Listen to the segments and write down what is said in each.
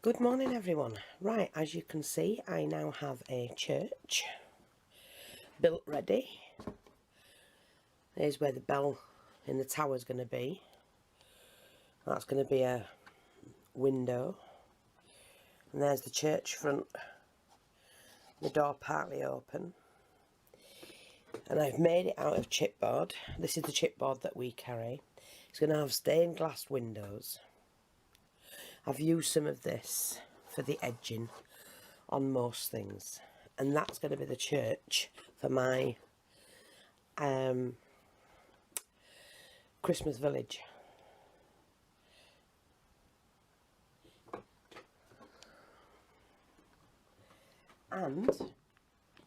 Good morning everyone. Right, as you can see, I now have a church built ready. Here's where the bell in the tower is going to be. That's going to be a window. And there's the church front, the door partly open. And I've made it out of chipboard. This is the chipboard that we carry. It's going to have stained glass windows. I've used some of this for the edging on most things, and that's going to be the church for my Christmas Village. And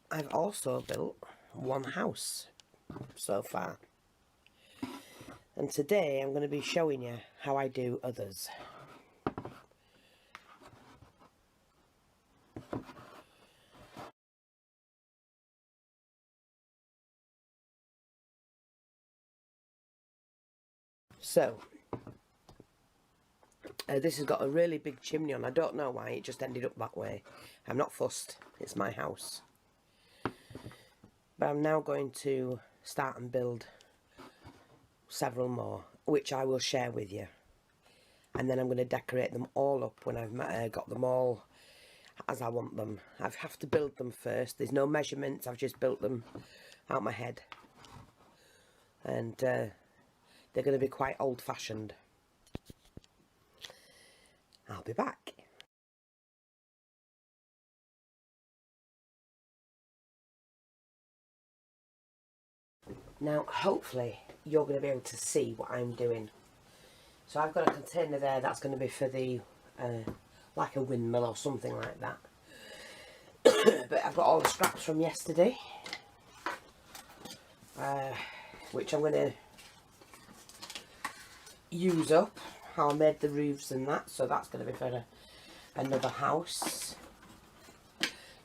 I've also built one house so far, and today I'm going to be showing you how I do others. So, this has got a really big chimney on. I don't know why, it just ended up that way. I'm not fussed, it's my house. But I'm now going to start and build several more, which I will share with you. And then I'm going to decorate them all up when I've got them all as I want them. I have to build them first. There's no measurements, I've just built them out my head. And they're going to be quite old-fashioned. I'll be back. Now, hopefully, you're going to be able to see what I'm doing. So I've got a container there that's going to be for the, like a windmill or something like that. But I've got all the scraps from yesterday, which I'm going to use up. How I made the roofs and that, so that's going to be for another house.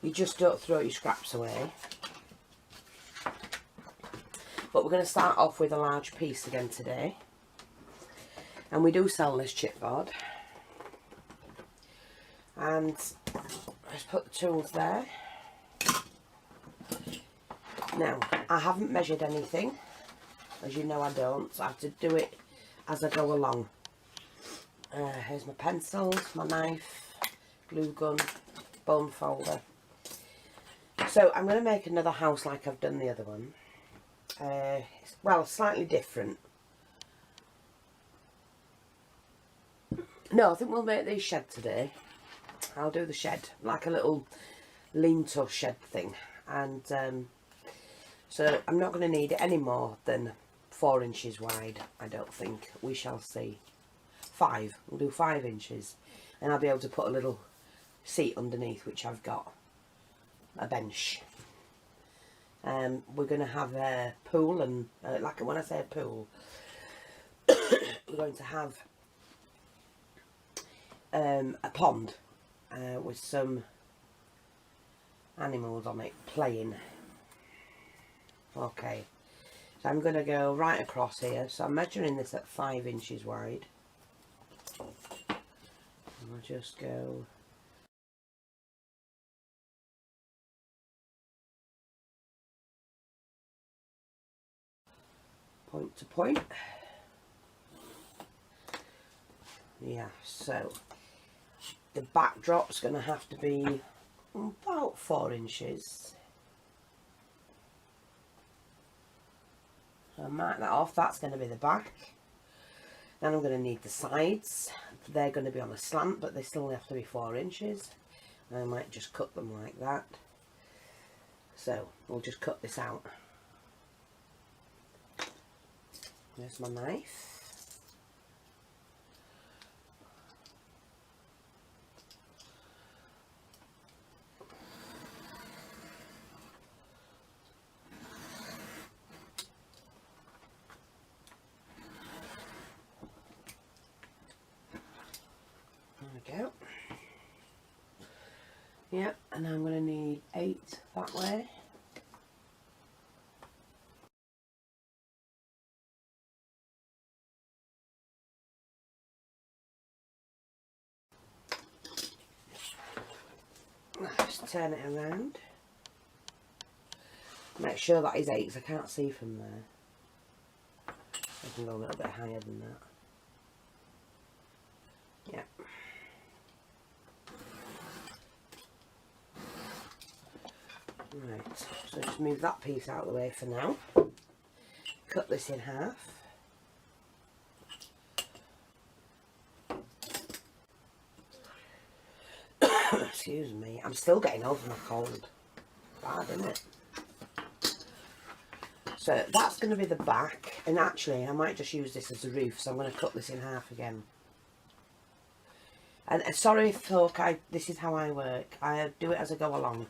You just don't throw your scraps away. But we're going to start off with a large piece again today. And we do sell this chipboard. And let's put the tools there. Now, I haven't measured anything. As you know, I don't. So I have to do it as I go along. Here's my pencils, my knife, glue gun, bone folder. So I'm going to make another house like I've done the other one. Well, slightly different. No, I think we'll make the shed today. I'll do the shed, like a little lean-to shed thing. And so I'm not going to need it any more than 4 inches wide, I don't think. We shall see. 5. We'll do 5 inches. And I'll be able to put a little seat underneath, which I've got. A bench. We're going to have a pool, and like when I say a pool, we're going to have a pond with some animals on it playing. Okay, so I'm going to go right across here. So I'm measuring this at 5 inches wide. And I'll just go point to point. Yeah, so the backdrop's going to have to be about 4 inches. So I'll mark that off. That's going to be the back. Then I'm going to need the sides. They're going to be on a slant, but they still have to be 4 inches. I might just cut them like that. So we'll just cut this out. There's my knife. There we go. Yeah, and I'm going to need 8 that way. turn it around. Make sure that is 8 because I can't see from there. I can go a little bit higher than that. Yeah. Right, so just move that piece out of the way for now. Cut this in half. Excuse me, I'm still getting over my cold. Bad, isn't it? So that's going to be the back, and actually I might just use this as a roof, so I'm going to cut this in half again. And sorry folk, this is how I work. I do it as I go along.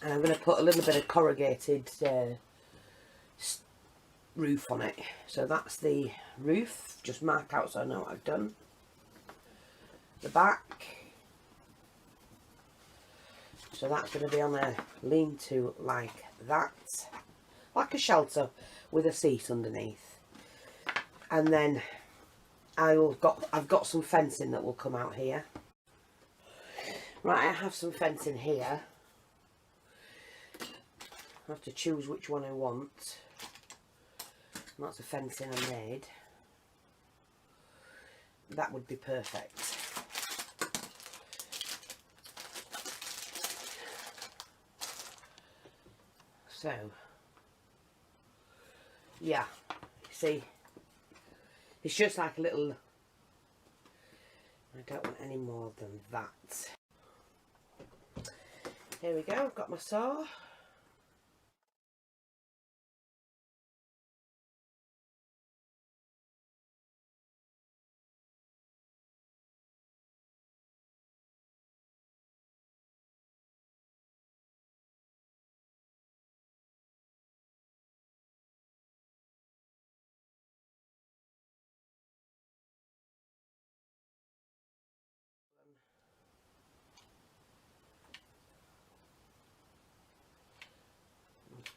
And I'm going to put a little bit of corrugated roof on it. So that's the roof. Just mark out so I know what I've done. The back. So that's going to be on a lean-to like that. Like a shelter with a seat underneath. And then I've got some fencing that will come out here. Right, I have some fencing here. I have to choose which one I want. And that's the fencing I made. That would be perfect. So, yeah, see, it's just like a little, I don't want any more than that. Here we go, I've got my saw.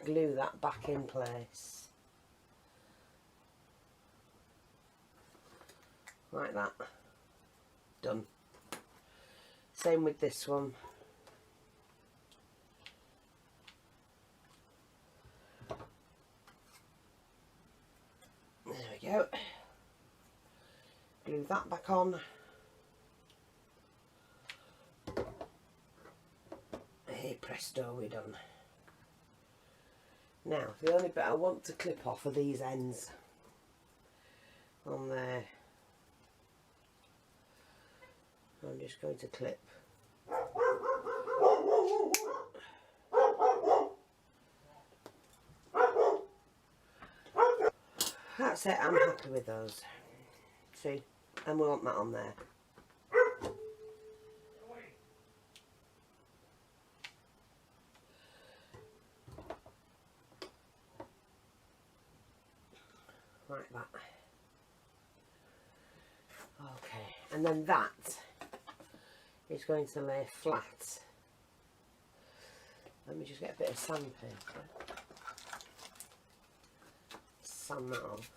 Glue that back in place. Like that. Done. Same with this one. There we go. Glue that back on. Hey presto, we're done. Now, the only bit I want to clip off are these ends on there. I'm just going to clip. That's it, I'm happy with those. See, and we want that on there. Like that. Okay, and then that is going to lay flat. Let me just get a bit of sandpaper. Sand that off.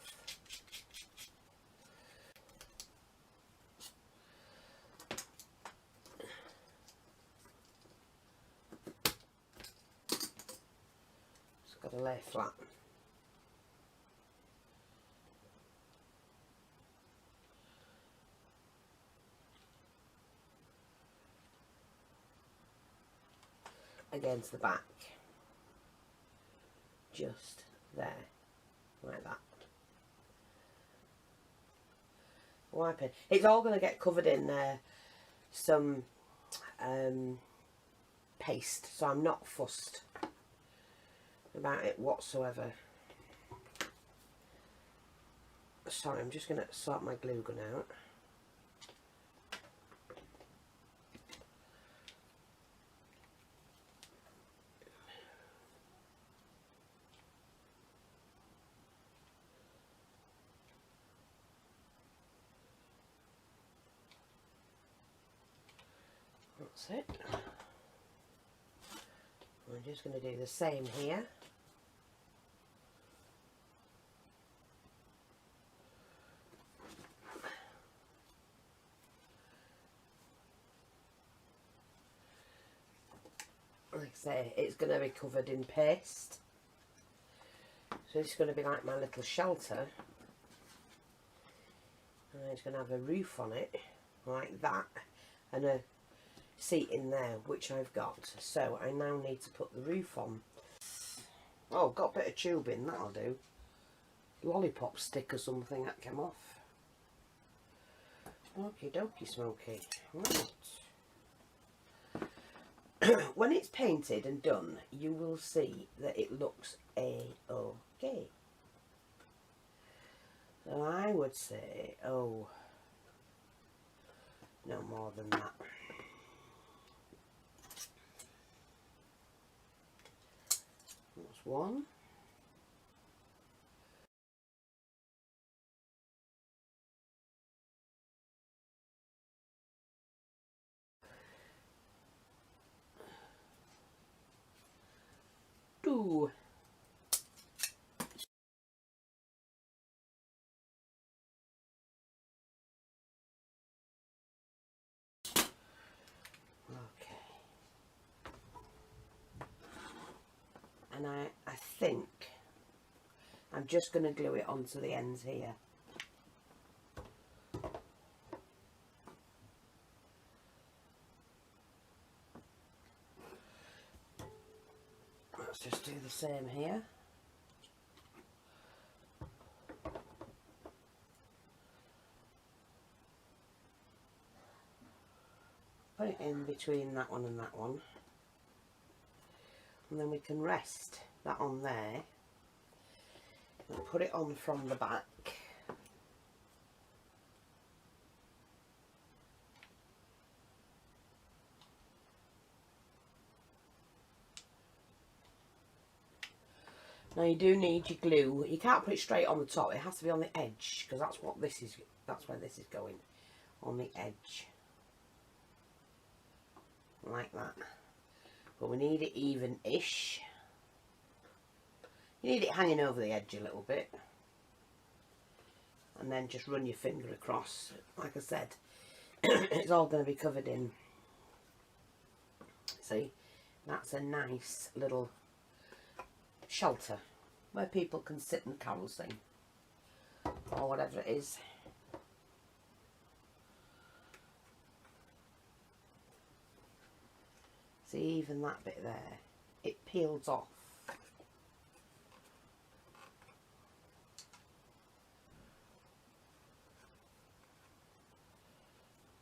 Just got to lay flat. Against the back, just there, like that. Wipe it. It's all going to get covered in some paste, so I'm not fussed about it whatsoever. Sorry, I'm just going to sort my glue gun out. That's it. I'm just going to do the same here. Like I say, it's going to be covered in paste. So it's going to be like my little shelter. And it's going to have a roof on it, like that. And a seat in there, which I've got. So I now need to put the roof on. Oh, got a bit of tubing, that'll do. Lollipop stick or something that came off. Okie dokie smoky. Right. When it's painted and done, you will see that it looks a-okay. So I would say, oh, no more than that. That's one. Two. Okay. And I think I'm just going to glue it onto the ends here. Let's just do the same here. Put it in between that one and that one. And then we can rest that on there. And put it on from the back. Now you do need your glue. You can't put it straight on the top. It has to be on the edge, because that's what this is. That's where this is going, on the edge, like that. But we need it even-ish. You need it hanging over the edge a little bit, and then just run your finger across. Like I said, it's all going to be covered in. See, that's a nice little shelter where people can sit and carol sing or whatever it is. See, even that bit there, it peels off.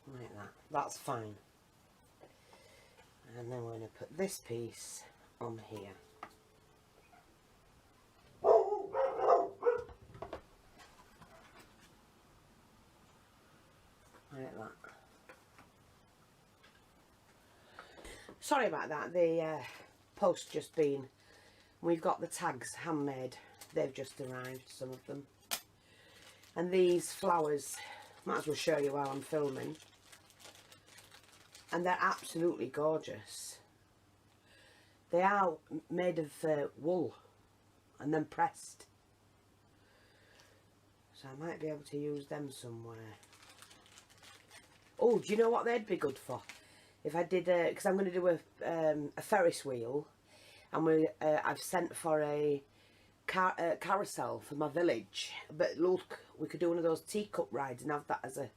Like that. That's fine. And then we're going to put this piece on here. Like that. Sorry about that, the post just been, we've got the tags handmade, they've just arrived, some of them. And these flowers, might as well show you while I'm filming. And they're absolutely gorgeous. They are made of wool and then pressed. So I might be able to use them somewhere. Oh, do you know what they'd be good for? If I did, because I'm going to do a Ferris wheel, and I've sent for a carousel for my village. But look, we could do one of those teacup rides and have that as a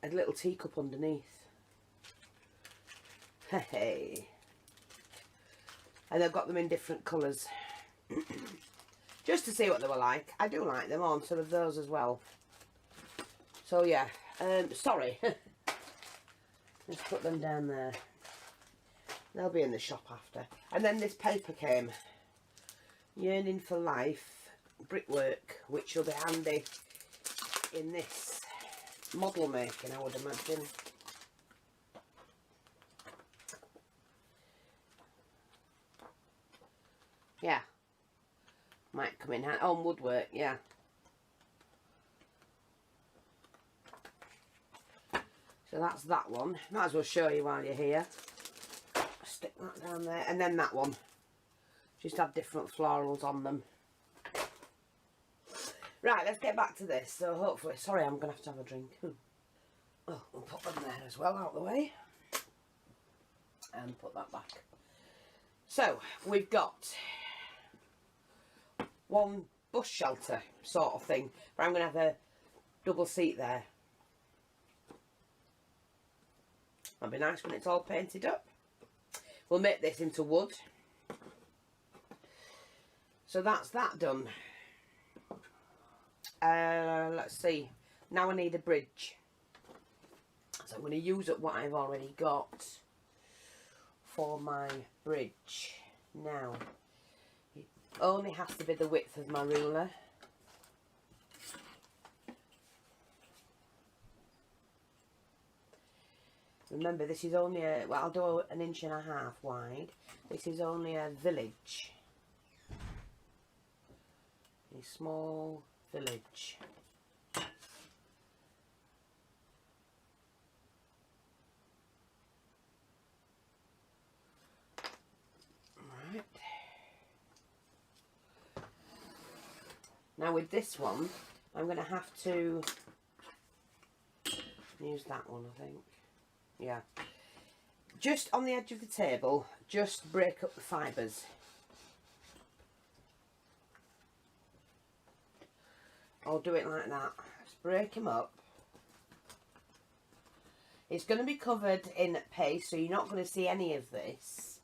little teacup underneath. Hey, and I've got them in different colours, just to see what they were like. I do like them on some of those as well. So yeah, sorry. Let's put them down there. They'll be in the shop after. And then this paper came. Yearning for Life brickwork, which will be handy in this model making, I would imagine. Yeah. Might come in handy. Oh, woodwork, yeah. So that's that one. Might as well show you while you're here. Stick that down there, and then that one. Just have different florals on them. Right, let's get back to this. So hopefully, sorry, I'm going to have a drink. Oh, we'll put them there as well, out the way. And put that back. So, we've got one bus shelter sort of thing. But I'm going to have a double seat there. That'll be nice when it's all painted up. We'll make this into wood. So that's that done. Let's see. Now I need a bridge. So I'm going to use up what I've already got for my bridge. Now, it only has to be the width of my ruler. Remember, this is only a, well, I'll do an 1.5 inches wide. This is only a village. A small village. Right. Now with this one, I'm going to have to use that one, I think. Yeah. Just on the edge of the table, just break up the fibres. I'll do it like that. Just break them up. It's going to be covered in paste, so you're not going to see any of this.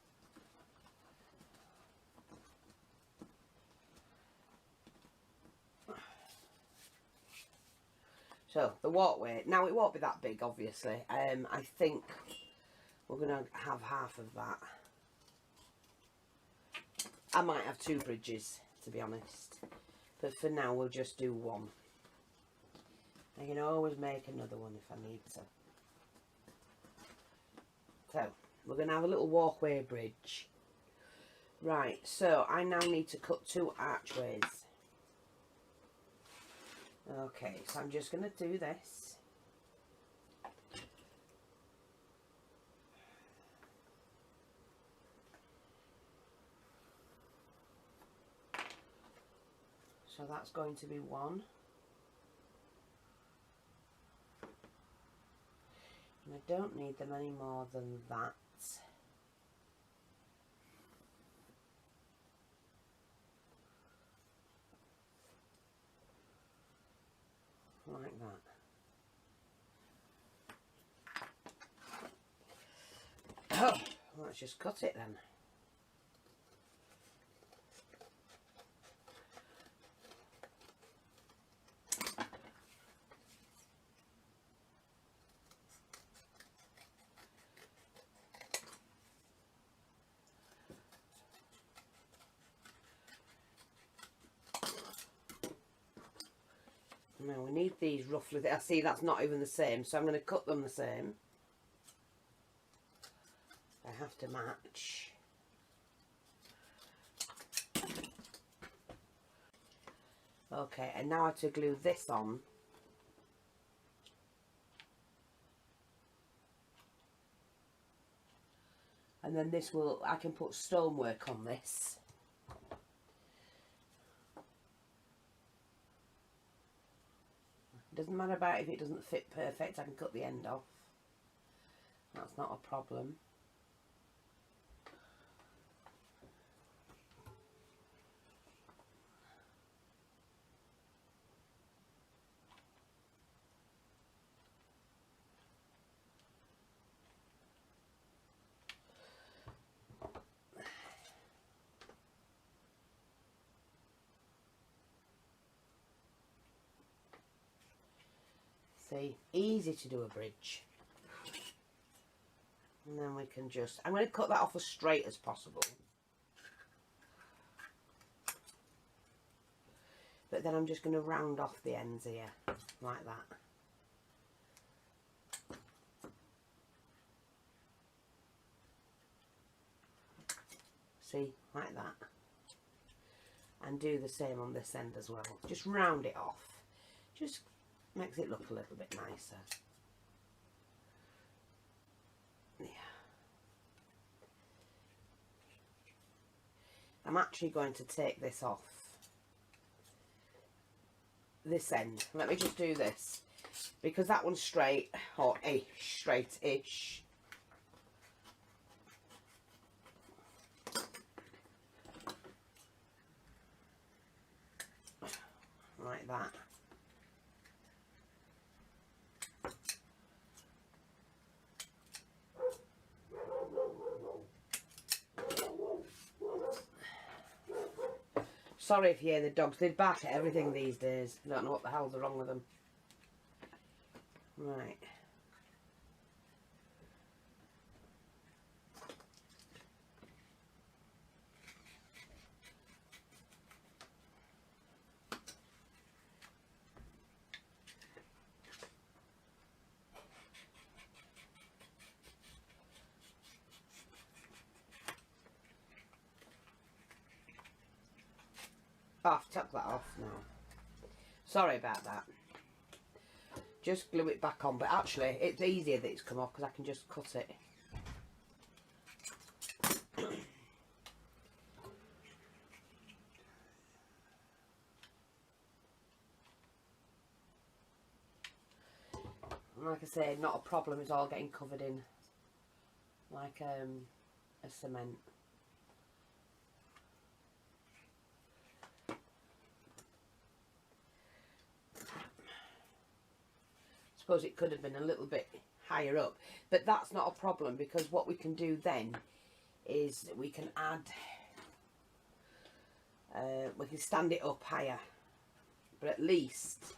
So, the walkway. Now, it won't be that big, obviously. I think we're going to have half of that. I might have 2 bridges, to be honest. But for now, we'll just do one. I can always make another one if I need to. So, we're going to have a little walkway bridge. Right, so I now need to cut 2 archways. Okay, so I'm just going to do this. So that's going to be 1. And I don't need them any more than that. Like that. Oh, let's just cut it then. Now we need these roughly. I see that's not even the same, so I'm going to cut them the same. They have to match. Okay, and now I have to glue this on. And then this will, I can put stonework on this. Doesn't matter about if it doesn't fit perfect, I can cut the end off. That's not a problem. See, easy to do a bridge. And then we can just, I'm going to cut that off as straight as possible. But then I'm just going to round off the ends here, like that. See, like that. And do the same on this end as well. Just round it off. Just makes it look a little bit nicer. Yeah. I'm actually going to take this off this end. Let me just do this, because that one's straight, or straight-ish. Like that. Sorry if you hear the dogs. They bark at everything these days. I don't know what the hell's wrong with them. Right. Oh, I've took that off now. Sorry about that. Just glue it back on, but actually it's easier that it's come off because I can just cut it. Like I say, not a problem. It's all getting covered in like a cement. Suppose it could have been a little bit higher up, but that's not a problem, because what we can do then is we can add, we can stand it up higher, but at least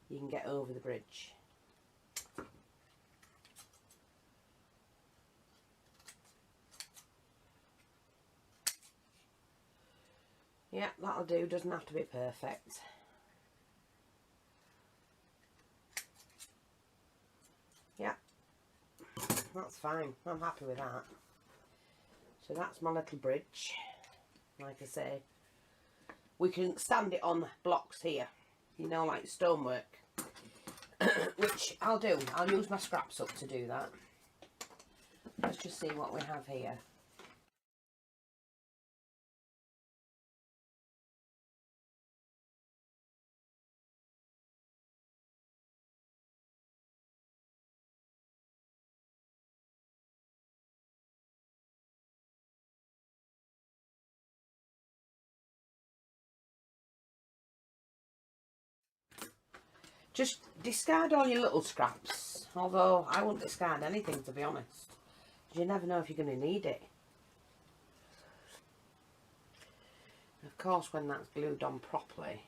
you can get over the bridge. Yeah, that'll do. Doesn't have to be perfect. Yeah, that's fine. I'm happy with that. So that's my little bridge. Like I say, we can stand it on blocks here, you know, like stonework, which I'll do. I'll use my scraps up to do that. Let's just see what we have here. Just discard all your little scraps, although I wouldn't discard anything, to be honest, because you never know if you're going to need it. Of course, when that's glued on properly,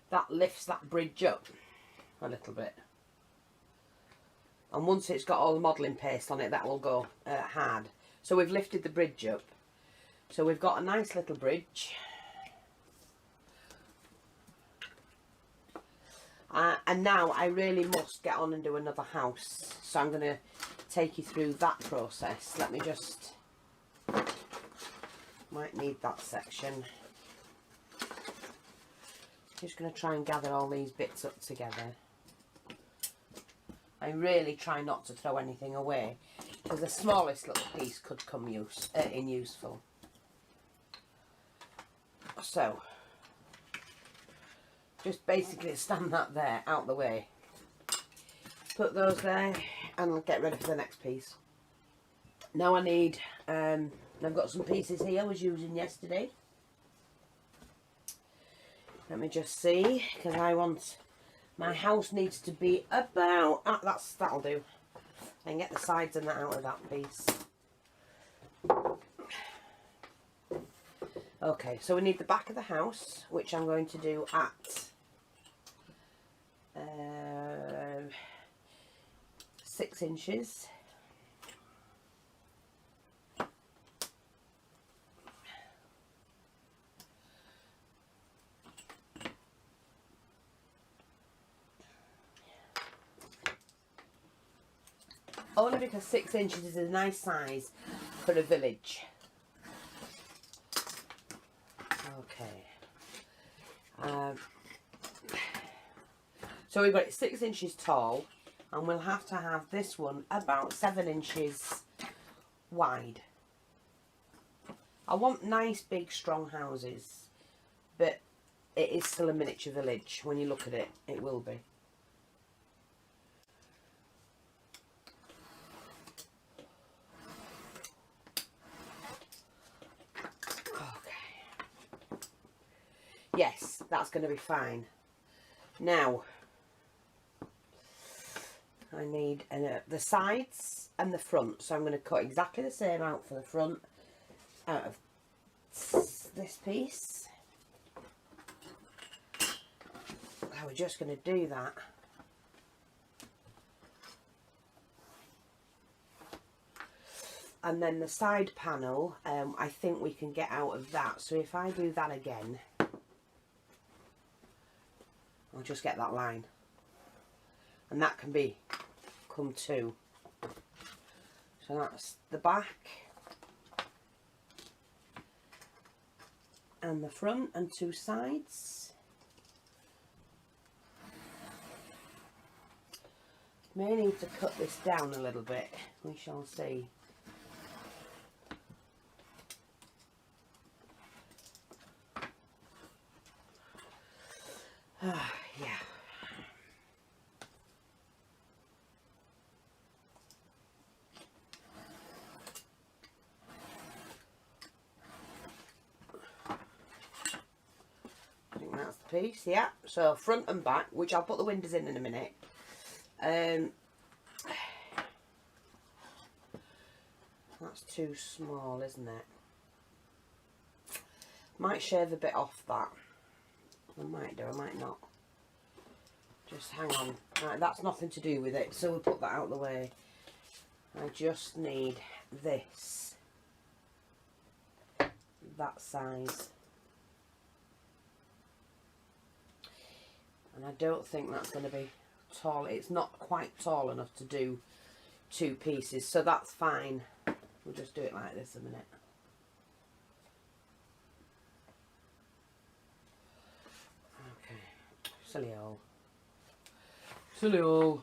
that lifts that bridge up a little bit, and once it's got all the modelling paste on it, that will go hard. So we've lifted the bridge up, so we've got a nice little bridge. And now I really must get on and do another house, so I'm going to take you through that process. Let me just, might need that section. Just going to try and gather all these bits up together. I really try not to throw anything away, because the smallest little piece could come in useful. So just basically stand that there out the way, put those there, and get ready for the next piece. Now I need, I've got some pieces here I was using yesterday. Let me just see, because I want, my house needs to be about, that'll do. I can get the sides and that out of that piece. Okay, so we need the back of the house, which I'm going to do at 6 inches. Only because 6 inches is a nice size for a village. Okay. So we've got it 6 inches tall, and we'll have to have this one about 7 inches wide. I want nice, big, strong houses, but it is still a miniature village. When you look at it, it will be. Okay. Yes, that's going to be fine. Now, I need the sides and the front, so I'm going to cut exactly the same out for the front out of this piece. So we're just going to do that. And then the side panel, I think we can get out of that. So if I do that again, I'll just get that line. And that can come two. So that's the back and the front and two sides. May need to cut this down a little bit, we shall see. Yeah. I think that's the piece, yeah. So front and back, which I'll put the windows in a minute. That's too small, isn't it? Might shave a bit off that. I might do, I might not. Just hang on. Right, that's nothing to do with it, so we'll put that out of the way. I just need this. That size. And I don't think that's going to be tall. It's not quite tall enough to do two pieces, so that's fine. We'll just do it like this a minute. Okay. Silly old. Silly old.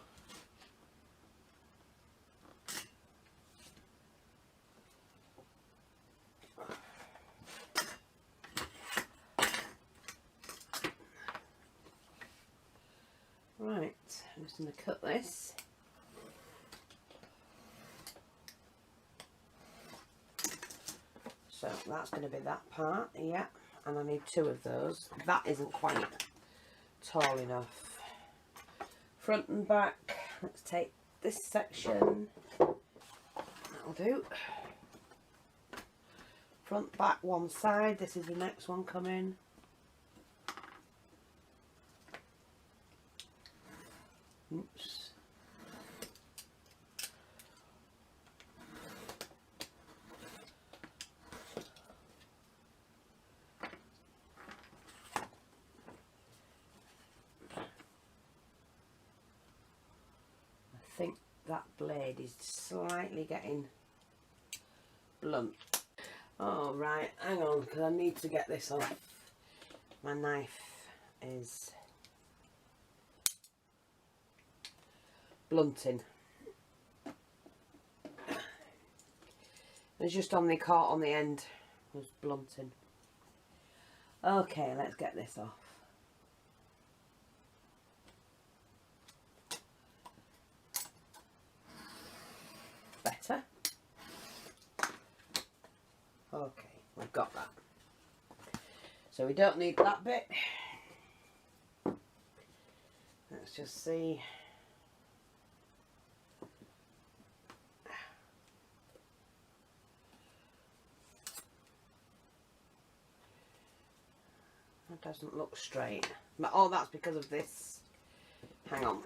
Right, I'm just going to cut this. So that's going to be that part, yeah, and I need two of those. That isn't quite tall enough. Front and back, let's take this section, that'll do. Front, back, one side, this is the next one coming. Oops. I think that blade is slightly getting blunt. Oh right, hang on, because I need to get this off. My knife is blunting. It's just on the caught on the end was blunting. Okay, let's get this off. Better. Okay, we've got that. So we don't need that bit. Let's just see. That doesn't look straight. But, oh, that's because of this. Hang on.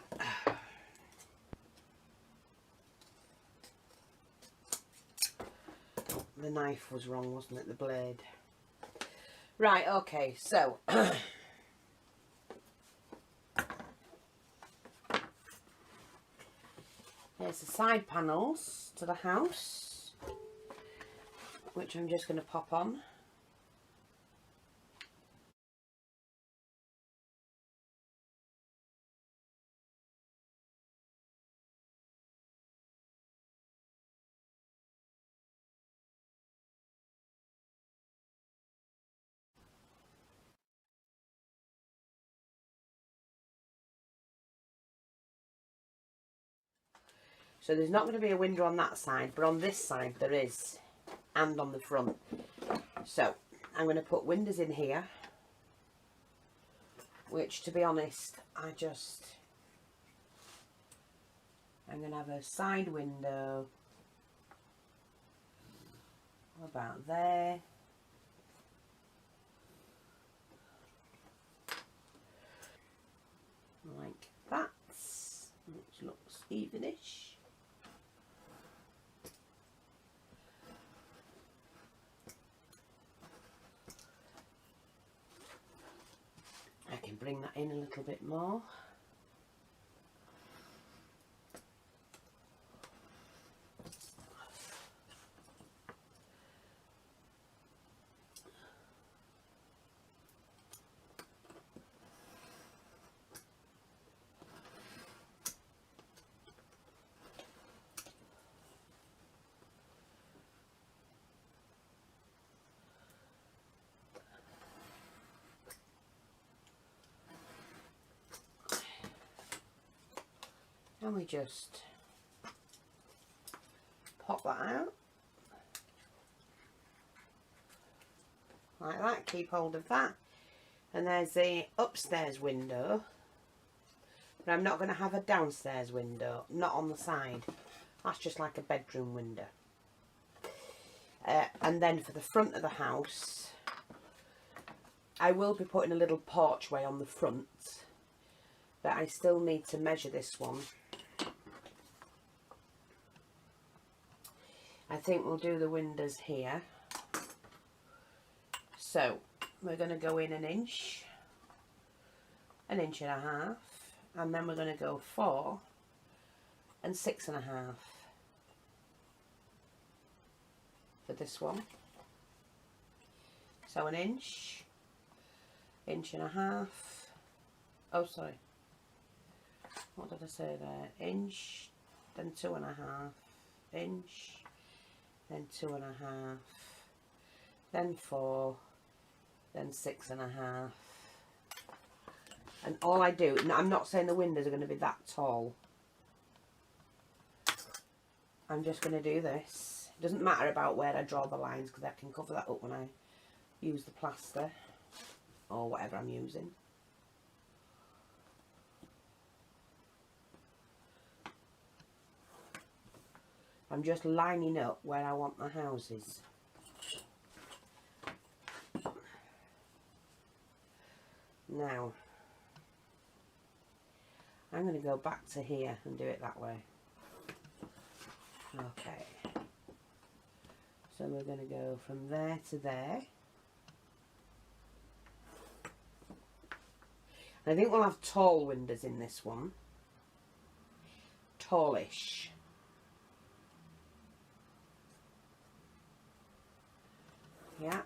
The knife was wrong, wasn't it? The blade. Right, okay, so here's the side panels to the house, which I'm just going to pop on. So there's not going to be a window on that side, but on this side there is, and on the front. So I'm going to put windows in here, which, to be honest, I'm going to have a side window about there. Like that, which looks evenish. I can bring that in a little bit more. And we just pop that out like that, keep hold of that. And there's the upstairs window, but I'm not going to have a downstairs window, not on the side. That's just like a bedroom window. And then for the front of the house, I will be putting a little porchway on the front, but I still need to measure this one. I think we'll do the windows here. So we're going to go in an inch and a half, and then we're going to go 4 and 6.5 for this one. So an inch and a half. Oh, sorry. What did I say there? Inch, then 2.5 inch, then 2.5, then 4, then 6.5. And all I do, now I'm not saying the windows are going to be that tall. I'm just going to do this. It doesn't matter about where I draw the lines, because I can cover that up when I use the plaster or whatever I'm using. I'm just lining up where I want the houses. Now, I'm going to go back to here and do it that way. Okay. So we're going to go from there to there. I think we'll have tall windows in this one. Tallish. Yeah.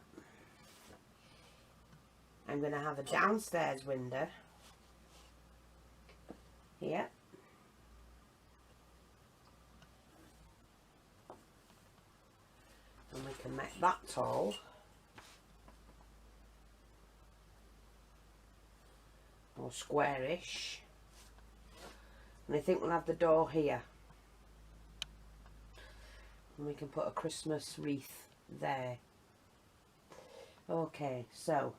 I'm going to have a downstairs window here. And we can make that tall. Or squarish. And I think we'll have the door here. And we can put a Christmas wreath there. Okay, so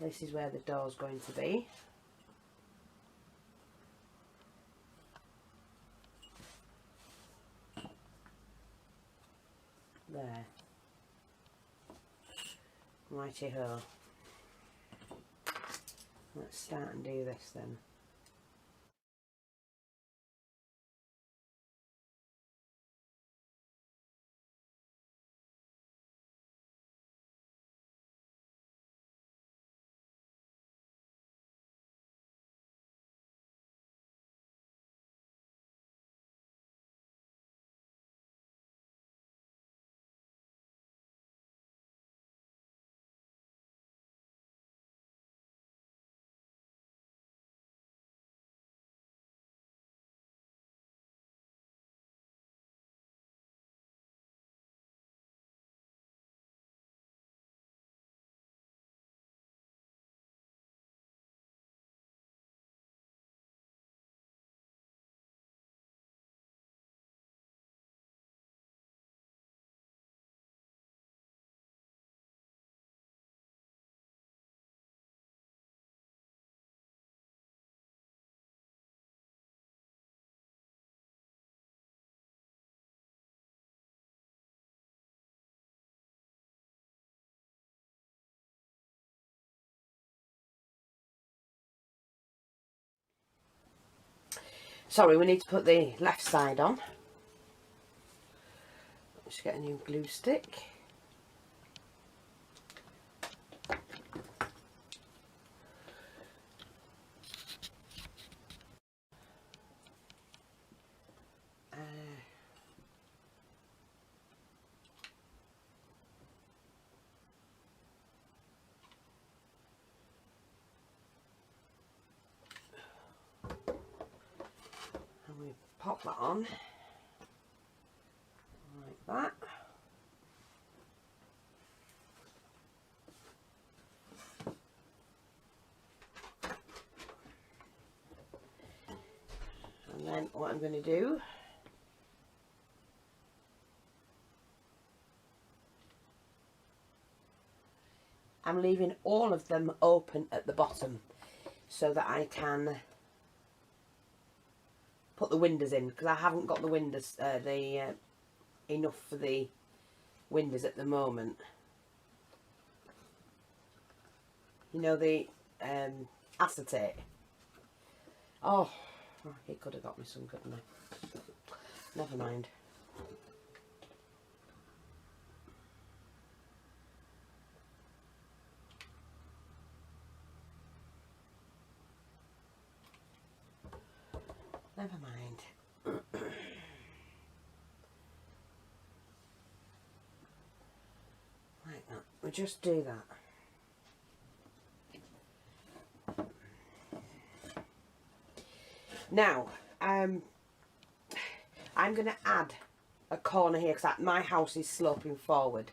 this is where the door's going to be. There. Righty-ho. Let's start and do this then. Sorry, we need to put the left side on. Just get a new glue stick. And we pop that on like that. And then what I'm going to do, I'm leaving all of them open at the bottom so that I can put the windows in, because I haven't got the windows enough for the windows at the moment. You know, the acetate. Oh, he could have got me some, couldn't he? Never mind. Never mind. Like that. We just do that. Now, I'm going to add a corner here because my house is sloping forward.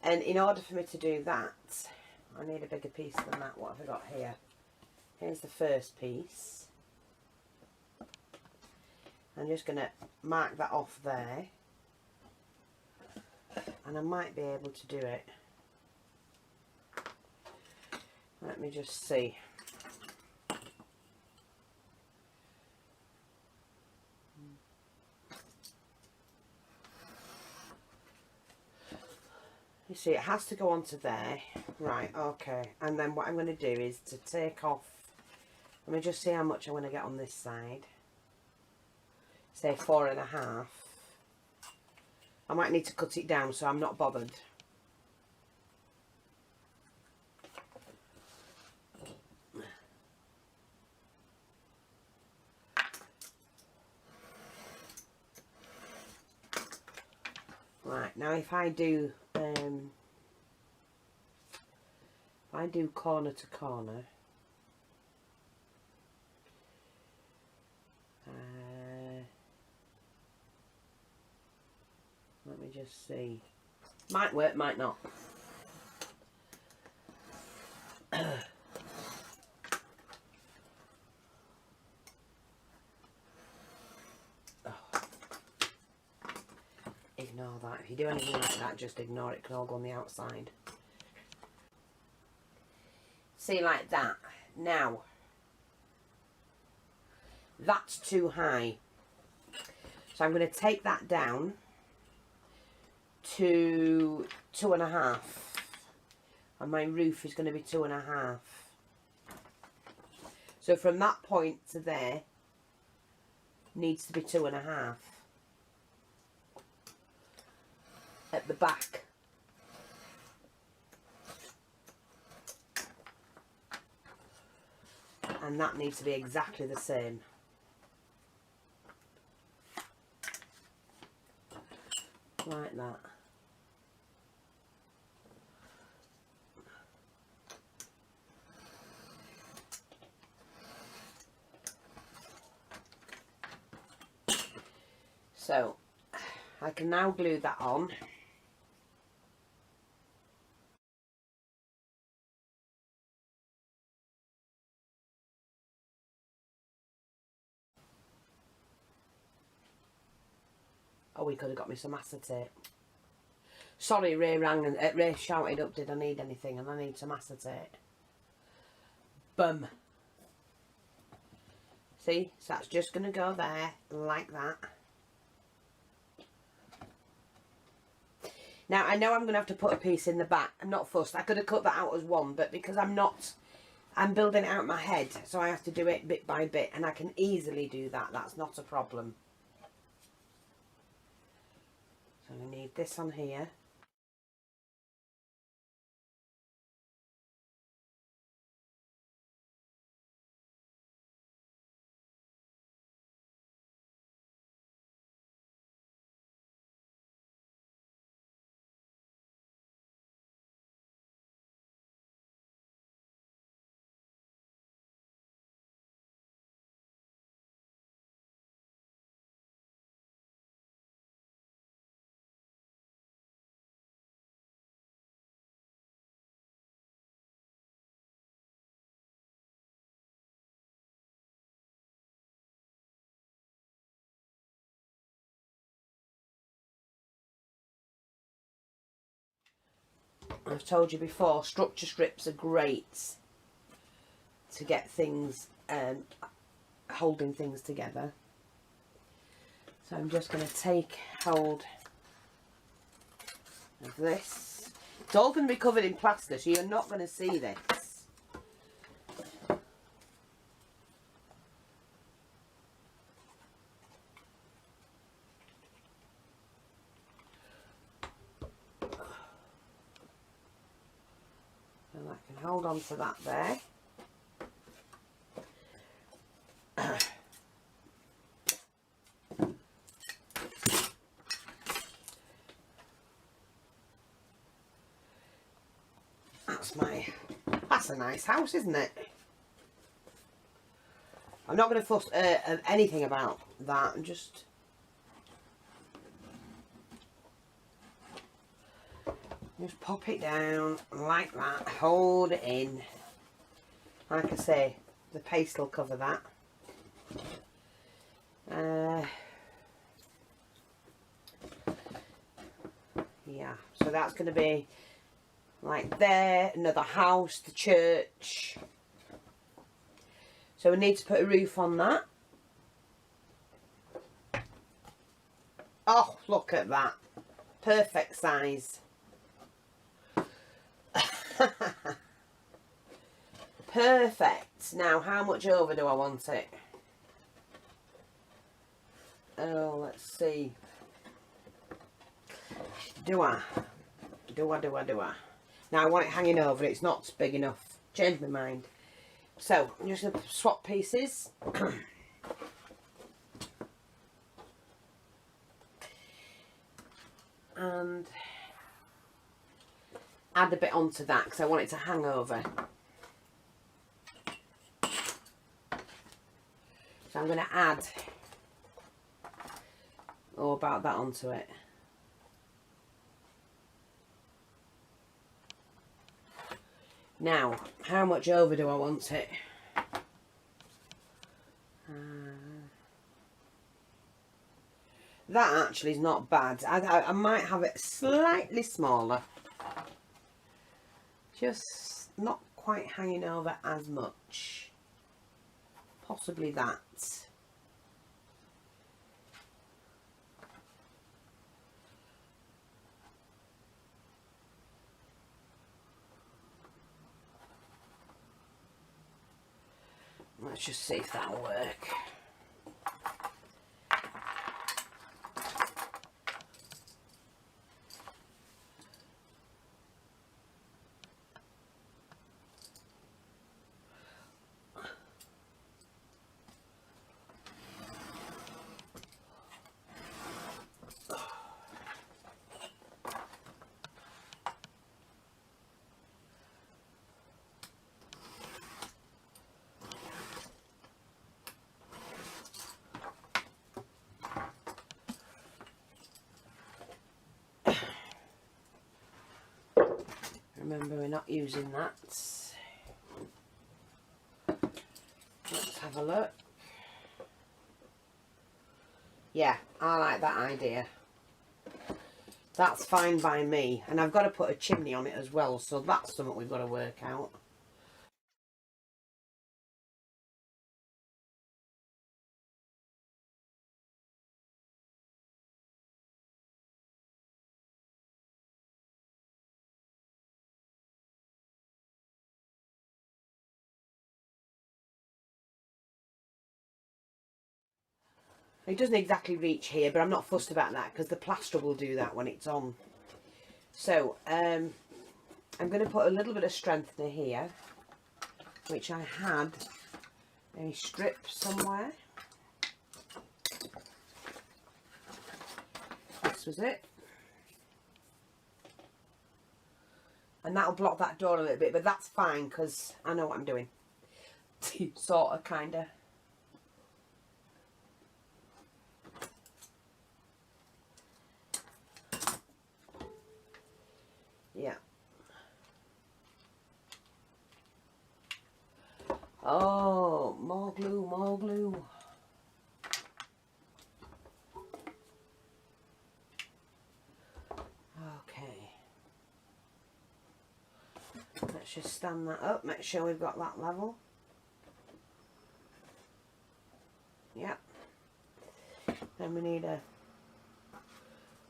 And in order for me to do that, I need a bigger piece than that. What have I got here? Here's the first piece. I'm just going to mark that off there. And I might be able to do it. Let me just see. You see, it has to go onto there. Right, okay. And then what I'm going to do is to take off, let me just see how much I'm going to get on this side. Say 4.5. I might need to cut it down, so I'm not bothered. Right, now if I do corner to corner, let me just see. Might work, might not. Ignore that. If you do anything like that, just ignore it. It can all go on the outside. See, like that. Now, that's too high. So I'm going to take that down to 2.5. And my roof is going to be 2.5. So from that point to there, needs to be 2.5. At the back. And that needs to be exactly the same. Like that. So, I can now glue that on. Oh, he could have got me some acetate. Sorry, Ray rang and Ray shouted up, did I need anything? And I need some acetate. Boom. See, so that's just going to go there like that. Now, I know I'm going to have to put a piece in the back. I'm not fussed. I could have cut that out as one, but because I'm not I'm building it out in my head, so I have to do it bit by bit, and I can easily do that. That's not a problem. So I need this on here. I've told you before, structure strips are great to get things, holding things together. So I'm just going to take hold of this. It's all going to be covered in plaster, so you're not going to see this. And I can hold on to that there. That's a nice house, isn't it? I'm not going to fuss anything about that. I'm just pop it down like that. Hold it in. Like I say, the paste will cover that. Yeah, so that's going to be like there, another house, the church. So we need to put a roof on that. Oh, look at that. Perfect size. Perfect. Now, how much over do I want it? Oh, let's see. Do I? Now, I want it hanging over. It's not big enough. Change my mind. So, I'm just going to swap pieces. And add a bit onto that because I want it to hang over. So I'm going to add about that onto it. Now, how much over do I want it? That actually is not bad. I might have it slightly smaller. Just not quite hanging over as much. Possibly that. Let's just see if that'll work. Remember, we're not using that. Let's have a look. Yeah, I like that idea. That's fine by me. And I've got to put a chimney on it as well, so that's something we've got to work out. It doesn't exactly reach here, but I'm not fussed about that because the plaster will do that when it's on. So I'm going to put a little bit of strengthener here, which I had a strip somewhere. This was it. And that'll block that door a little bit, but that's fine because I know what I'm doing. Sort of, kind of. Yeah. Oh, more glue, more glue. Okay. Let's just stand that up, make sure we've got that level. Yep. Then we need a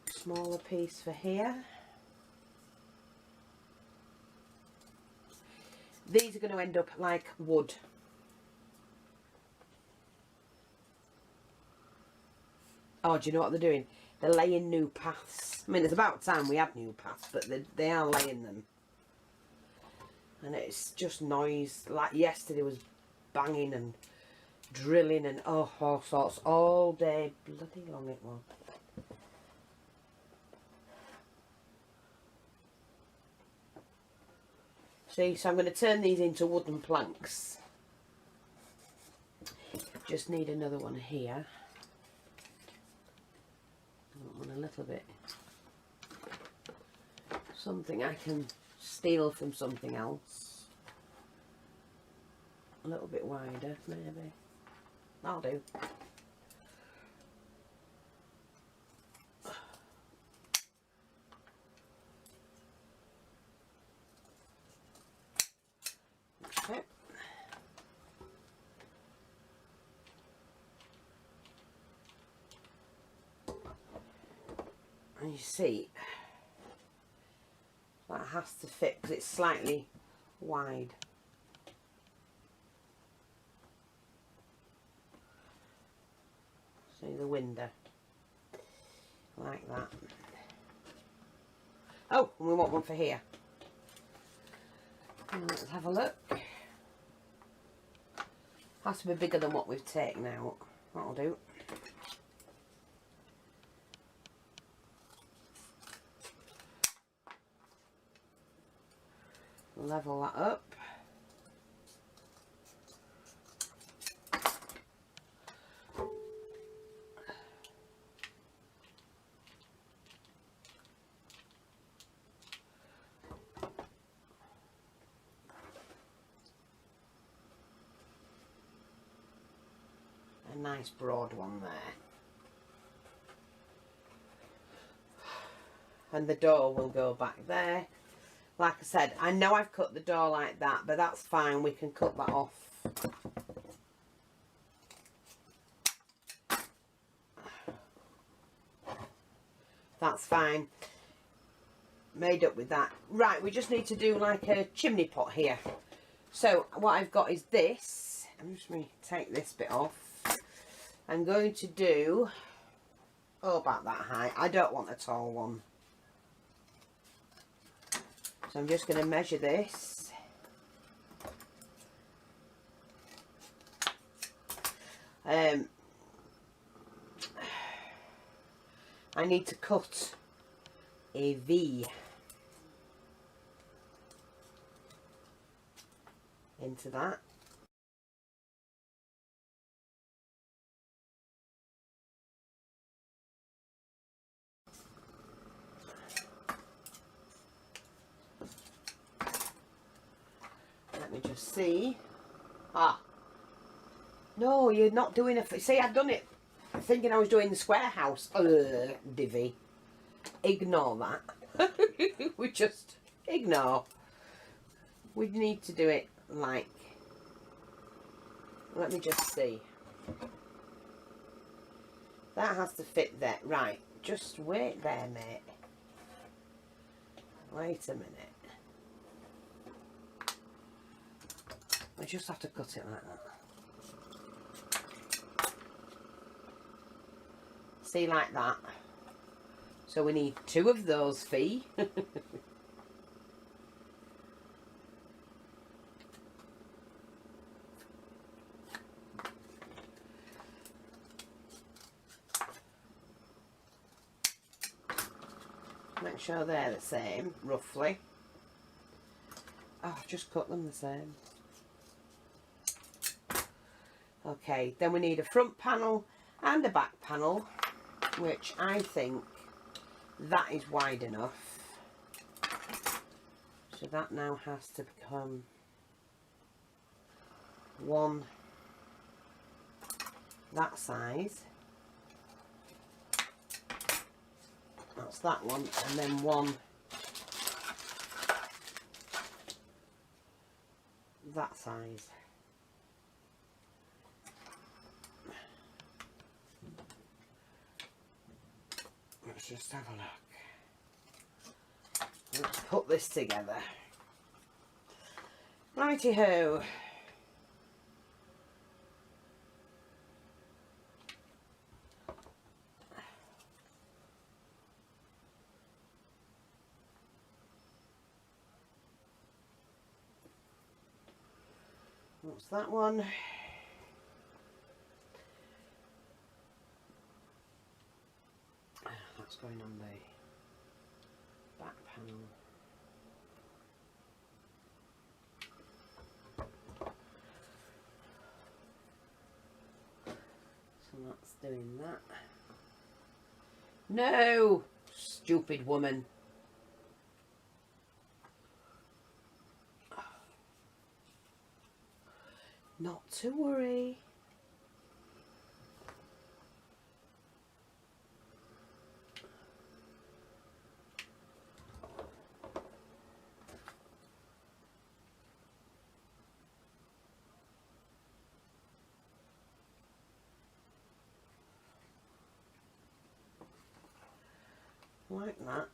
smaller piece for here. These are going to end up like wood. Oh, do you know what they're doing? They're laying new paths. I mean, it's about time we have new paths, but they are laying them. And it's just noise. Like yesterday was banging and drilling and oh, all sorts all day. Bloody long it was. See, so I'm going to turn these into wooden planks. Just need another one here. I want one a little bit. Something I can steal from something else. A little bit wider, maybe. That'll do. Okay. And you see, that has to fit because it's slightly wide. See the window, like that. Oh, and we want one for here. Let's have a look. Has to be bigger than what we've taken out. That'll do. Level that up. A nice broad one there. And the door will go back there. Like I said, I know I've cut the door like that, but that's fine. We can cut that off. That's fine. Made up with that. Right, we just need to do like a chimney pot here. So what I've got is this. I'm just going to take this bit off. I'm going to do, oh, about that high. I don't want a tall one. So I'm just going to measure this. I need to cut a V into that. Let me just see. Ah, no, you're not doing a. See, I've done it thinking I was doing the square house. Divvy. Ignore that. We just ignore. We need to do it like. Let me just see. That has to fit there. Right. Just wait there, mate. Wait a minute. I just have to cut it like that. See, like that. So we need 2 of those feet. Make sure they're the same, roughly. Oh, I've just cut them the same. Okay, then we need a front panel and a back panel, which I think that is wide enough. So that now has to become 1 that size. That's that one, and then 1 that size. Let's just have a look. Let's put this together. Righty-ho. What's that one? That's going on the back panel. So that's doing that. No! Stupid woman. Not to worry. Like that.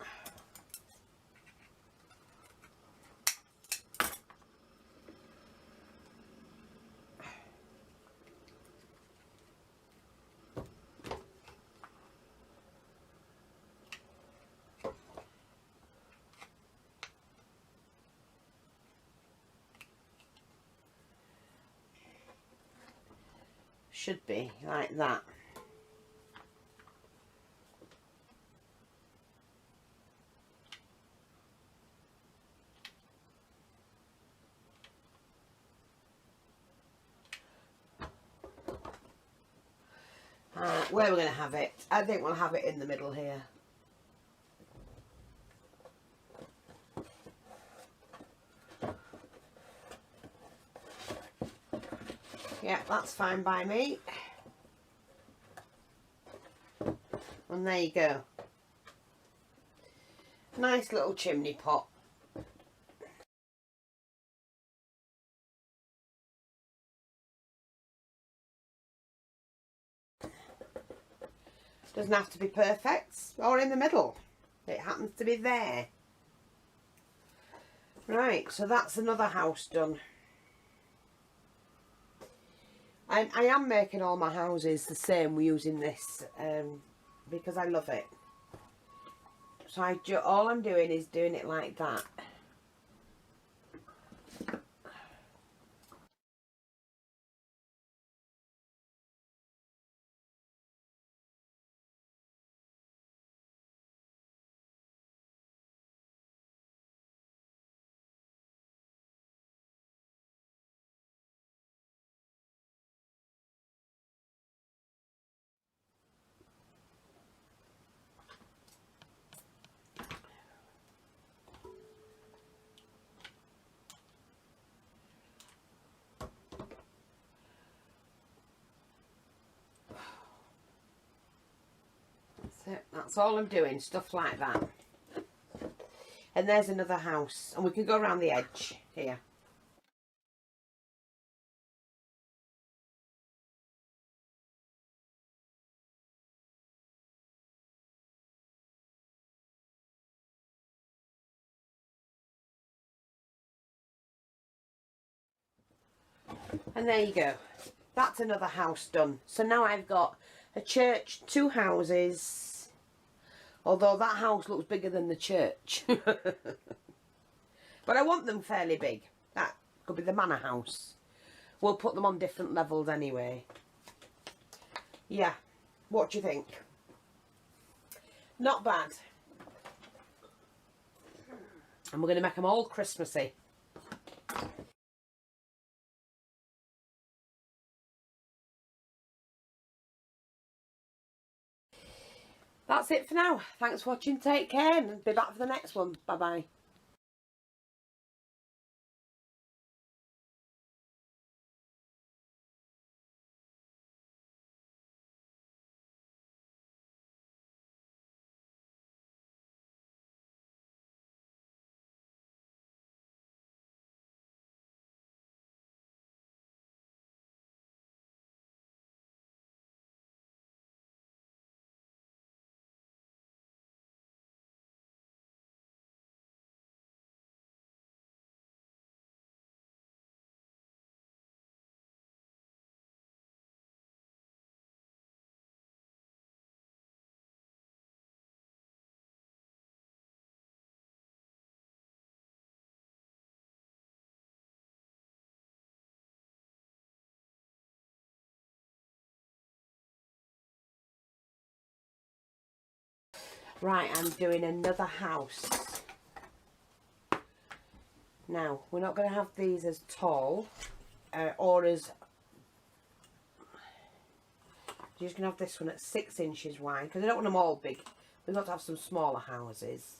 Should be like that. Where we're going to have it, I think we'll have it in the middle here. Yeah, that's fine by me. And there you go. Nice little chimney pot. Doesn't have to be perfect or in the middle. It happens to be there. Right, so that's another house done. I am making all my houses the same using this because I love it. So all I'm doing is doing it like that. That's all I'm doing, stuff like that. And there's another house, and we can go around the edge here. And there you go. That's another house done. So now I've got a church, 2 houses, although that house looks bigger than the church. But I want them fairly big. That could be the manor house. We'll put them on different levels anyway. Yeah, what do you think? Not bad. And we're going to make them all Christmassy. That's it for now. Thanks for watching. Take care and be back for the next one. Bye bye. Right, I'm doing another house. Now, we're not going to have these as tall or as... You're just going to have this one at 6 inches wide because I don't want them all big. We've got to have some smaller houses.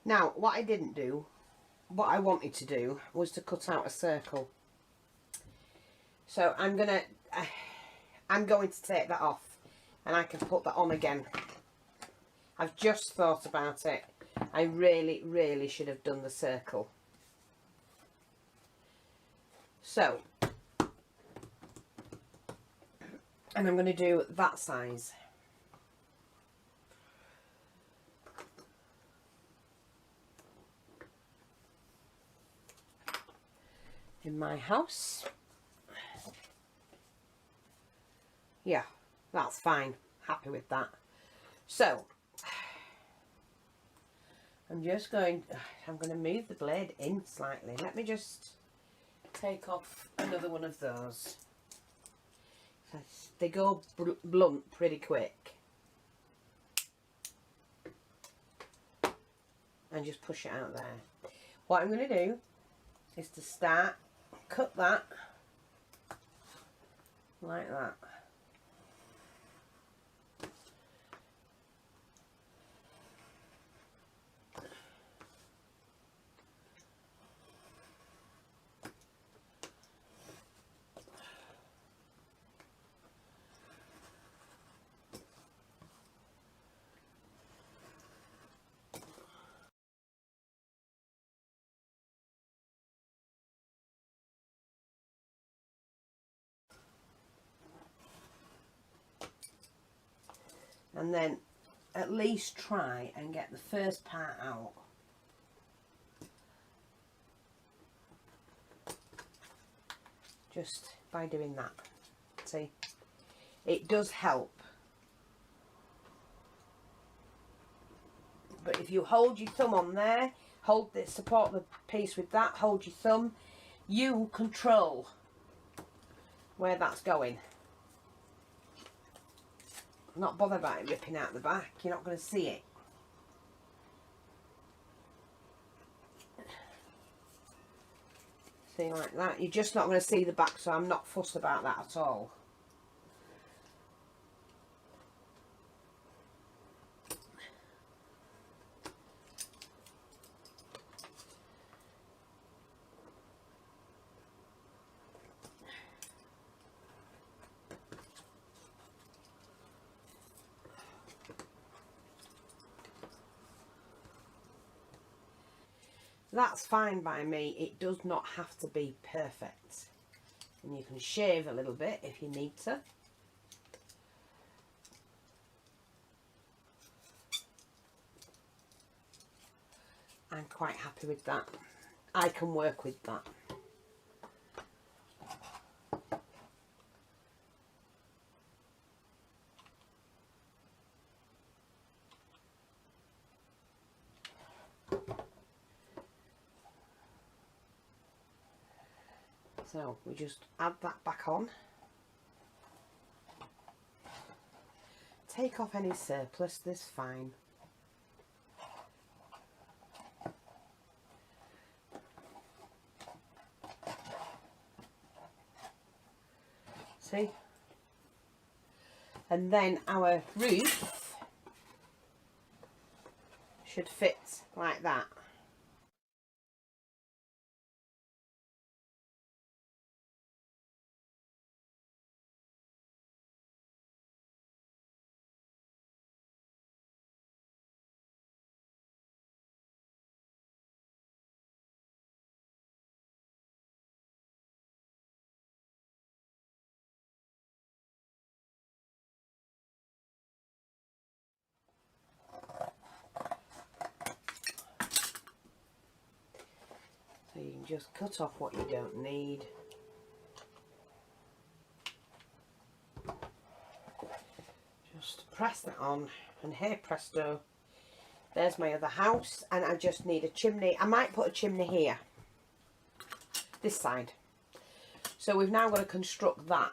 Now, what I didn't do, what I wanted to do, was to cut out a circle. So I'm going to take that off and I can put that on again. I've just thought about it. I really, really should have done the circle. So, and I'm going to do that size. In my house. Yeah, that's fine. Happy with that. So, I'm going to move the blade in slightly. Let me just take off another one of those. They go blunt pretty quick. And just push it out there. What I'm going to do is to start, cut that like that. And then at least try and get the first part out. Just by doing that. See? It does help. But if you hold your thumb on there, support the piece with that, hold your thumb, you control where that's going. I'm not bothered about it ripping out the back, you're not going to see it. See, like that, you're just not going to see the back, so I'm not fussed about that at all. That's fine by me. It does not have to be perfect. And you can shave a little bit if you need to. I'm quite happy with that. I can work with that. So we just add that back on. Take off any surplus, this is fine. See? And then our roof should fit like that. So you can just cut off what you don't need. Just press that on and here presto, there's my other house, and I just need a chimney. I might put a chimney here, this side. So we've now got to construct that.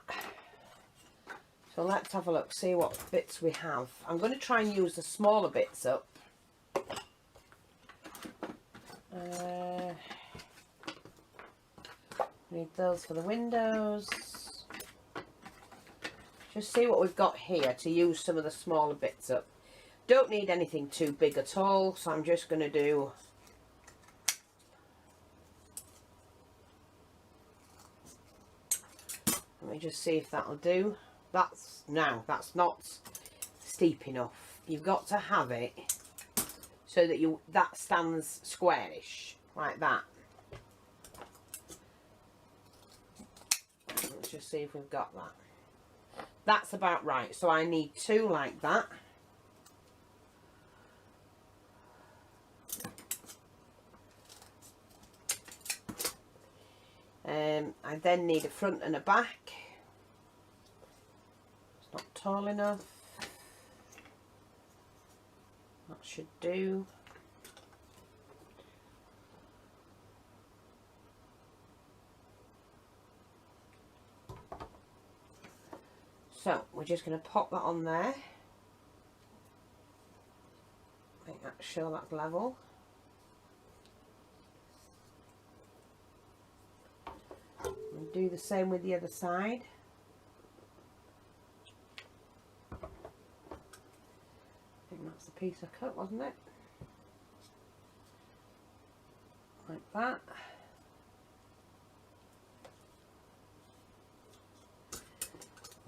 So let's have a look, see what bits we have. I'm going to try and use the smaller bits up. Need those for the windows. Just see what we've got here to use some of the smaller bits up. Don't need anything too big at all, so I'm just going to do let me just see if that'll do. That's not steep enough. You've got to have it so that that stands squarish like that. let's just see if we've got that. That's about right. So I need 2 like that. I then need a front and a back. It's not tall enough. That should do. So we're just going to pop that on there. Make that sure that's level. And do the same with the other side. I think that's the piece I cut, wasn't it? Like that.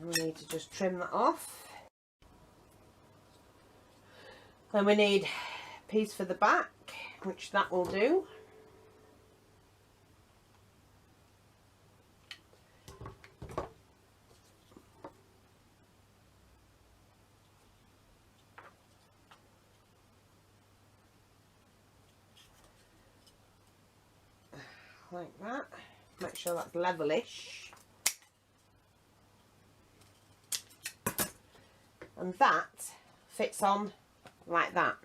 And we need to just trim that off. Then we need a piece for the back, which that will do. Like that. Make sure that's levelish. And that fits on like that.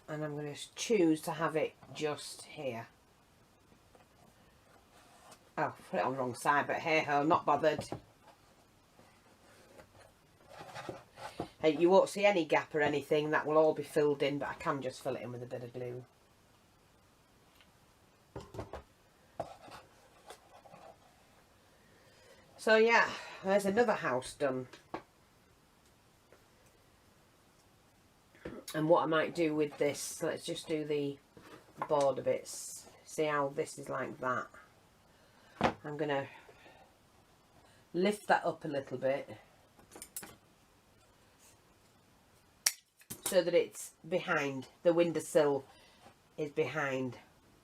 And I'm going to choose to have it just here. Oh, put it on the wrong side, but hey ho, not bothered. Hey, you won't see any gap or anything, that will all be filled in, but I can just fill it in with a bit of glue. So yeah, there's another house done. And what I might do with this, let's just do the border bits. See how this is like that. I'm going to lift that up a little bit so that it's behind, the windowsill is behind,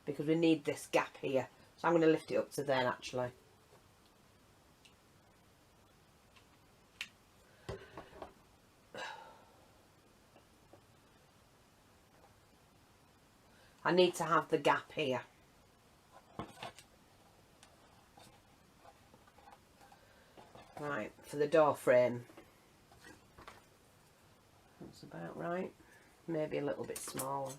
because we need this gap here. So I'm going to lift it up to there actually. I need to have the gap here. Right, for the door frame. That's about right. Maybe a little bit smaller.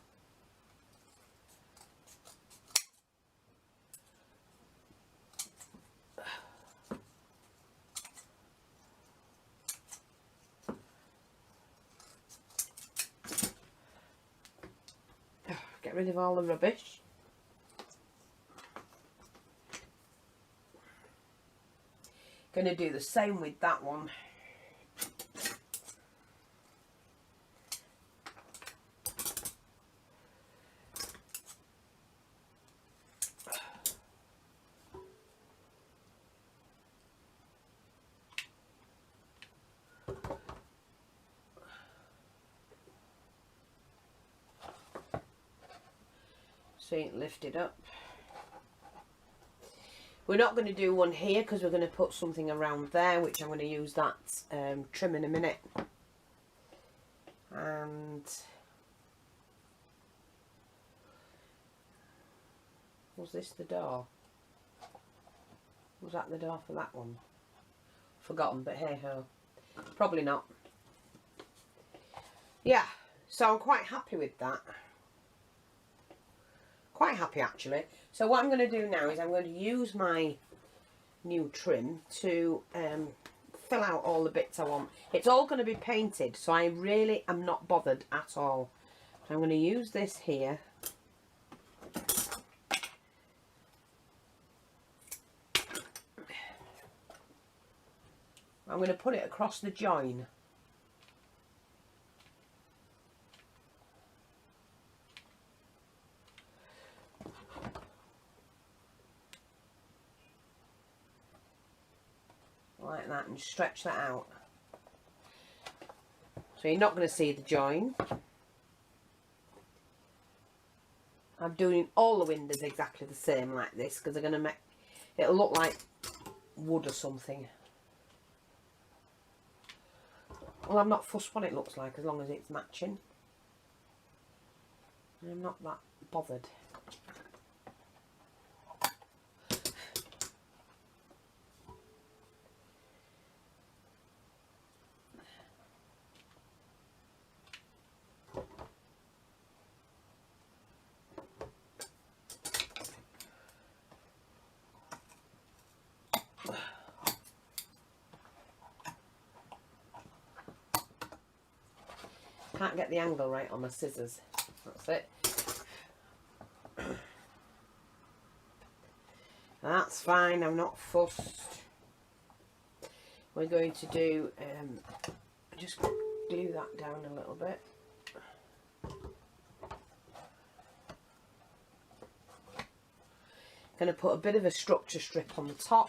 Get rid of all the rubbish. Going to do the same with that one. See, lift it up. We're not going to do one here because we're going to put something around there, which I'm going to use that trim in a minute. And was this the door? Was that the door for that one? Forgotten, but hey ho. Probably not. Yeah, so I'm quite happy with that. Quite happy actually. So what I'm going to do now is I'm going to use my new trim to fill out all the bits I want. It's all going to be painted, so I really am not bothered at all. So I'm going to use this here. I'm going to put it across the join. Like that, and just stretch that out. So you're not going to see the join. I'm doing all the windows exactly the same like this because they're going to make it'll look like wood or something. Well, I'm not fussed what it looks like as long as it's matching. I'm not that bothered. Can't get the angle right on my scissors. That's it. That's fine, I'm not fussed. We're going to do, just glue that down a little bit. Going to put a bit of a structure strip on the top.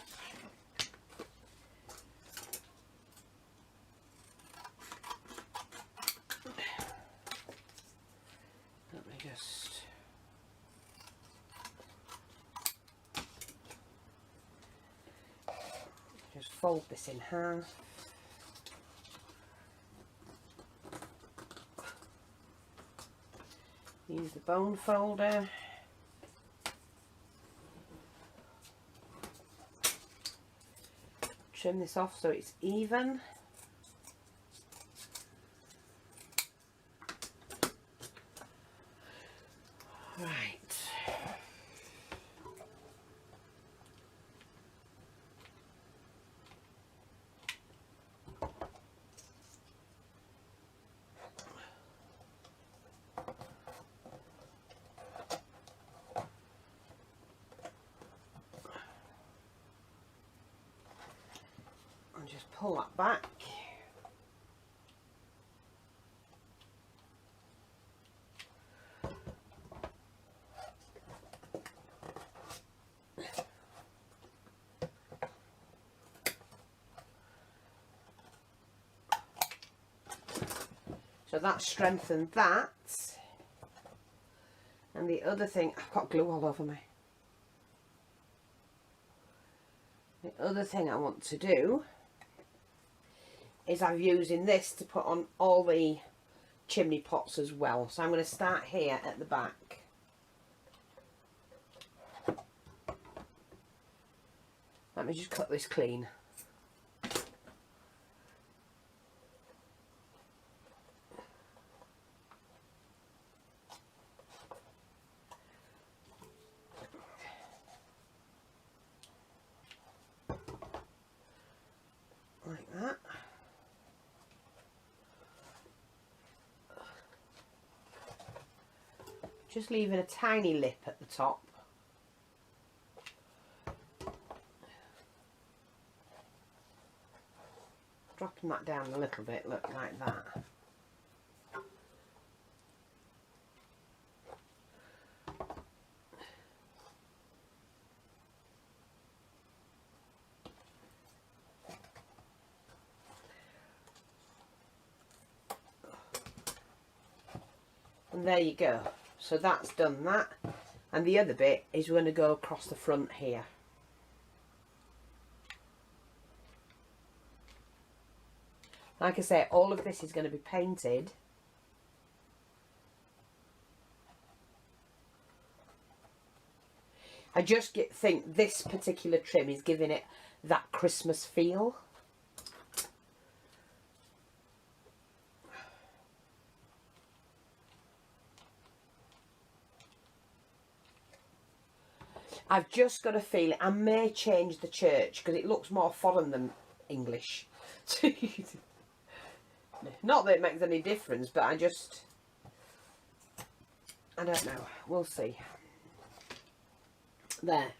Just fold this in half. Use the bone folder. Trim this off so it's even. Right. And just pull that back. So that strengthened that. And the other thing, I've got glue all over me. The other thing I want to do is I'm using this to put on all the chimney pots as well. So I'm going to start here at the back. Let me just cut this clean. Like that. Just leaving a tiny lip at the top. Dropping that down a little bit, look, like that. And there you go. So that's done that. And the other bit is we're going to go across the front here. Like I say, all of this is going to be painted. I just think this particular trim is giving it that Christmas feel. I've just got a feeling I may change the church because it looks more foreign than English. Not that it makes any difference, but I don't know. We'll see. There.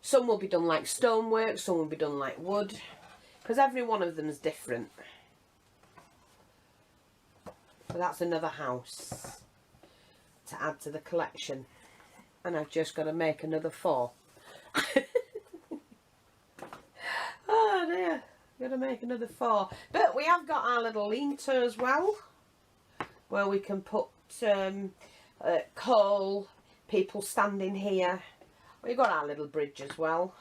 Some will be done like stonework, some will be done like wood, because every one of them is different. So that's another house to add to the collection. And I've just got to make another 4. Gonna make another 4. But we have got our little lean-to as well, where we can put coal, people standing here. We've got our little bridge as well.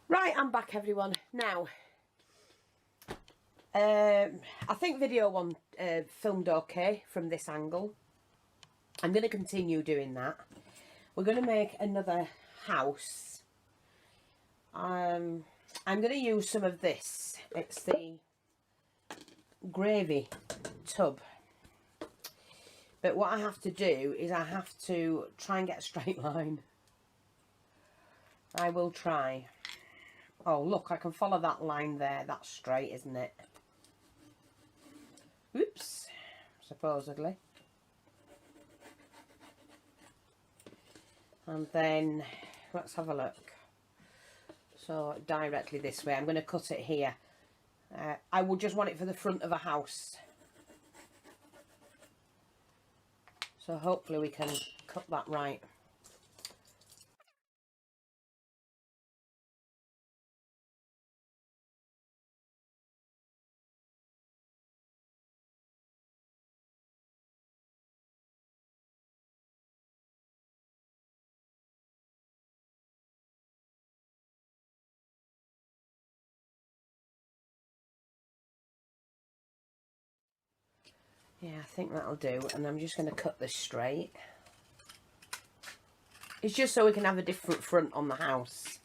Right, I'm back everyone. Now, I think video 1 filmed okay from this angle. I'm going to continue doing that. We're going to make another house. I'm going to use some of this. It's the gravy tub. But what I have to do is I have to try and get a straight line. I will try. Oh, look, I can follow that line there. That's straight, isn't it? Oops, supposedly. And then, let's have a look. So, directly this way. I'm going to cut it here. I would just want it for the front of a house. So, hopefully we can cut that right. Yeah, I think that'll do. And I'm just going to cut this straight. It's just so we can have a different front on the house.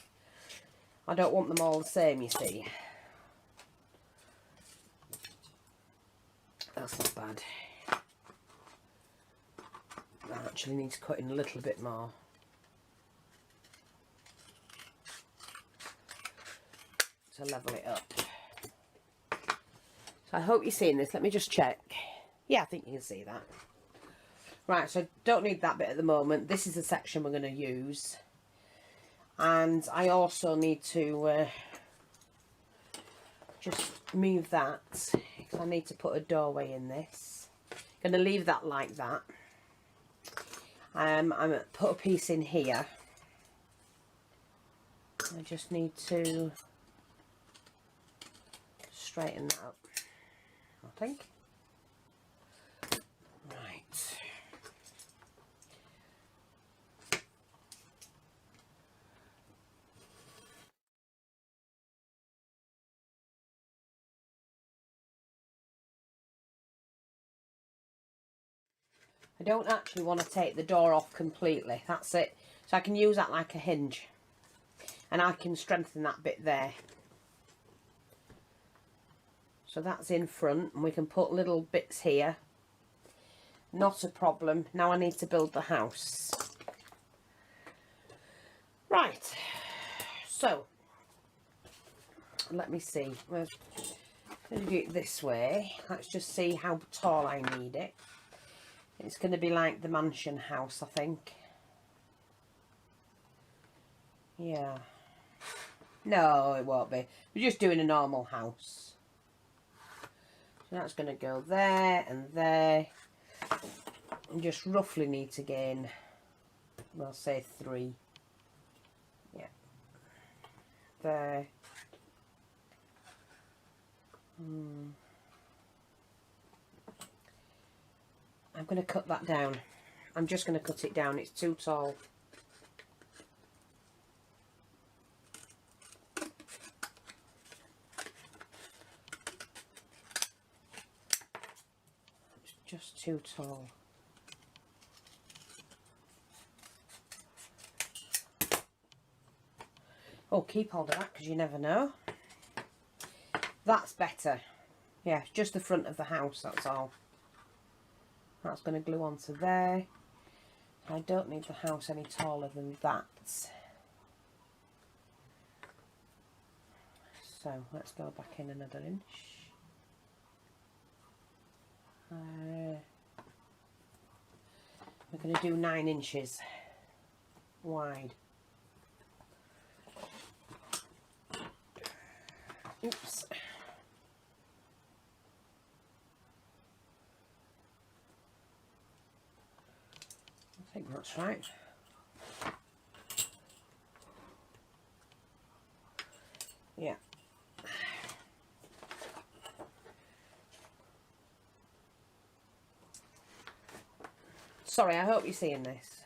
I don't want them all the same, you see. That's not bad. That actually needs cutting a little bit more. To level it up. So I hope you're seeing this. Let me just check. Yeah, I think you can see that. Right, so don't need that bit at the moment. This is the section we're going to use. And I also need to just move that, because I need to put a doorway in this. I'm going to leave that like that. I'm going to put a piece in here. I just need to straighten that up, I think. Right. I don't actually want to take the door off completely. That's it. So I can use that like a hinge. And I can strengthen that bit there. So that's in front, and we can put little bits here. Not a problem. Now I need to build the house. Right. So, let me see. We're going to do it this way. Let's just see how tall I need it. It's going to be like the mansion house, I think. Yeah. No, it won't be. We're just doing a normal house. So that's going to go there and there. And just roughly need to gain, well, say 3. Yeah. There. I'm going to cut that down. I'm just going to cut it down. It's too tall. It's just too tall. Oh, keep hold of that because you never know. That's better. Yeah, just the front of the house, that's all. That's going to glue onto there. I don't need the house any taller than that. So let's go back in another inch. We're going to do 9 inches wide. Oops. I think that's right. Yeah. Sorry, I hope you're seeing this.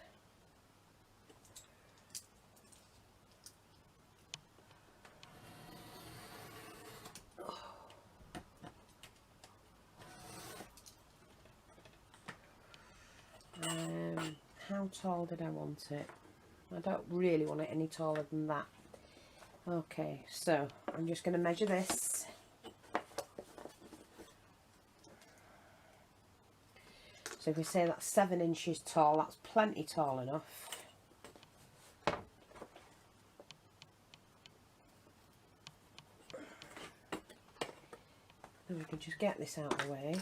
How tall did I want it? I don't really want it any taller than that. Okay, so I'm just going to measure this. So if we say that's 7 inches tall, that's plenty tall enough. And we can just get this out of the way.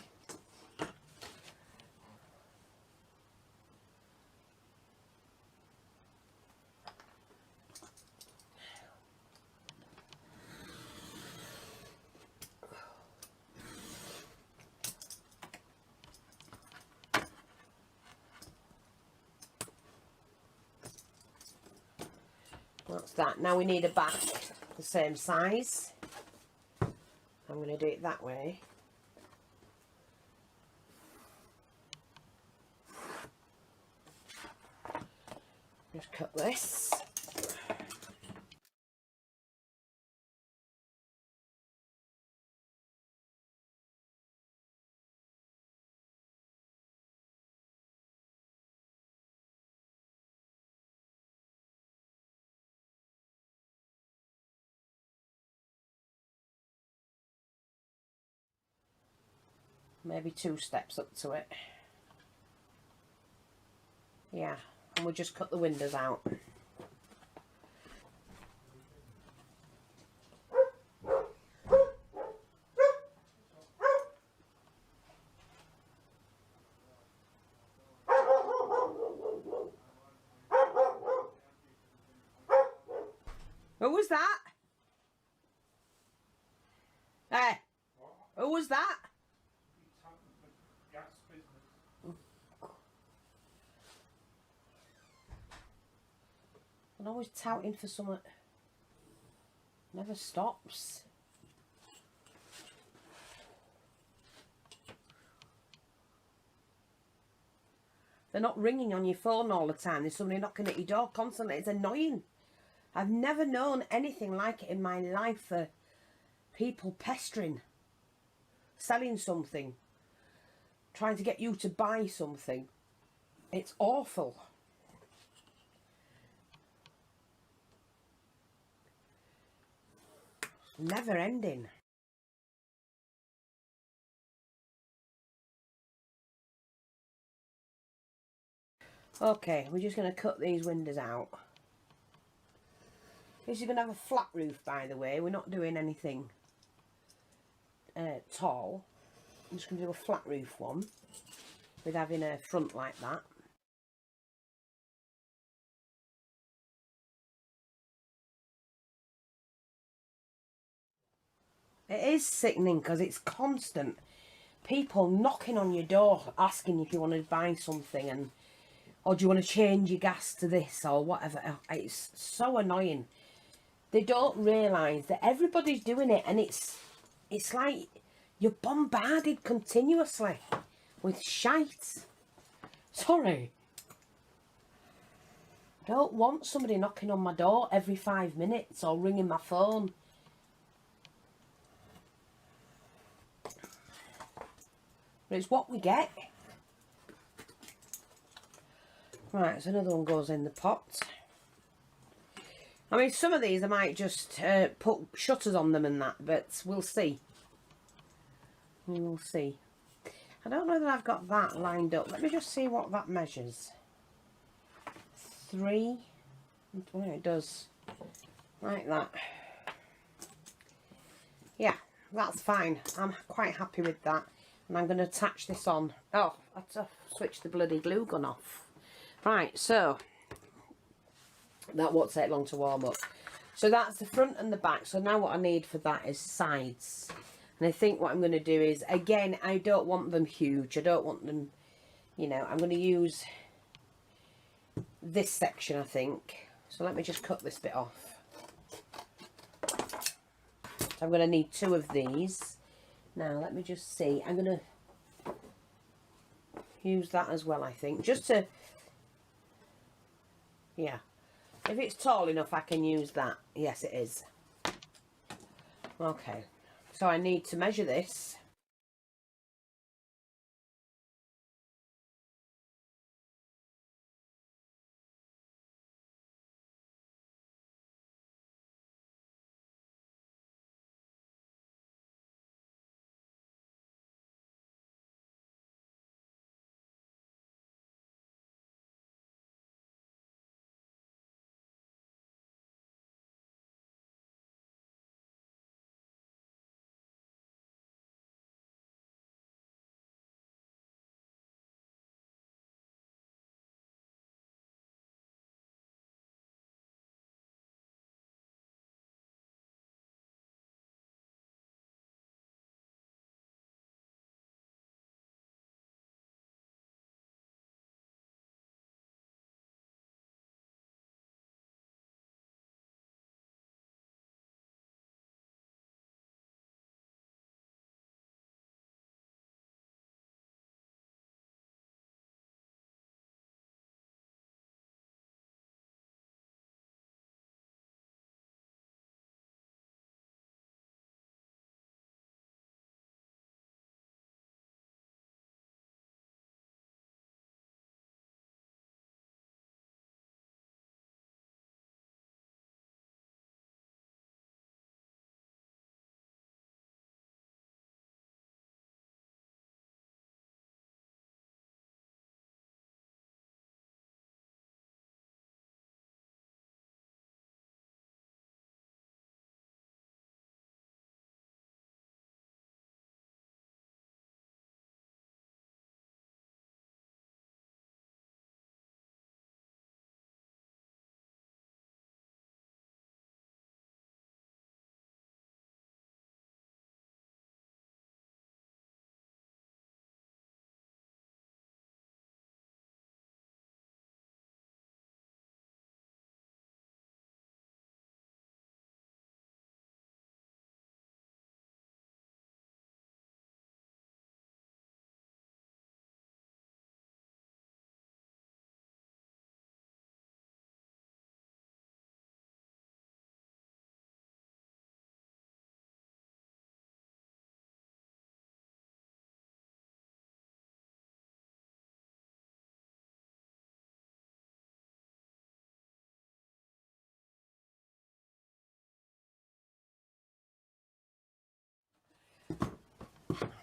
That's that. Now we need a back the same size. I'm going to do it that way. Just cut this. Maybe 2 steps up to it. Yeah, and we'll just cut the windows out. Who was that? Hey, who was that? I'm always touting for something. Never stops. They're not ringing on your phone all the time. There's somebody knocking at your door constantly. It's annoying. I've never known anything like it in my life for people pestering, selling something, trying to get you to buy something. It's awful. Never ending. Okay, we're just going to cut these windows out. This is going to have a flat roof, by the way. We're not doing anything tall. I'm just going to do a flat roof one with having a front like that. It is sickening because it's constant. People knocking on your door asking if you want to buy something, and or do you want to change your gas to this or whatever. It's so annoying. They don't realise that everybody's doing it, and it's like you're bombarded continuously with shite. Sorry. I don't want somebody knocking on my door every 5 minutes or ringing my phone. But it's what we get. Right, so another one goes in the pot. I mean, some of these I might just put shutters on them and that, but we'll see. We'll see. I don't know that I've got that lined up. Let me just see what that measures. 3. Well, it does. Like that. Yeah, that's fine. I'm quite happy with that. And I'm going to attach this on. Oh, I have to switch the bloody glue gun off. Right, so that won't take long to warm up. So that's the front and the back. So now what I need for that is sides. And I think what I'm going to do is, again, I don't want them huge. I don't want them, you know, I'm going to use this section, I think. So let me just cut this bit off. So I'm going to need 2 of these. Now, let me just see. I'm going to use that as well, I think. Just to, yeah. If it's tall enough, I can use that. Yes, it is. Okay. So I need to measure this.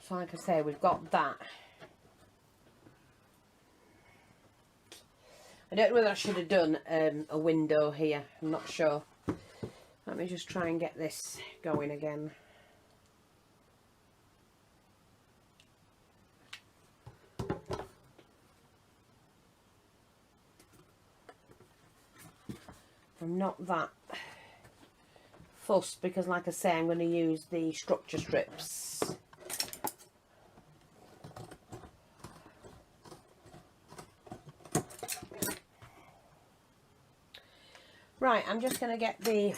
So like I say, we've got that. I don't know whether I should have done a window here. I'm not sure. Let me just try and get this going again. I'm not that fussed because, like I say, I'm going to use the structure strips. Right, I'm just going to get the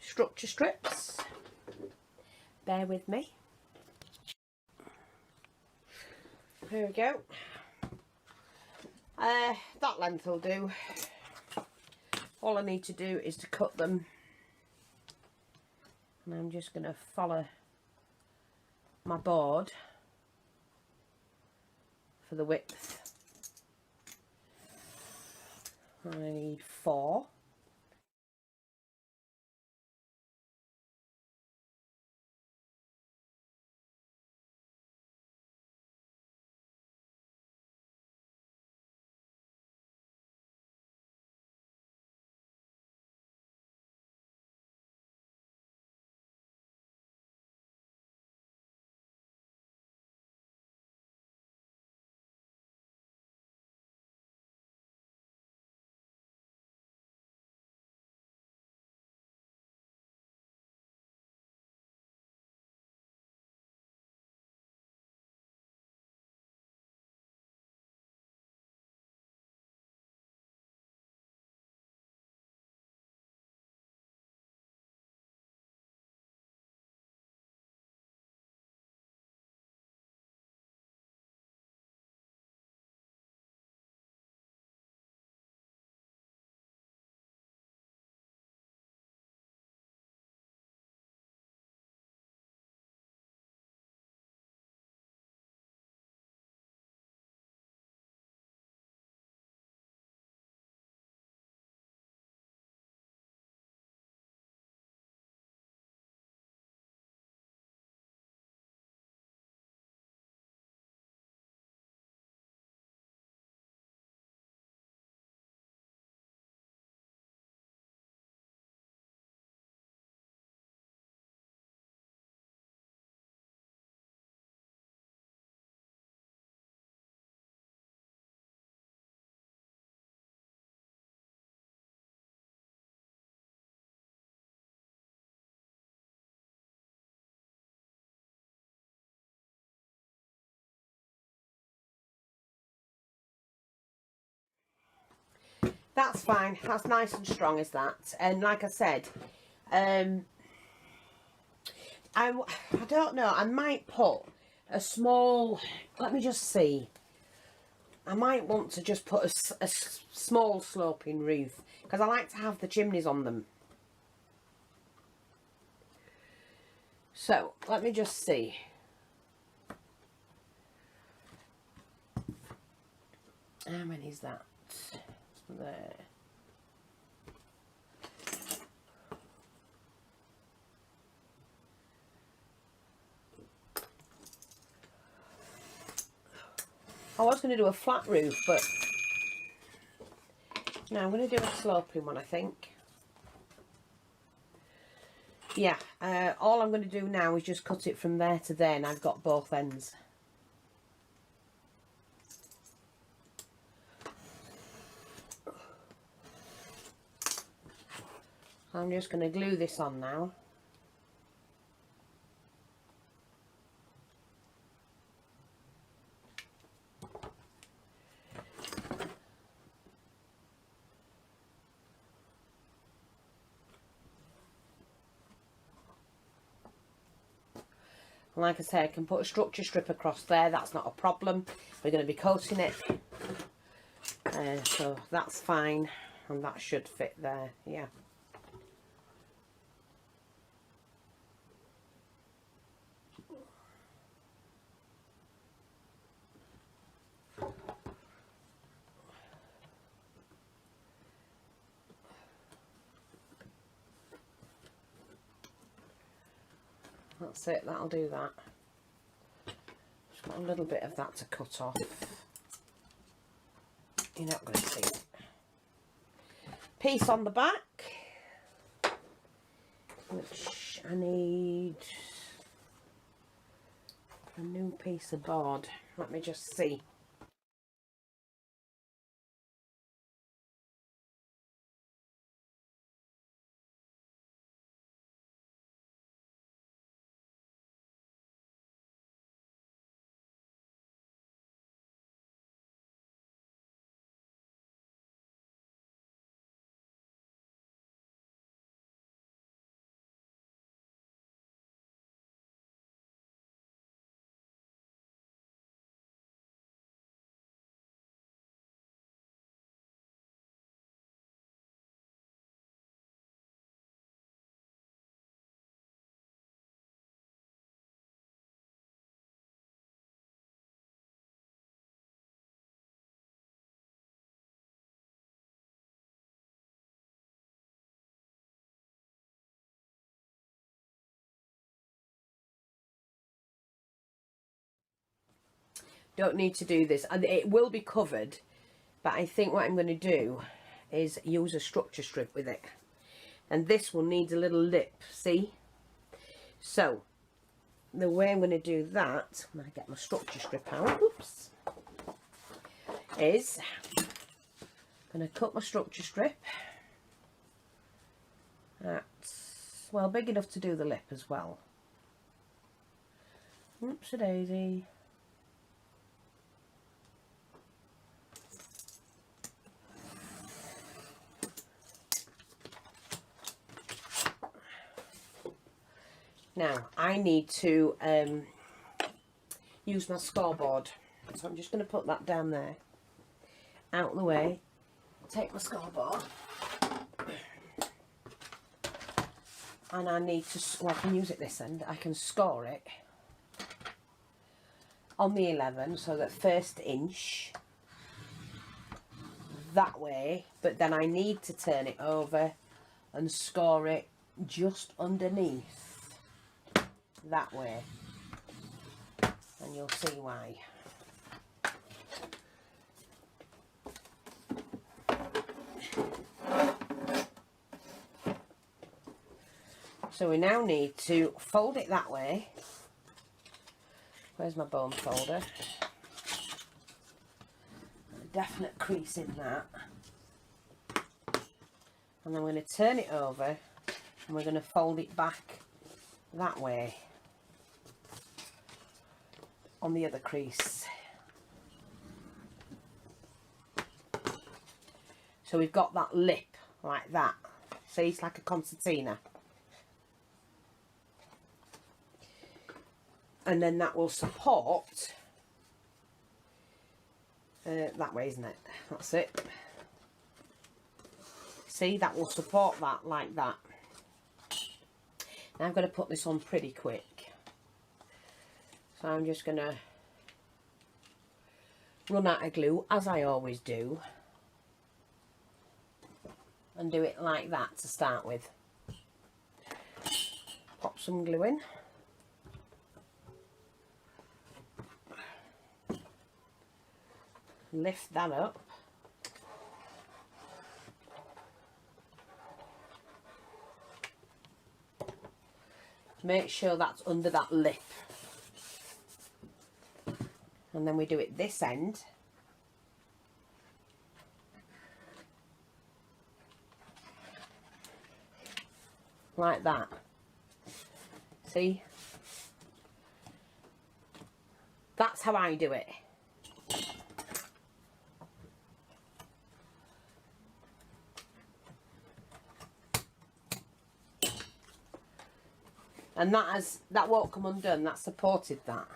structure strips. Bear with me. Here we go. That length will do. All I need to do is to cut them. And I'm just going to follow my board for the width. I need 4. That's fine. That's nice and strong as that. And like I said, I don't know. I might put a small, let me just see. I might want to just put a small sloping roof because I like to have the chimneys on them. So let me just see. How many is that? There. I was going to do a flat roof, but no, I'm going to do a sloping one, I think. Yeah, all I'm going to do now is just cut it from there to there, and I've got both ends. I'm just going to glue this on now. And like I say, I can put a structure strip across there, that's not a problem. We're going to be coating it. So that's fine, and that should fit there, yeah. That's it, that'll do that. a little bit of that to cut off. You're not going to see it. Piece on the back, which I need a new piece of board. Let me just see. Don't need to do this, and it will be covered, but I think what I'm going to do is use a structure strip with it, and this will need a little lip, see? So the way I'm going to do that, when I get my structure strip out, oops, is I'm going to cut my structure strip. That's, well, big enough to do the lip as well. Oops-a-daisy. Now, I need to use my scoreboard. So I'm just going to put that down there, out of the way, take my scoreboard. And I need to, well, I can use it this end, I can score it on the 11, so that first inch, that way, but then I need to turn it over and score it just underneath. That way, and you'll see why. So we now need to fold it that way. Where's my bone folder? A definite crease in that. And I'm going to turn it over and we're going to fold it back that way on the other crease. So we've got that lip like that. See, it's like a concertina. And then that will support that way, isn't it? That's it. See, that will support that like that. Now I'm going to put this on pretty quick. So I'm just going to run out of glue, as I always do, and do it like that to start with. Pop some glue in. Lift that up. Make sure that's under that lip. And then we do it this end. Like that. See? That's how I do it. And that won't come undone, that supported that.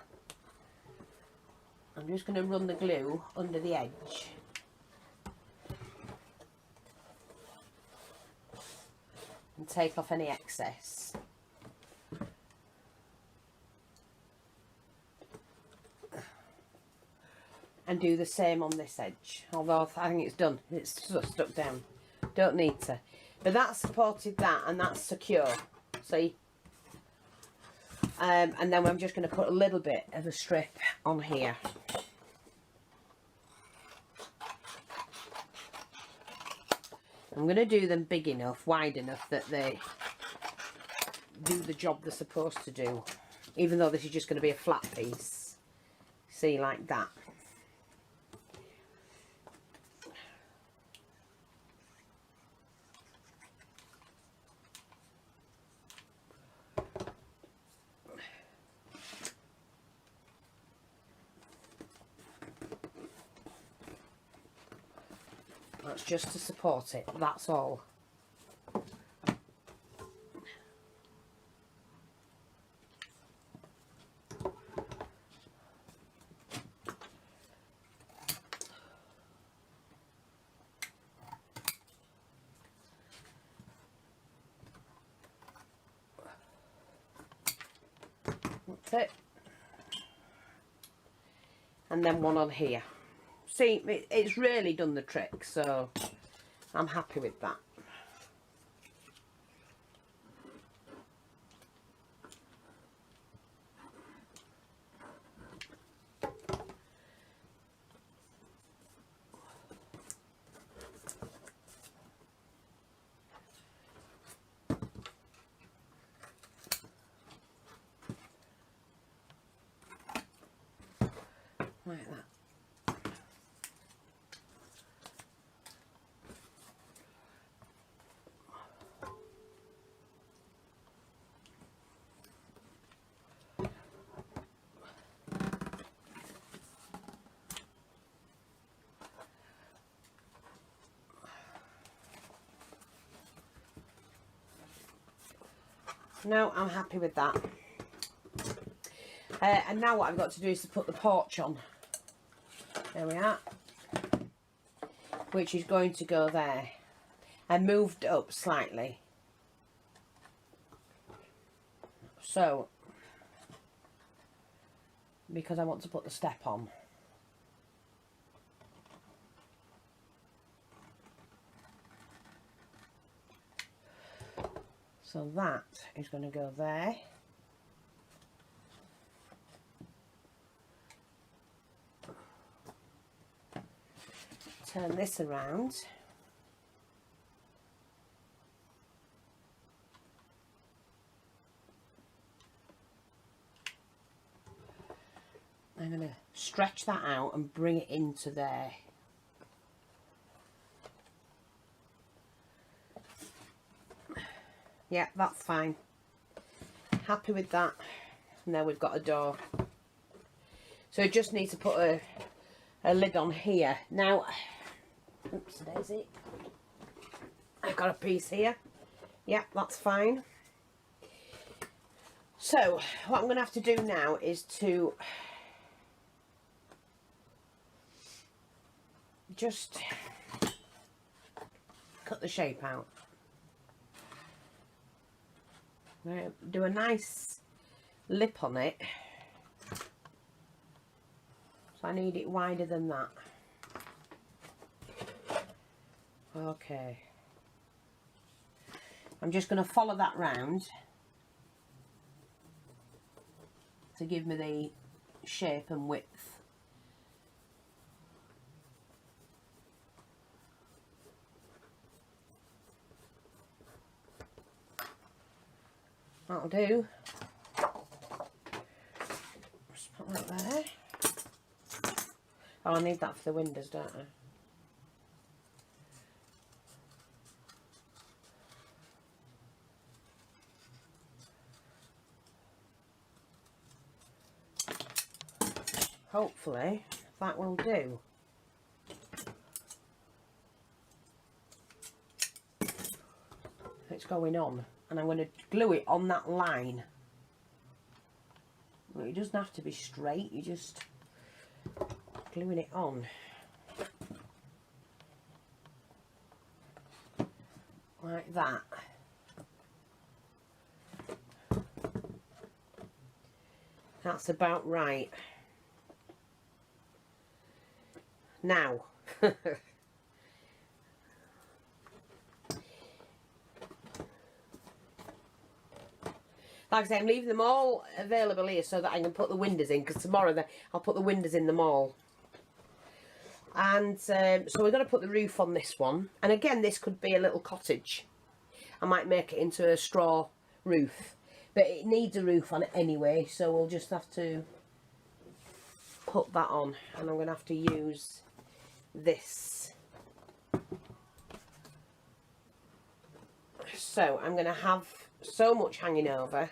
I'm just going to run the glue under the edge. And take off any excess. And do the same on this edge. Although I think it's done, it's just stuck down. Don't need to. But that supported that and that's secure. See? And then I'm just going to put a little bit of a strip on here. I'm going to do them big enough, wide enough that they do the job they're supposed to do, even though this is just going to be a flat piece. See, like that. That's just to support it, that's all. That's it. And then one on here. See, it's really done the trick, so I'm happy with that. Like that. No, I'm happy with that. And now what I've got to do is to put the porch on. There we are. Which is going to go there. I moved up slightly. So, because I want to put the step on. So that is going to go there. Turn this around. I'm going to stretch that out and bring it into there. Yeah, that's fine. Happy with that. Now we've got a door. So I just need to put a lid on here. Now, oops, daisy. I've got a piece here. Yeah, that's fine. So what I'm going to have to do now is to just cut the shape out. Do a nice lip on it. So I need it wider than that. Okay. I'm just going to follow that round to give me the shape and width. That'll do. Just put that there. Oh, I need that for the windows, don't I? Hopefully that will do. It's going on, and I'm going to glue it on that line. Well, it doesn't have to be straight, you just gluing it on. Like that. That's about right. Now, Like I say, I'm leaving them all available here so that I can put the windows in, because tomorrow I'll put the windows in them all. And so we're going to put the roof on this one. And again, this could be a little cottage. I might make it into a straw roof. But it needs a roof on it anyway, so we'll just have to put that on. And I'm going to have to use this. So I'm going to have so much hanging over.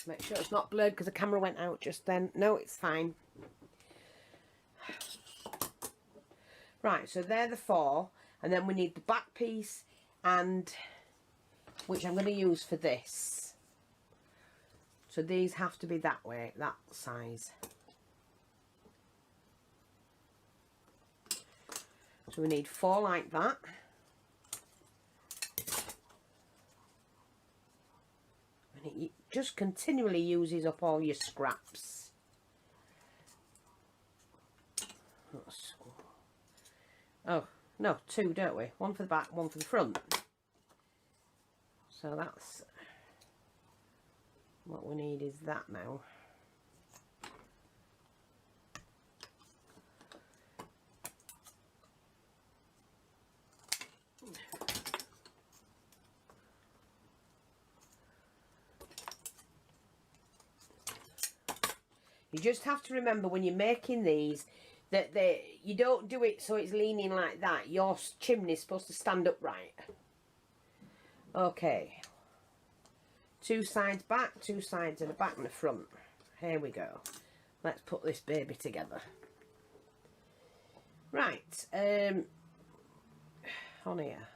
Make sure it's not blurred because the camera went out just then. No, it's fine. Right, so they're the 4. And then we need the back piece, and which I'm going to use for this. So these have to be that way, that size. So we need 4 like that. And it just continually uses up all your scraps. Oh, no, 2, don't we? 1 for the back, 1 for the front. So that's what we need, is that now. You just have to remember when you're making these that you don't do it so it's leaning like that. Your chimney's supposed to stand upright. Okay. 2 sides back, 2 sides in the back and the front. Here we go. Let's put this baby together. Right. On here.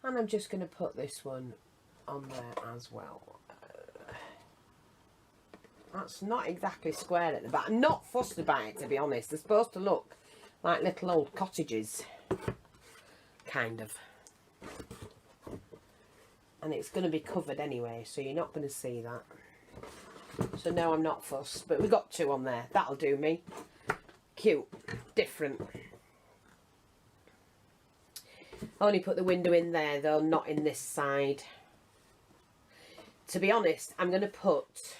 And I'm just going to put this one on there as well. That's not exactly square at the back. I'm not fussed about it, to be honest. They're supposed to look like little old cottages, kind of. And it's going to be covered anyway, so you're not going to see that. So now I'm not fussed, but we got 2 on there. That'll do me. Cute, different. I only put the window in there though, not in this side. To be honest, I'm going to put...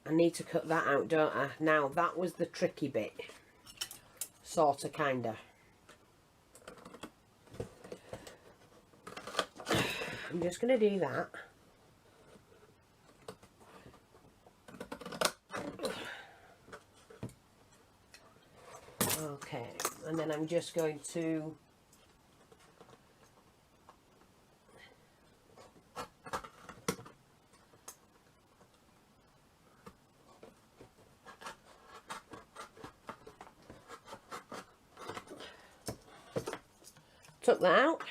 I need to cut that out, don't I? Now, that was the tricky bit. Sorta, kinda. I'm just going to do that. Okay, and then I'm just going to tuck that out.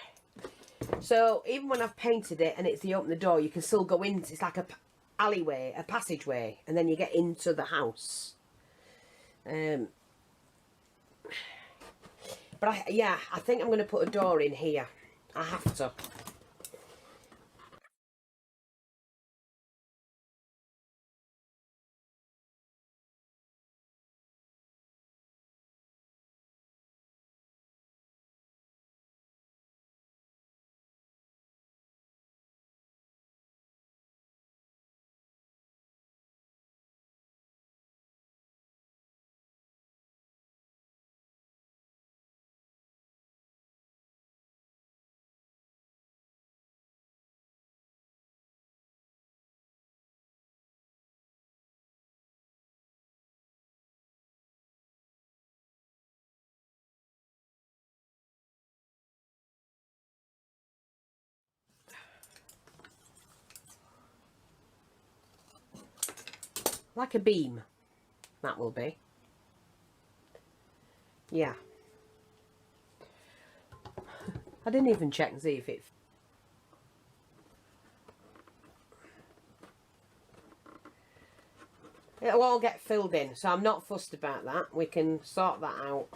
So even when I've painted it and it's the open the door, you can still go in. It's like a alleyway, a passageway, and then you get into the house. But I think I'm going to put a door in here. I have to. Like a beam, that will be. Yeah. I didn't even check and see if it... It'll all get filled in, so I'm not fussed about that. We can sort that out.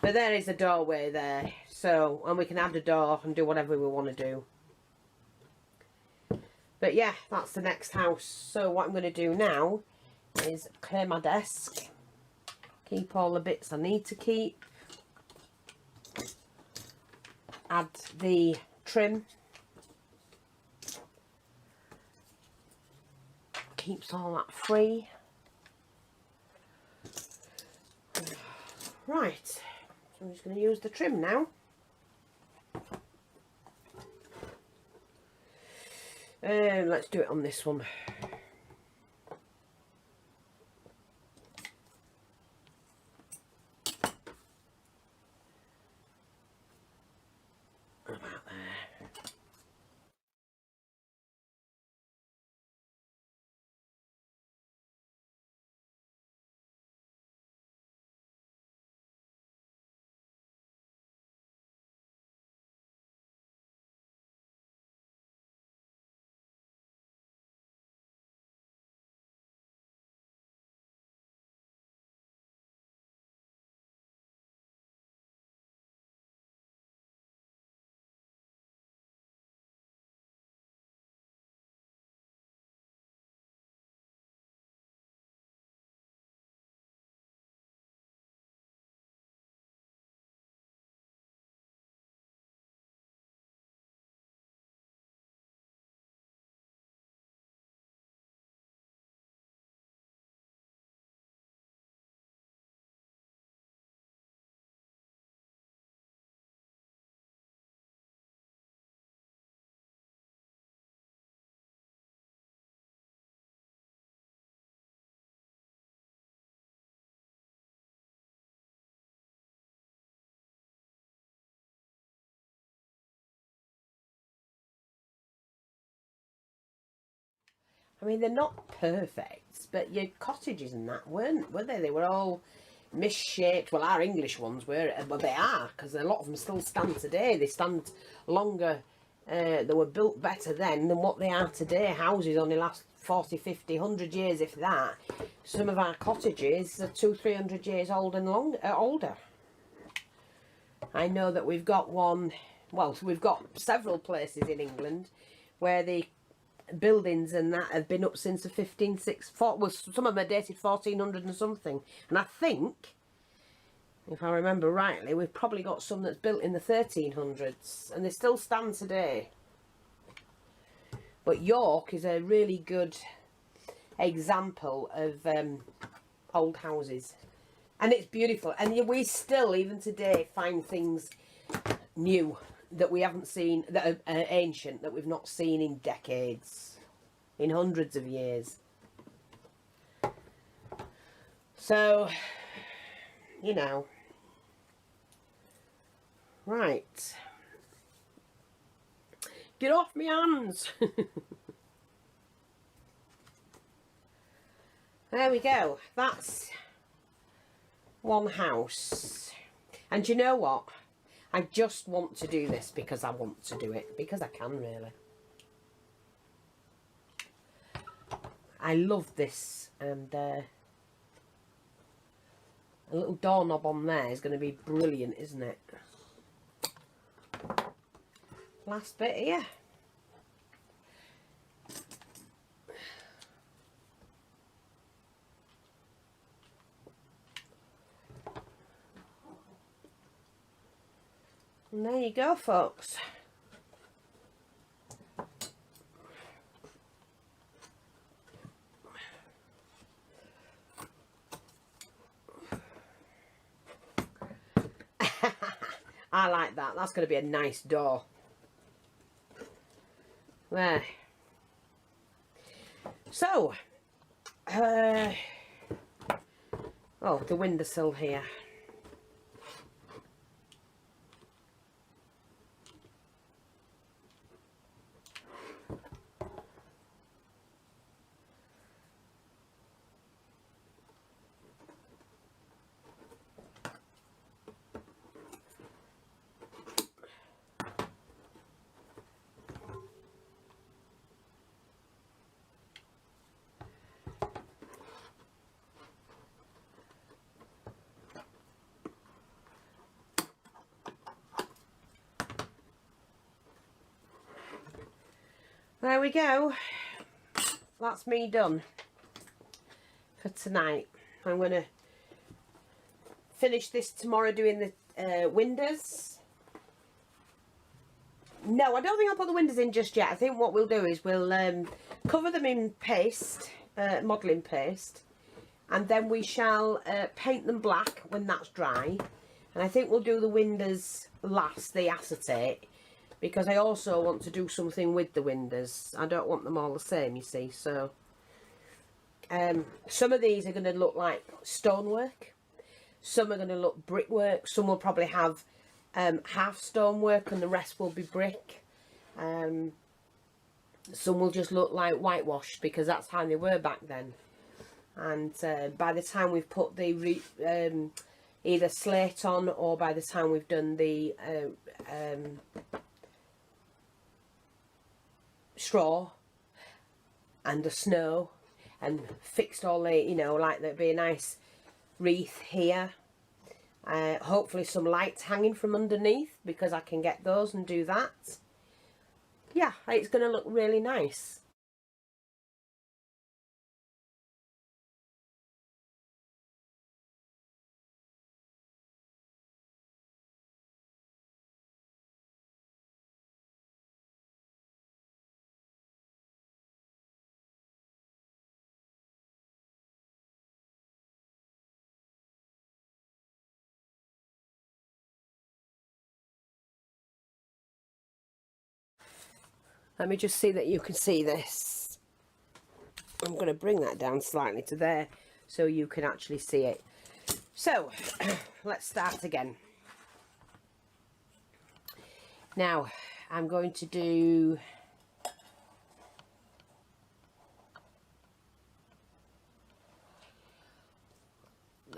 But there is a doorway there, so, and we can add a door and do whatever we want to do. But yeah, that's the next house. So what I'm going to do now is clear my desk, keep all the bits I need to keep, add the trim, keeps all that free. Right, so I'm just going to use the trim now. Let's do it on this one. About there. I mean, they're not perfect, but your cottages and that weren't, were they? They were all misshaped. Well, our English ones were, well, they are, because a lot of them still stand today. They stand longer, they were built better then than what they are today. Houses only last 40, 50, 100 years, if that. Some of our cottages are 200-300 years old and older. I know that we've got one, well, we've got several places in England where the buildings and that have been up since the 1560s. Well, some of them are dated 1400 and something. And I think, if I remember rightly, we've probably got some that's built in the 1300s. And they still stand today. But York is a really good example of old houses. And it's beautiful. And we still, even today, find things new that we haven't seen, that are ancient, that we've not seen in decades, in hundreds of years. So, you know, right, get off my hands. There we go, that's one house. And you know what, I just want to do this because I want to do it, because I can really. I love this, and a little doorknob on there is going to be brilliant, isn't it? Last bit here. And there you go, folks. I like that. That's going to be a nice door. There. So, oh, the windowsill here. There we go. That's me done for tonight. I'm going to finish this tomorrow doing the windows. No, I don't think I'll put the windows in just yet. I think what we'll do is we'll cover them in paste, modelling paste, and then we shall paint them black when that's dry. And I think we'll do the windows last, the acetate, because I also want to do something with the windows. I don't want them all the same, you see. So some of these are going to look like stonework, some are going to look brickwork, some will probably have half stonework and the rest will be brick. Some will just look like whitewashed because that's how they were back then. And by the time we've put the either slate on, or by the time we've done the straw and the snow and fixed all the, you know, like there'd be a nice wreath here, hopefully some lights hanging from underneath, because I can get those and do that. Yeah, it's going to look really nice. Let me just see that you can see this. I'm going to bring that down slightly to there so you can actually see it. So, let's start again. Now, I'm going to do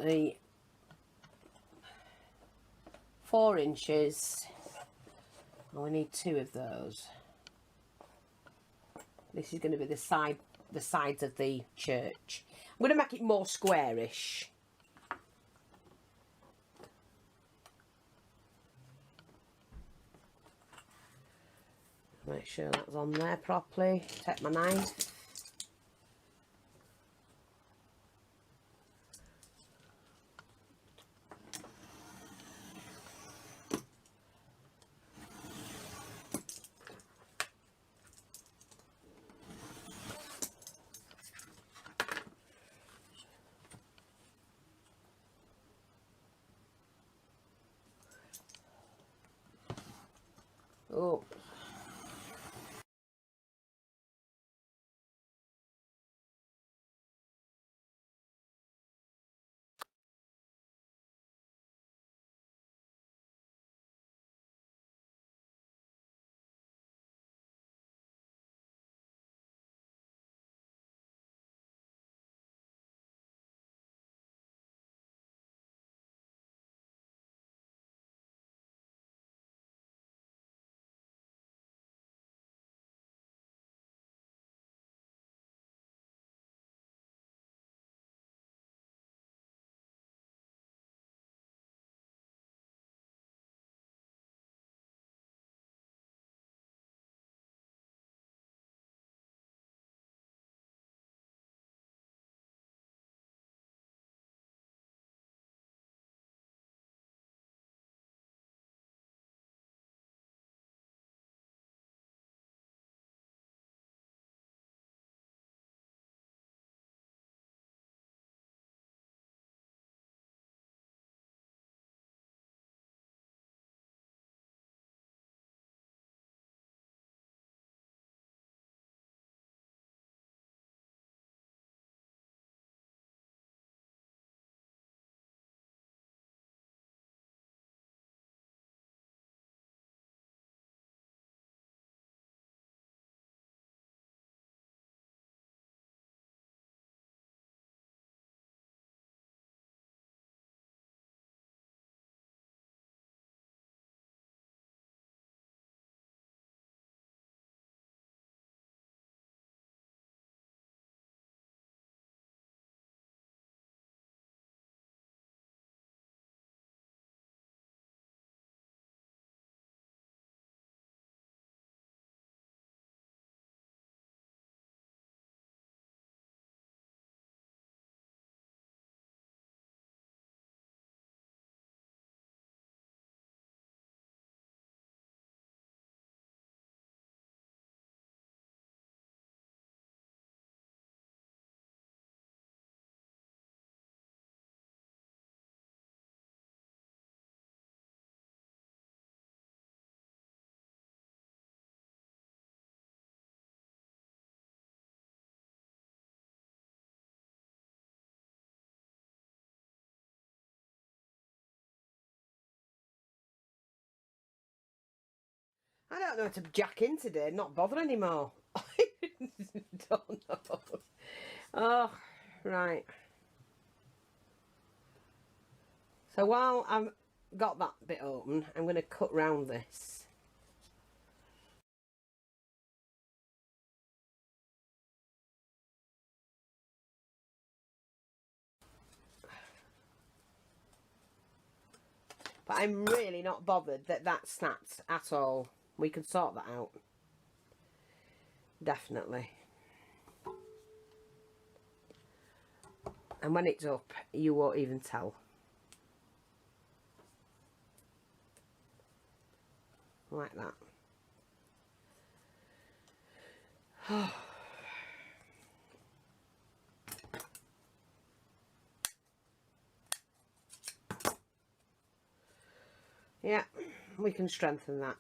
the 4 inches. Oh, I need 2 of those. This is going to be the sides of the church. I'm going to make it more squarish. Make sure that's on there properly. Take my knife. Oh. I don't know how to jack in today, not bother anymore. Don't know. Oh, right. So while I've got that bit open, I'm going to cut round this. But I'm really not bothered that that snapped at all. We can sort that out. Definitely. And when it's up, you won't even tell. Like that. Yeah, we can strengthen that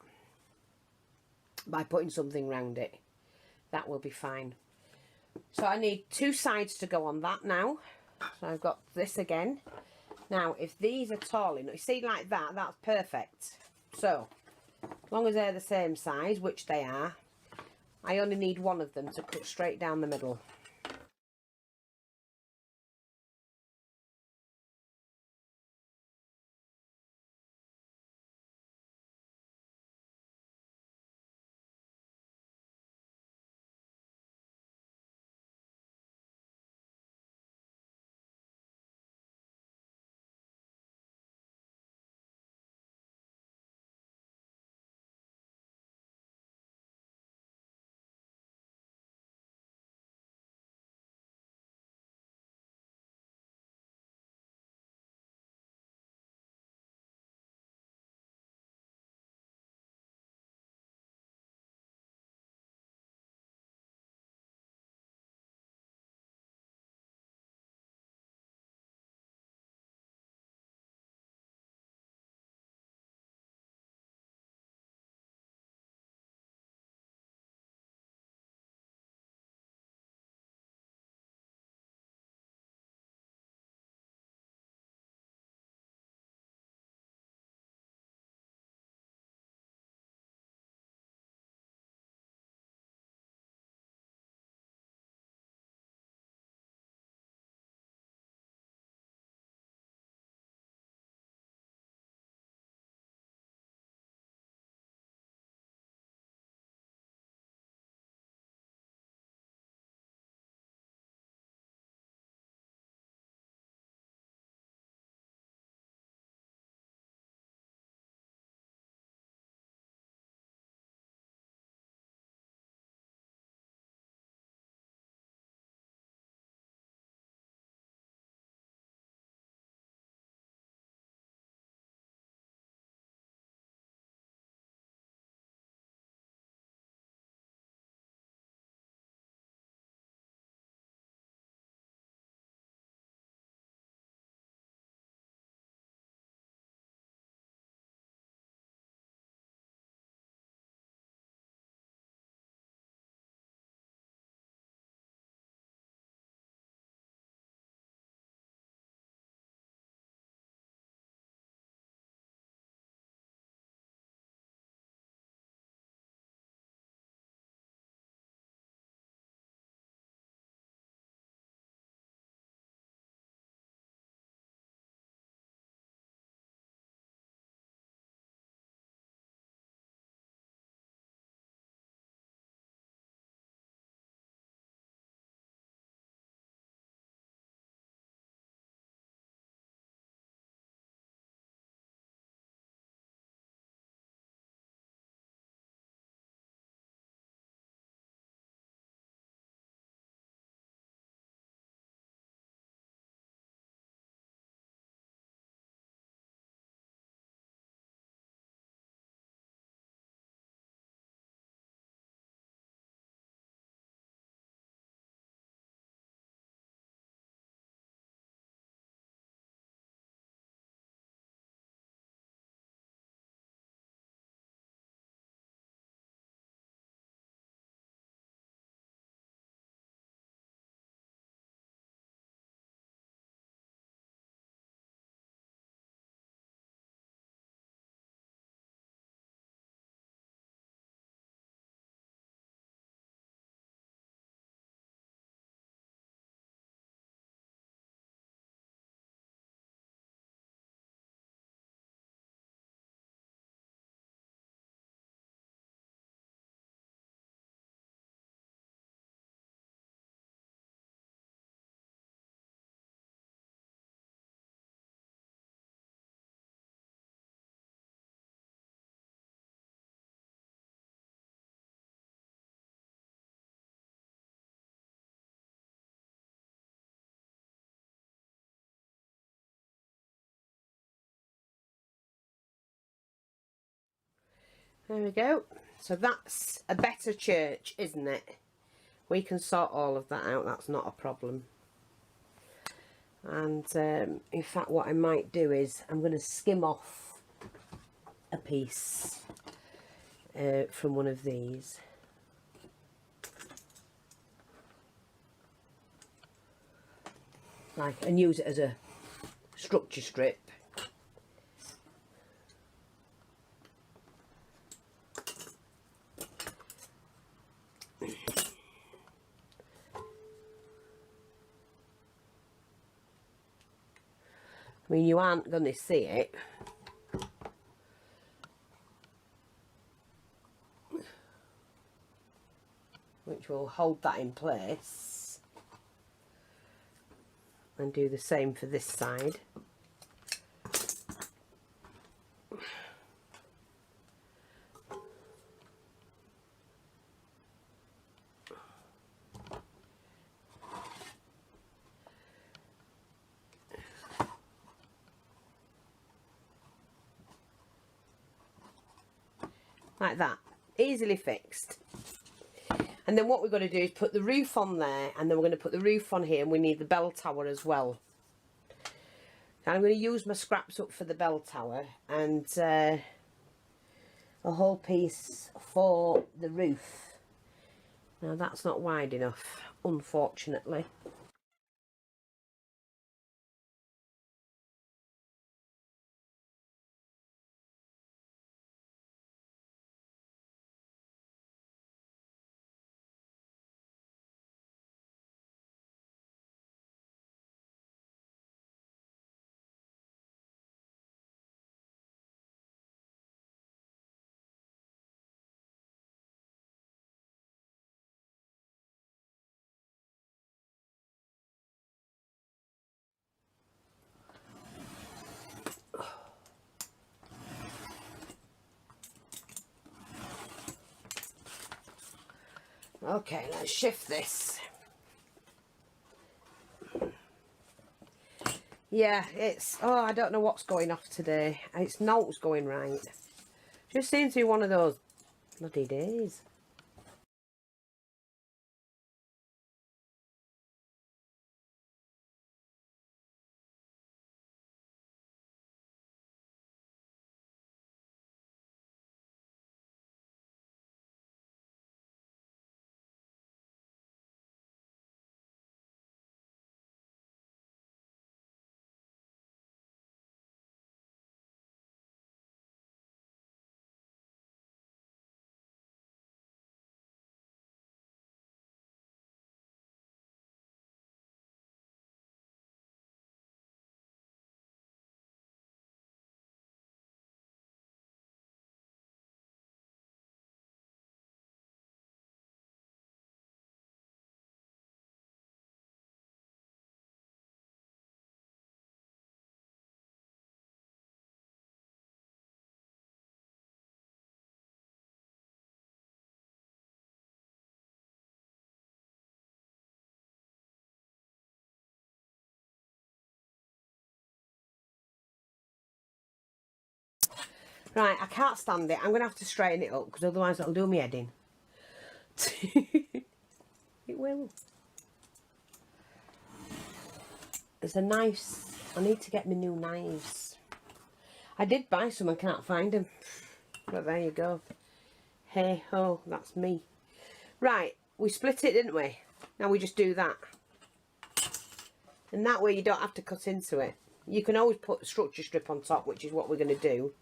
by putting something round it. That will be fine. So I need two sides to go on that now. So I've got this again. Now, if these are tall enough, you see like that, that's perfect. So, as long as they're the same size, which they are, I only need one of them to cut straight down the middle. There we go. So that's a better church, isn't it? We can sort all of that out, that's not a problem. And in fact what I might do is I'm going to skim off a piece from one of these. And use it as a structure strip. I mean, you aren't going to see it. Which will hold that in place. And do the same for this side. Like that, easily fixed. And then what we're going to do is put the roof on there, and then we're going to put the roof on here, and we need the bell tower as well. And I'm going to use my scraps up for the bell tower, and a whole piece for the roof. Now that's not wide enough, unfortunately. Okay, let's shift this. Yeah, it's, oh, I don't know what's going off today. It's not going right. Just seems to be one of those bloody days. Right, I can't stand it. I'm going to have to straighten it up because otherwise it'll do me head in. It will. There's a nice... I need to get me new knives. I did buy some, I can't find them. But there you go. Hey ho, that's me. Right, we split it, didn't we? Now we just do that. And that way you don't have to cut into it. You can always put a structure strip on top, which is what we're going to do.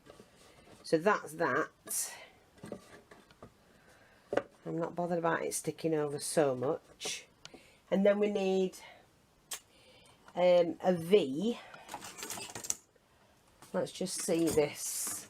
So that's that. I'm not bothered about it sticking over so much. And then we need a V. Let's just see this.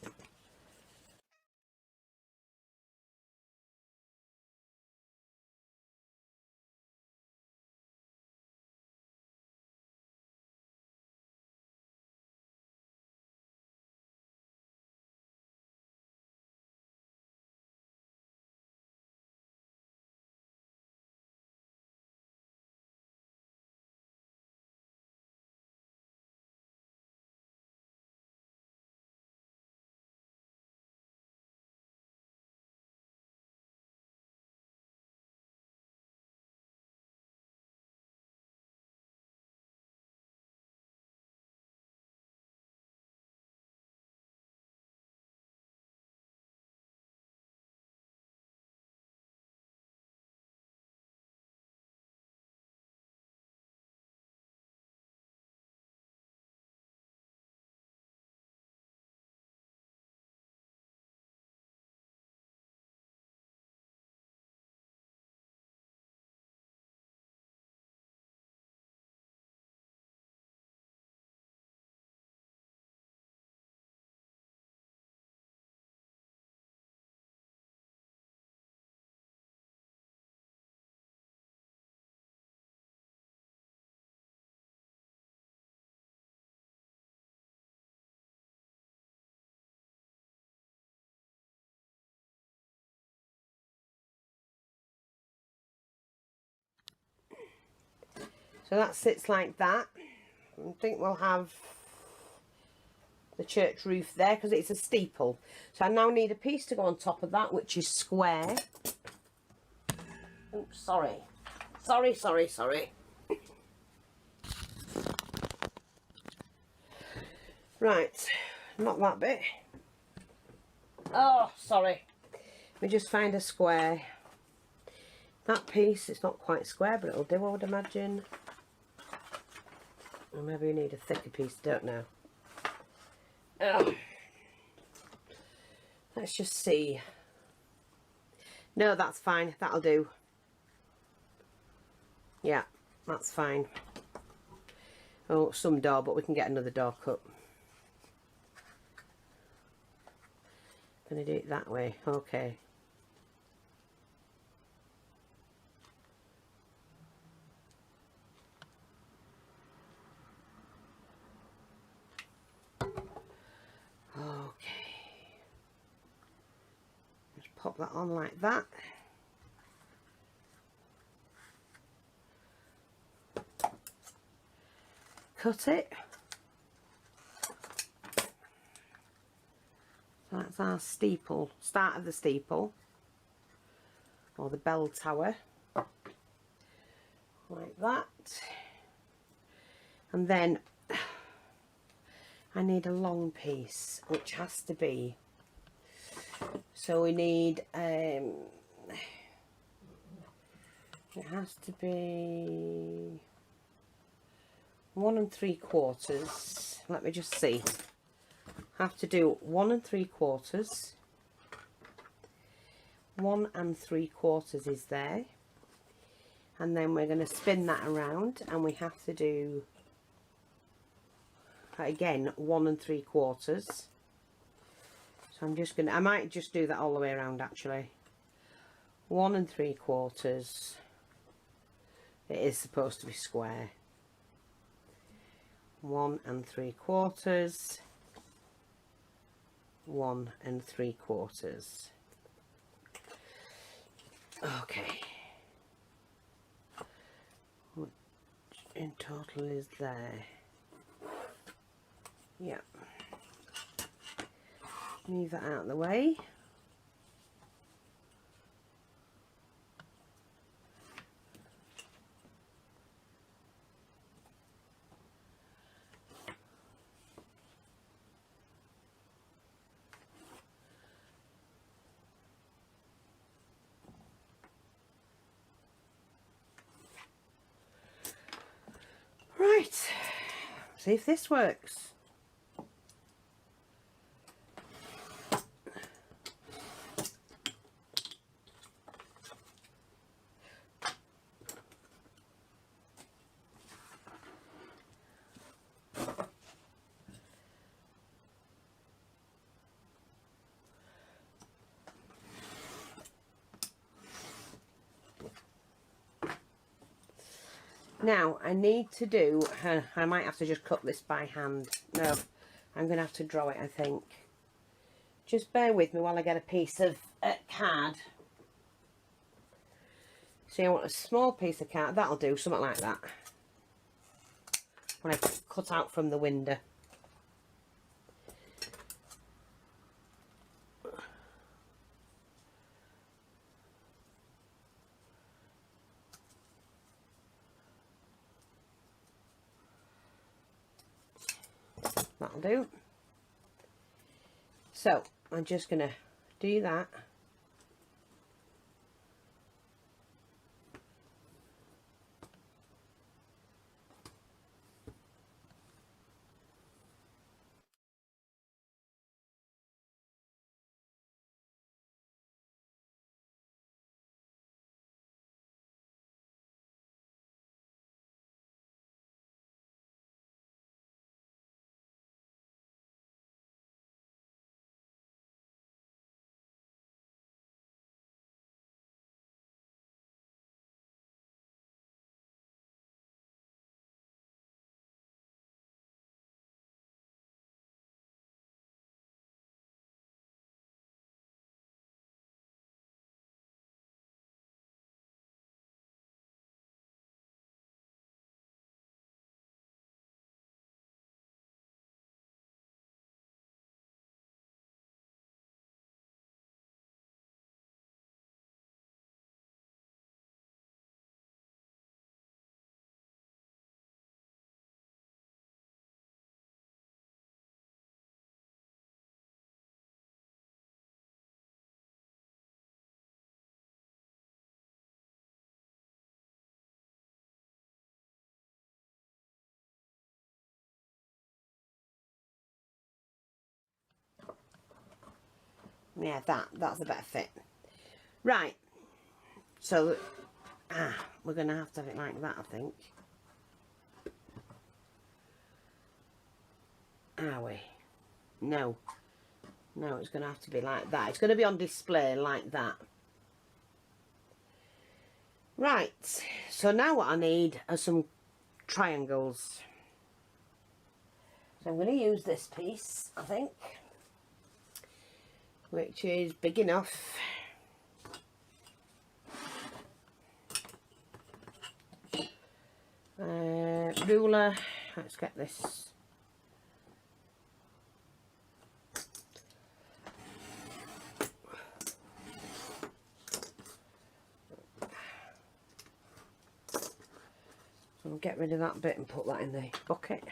So that sits like that. I think we'll have the church roof there because it's a steeple. So I now need a piece to go on top of that, which is square. Oops, sorry. Sorry. Right, not that bit. Oh, sorry. Let me just find a square. That piece, it's not quite square, but it'll do, I would imagine. Or maybe we need a thicker piece, don't know. Let's just see. No, that's fine. That'll do. Yeah, that's fine. Oh, some door, but we can get another door cut. Gonna do it that way. Okay. Okay. Just pop that on like that. Cut it. So that's our steeple, start of the steeple, or the bell tower, like that. And then I need a long piece, which has to be, so we need, it has to be 1 3/4. Let me just see. Have to do 1 3/4. 1 3/4 is there, and then we're going to spin that around, and we have to do again 1 3/4. So I'm just gonna, I might just do that all the way around actually. 1 3/4. It is supposed to be square. 1 3/4. 1 3/4. Okay. Which in total is there? Yeah. Move that out of the way. Right, see if this works. Now I need to do, I might have to just cut this by hand. No, I'm going to have to draw it, I think. Just bear with me while I get a piece of card. So I want a small piece of card, that'll do, something like that. When I cut out from the window. That'll do. So I'm just going to do that. Yeah, that's a better fit. Right. So, we're going to have it like that, I think. Are we? No. No, it's going to have to be like that. It's going to be on display like that. Right. So now what I need are some triangles. So I'm going to use this piece, I think, which is big enough. Ruler, let's get this. So I'll get rid of that bit and put that in the bucket.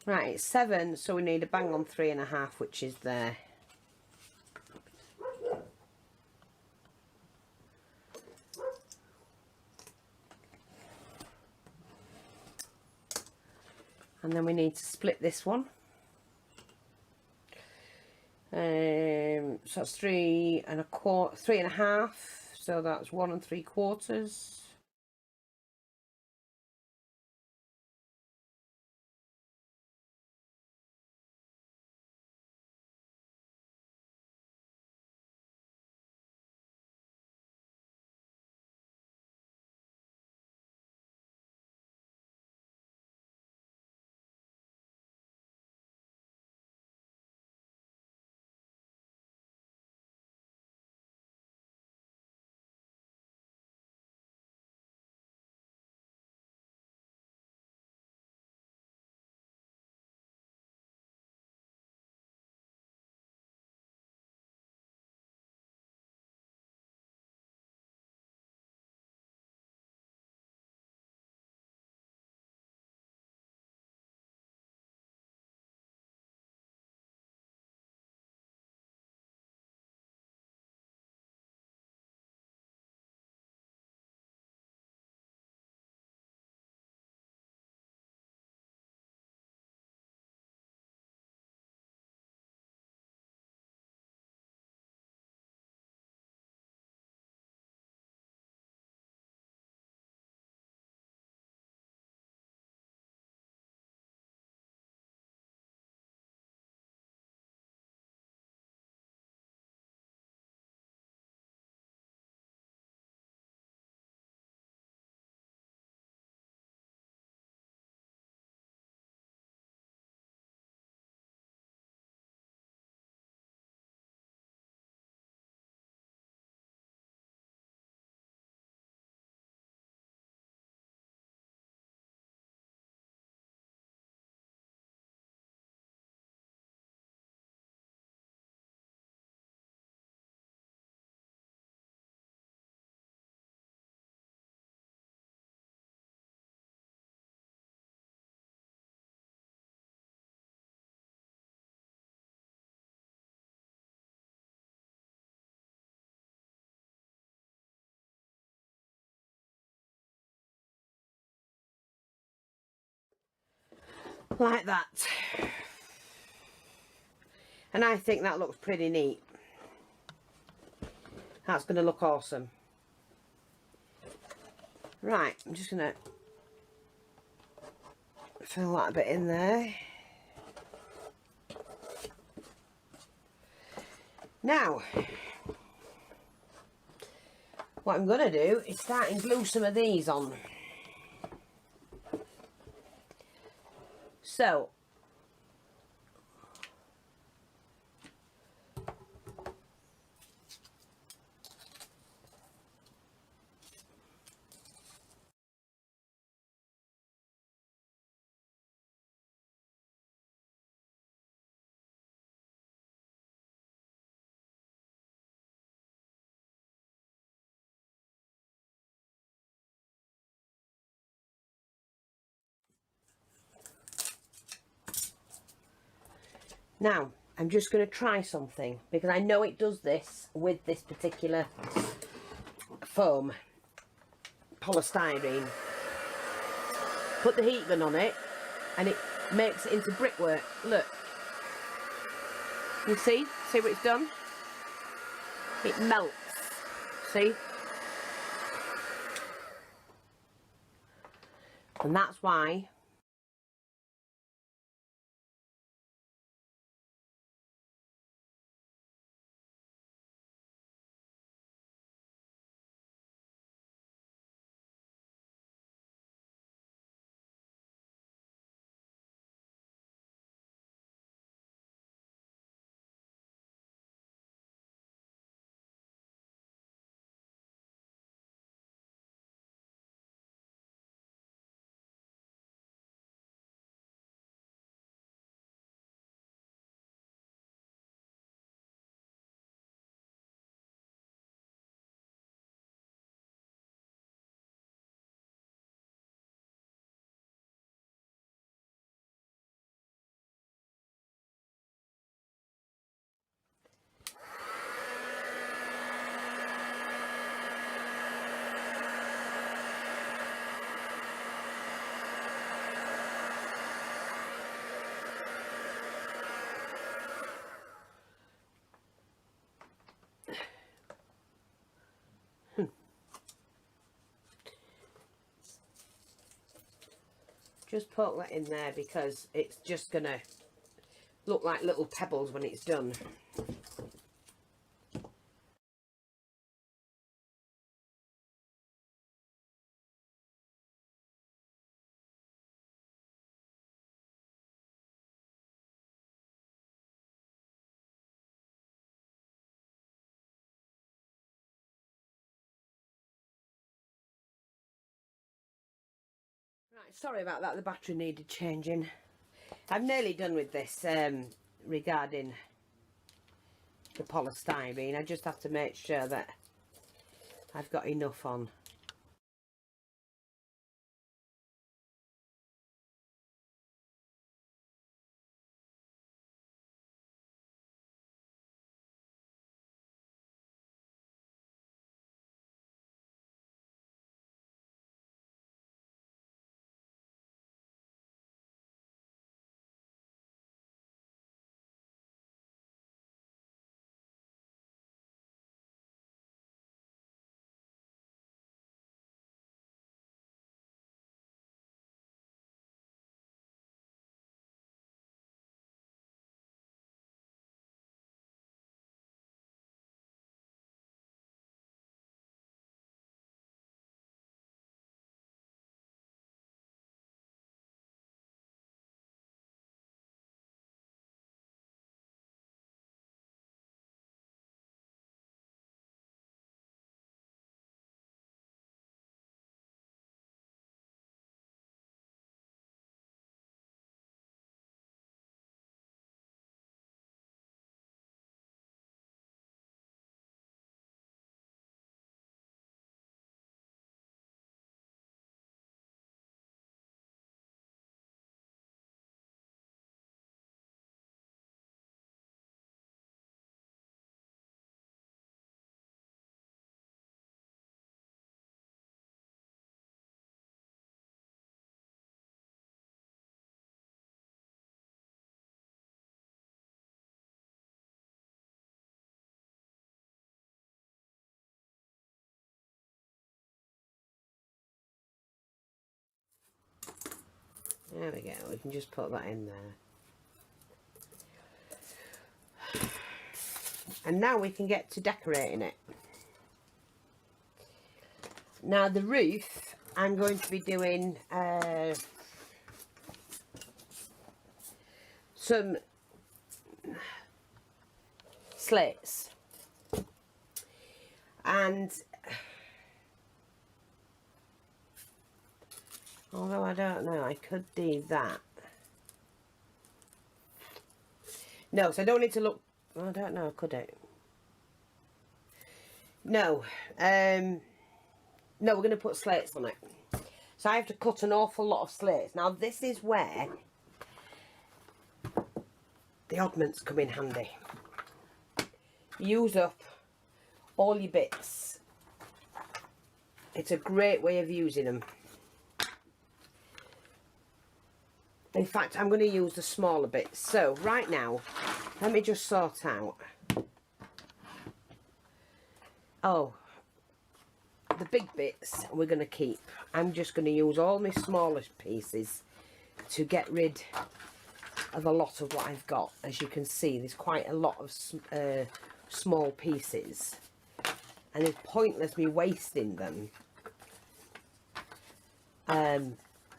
Right, it's 7, so we need a bang on 3.5, which is there. And then we need to split this one. So that's 3.25, so that's 1 3/4. Like that. And I think that looks pretty neat. That's going to look awesome. Right, I'm just going to fill that a bit in there. Now, what I'm going to do is start and glue some of these on. So, Now, I'm just going to try something, because I know it does this with this particular foam, polystyrene. Put the heat gun on it, and it makes it into brickwork. Look. You see? See what it's done? It melts. See? And that's why just poke that in there, because it's just gonna look like little pebbles when it's done. Right, sorry about that, the battery needed changing. I'm nearly done with this regarding the polystyrene. I just have to make sure that I've got enough on. There we go, we can just put that in there. And now we can get to decorating it. Now the roof, I'm going to be doing some slates. And although I don't know, I could do that. No, so I don't need to look, I don't know, could it? No, no, we're going to put slates on it. So I have to cut an awful lot of slates. Now this is where the oddments come in handy. Use up all your bits. It's a great way of using them. In fact, I'm going to use the smaller bits. So right now, let me just sort out. Oh, the big bits we're going to keep. I'm just going to use all my smallest pieces to get rid of a lot of what I've got. As you can see, there's quite a lot of small pieces, and it's pointless me wasting them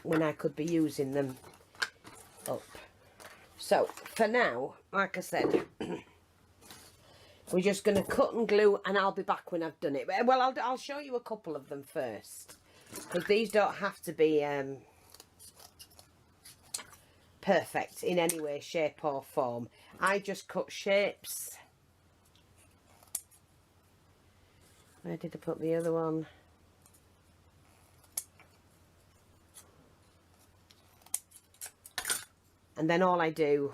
when I could be using them up. So for now, like I said, we're just going to cut and glue, and I'll be back when I've done it. Well, I'll show you a couple of them first, because these don't have to be perfect in any way, shape or form. I just cut shapes. Where did I put the other one? And then all I do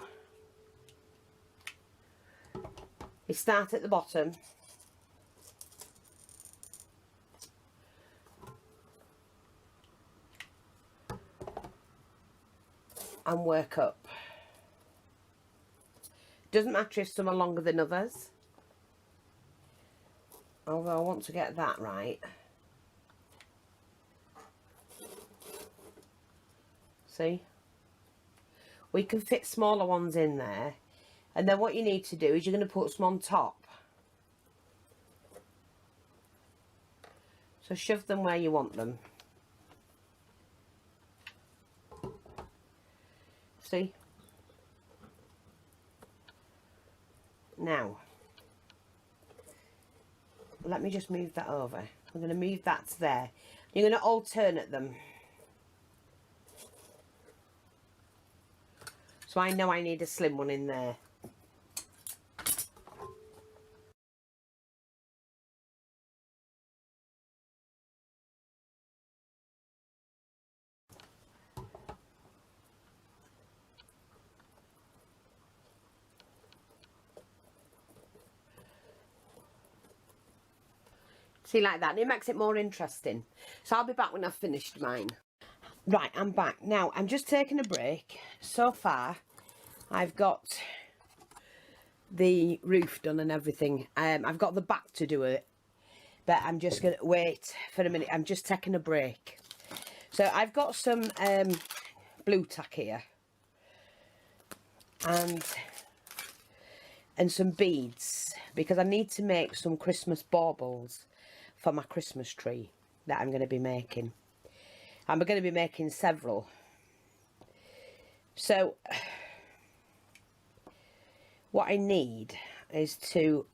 is start at the bottom and work up. Doesn't matter if some are longer than others, although I want to get that right. See? We can fit smaller ones in there, and then what you need to do is you're going to put some on top. So shove them where you want them. See? Now, let me just move that over. I'm going to move that to there. You're going to alternate them. So I know I need a slim one in there. See, like that, and it makes it more interesting. So I'll be back when I've finished mine. Right, I'm back. Now, I'm just taking a break. So far, I've got the roof done and everything. I've got the back to do it, but I'm just going to wait for a minute. I'm just taking a break. So I've got some blue tack here. And some beads, because I need to make some Christmas baubles for my Christmas tree that I'm going to be making. I'm going to be making several. So what I need is to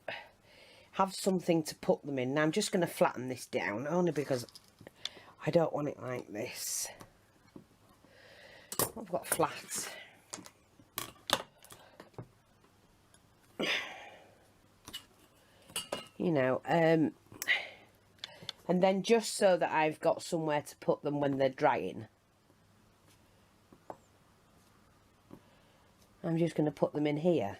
have something to put them in. Now I'm just going to flatten this down, only because I don't want it like this. I've got flat. You know, and then just so that I've got somewhere to put them when they're drying, I'm just going to put them in here.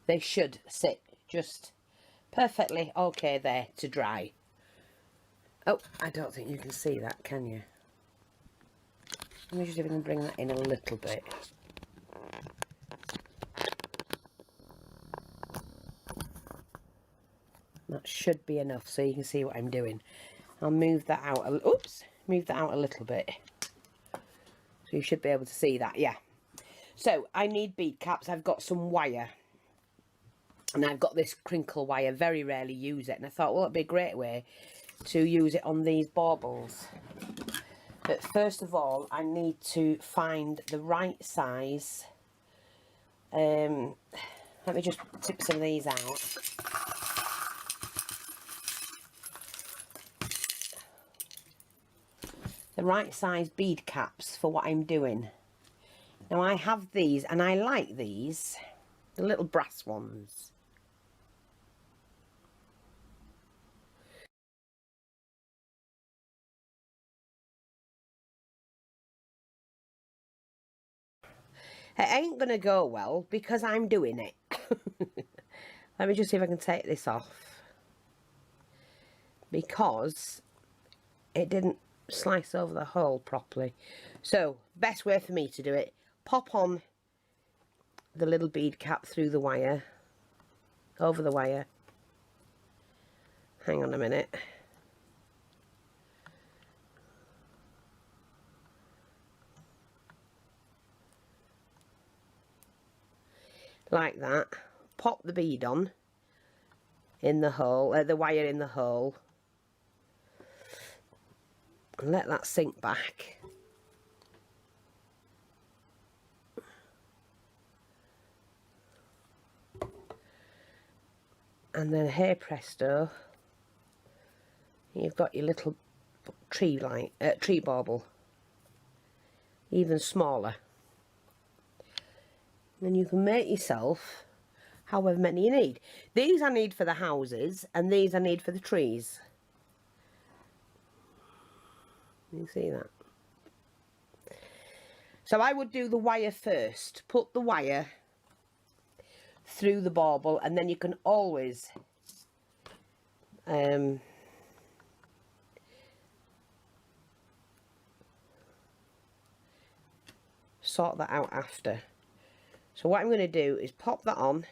They should sit just perfectly okay there to dry. Oh, I don't think you can see that, can you? Let me just even bring that in a little bit. That should be enough so you can see what I'm doing. I'll move that out a, oops, move that out a little bit. So you should be able to see that, yeah. So I need bead caps. I've got some wire. And I've got this crinkle wire. Very rarely use it. And I thought, well, it'd be a great way to use it on these baubles. But first of all, I need to find the right size. Let me just tip some of these out. The right size bead caps for what I'm doing. Now I have these, and I like these, the little brass ones. It ain't going to go well because I'm doing it. Let me just see if I can take this off. Because it didn't slice over the hole properly. So, best way for me to do it, pop on the little bead cap through the wire, over the wire. Hang on a minute. Like that. Pop the bead on in the hole, the wire in the hole, and let that sink back. And then, hey presto, you've got your little tree bauble, even smaller. Then you can make yourself however many you need. These I need for the houses, and these I need for the trees. You see that? So I would do the wire first. Put the wire through the bauble, and then you can always sort that out after. So what I'm going to do is pop that on.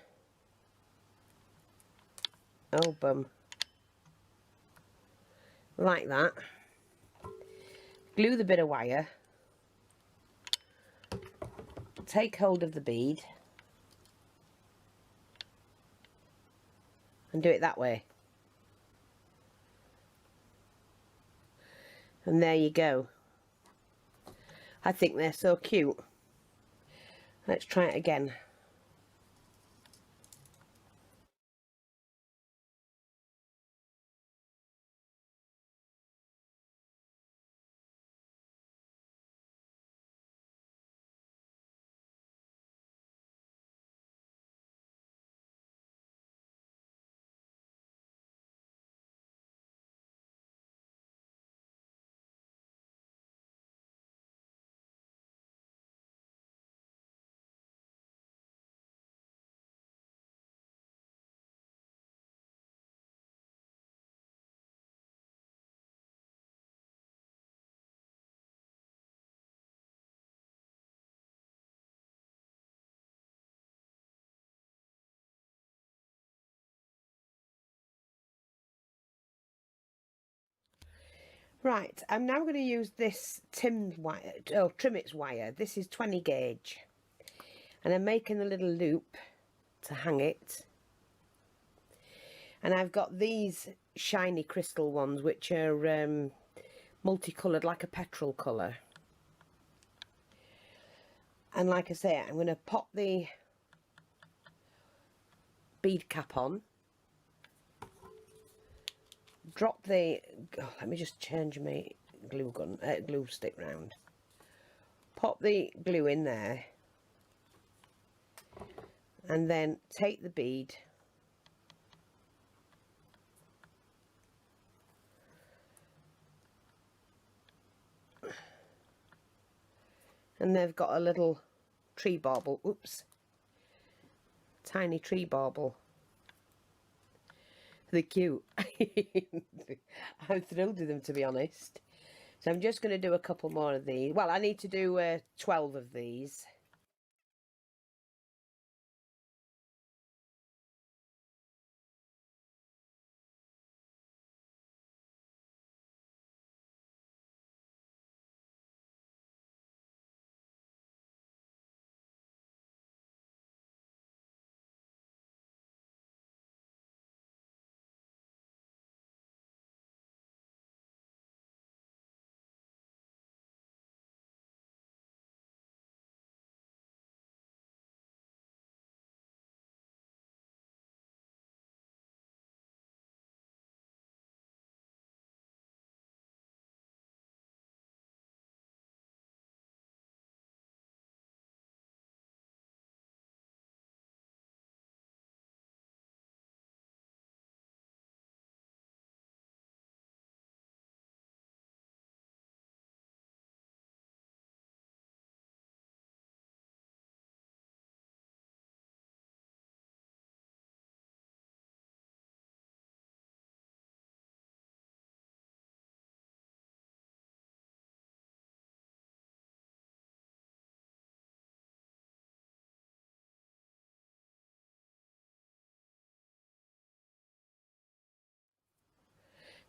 Oh bum. Like that. Glue the bit of wire. Take hold of the bead. And do it that way. And there you go. I think they're so cute. Let's try it again. Right, I'm now going to use this trim its wire. This is 20 gauge. And I'm making a little loop to hang it. And I've got these shiny crystal ones, which are multicoloured, like a petrol colour. And like I say, I'm going to pop the bead cap on. Drop the, let me just change my glue stick round. Pop the glue in there, and then take the bead and they've got a little tree bauble, oops, tiny tree bauble. They're cute. I'm thrilled with them, to be honest. So I'm just going to do a couple more of these. Well, I need to do 12 of these.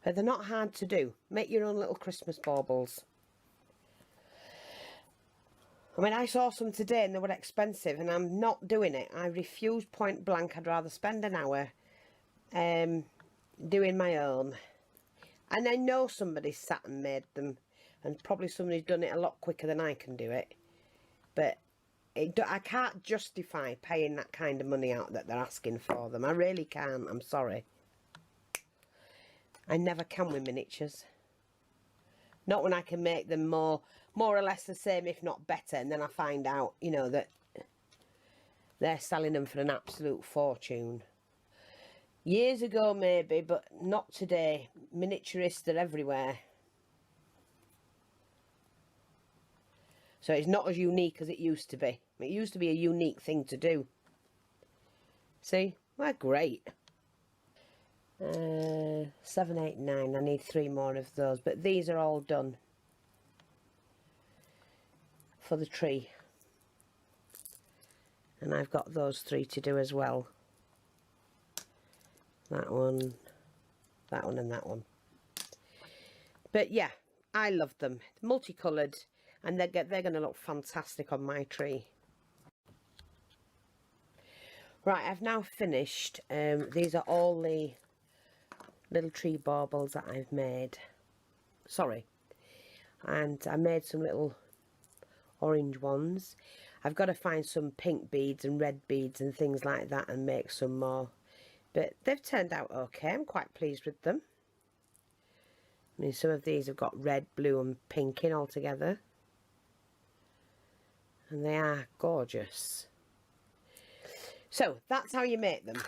But they're not hard to do. Make your own little Christmas baubles. I mean, I saw some today and they were expensive, and I'm not doing it. I refuse point blank. I'd rather spend an hour doing my own. And I know somebody sat and made them, and probably somebody's done it a lot quicker than I can do it. But I can't justify paying that kind of money out that they're asking for them. I really can't. I'm sorry. I never can with miniatures. Not when I can make them more or less the same, if not better, and then I find out, you know, that they're selling them for an absolute fortune. Years ago maybe, but not today. Miniaturists are everywhere. So it's not as unique as it used to be. It used to be a unique thing to do. See? They're great. 7, 8, 9. I need 3 more of those. But these are all done for the tree. And I've got those 3 to do as well. That one, and that one. But yeah, I love them. Multicoloured, and they're going to look fantastic on my tree. Right, I've now finished. These are all the little tree baubles that I've made. Sorry. And I made some little orange ones. I've got to find some pink beads and red beads and things like that and make some more. But they've turned out okay. I'm quite pleased with them. I mean, some of these have got red, blue and pink in all together. And they are gorgeous. So, that's how you make them.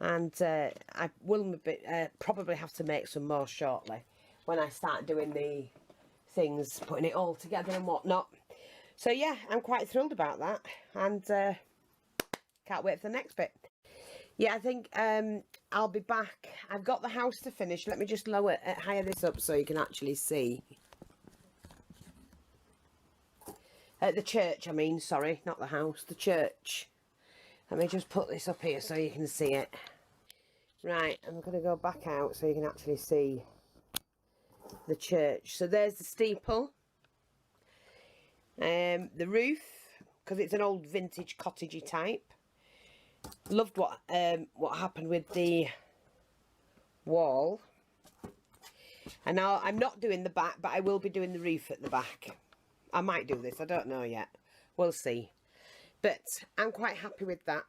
And I will probably have to make some more shortly when I start doing the things, putting it all together and whatnot. So yeah, I'm quite thrilled about that, and can't wait for the next bit. Yeah, I think I'll be back. I've got the house to finish. Let me just higher this up so you can actually see. The church, I mean, sorry, not the house, the church. Let me just put this up here so you can see it. Right, I'm going to go back out so you can actually see the church. So there's the steeple. The roof, because it's an old vintage cottagey type. Loved what happened with the wall. And now I'm not doing the back, but I will be doing the roof at the back. I might do this, I don't know yet. We'll see. But I'm quite happy with that.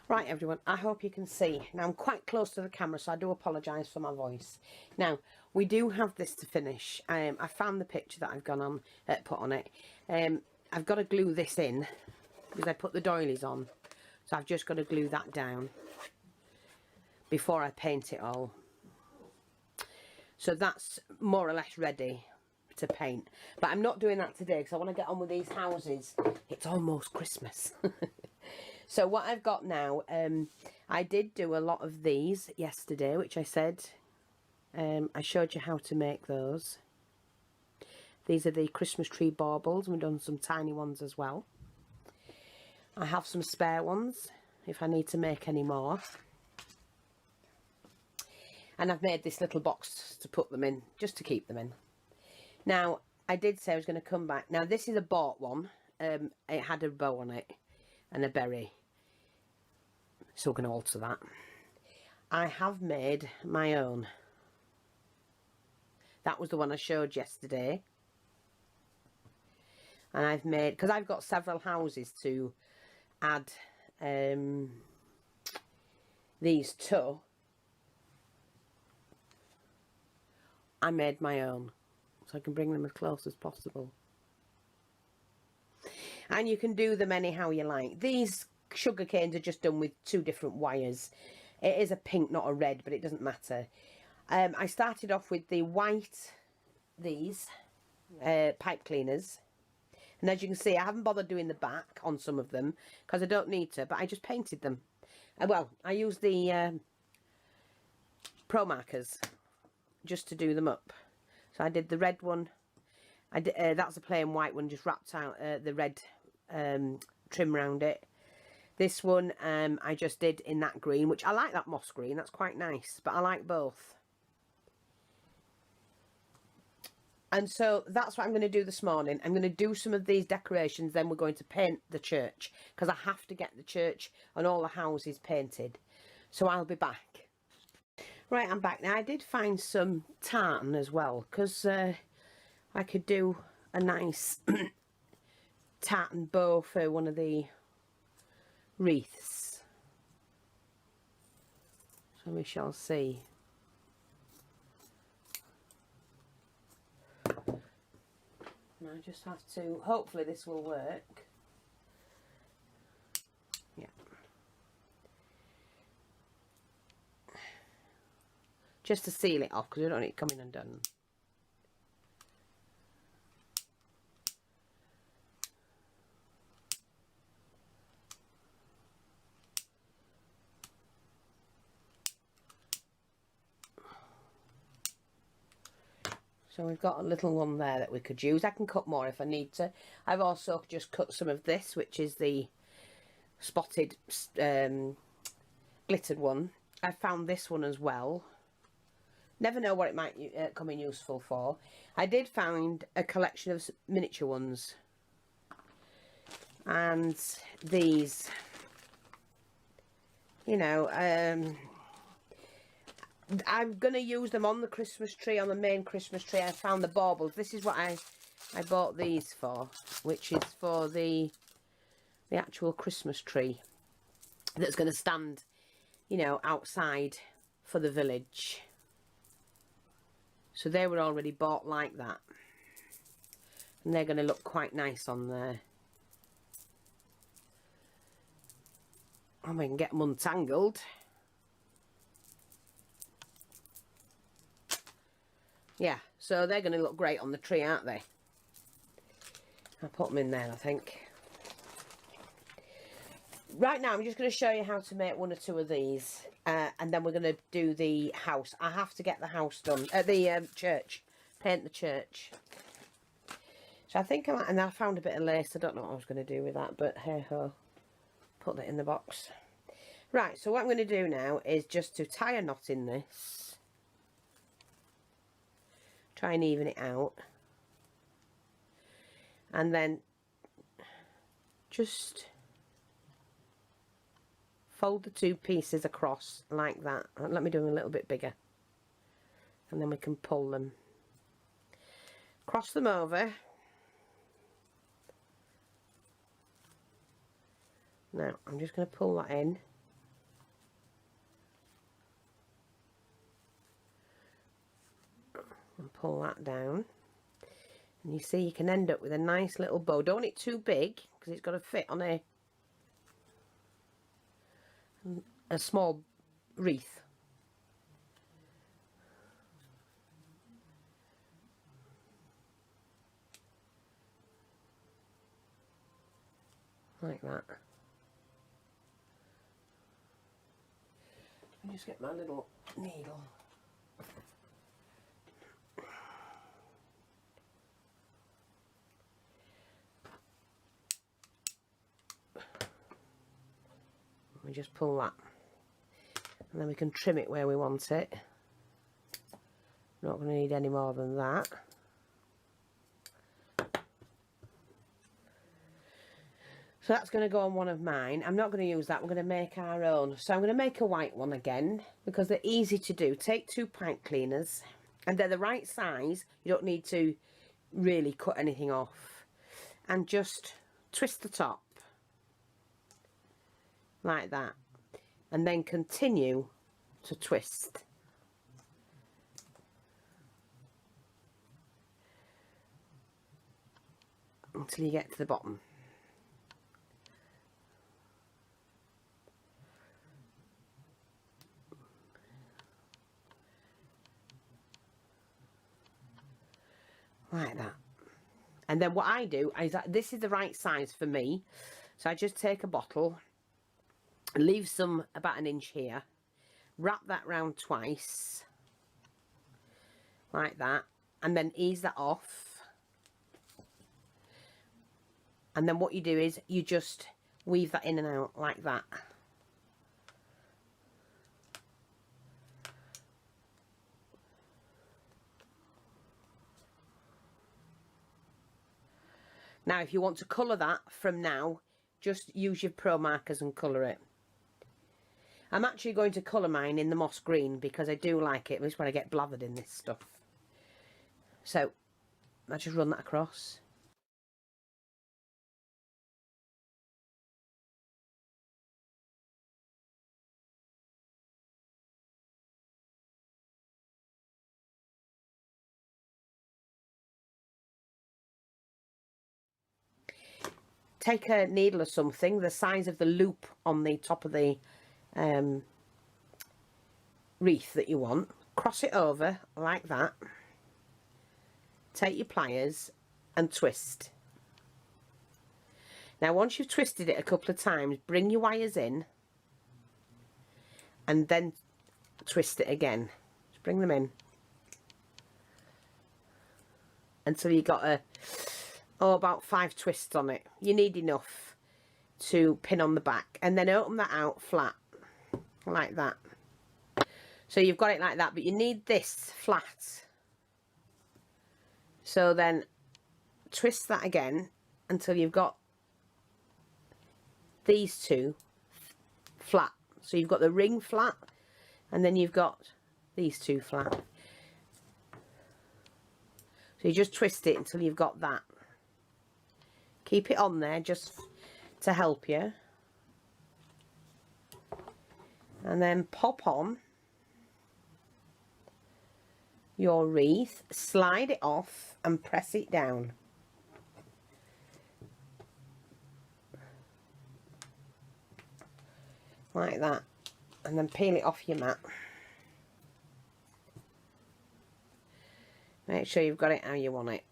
Right, everyone, I hope you can see. Now, I'm quite close to the camera, so I do apologise for my voice. Now, we do have this to finish. I found the picture that I've gone on, put on it. I've got to glue this in, because I put the doilies on. So I've just got to glue that down before I paint it all. So that's more or less ready to paint. But I'm not doing that today, because I want to get on with these houses. It's almost Christmas. So what I've got now, I did do a lot of these yesterday, which I said, I showed you how to make those. These are the Christmas tree baubles, and we've done some tiny ones as well. I have some spare ones if I need to make any more. And I've made this little box to put them in, just to keep them in. Now, I did say I was going to come back. Now, this is a bought one. It had a bow on it and a berry. So we're going to alter that. I have made my own. That was the one I showed yesterday. And I've made, because I've got several houses to add these to, I made my own. So I can bring them as close as possible. And you can do them anyhow you like. These sugar canes are just done with 2 different wires. It is a pink, not a red, but it doesn't matter. I started off with the white, these pipe cleaners. And as you can see, I haven't bothered doing the back on some of them because I don't need to, but I just painted them. Well, I used the pro markers just to do them up. So I did the red one. I did, that's a plain white one, just wrapped out the red trim around it. This one I just did in that green, which I like that moss green. That's quite nice, but I like both. And so that's what I'm going to do this morning. I'm going to do some of these decorations, then we're going to paint the church, because I have to get the church and all the houses painted. So I'll be back. Right, I'm back now. I did find some tartan as well, because I could do a nice tartan bow for one of the wreaths. So we shall see. And I just have to, hopefully this will work. Yeah. Just to seal it off, because we don't need it coming undone. So we've got a little one there that we could use. I can cut more if I need to. I've also just cut some of this, which is the spotted glittered one. I found this one as well. Never know what it might come in useful for. I did find a collection of miniature ones. And these, you know, I'm going to use them on the Christmas tree, on the main Christmas tree. I found the baubles. This is what I bought these for, which is for the actual Christmas tree that's going to stand, you know, outside for the village. So they were already bought like that. And they're going to look quite nice on there. And we can get them untangled. Yeah, so they're going to look great on the tree, aren't they? I'll put them in there, I think. Right now, I'm just going to show you how to make 1 or 2 of these. And then we're going to do the house. I have to get the house done. The church. Paint the church. So I think I might... And I found a bit of lace. I don't know what I was going to do with that. But hey-ho. Put that in the box. Right, so what I'm going to do now is just to tie a knot in this. Try and even it out. And then just fold the 2 pieces across like that. Let me do them a little bit bigger. And then we can pull them. Cross them over. Now, I'm just going to pull that in. And pull that down. And you see you can end up with a nice little bow. Don't want it too big, because it's got to fit on a small wreath. Like that. Let me just get my little needle. We just pull that, and then we can trim it where we want it. Not going to need any more than that. So that's going to go on one of mine. I'm not going to use that. We're going to make our own. So I'm going to make a white one again because they're easy to do. Take 2 pipe cleaners, and they're the right size. You don't need to really cut anything off. And just twist the top like that. And then continue to twist. Until you get to the bottom. Like that. And then what I do is that this is the right size for me. So I just take a bottle, leave some about 1 inch here, wrap that round twice, like that, and then ease that off. And then what you do is you just weave that in and out like that. Now, if you want to colour that from now, just use your Pro markers and colour it. I'm actually going to colour mine in the moss green because I do like it. This is when I get blathered in this stuff. So, I just run that across. Take a needle or something, the size of the loop on the top of the wreath that you want. Cross it over like that. Take your pliers and twist. Now once you've twisted it a couple of times, bring your wires in and then twist it again. Just bring them in until you got about 5 twists on it. You need enough to pin on the back, and then open that out flat like that. So you've got it like that, but you need this flat. So then twist that again until you've got these 2 flat. So you've got the ring flat, and then you've got these 2 flat. So you just twist it until you've got that. Keep it on there just to help you. And then pop on your wreath, slide it off and press it down. Like that. And then peel it off your mat. Make sure you've got it how you want it.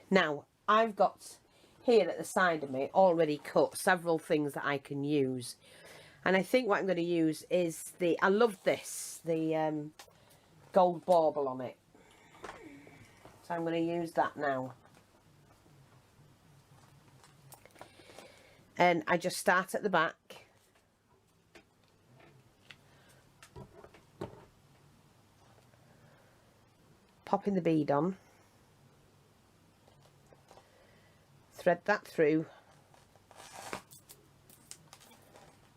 Now, I've got here at the side of me already cut several things that I can use. And I think what I'm going to use is I love this, the gold bauble on it. So I'm going to use that now. And I just start at the back. Popping the bead on. Thread that through.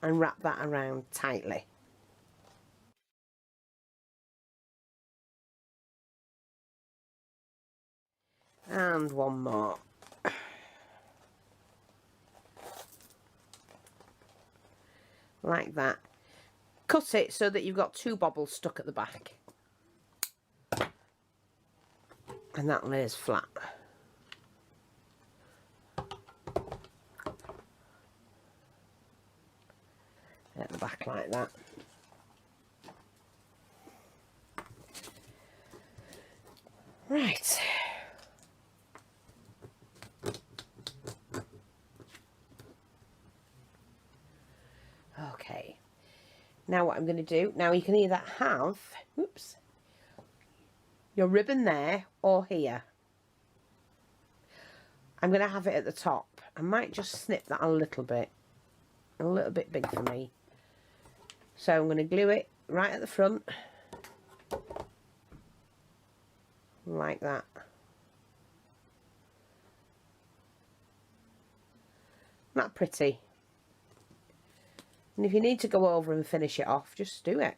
And wrap that around tightly. And one more. Like that. Cut it so that you've got 2 bobbles stuck at the back. And that lays flat. At the back like that. Right. Okay. Now what I'm going to do, now you can either have, whoops, your ribbon there or here. I'm going to have it at the top. I might just snip that a little bit big for me. So I'm going to glue it right at the front, like that. Isn't that pretty? And if you need to go over and finish it off, just do it.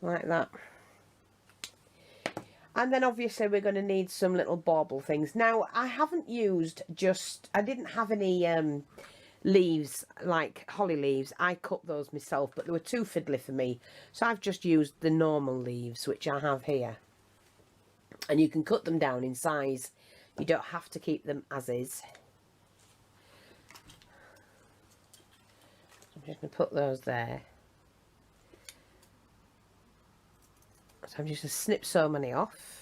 Like that. And then obviously we're going to need some little bauble things. Now, I haven't used I didn't have any leaves, like holly leaves. I cut those myself, but they were too fiddly for me. So I've just used the normal leaves, which I have here. And you can cut them down in size. You don't have to keep them as is. I'm just going to put those there. So I'm just going to snip so many off.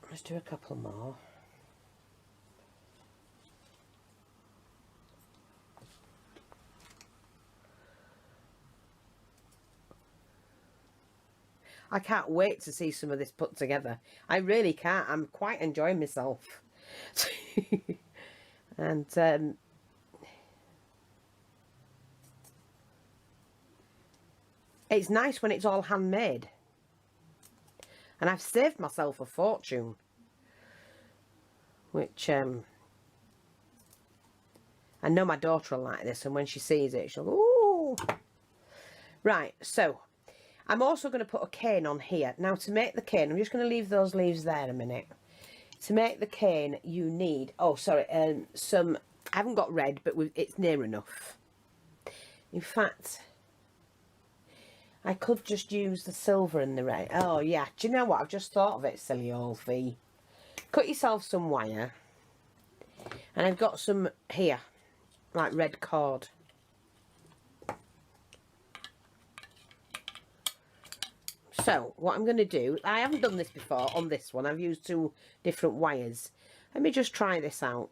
Let's do a couple more. I can't wait to see some of this put together. I really can't. I'm quite enjoying myself. And it's nice when it's all handmade. And I've saved myself a fortune. Which I know my daughter will like this, and when she sees it, she'll go, ooh. Right, so I'm also going to put a cane on here. Now, to make the cane, I'm just going to leave those leaves there a minute. To make the cane, you need, oh, sorry, some, I haven't got red, but it's near enough. In fact, I could just use the silver and the red. Oh, yeah, do you know what? I've just thought of it, silly old fee. Cut yourself some wire. And I've got some here, like red cord. So, what I'm going to do, I haven't done this before on this one. I've used 2 different wires. Let me just try this out.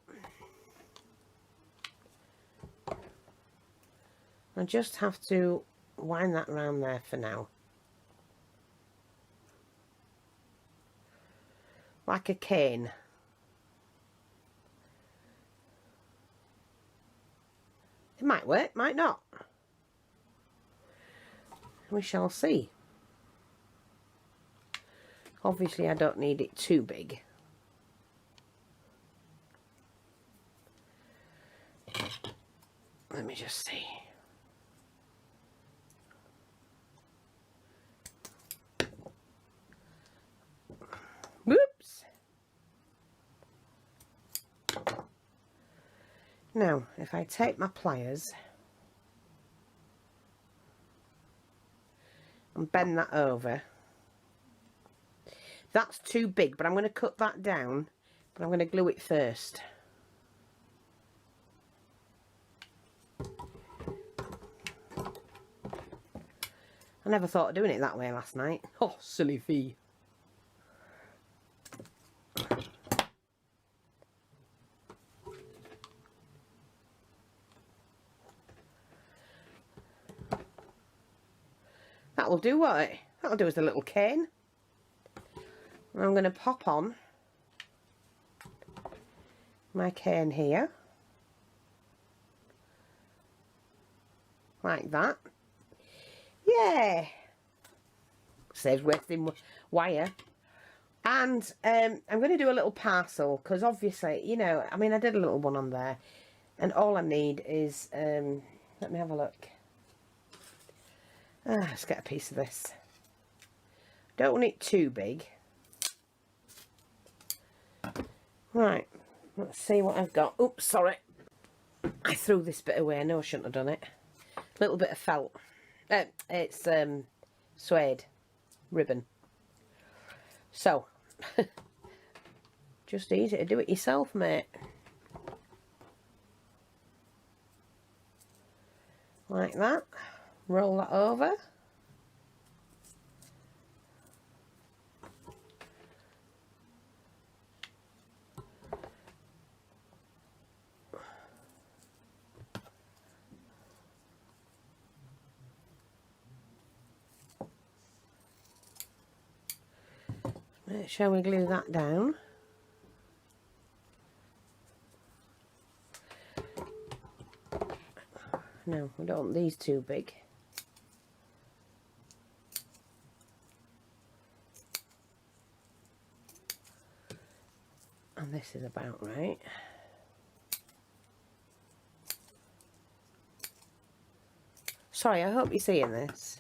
I just have to wind that around there for now. Like a cane. It might work, might not. We shall see. Obviously, I don't need it too big. Let me just see. Whoops. Now, if I take my pliers and bend that over, that's too big, but I'm going to cut that down, but I'm going to glue it first. I never thought of doing it that way last night. Oh, silly fee. That'll do, won't it? That'll do as a little cane. And I'm going to pop on my cane here. Like that. Yeah. Saves wasting wire. And I'm going to do a little parcel, because obviously, you know, I mean, I did a little one on there. And all I need is, let me have a look. Let's get a piece of this. Don't want it too big. Right, let's see what I've got. Oops, sorry. I threw this bit away. I know I shouldn't have done it. A little bit of felt. It's suede ribbon. So, just easy to do it yourself, mate. Like that. Roll that over. Shall we glue that down? No, we don't want these too big. And this is about right. Sorry, I hope you're seeing this.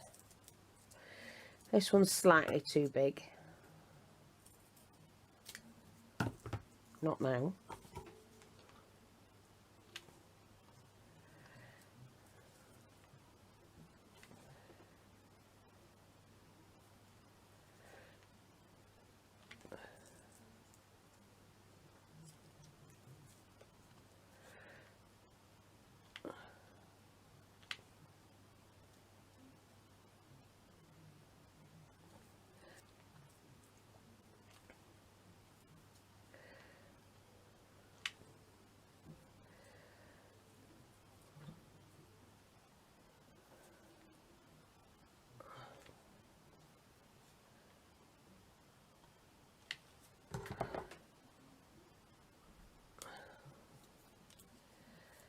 This one's slightly too big. Not now.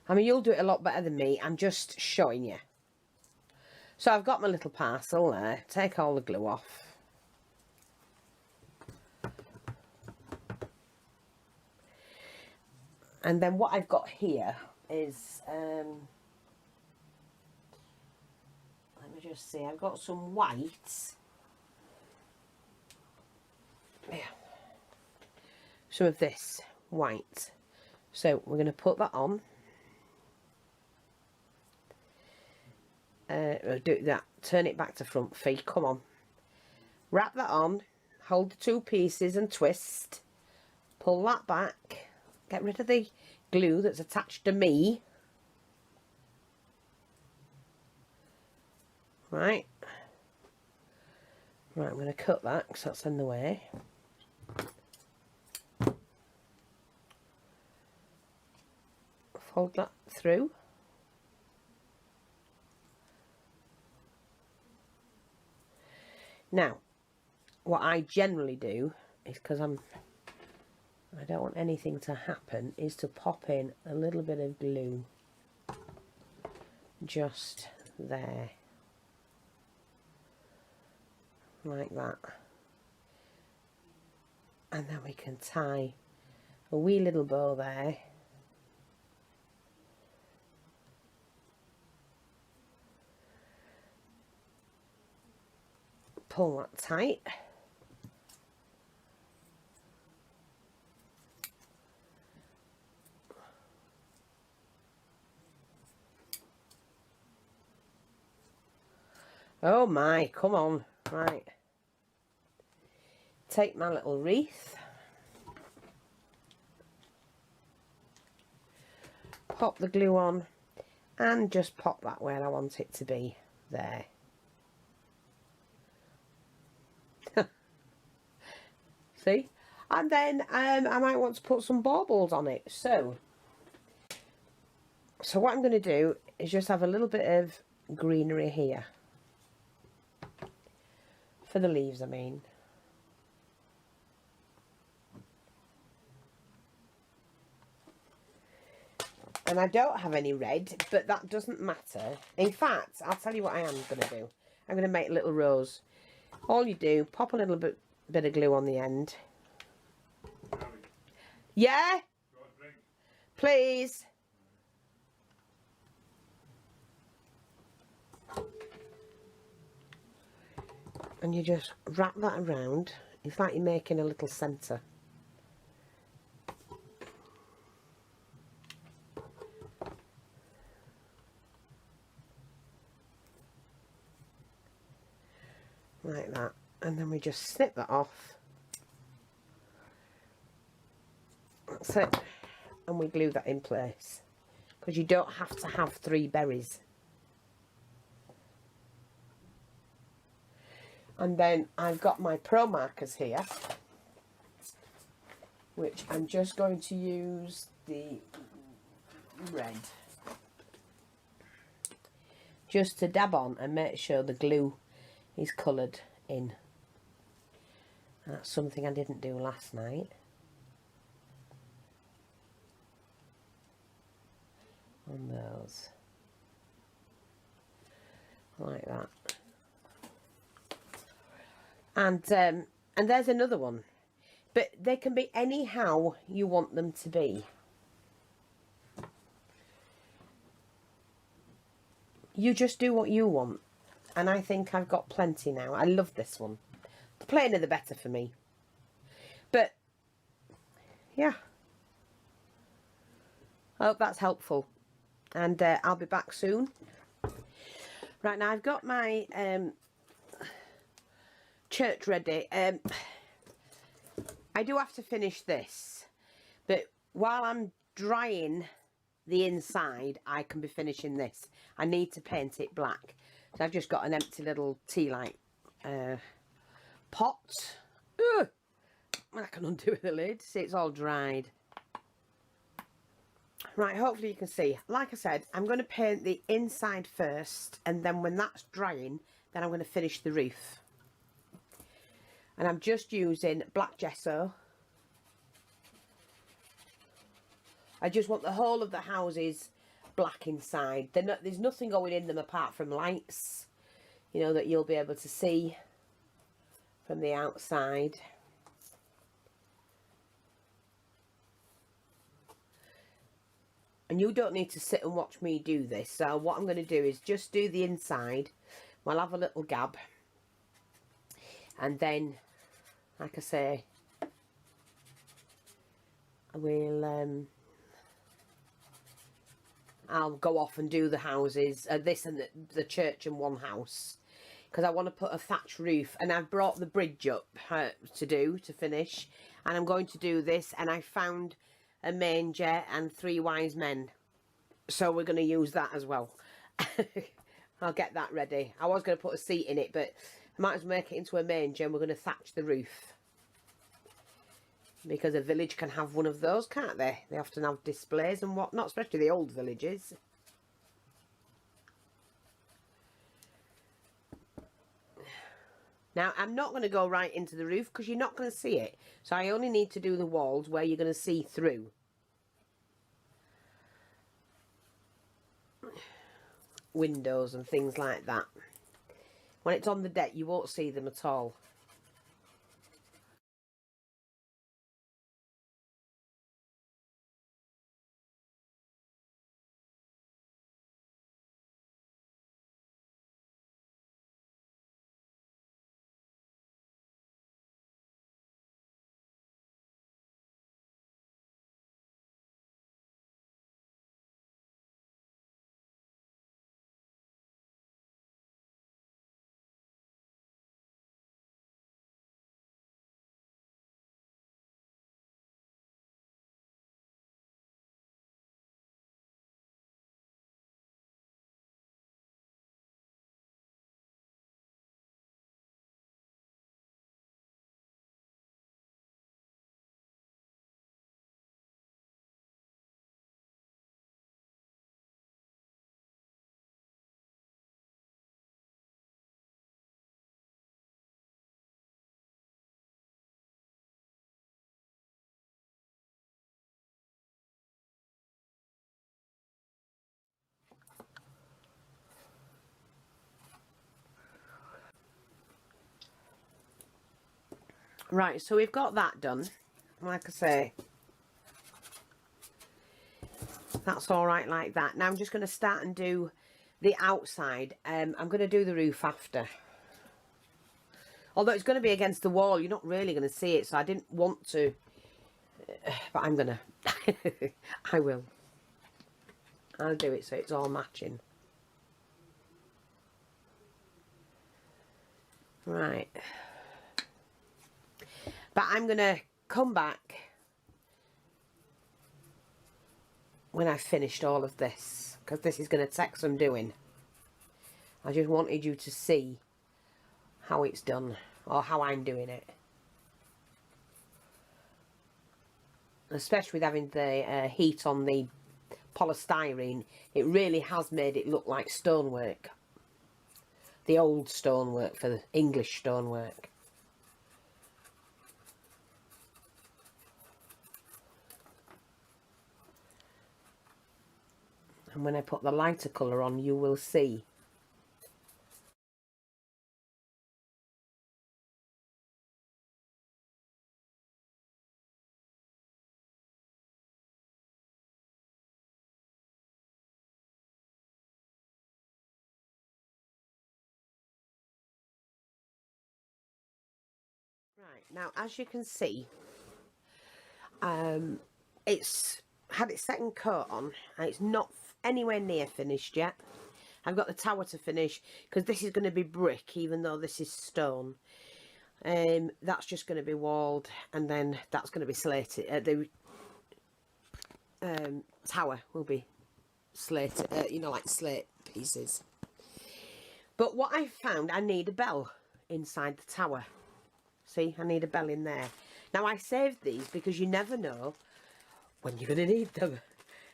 I mean, you'll do it a lot better than me. I'm just showing you. So I've got my little parcel there. Take all the glue off. And then what I've got here is, let me just see, I've got some whites. Yeah. Some of this white. So we're going to put that on. Do that. Turn it back to front feet. Come on. Wrap that on. Hold the two pieces and twist. Pull that back. Get rid of the glue that's attached to me. Right. Right, I'm going to cut that because that's in the way. Fold that through. Now, what I generally do is, because I don't want anything to happen, is to pop in a little bit of glue just there, like that, and then we can tie a wee little bow there. Pull that tight. Oh my, come on. Right. Take my little wreath. Pop the glue on and just pop that where I want it to be. There. See? And then I might want to put some baubles on it. So what I'm going to do is just have a little bit of greenery here. For the leaves, I mean. And I don't have any red, but that doesn't matter. In fact, I'll tell you what I am going to do. I'm going to make a little rose. All you do, pop a little bit of glue on the end. Yeah? Please. And you just wrap that around. It's like you're making a little centre. Like that. And then we just snip that off. That's it. And we glue that in place. Because you don't have to have 3 berries. And then I've got my pro markers here, which I'm just going to use the red just to dab on and make sure the glue is coloured in. That's something I didn't do last night. On those. Like that. And there's another one. But they can be anyhow you want them to be. You just do what you want. And I think I've got plenty now. I love this one. The plainer the better for me. But, yeah. I hope that's helpful. And I'll be back soon. Right, now I've got my church ready. I do have to finish this. But while I'm drying the inside, I can be finishing this. I need to paint it black. So I've just got an empty little tea light pot. Ugh. I can undo the lid. See, it's all dried. Right, hopefully you can see. Like I said, I'm going to paint the inside first, and then when that's drying, then I'm going to finish the roof. And I'm just using black gesso. I just want the whole of the houses black inside. There's nothing going in them apart from lights, you know, that you'll be able to see from the outside. And you don't need to sit and watch me do this. So what I'm going to do is just do the inside. We'll have a little gab. And then, like I say, I'll go off and do the houses, this and the church in one house. Because I want to put a thatch roof. And I've brought the bridge up to finish. And I'm going to do this. And I found a manger and 3 wise men, so we're going to use that as well. I'll get that ready. I was going to put a seat in it, but I might as well make it into a manger, and we're going to thatch the roof, because a village can have one of those, can't they? They often have displays and whatnot, especially the old villages. Now, I'm not going to go right into the roof because you're not going to see it. So I only need to do the walls where you're going to see through. Windows and things like that. When it's on the deck, you won't see them at all. Right, so we've got that done. Like I say, that's all right like that. Now I'm just going to start and do the outside. I'm going to do the roof after. Although it's going to be against the wall, you're not really going to see it, so I didn't want to. But I'm going to. I will. I'll do it so it's all matching. Right. But I'm going to come back when I've finished all of this, because this is going to take some doing. I just wanted you to see how it's done, or how I'm doing it. Especially with having the heat on the polystyrene, it really has made it look like stonework. The old stonework for the English stonework. And when I put the lighter colour on, you will see. Right, now as you can see, it's had its second coat on and it's not anywhere near finished yet. I've got the tower to finish because this is going to be brick even though this is stone. That's just going to be walled and then that's going to be slated. The tower will be slated, you know, like slate pieces. But what I found, I need a bell inside the tower. See, I need a bell in there. Now I saved these because you never know when you're going to need them.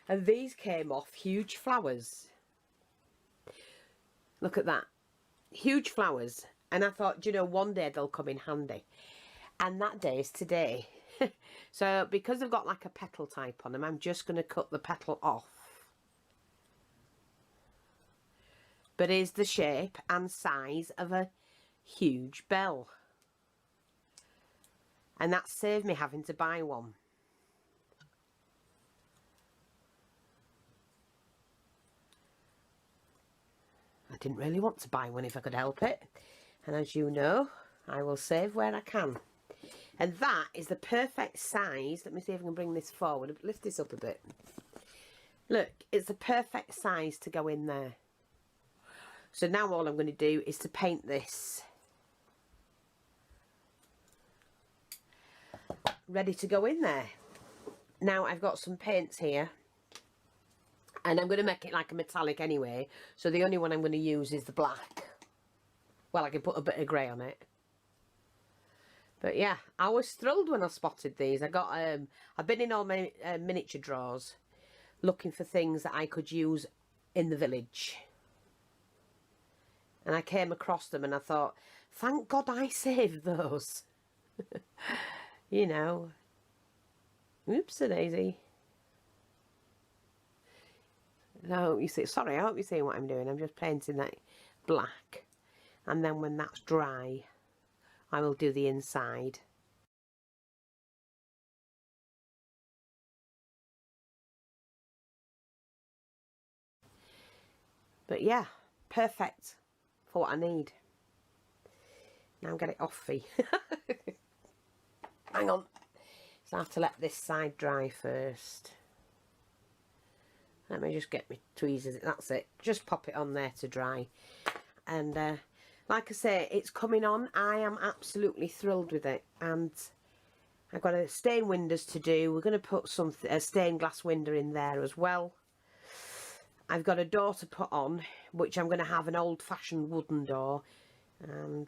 And these came off huge flowers. Look at that. Huge flowers. And I thought, you know, one day they'll come in handy. And that day is today. So because they've got like a petal type on them, I'm just going to cut the petal off. But here's the shape and size of a huge bell. And that saved me having to buy one. I didn't really want to buy one if I could help it. And as you know, I will save where I can. And that is the perfect size. Let me see if I can bring this forward. Lift this up a bit. Look, it's the perfect size to go in there. So now all I'm going to do is to paint this. Ready to go in there. Now I've got some paints here. And I'm going to make it like a metallic anyway. So the only one I'm going to use is the black. Well, I can put a bit of grey on it. But yeah, I was thrilled when I spotted these. I've been in all my miniature drawers looking for things that I could use in the village. And I came across them and I thought, thank God I saved those. You know. Oops-a-daisy. No, you see, sorry, I hope you're seeing what I'm doing. I'm just painting that black. And then when that's dry, I will do the inside. But yeah, perfect for what I need. Now get it off me. Hang on. So I have to let this side dry first. Let me just get my tweezers. That's it. Just pop it on there to dry. And like I say, it's coming on. I am absolutely thrilled with it. And I've got a stained windows to do. We're going to put a stained glass window in there as well. I've got a door to put on, which I'm going to have an old-fashioned wooden door. And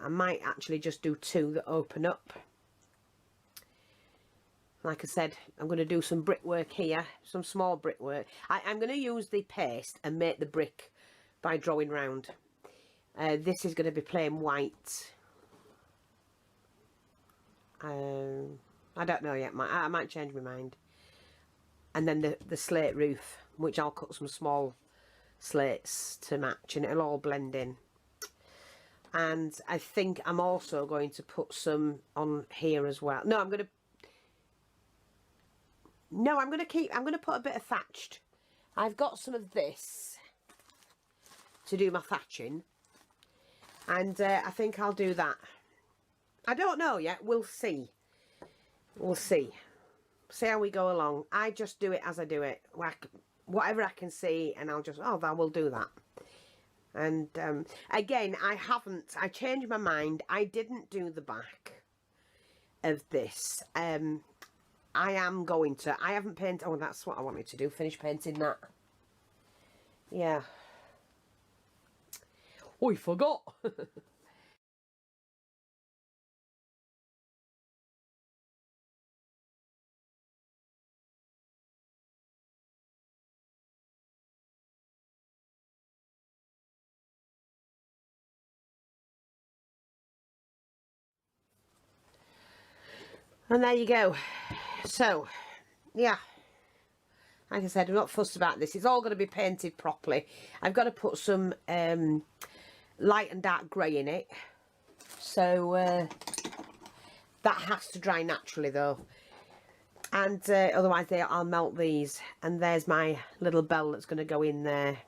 I might actually just do two that open up. Like I said, I'm going to do some brickwork here, some small brickwork. I'm going to use the paste and make the brick by drawing round. This is going to be plain white. I don't know yet. I might change my mind. And then the slate roof, which I'll cut some small slates to match, and it'll all blend in. And I think I'm also going to put some on here as well. No, I'm going to put a bit of thatched. I've got some of this to do my thatching. And I think I'll do that. I don't know yet. We'll see. We'll see. See how we go along. I just do it as I do it. Whatever I can see, and I'll just, I will do that. And again, I changed my mind. I didn't do the back of this. I am going to. I haven't painted. Oh, that's what I wanted to do. Finish painting that. Yeah. Oh, I forgot. And there you go. So, yeah. like I said, I'm not fussed about this. It's all going to be painted properly. I've got to put some light and dark grey in it. So that has to dry naturally though. And otherwise I'll melt these. And there's my little bell that's going to go in there.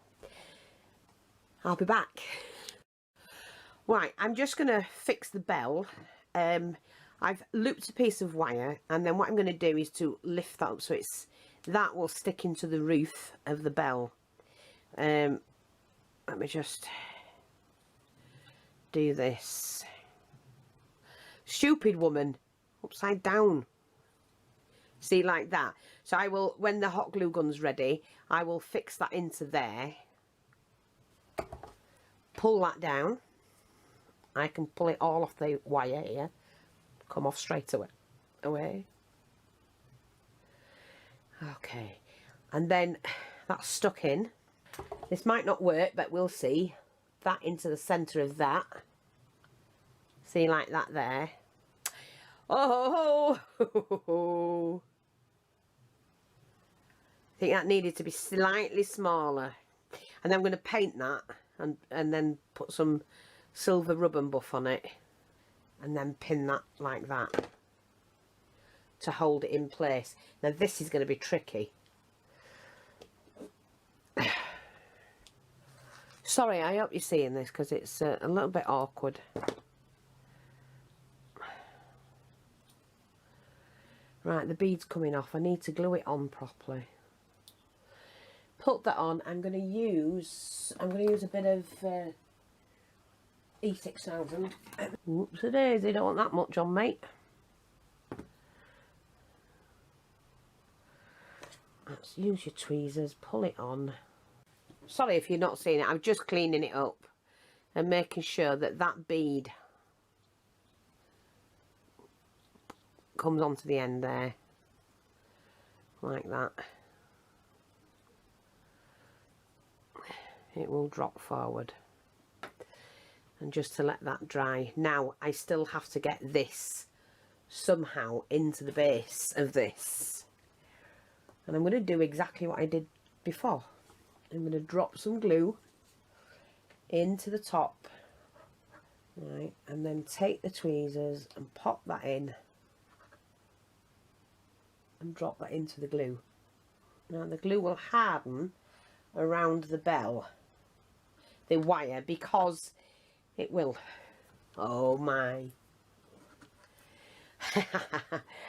I'll be back. Right, I'm just going to fix the bell. I've looped a piece of wire, and then what I'm going to do is to lift that up so that will stick into the roof of the bell. Let me just do this. Stupid woman, upside down. See, like that. So I will, when the hot glue gun's ready, I will fix that into there. Pull that down. I can pull it all off the wire here. Come off straight away. Okay. And then that's stuck in. This might not work, but we'll see. That into the centre of that. See, like that there. Oh! I think that needed to be slightly smaller. And then I'm going to paint that and then put some silver rub and buff on it. And then pin that like that to hold it in place. Now this is going to be tricky. Sorry, I hope you're seeing this because it's a little bit awkward. Right, the bead's coming off. I need to glue it on properly. Put that on. I'm going to use a bit of E6000. Oops, it is. You don't want that much on, mate. Let's use your tweezers. Pull it on. Sorry if you're not seeing it. I'm just cleaning it up and making sure that that bead comes onto the end there, like that. It will drop forward. And just to let that dry. Now I still have to get this somehow into the base of this, and I'm going to do exactly what I did before. I'm going to drop some glue into the top, right, and then take the tweezers and pop that in and drop that into the glue. Now the glue will harden around the bell, the wire, because it will. Oh my.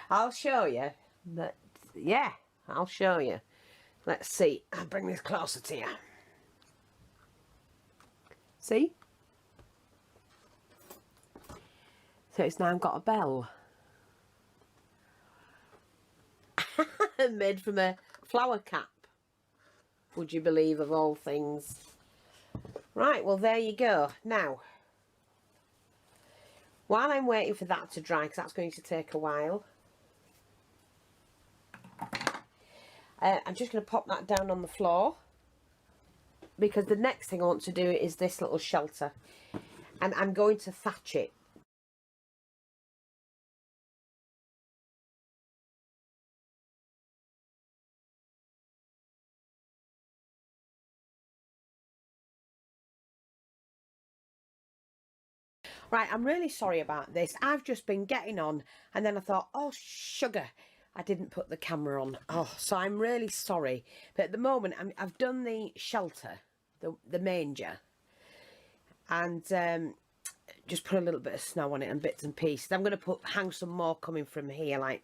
I'll show you. But yeah, I'll show you. Let's see. I'll bring this closer to you. See? So it's now got a bell. Made from a flower cap. Would you believe, of all things? Right, well there you go. Now, while I'm waiting for that to dry, because that's going to take a while, I'm just going to pop that down on the floor, because the next thing I want to do is this little shelter, and I'm going to thatch it. Right, I'm really sorry about this. I've just been getting on and then I thought, oh sugar, I didn't put the camera on. Oh, so I'm really sorry. But at the moment, I've done the shelter, the manger, and just put a little bit of snow on it and bits and pieces. I'm going to hang some more coming from here, like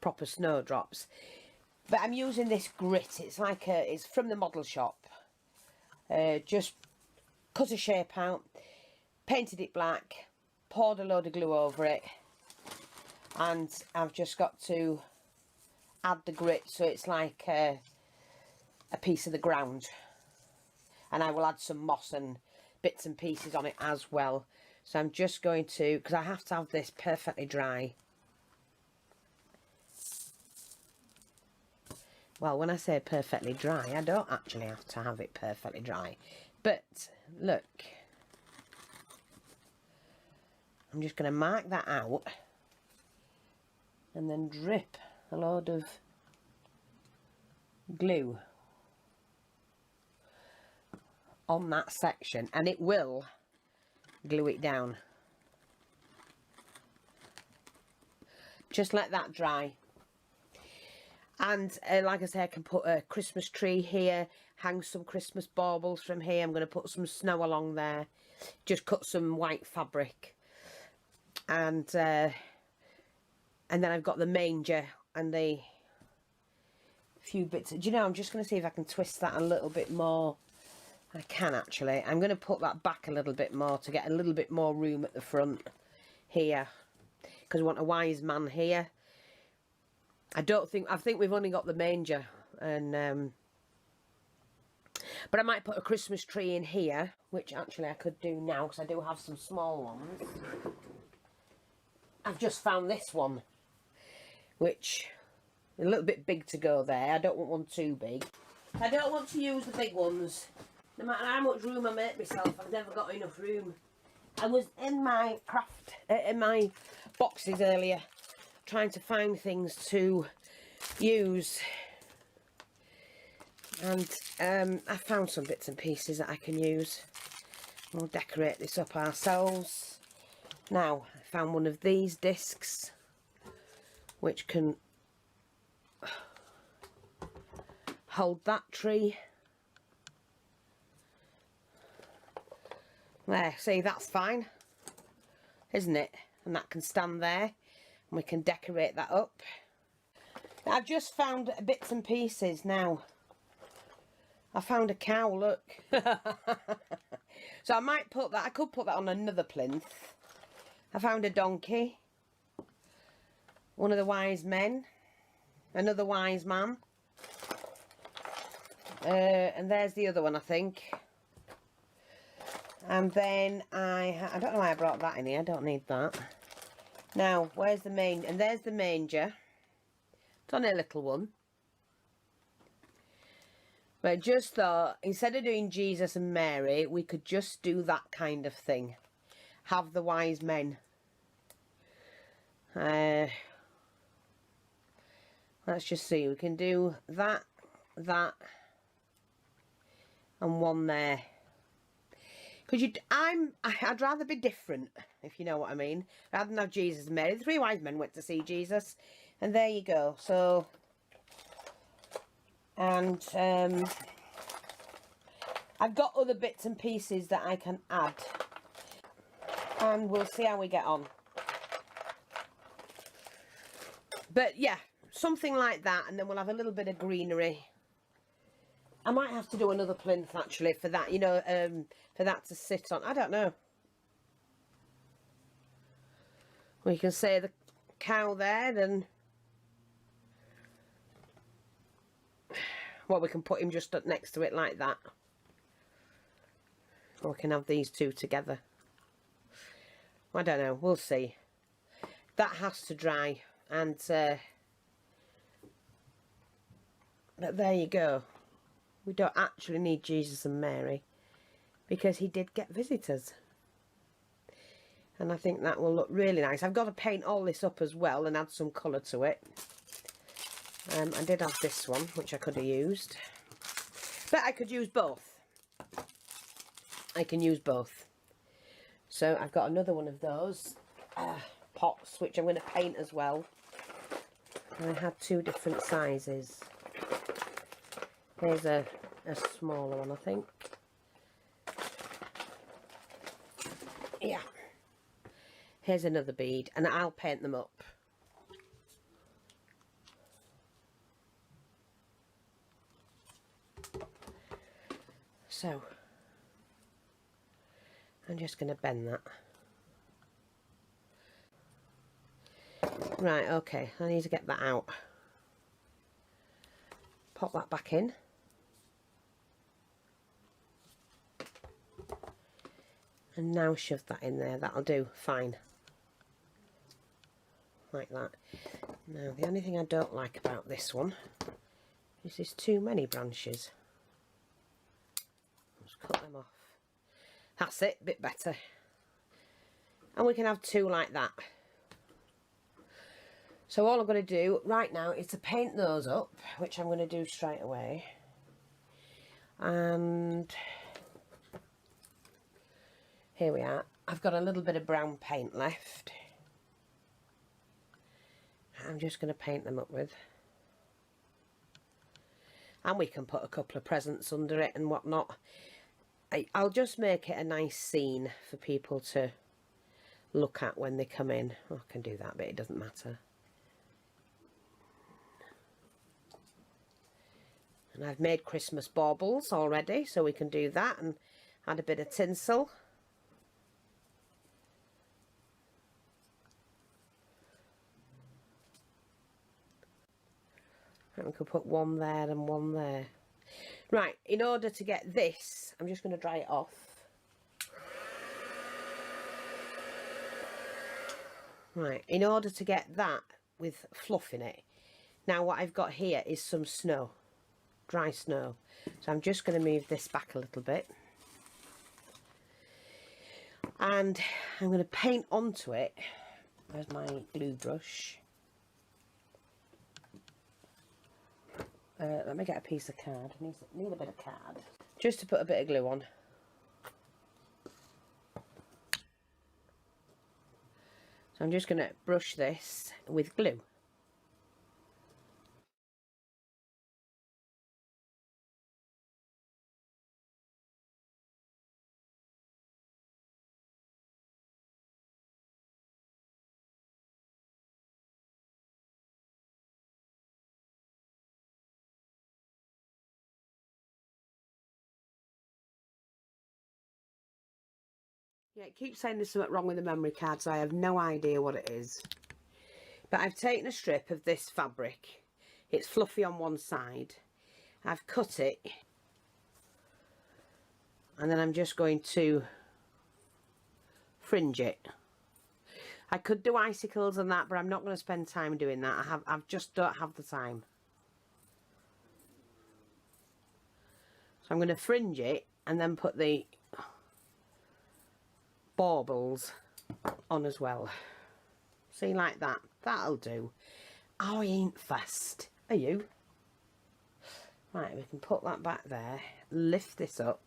proper snowdrops. But I'm using this grit. It's like it's from the model shop. Just cut a shape out. Painted it black, poured a load of glue over it, and I've just got to add the grit so it's like a piece of the ground, and I will add some moss and bits and pieces on it as well. So I'm just going to, because I have to have this perfectly dry. Well, when I say perfectly dry, I don't actually have to have it perfectly dry, but look, I'm just going to mark that out and then drip a load of glue on that section, and it will glue it down. Just let that dry. And like I say, I can put a Christmas tree here, hang some Christmas baubles from here. I'm going to put some snow along there. Just cut some white fabric. And then I've got the manger and the few bits. Do you know, I'm just going to see if I can twist that a little bit more. I can actually. I'm going to put that back a little bit more to get a little bit more room at the front here. Because we want a wise man here. I think we've only got the manger, and but I might put a Christmas tree in here, which actually I could do now because I do have some small ones. I've just found this one, which is a little bit big to go there. I don't want one too big. I don't want to use the big ones. No matter how much room I make myself, I've never got enough room. I was in my in my boxes earlier, trying to find things to use, and I found some bits and pieces that I can use. We'll decorate this up ourselves. Now, I found one of these discs which can hold that tree. There, see, that's fine, isn't it? And that can stand there, and we can decorate that up. I've just found bits and pieces now. I found a cow, look. So I might put that, I could put that on another plinth. I found a donkey. One of the wise men. Another wise man. And there's the other one, I think. And then I don't know why I brought that in here. I don't need that. Now, where's the main? And there's the manger. It's on a little one. But I just thought, instead of doing Jesus and Mary, we could just do that kind of thing. Have the wise men. Let's just see. We can do that, that, and one there. Because I'd rather be different, if you know what I mean. Rather than have Jesus and Mary. The three wise men went to see Jesus. And there you go. So, and I've got other bits and pieces that I can add. And we'll see how we get on. But yeah, something like that. And then we'll have a little bit of greenery. I might have to do another plinth actually for that, you know, for that to sit on. I don't know. We can say the cow there, then. Well, we can put him just up next to it like that. Or we can have these two together. I don't know. We'll see. That has to dry. And, but there you go. We don't actually need Jesus and Mary because he did get visitors. And I think that will look really nice. I've got to paint all this up as well and add some colour to it. I did have this one, which I could have used. But I could use both. I can use both. So I've got another one of those pots, which I'm going to paint as well. And I had two different sizes. Here's a smaller one, I think. Yeah. Here's another bead, and I'll paint them up. So, I'm just going to bend that. Right, okay, I need to get that out. Pop that back in. And now shove that in there. That'll do fine. Like that. Now, the only thing I don't like about this one is there's too many branches. Just cut them off. That's it, a bit better. And we can have two like that. So all I'm going to do right now is to paint those up, which I'm going to do straight away. And here we are. I've got a little bit of brown paint left. I'm just going to paint them up with. And we can put a couple of presents under it and whatnot. I'll just make it a nice scene for people to look at when they come in. Oh, I can do that, but it doesn't matter. And I've made Christmas baubles already, so we can do that and add a bit of tinsel. And we could put one there and one there. Right, in order to get this, I'm just going to dry it off. Right, in order to get that with fluff in it. Now what I've got here is some snow, dry snow. So I'm just going to move this back a little bit. And I'm going to paint onto it. Where's my glue brush? Let me get a piece of card. I need a bit of card. Just to put a bit of glue on. So I'm just going to brush this with glue. Yeah, it keeps saying there's something wrong with the memory card, so I have no idea what it is. But I've taken a strip of this fabric. It's fluffy on one side. I've cut it. And then I'm just going to fringe it. I could do icicles and that, but I'm not going to spend time doing that. I just don't have the time. So I'm going to fringe it and then put the baubles on as well. See, like that. That'll do. Oh, I ain't fast. Are you? Right, we can put that back there. Lift this up.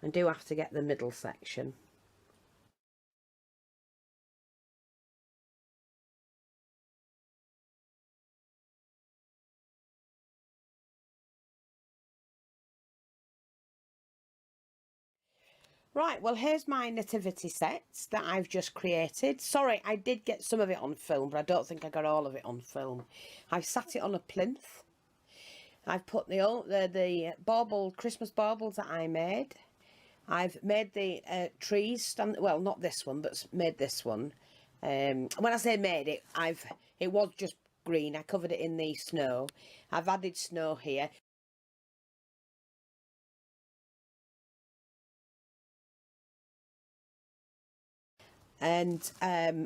And do have to get the middle section. Right, well here's my nativity sets that I've just created. Sorry, I did get some of it on film, but I don't think I got all of it on film. I've sat it on a plinth. I've put the bauble, Christmas baubles that I made. I've made the trees stand, well, not this one, but made this one. When I say made it, it was just green. I covered it in the snow. I've added snow here. And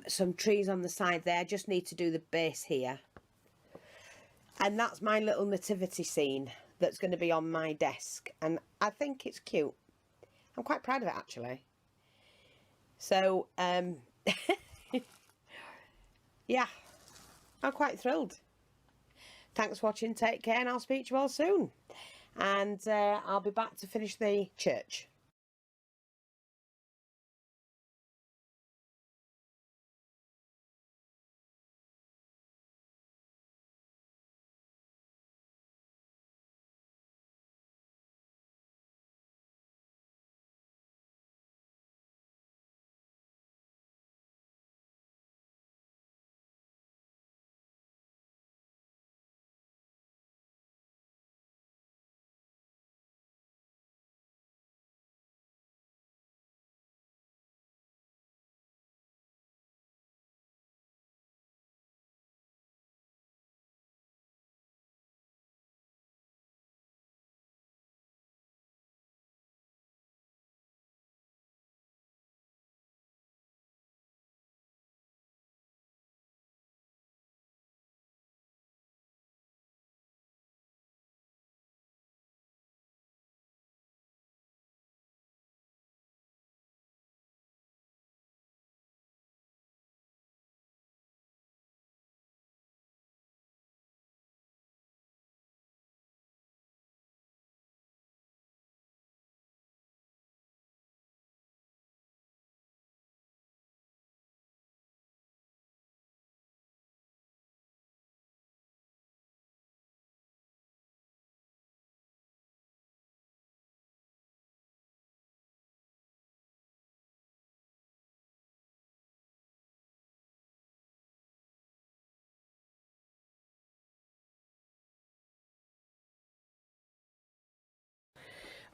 some trees on the side there. I just need to do the base here. And that's my little nativity scene that's going to be on my desk. And I think it's cute. I'm quite proud of it, actually. So, yeah, I'm quite thrilled. Thanks for watching. Take care, and I'll speak to you all soon. And I'll be back to finish the church.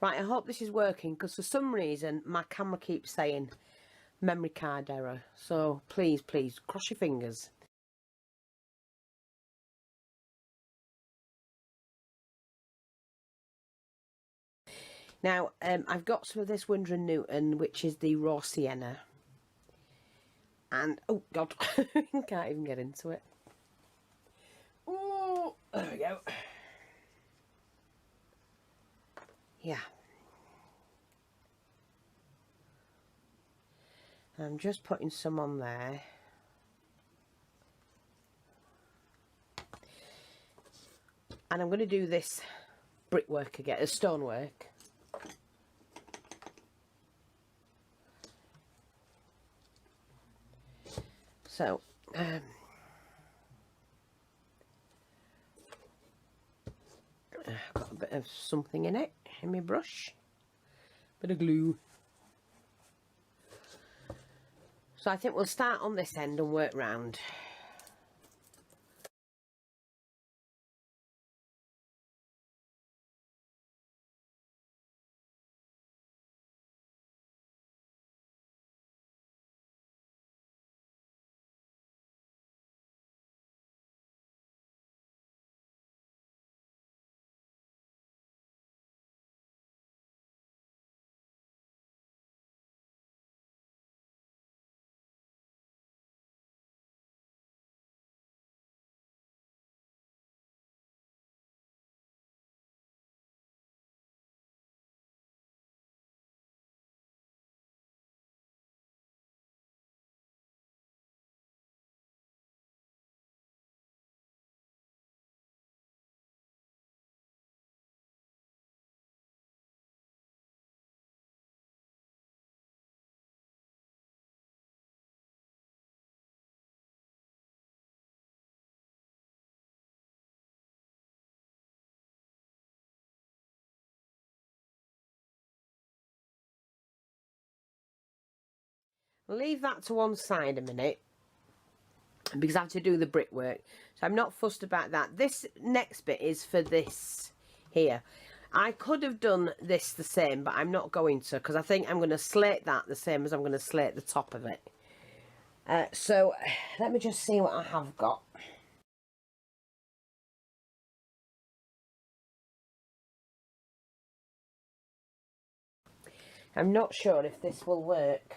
Right, I hope this is working, because for some reason my camera keeps saying memory card error. So please, please, cross your fingers. Now, I've got some of this Winsor & Newton, which is the raw sienna. And, oh God, can't even get into it. Oh, there we go. Yeah. I'm just putting some on there. And I'm going to do this brickwork again, stonework. So, I've got a bit of something in it, in my brush. Bit of glue. So I think we'll start on this end and work round. Leave that to one side a minute, because I have to do the brickwork. So I'm not fussed about that. This next bit is for this here. I could have done this the same, but I'm not going to, because I think I'm going to slate that the same as I'm going to slate the top of it. So let me just see what I have got. I'm not sure if this will work.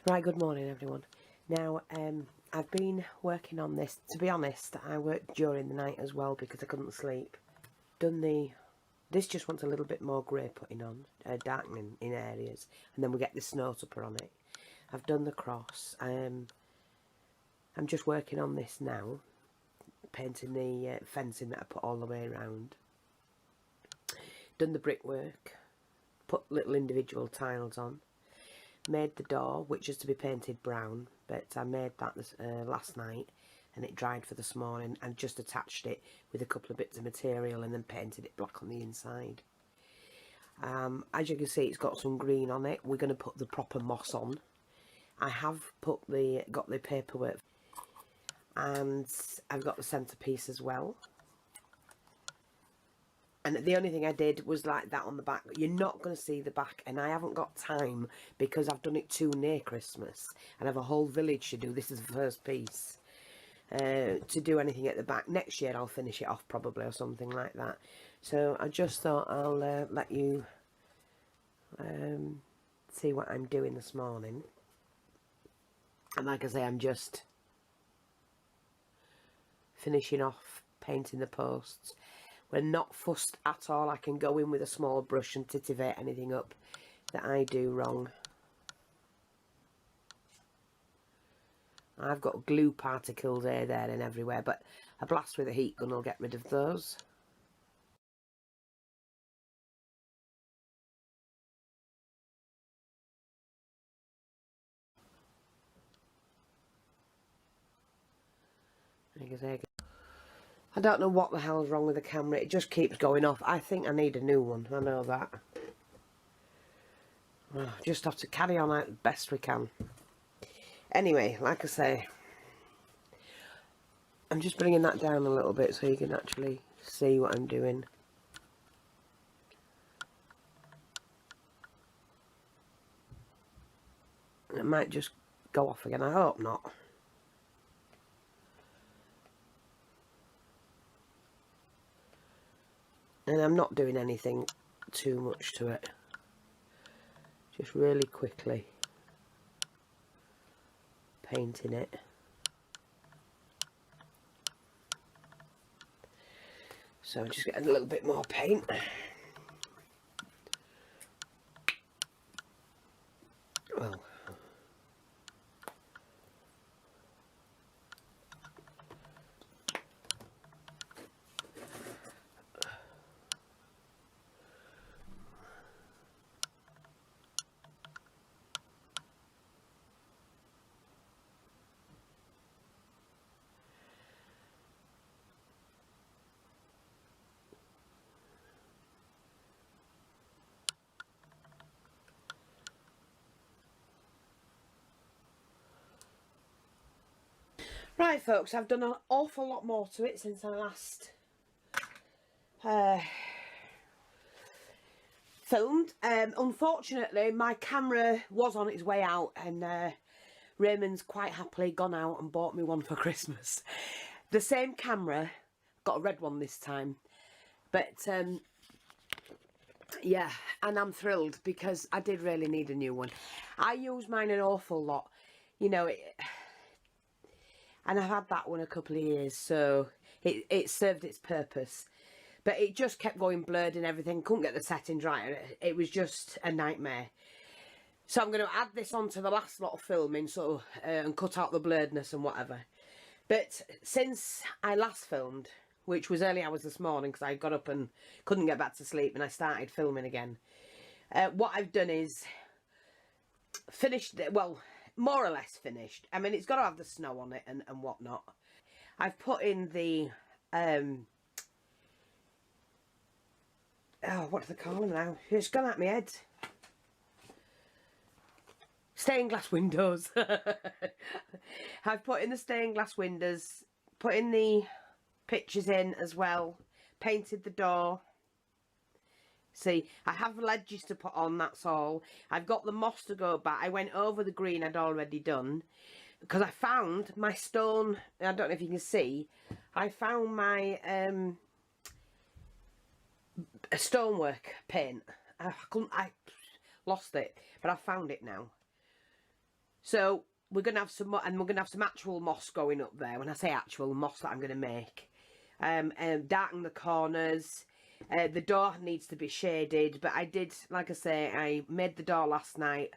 Right, good morning everyone. Now, I've been working on this. To be honest, I worked during the night as well because I couldn't sleep. This just wants a little bit more grey putting on, darkening in areas, and then we get the snow topper on it. I've done the cross. I'm just working on this now, painting the fencing that I put all the way around. Done the brickwork, put little individual tiles on. Made the door, which is to be painted brown, but I made that last night and it dried for this morning, and just attached it with a couple of bits of material and then painted it black on the inside. As you can see, it's got some green on it. We're going to put the proper moss on. I have got the paperwork, and I've got the centrepiece as well. And the only thing I did was like that on the back. You're not going to see the back, and I haven't got time because I've done it too near Christmas and I have a whole village to do. This is the first piece to do anything at the back. Next year I'll finish it off probably, or something like that. So I just thought I'll let you see what I'm doing this morning. And like I say, I'm just finishing off painting the posts. We're not fussed at all. I can go in with a small brush and titivate anything up that I do wrong. I've got glue particles here, there and everywhere, but a blast with a heat gun will get rid of those. I don't know what the hell's wrong with the camera. It just keeps going off. I think I need a new one. I know that. Just have to carry on out the best we can. Anyway, like I say, I'm just bringing that down a little bit so you can actually see what I'm doing. It might just go off again. I hope not. And I'm not doing anything too much to it. Just really quickly painting it. So just getting a little bit more paint. Well, right folks, I've done an awful lot more to it since I last filmed. Unfortunately my camera was on its way out, and Raymond's quite happily gone out and bought me one for Christmas. The same camera, got a red one this time, but yeah, and I'm thrilled because I did really need a new one. I use mine an awful lot, you know, and I've had that one a couple of years, so it served its purpose. But it just kept going blurred and everything. Couldn't get the settings right. It was just a nightmare. So I'm going to add this onto the last lot of filming, so and cut out the blurredness and whatever. But since I last filmed, which was early hours this morning because I got up and couldn't get back to sleep, and I started filming again, what I've done is finished it, well, more or less finished. I mean, it's got to have the snow on it and whatnot. I've put in the oh, what do they call them now? It's gone out my head. Stained glass windows. I've put in the stained glass windows, put in the pictures in as well, painted the door. See, I have ledges to put on, that's all. I've got the moss to go back. I went over the green I'd already done because I found my stone. I don't know if you can see. I found my stonework paint. I lost it, but I found it now. So we're going to have some, and we're going to have some actual moss going up there. When I say actual, moss that I'm going to make. Darken the corners. The door needs to be shaded, but I did, like I say, I made the door last night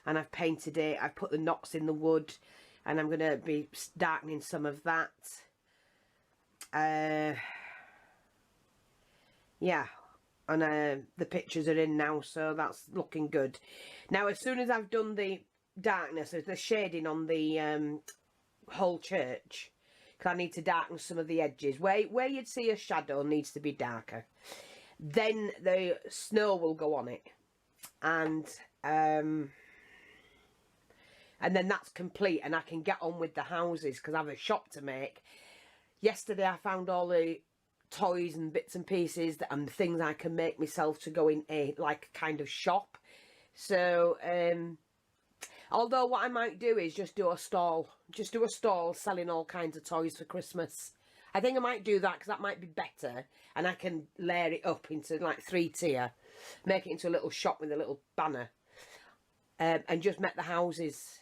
and I've painted it. I've put the knots in the wood and I'm going to be darkening some of that. Yeah, and the pictures are in now, so that's looking good. Now, as soon as I've done the darkness, the shading on the whole church, because I need to darken some of the edges. Where you'd see a shadow needs to be darker. Then the snow will go on it. And then that's complete and I can get on with the houses because I have a shop to make. Yesterday I found all the toys and bits and pieces and things I can make myself to go in a like kind of shop. So although what I might do is just do a stall selling all kinds of toys for Christmas. I think I might do that because that might be better, and I can layer it up into like 3-tier, make it into a little shop with a little banner, and just make the houses.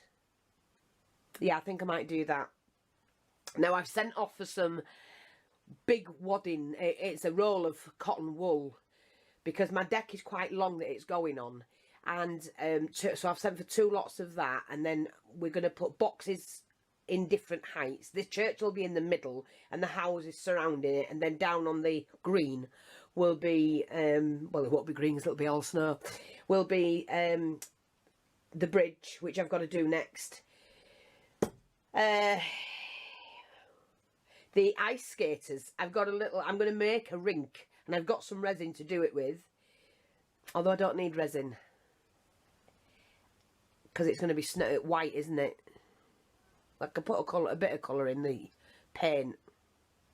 Yeah, I think I might do that. Now I've sent off for some big wadding. It's a roll of cotton wool because my deck is quite long that it's going on, and so I've sent for 2 lots of that, and then we're going to put boxes in different heights. This church will be in the middle and the houses surrounding it, and then down on the green will be well, it won't be green because it'll be all snow, will be the bridge, which I've got to do next. The ice skaters, I've got a little, I'm going to make a rink and I've got some resin to do it with, although I don't need resin because it's going to be white, isn't it? I could put a bit of colour in the paint.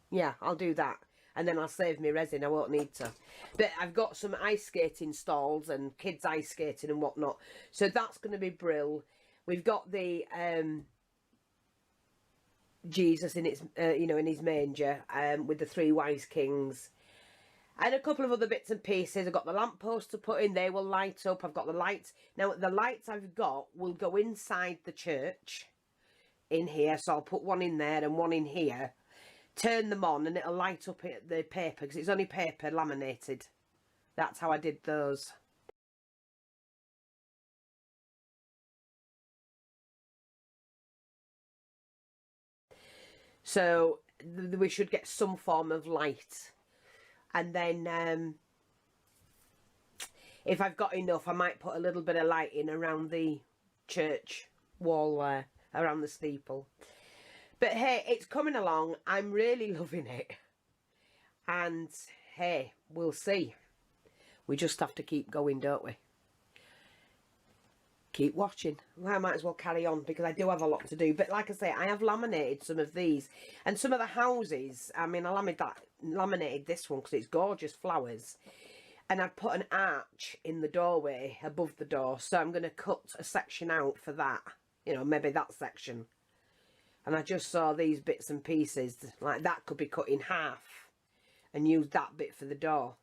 Yeah, I'll do that. And then I'll save me resin. I won't need to. But I've got some ice skating stalls and kids ice skating and whatnot. So that's going to be brill. We've got the Jesus in its, you know, in his manger with the 3 wise kings. And a couple of other bits and pieces. I've got the lamppost to put in. They will light up. I've got the lights. Now, the lights I've got will go inside the church. In here, so I'll put one in there and one in here, turn them on and it'll light up the paper because it's only paper laminated. That's how I did those. So we should get some form of light, and then if I've got enough I might put a little bit of lighting around the church wall there, around the steeple. But hey, it's coming along. I'm really loving it. And hey, we'll see. We just have to keep going, don't we? Keep watching. Well, I might as well carry on because I do have a lot to do. But like I say, I have laminated some of these. And some of the houses, I mean, I laminated this one because it's gorgeous flowers. And I put an arch in the doorway above the door. So I'm going to cut a section out for that. You know, maybe that section. And I just saw these bits and pieces, like that could be cut in half and use that bit for the door.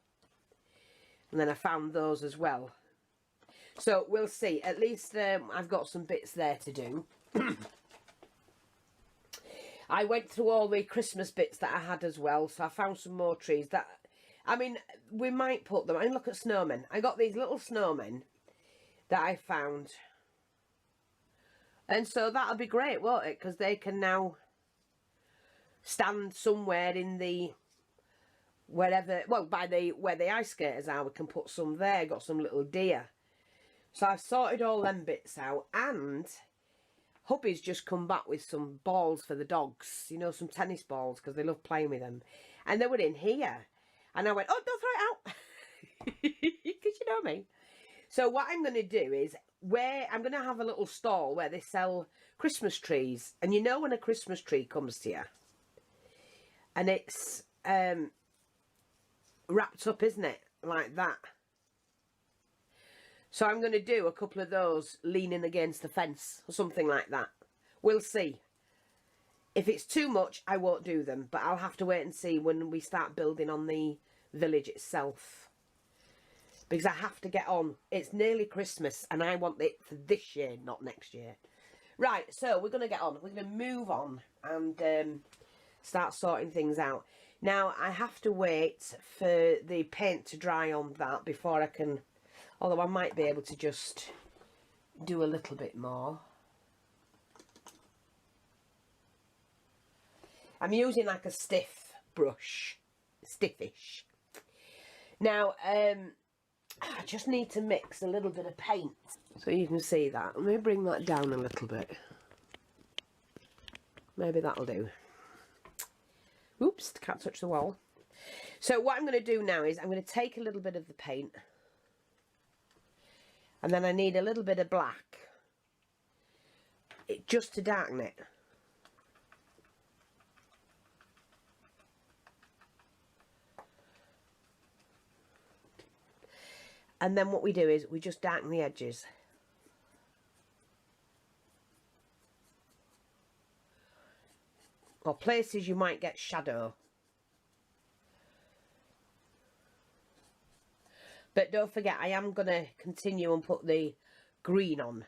And then I found those as well. So we'll see. At least I've got some bits there to do. I went through all the Christmas bits that I had as well. So I found some more trees that, I mean, we might put them. I mean, look at snowmen. I got these little snowmen that I found. And so that'll be great, won't it? Because they can now stand somewhere in the, wherever, well, by the, where the ice skaters are, we can put some there. Got some little deer. So I've sorted all them bits out. And hubby's just come back with some balls for the dogs. You know, some tennis balls, because they love playing with them. And they were in here. And I went, oh, don't throw it out. Because you know me. So what I'm going to do is, where I'm going to have a little stall where they sell Christmas trees. And you know when a Christmas tree comes to you and it's wrapped up, isn't it? Like that. So I'm going to do a couple of those leaning against the fence or something like that. We'll see. If it's too much, I won't do them. But I'll have to wait and see when we start building on the village itself. Because I have to get on. It's nearly Christmas and I want it for this year, not next year. Right, so we're going to get on. We're going to move on and start sorting things out. Now, I have to wait for the paint to dry on that before I can... Although I might be able to just do a little bit more. I'm using like a stiff brush. Stiffish. Now, I just need to mix a little bit of paint. So you can see that. Let me bring that down a little bit. Maybe that'll do. Oops, can't touch the wall. So what I'm going to do now is I'm going to take a little bit of the paint. And then I need a little bit of black. Just to darken it. And then what we do is we just darken the edges. Or places you might get shadow. But don't forget, I am going to continue and put the green on.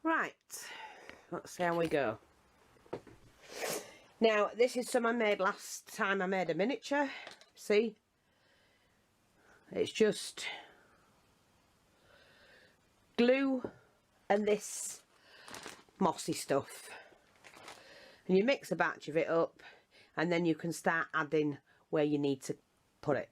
Right, let's see how we go. Now, this is some I made last time I made a miniature. See? It's just glue and this mossy stuff. And you mix a batch of it up and then you can start adding where you need to put it.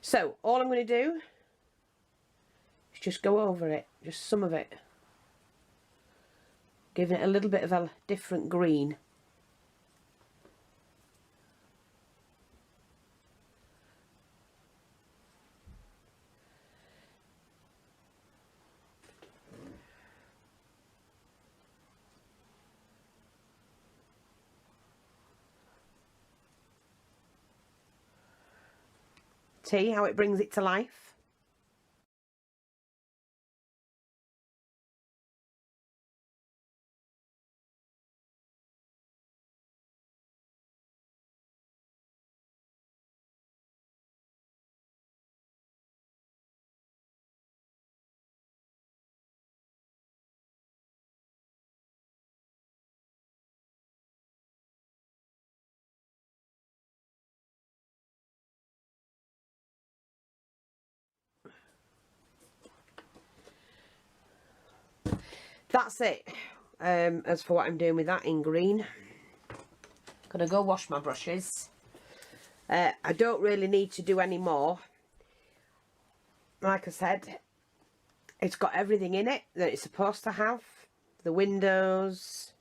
So all I'm going to do is just go over it, just some of it, giving it a little bit of a different green. See how it brings it to life? That's it. As for what I'm doing with that in green, gonna go wash my brushes. I don't really need to do any more. Like I said, it's got everything in it that it's supposed to have. The windows,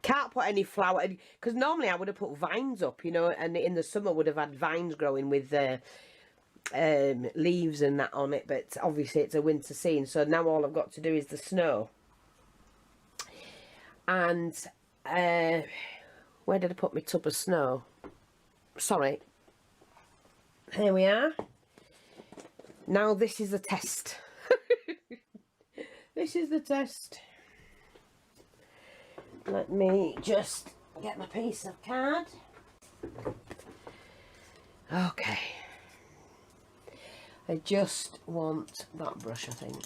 can't put any flower, because normally I would have put vines up, you know, and in the summer would have had vines growing with leaves and that on it, but obviously it's a winter scene, so now all I've got to do is the snow. And where did I put my tub of snow? Sorry, here we are. Now this is the test. This is the test. Let me just get my piece of card. Okay. I just want that brush, I think.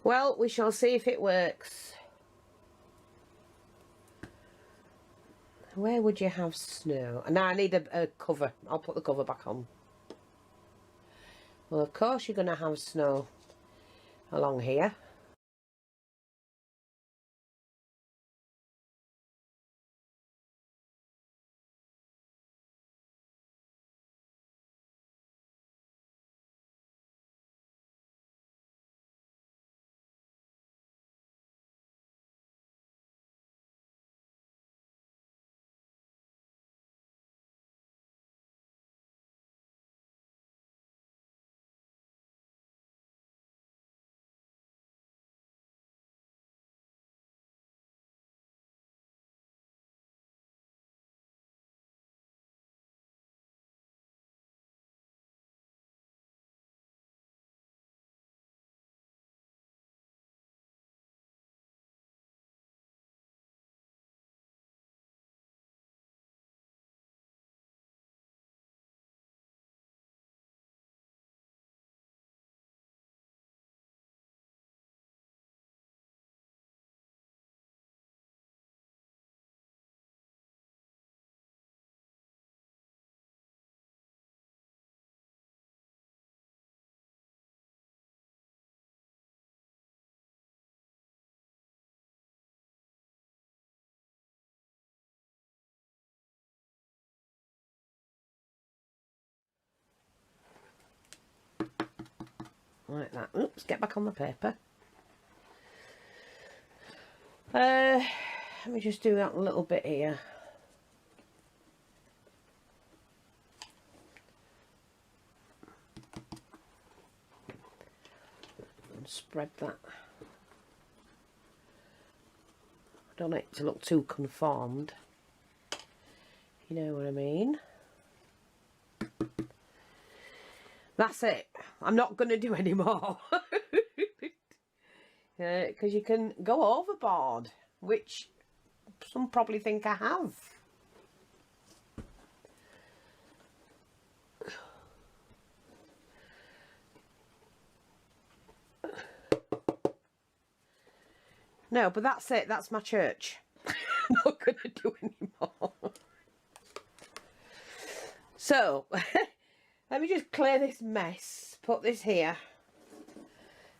Well, we shall see if it works. Where would you have snow? Now I need a cover. I'll put the cover back on. Well, of course you're going to have snow along here. Like that. Oops, get back on the paper. Let me just do that little bit here. And spread that. I don't want it to look too conformed. You know what I mean? That's it. I'm not going to do any more. Because you can go overboard, which some probably think I have. No, but that's it. That's my church. I'm not going to do any more. So, let me just clear this mess. Put this here.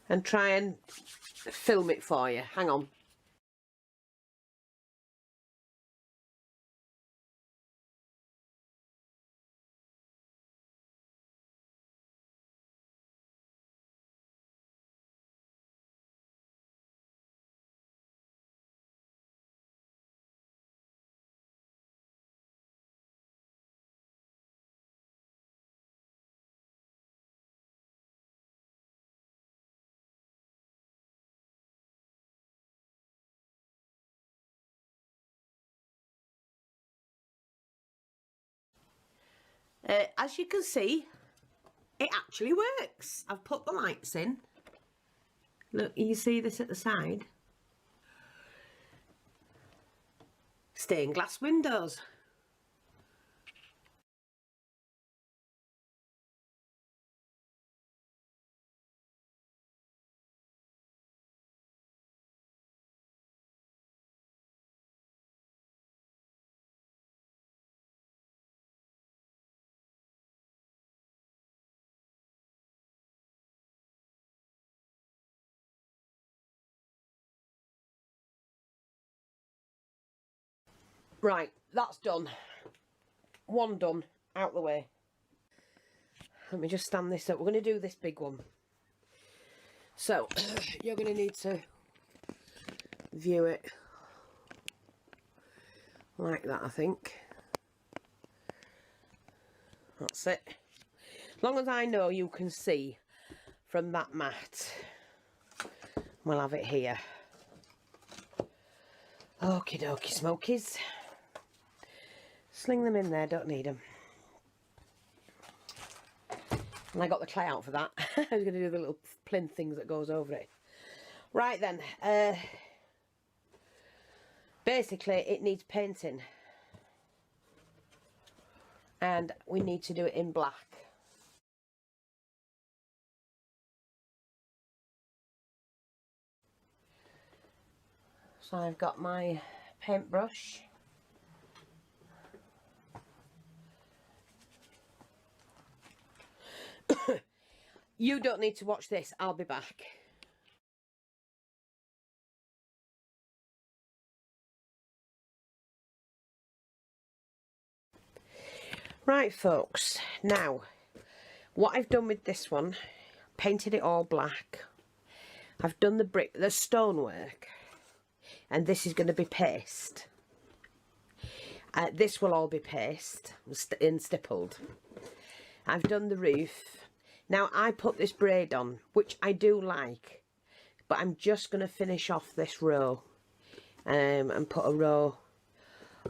and try and film it for you. Hang on. As you can see, it actually works. I've put the lights in. Look, you see this at the side? Stained glass windows. Right, that's done. One done, out the way. Let me just stand this up. We're going to do this big one. So, you're going to need to view it like that, I think. That's it. As long as I know you can see from that mat, we'll have it here. Okie dokie smokies. Sling them in there, don't need them. And I got the clay out for that. I was going to do the little plinth things that goes over it. Right then, basically it needs painting. And we need to do it in black. So I've got my paintbrush. You don't need to watch this, I'll be back. Right folks, now what I've done with this one, painted it all black. I've done the stonework, and this is going to be paste. This will all be paste and stippled. I've done the roof. Now I put this braid on, which I do like, but I'm just going to finish off this row and put a row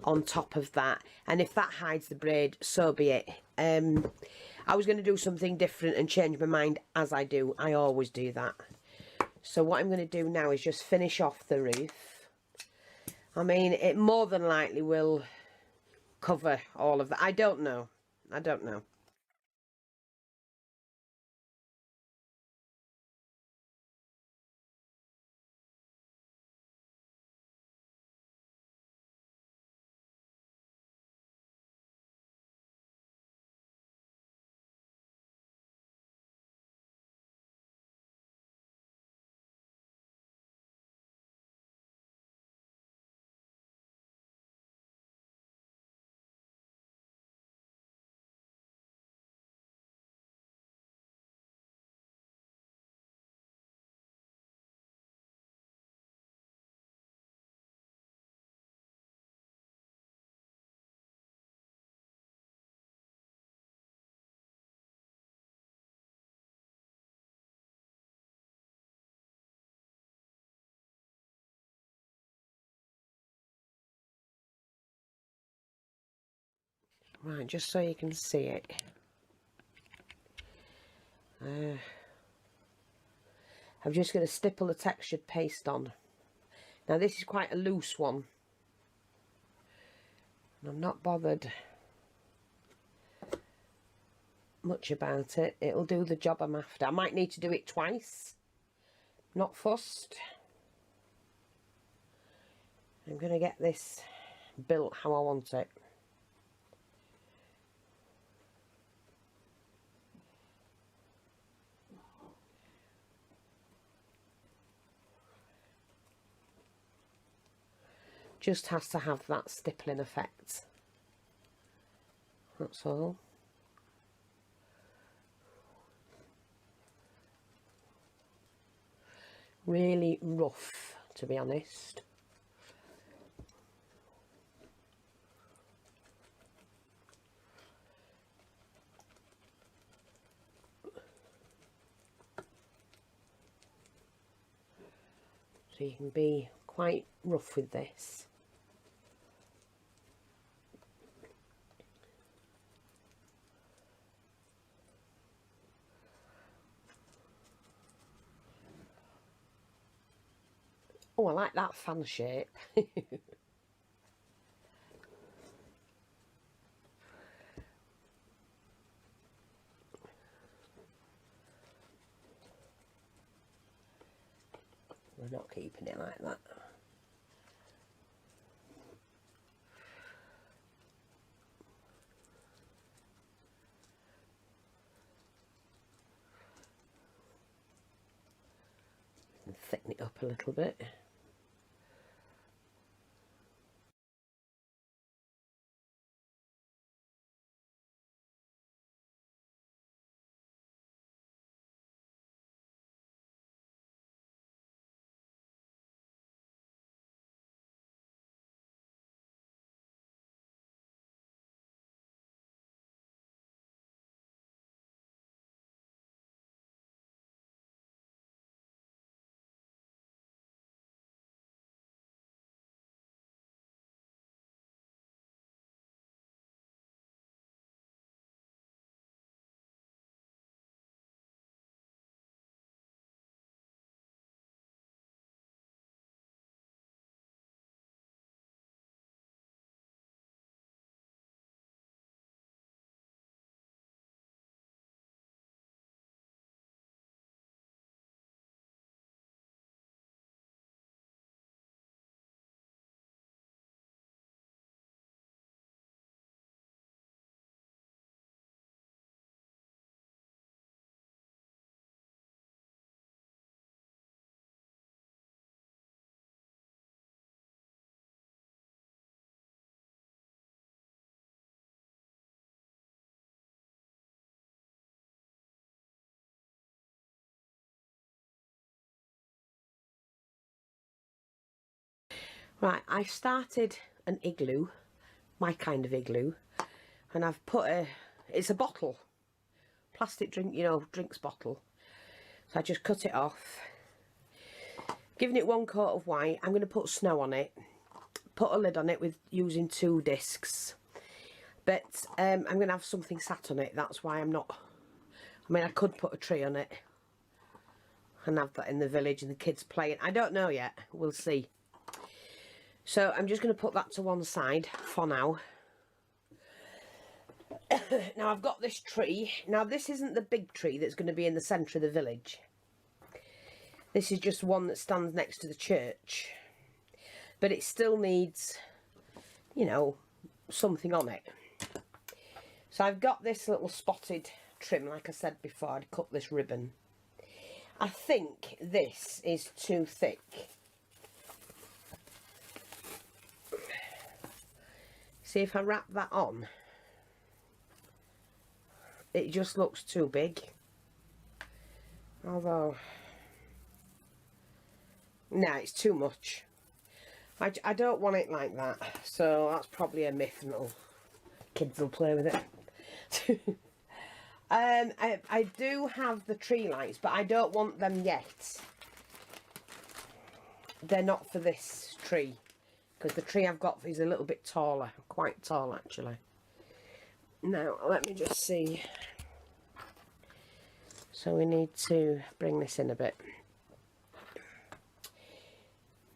on top of that, and if that hides the braid, so be it. I was going to do something different and change my mind, as I do. I always do that. So what I'm going to do now is just finish off the roof. I mean, it more than likely will cover all of that. I don't know. I don't know. Right, just so you can see it. I'm just going to stipple the textured paste on. Now this is quite a loose one, and I'm not bothered much about it. It'll do the job I'm after. I might need to do it twice. Not fussed. I'm going to get this built how I want it. Just has to have that stippling effect. That's all. Really rough, to be honest. So you can be quite rough with this. Oh, I like that fan shape. We're not keeping it like that. And thicken it up a little bit. Right, I started an igloo, my kind of igloo, and I've put it's a bottle, plastic drink, you know, drinks bottle. So I just cut it off, giving it one coat of white. I'm going to put snow on it, put a lid on it with using 2 discs. But I'm going to have something sat on it, that's why I'm not, I mean I could put a tree on it and have that in the village and the kids playing. I don't know yet, we'll see. So I'm just going to put that to one side for now. Now I've got this tree. Now this isn't the big tree that's going to be in the centre of the village. This is just one that stands next to the church. But it still needs, you know, something on it. So I've got this little spotted trim, like I said before. I'd cut this ribbon. I think this is too thick. See, if I wrap that on, it just looks too big. Although, no, it's too much. I don't want it like that, so that's probably a myth and kids will play with it. I do have the tree lights, but I don't want them yet. They're not for this tree, because the tree I've got is a little bit taller, quite tall actually. Now, let me just see. So we need to bring this in a bit.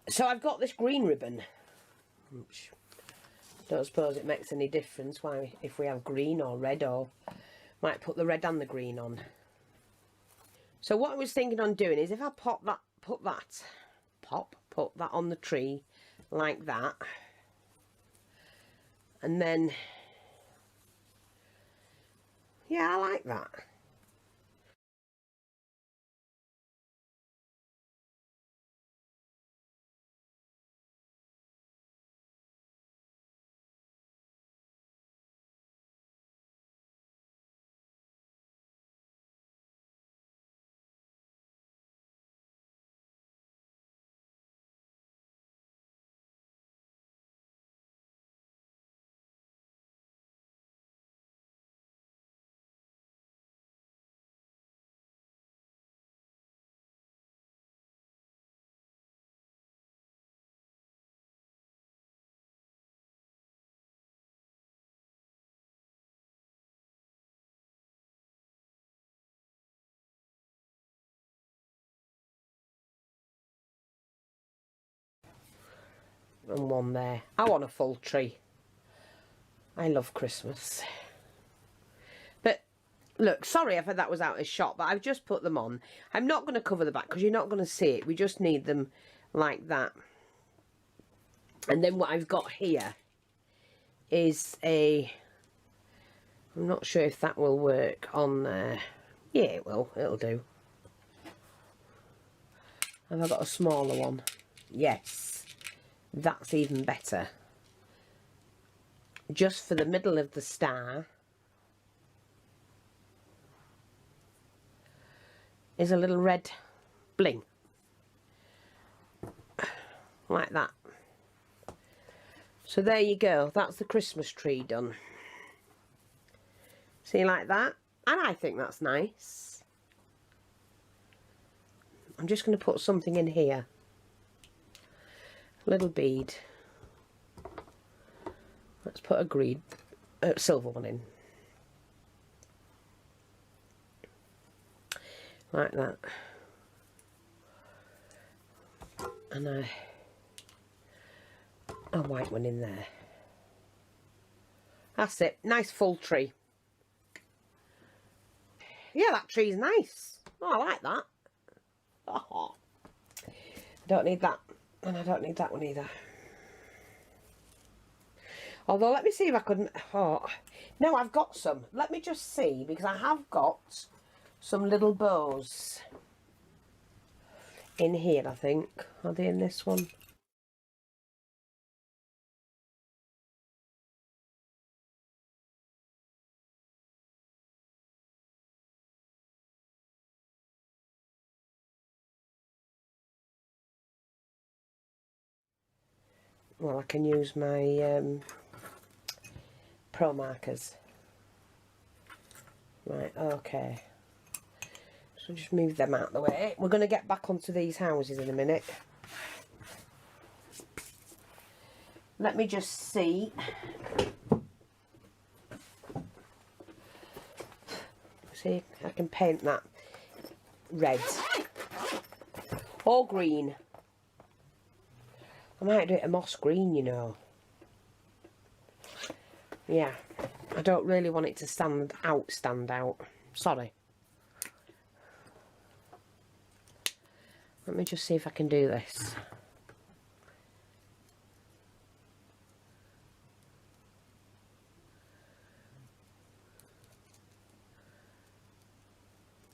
So I've got this green ribbon, which I don't suppose it makes any difference why if we have green or red, or might put the red and the green on. So what I was thinking on doing is if I put that on the tree like that, and then, yeah, I like that. and one there. I want a full tree. I love Christmas. But look, sorry if that was out of shot, but I've just put them on. I'm not going to cover the back because you're not going to see it. We just need them like that. And then what I've got here is a... I'm not sure if that will work on there. Yeah, it will. It'll do. Have I got a smaller one? Yes. That's even better. Just for the middle of the star is a little red bling. Like that. So there you go. That's the Christmas tree done. See, like that? And I think that's nice. I'm just going to put something in here. A little bead. Let's put a green, silver one in. Like that. And a white one in there. That's it. Nice full tree. Yeah, that tree's nice. Oh, I like that. Oh. I don't need that. And I don't need that one either. Although, let me see if I couldn't... Oh, no, I've got some. Let me just see, because I have got some little bows in here, I think. Are they in this one? Well, I can use my Pro markers. Right, okay. So just move them out of the way. We're going to get back onto these houses in a minute. Let me just see. See, I can paint that red or green. I might do it a moss green, you know. Yeah, I don't really want it to stand out. Sorry. Let me just see if I can do this.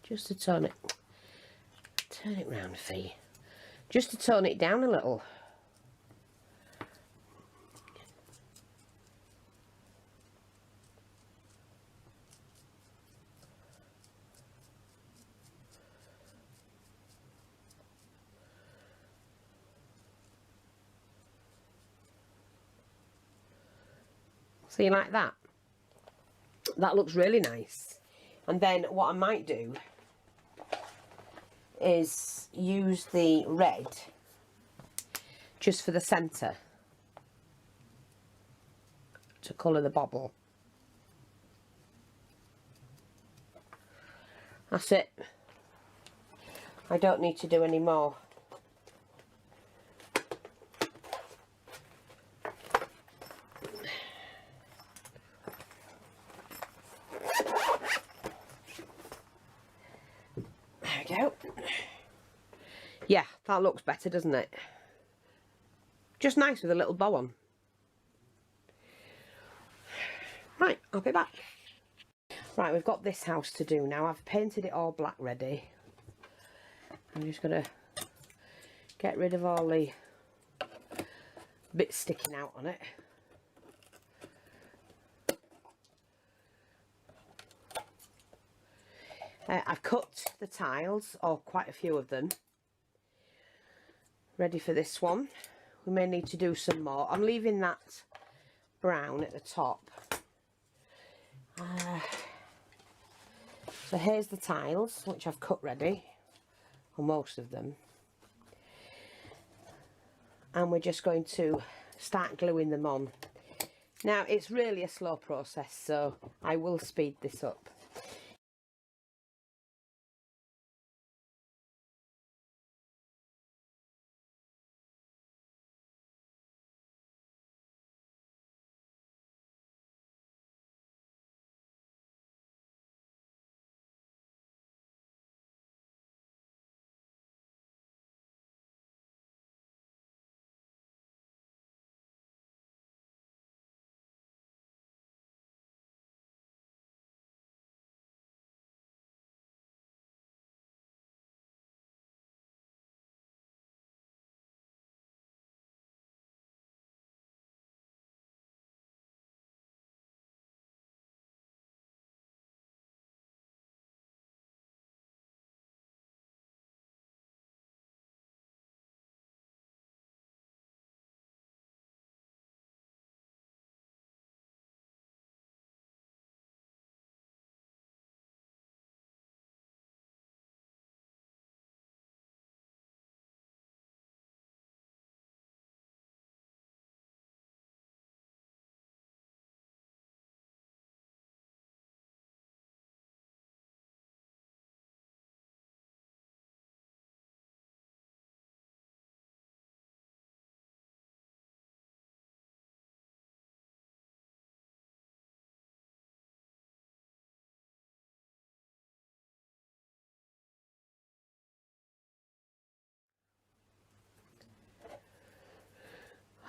Just to turn it round, Fee. Just to tone it down a little. See, like that? That looks really nice. And then what I might do is use the red just for the centre to colour the bobble. That's it. I don't need to do any more. There we go. Yeah, that looks better, doesn't it? Just nice with a little bow on. Right, I'll be back. Right, we've got this house to do now. I've painted it all black ready. I'm just going to get rid of all the bits sticking out on it. I've cut the tiles, or quite a few of them, ready for this one. We may need to do some more. I'm leaving that brown at the top. So here's the tiles, which I've cut ready, or most of them. And we're just going to start gluing them on. Now, it's really a slow process, so I will speed this up.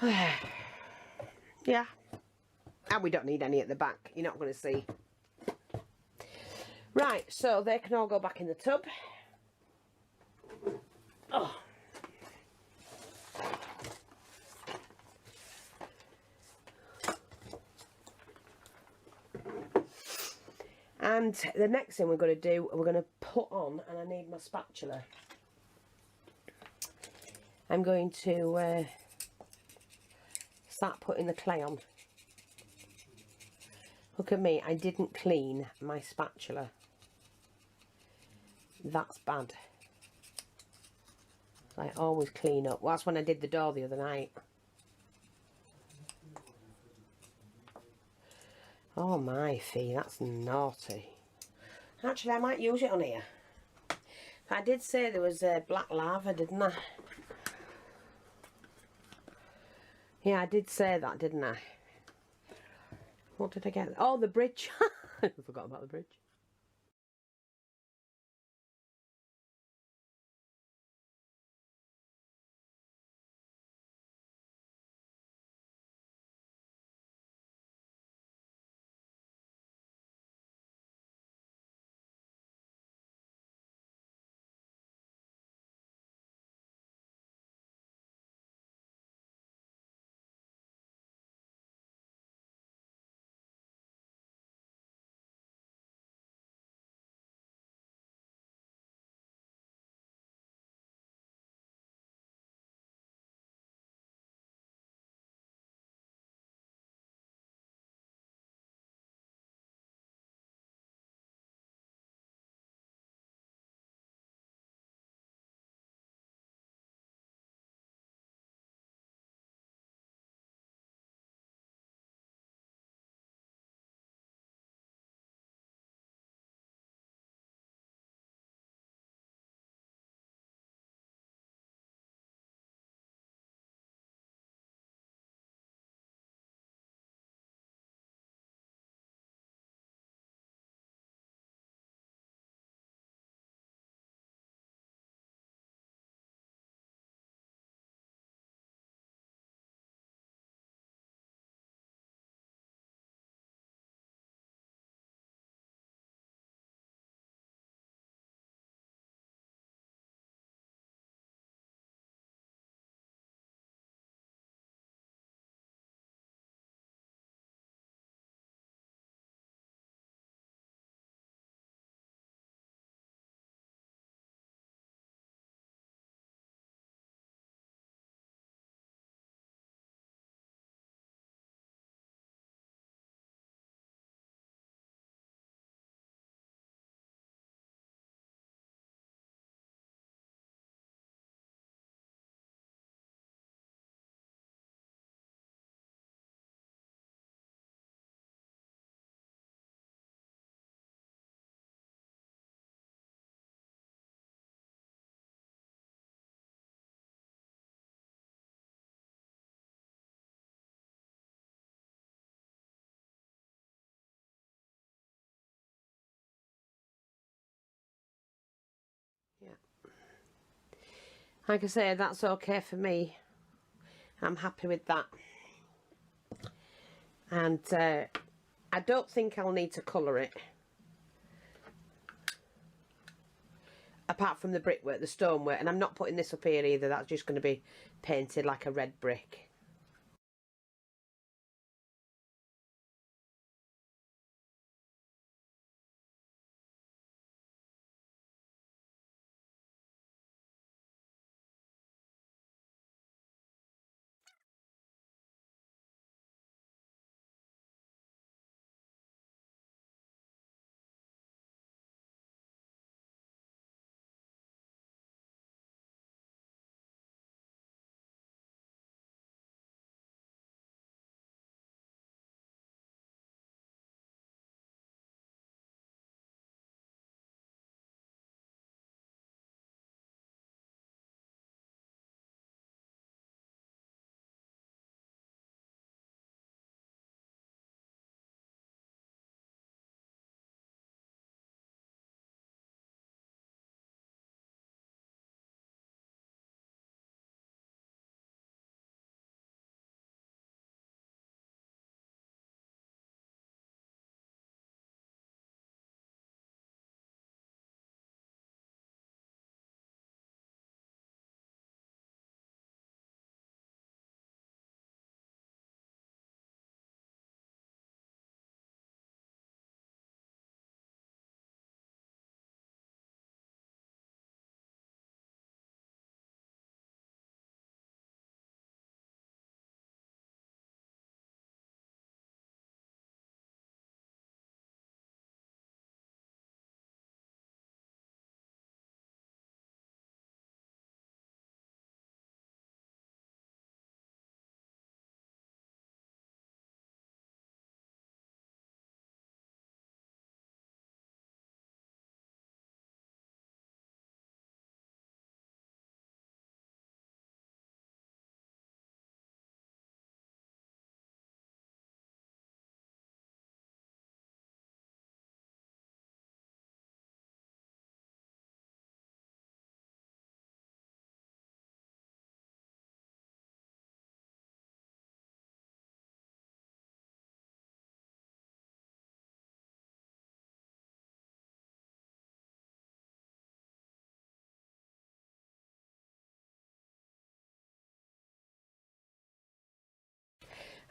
Yeah. And we don't need any at the back. You're not going to see. Right, so they can all go back in the tub. Oh. And the next thing we're going to do, we're going to put on, and I need my spatula. I'm going to start putting the clay on. Look at me, I didn't clean my spatula. That's bad. I always clean up. Well, that's when I did the door the other night. Oh my fee, that's naughty. Actually, I might use it on here. I did say there was black lava, didn't I? Yeah, I did say that, didn't I? What did I get? Oh, the bridge. I forgot about the bridge. Yeah. Like I say, that's okay for me. I'm happy with that. And I don't think I'll need to colour it. Apart from the brickwork, the stonework. And I'm not putting this up here either. That's just going to be painted like a red brick.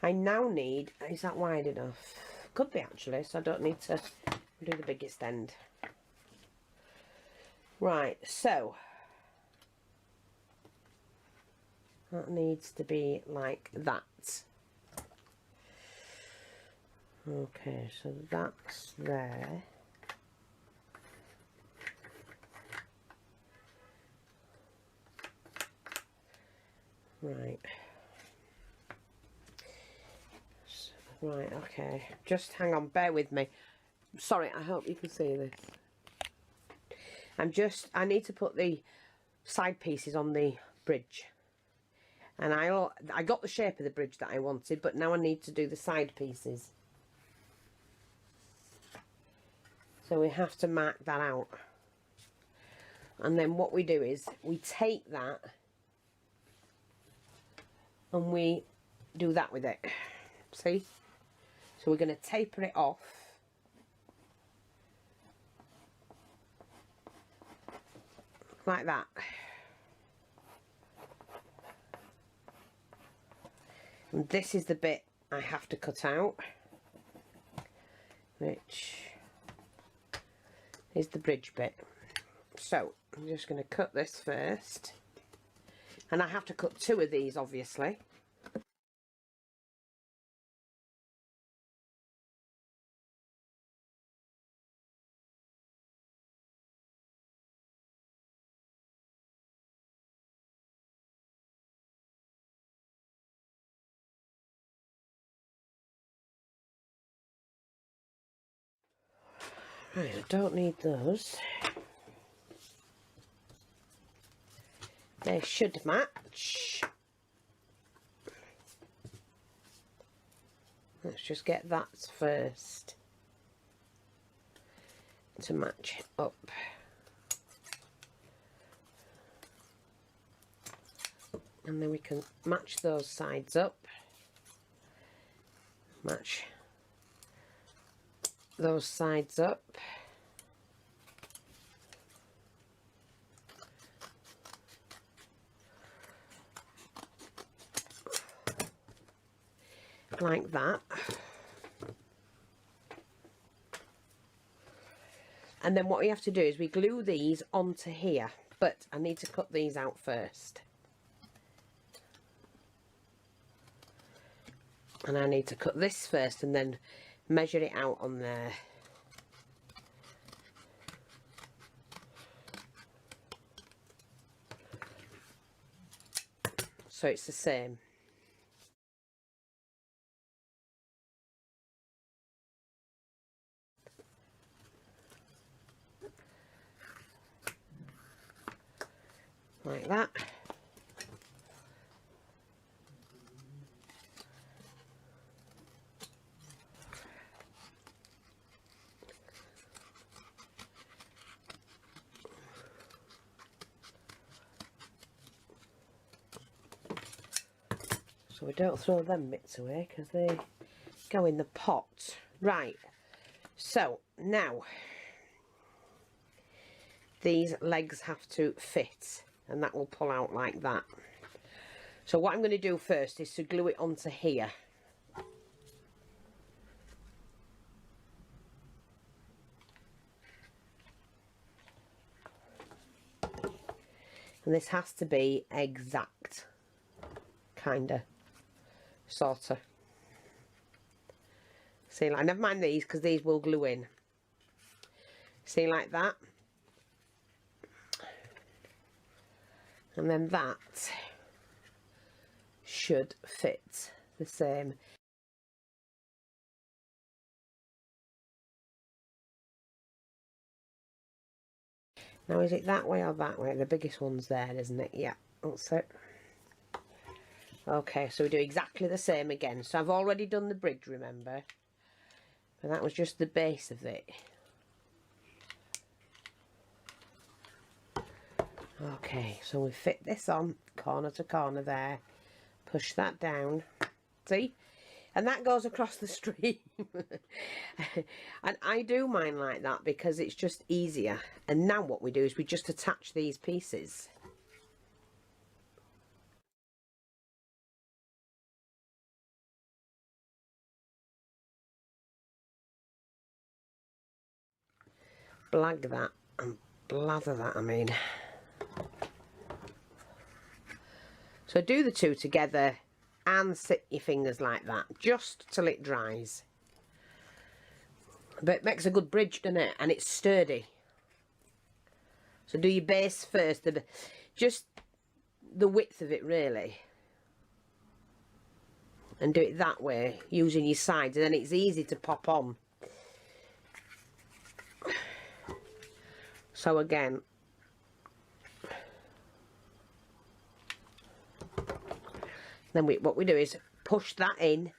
I now need, is that wide enough? Could be actually, so I don't need to do the biggest end. Right, so that needs to be like that. Okay, so that's there. Right. Right, okay. Just hang on, bear with me. Sorry, I hope you can see this. I need to put the side pieces on the bridge. And I got the shape of the bridge that I wanted, but now I need to do the side pieces. So we have to mark that out. And then what we do is we take that and we do that with it. See? So we're going to taper it off. Like that. And this is the bit I have to cut out, which is the bridge bit. So I'm just going to cut this first. And I have to cut 2 of these, obviously. Right, I don't need those. They should match. Let's just get that first to match up. And then we can match those sides up. Match those sides up. Like that. And then what we have to do is we glue these onto here, but I need to cut these out first. And I need to cut this first and then measure it out on there. So it's the same. Like that. So we don't throw them bits away because they go in the pot. Right, so now these legs have to fit and that will pull out like that. So what I'm going to do first is to glue it onto here. And this has to be exact, kinda, sorta. See, like, never mind these because these will glue in. See, like that. And then that should fit the same. Now, is it that way or that way? The biggest one's there, isn't it? Yeah, that's it. Okay, so we do exactly the same again. So I've already done the bridge, remember? And that was just the base of it. Okay, so we fit this on corner to corner there. Push that down. See? And that goes across the stream. And I do mine like that because it's just easier. And now what we do is we just attach these pieces. blag that and blather that, I mean. So do the two together and sit your fingers like that, just till it dries. But it makes a good bridge, doesn't it? And it's sturdy. So do your base first, just the width of it really. And do it that way, using your sides, and then it's easy to pop on. So again, then what we do is push that in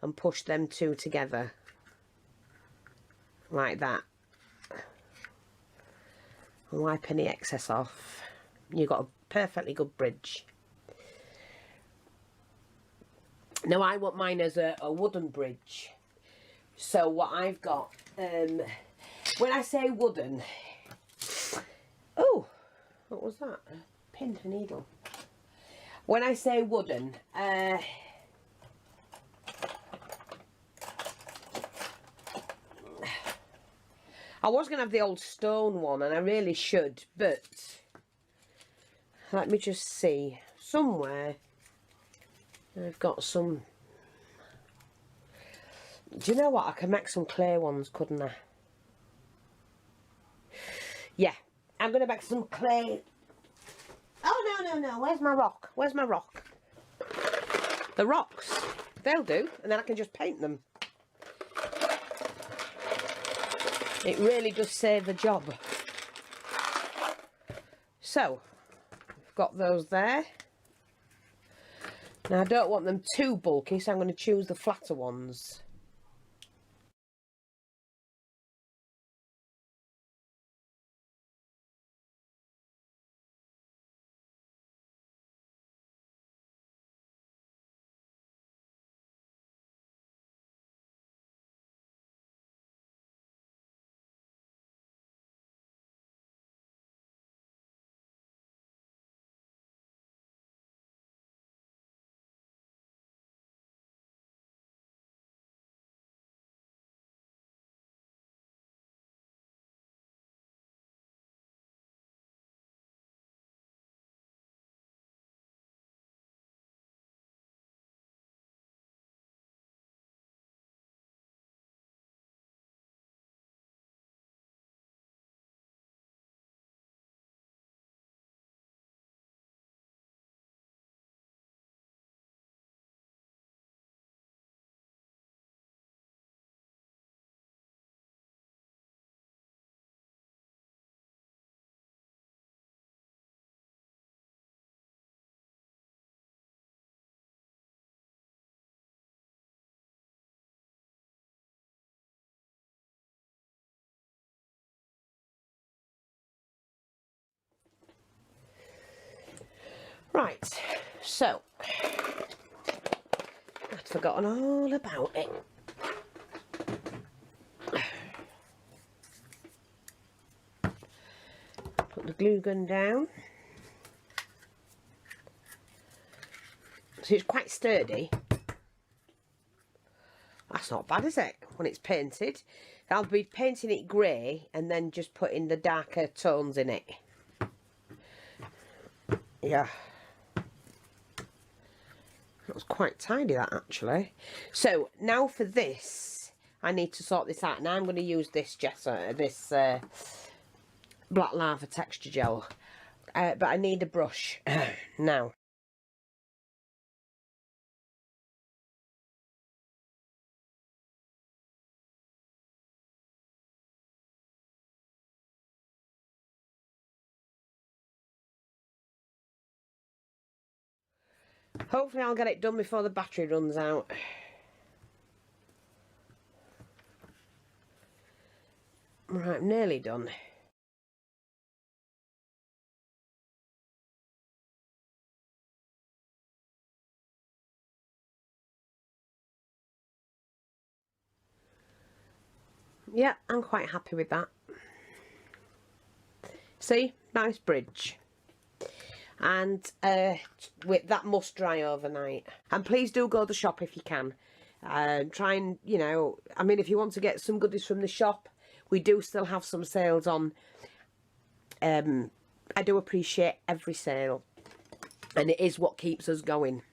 and push them two together. Like that. And wipe any excess off. You've got a perfectly good bridge. Now I want mine as a wooden bridge. So what I've got, when I say wooden, oh, what was that? A pin for needle. When I say wooden, I was going to have the old stone one, and I really should, but let me just see. Somewhere I've got some. Do you know what? I can make some clay ones, couldn't I? Yeah, I'm going to make some clay. Oh, no. Where's my rock? Where's my rock? The rocks. They'll do, and then I can just paint them. It really does save the job. So, we've got those there. Now I don't want them too bulky, so I'm going to choose the flatter ones. Right, so I'd forgotten all about it. Put the glue gun down. So it's quite sturdy. That's not bad, is it? When it's painted. I'll be painting it grey and then just putting the darker tones in it. Yeah. That was quite tidy, that, actually. So now for this, I need to sort this out. Now I'm going to use this black lava texture gel, but I need a brush now. Hopefully I'll get it done before the battery runs out. Right, I'm nearly done. Yeah, I'm quite happy with that. See, nice bridge. And with that must dry overnight. And please do go to the shop if you can. Try and, you know, I mean, if you want to get some goodies from the shop We do still have some sales on. I do appreciate every sale, and it is what keeps us going.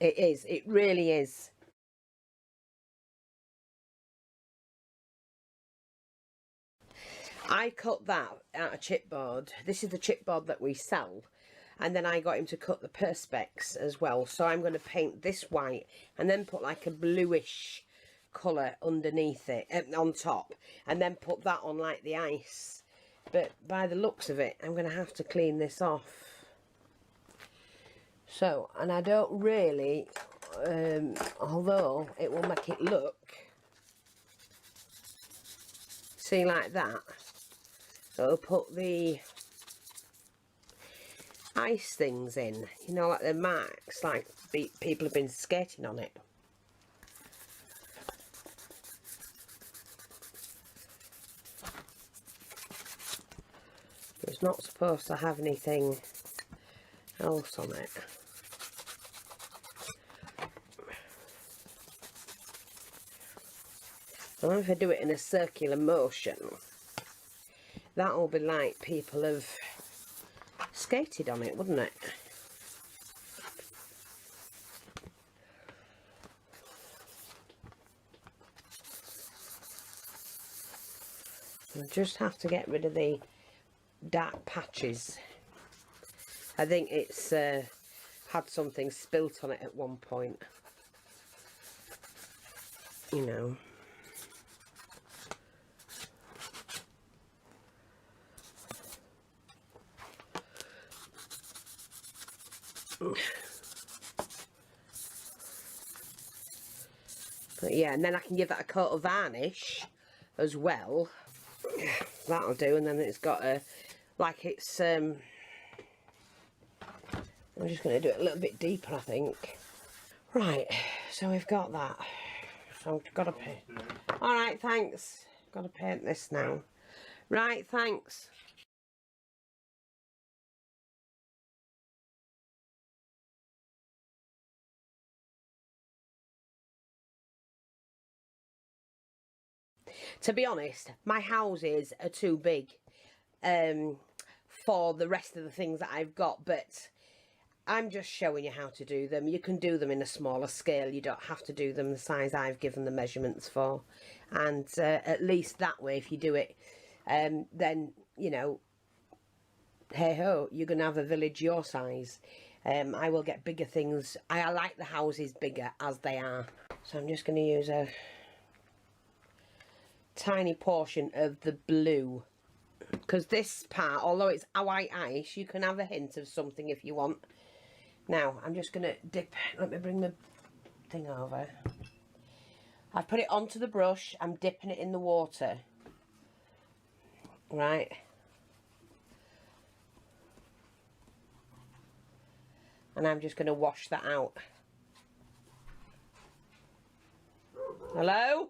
It is, it really is. I cut that out of chipboard. This is the chipboard that we sell, and then I got him to cut the perspex as well. So I'm going to paint this white and then put like a bluish colour underneath it, on top, and then put that on like the ice. But by the looks of it, I'm going to have to clean this off. So, and I don't really, although it will make it look, see, like that. So I'll put the ice things in, you know, like the marks, like people have been skating on it. It's not supposed to have anything else on it. So if I do it in a circular motion, that'll be like people have skated on it, wouldn't it? I just have to get rid of the dark patches. I think it's had something spilt on it at one point, you know. But yeah, and then I can give that a coat of varnish as well. That'll do. And then it's got a, like, it's I'm just going to do it a little bit deeper, I think. Right, so we've got that. So I've got to paint. Alright, thanks. Got to paint this now. Right, thanks. To be honest, my houses are too big for the rest of the things that I've got, but I'm just showing you how to do them. You can do them in a smaller scale. You don't have to do them the size I've given the measurements for. And at least that way, if you do it, then, you know, hey ho, you're going to have a village your size. I will get bigger things. I like the houses bigger as they are. So I'm just going to use a tiny portion of the blue, because this part, although it's a white ice, you can have a hint of something if you want. Now I'm just gonna dip, let me bring the thing over. I've put it onto the brush, I'm dipping it in the water, right, and I'm just gonna wash that out. Hello?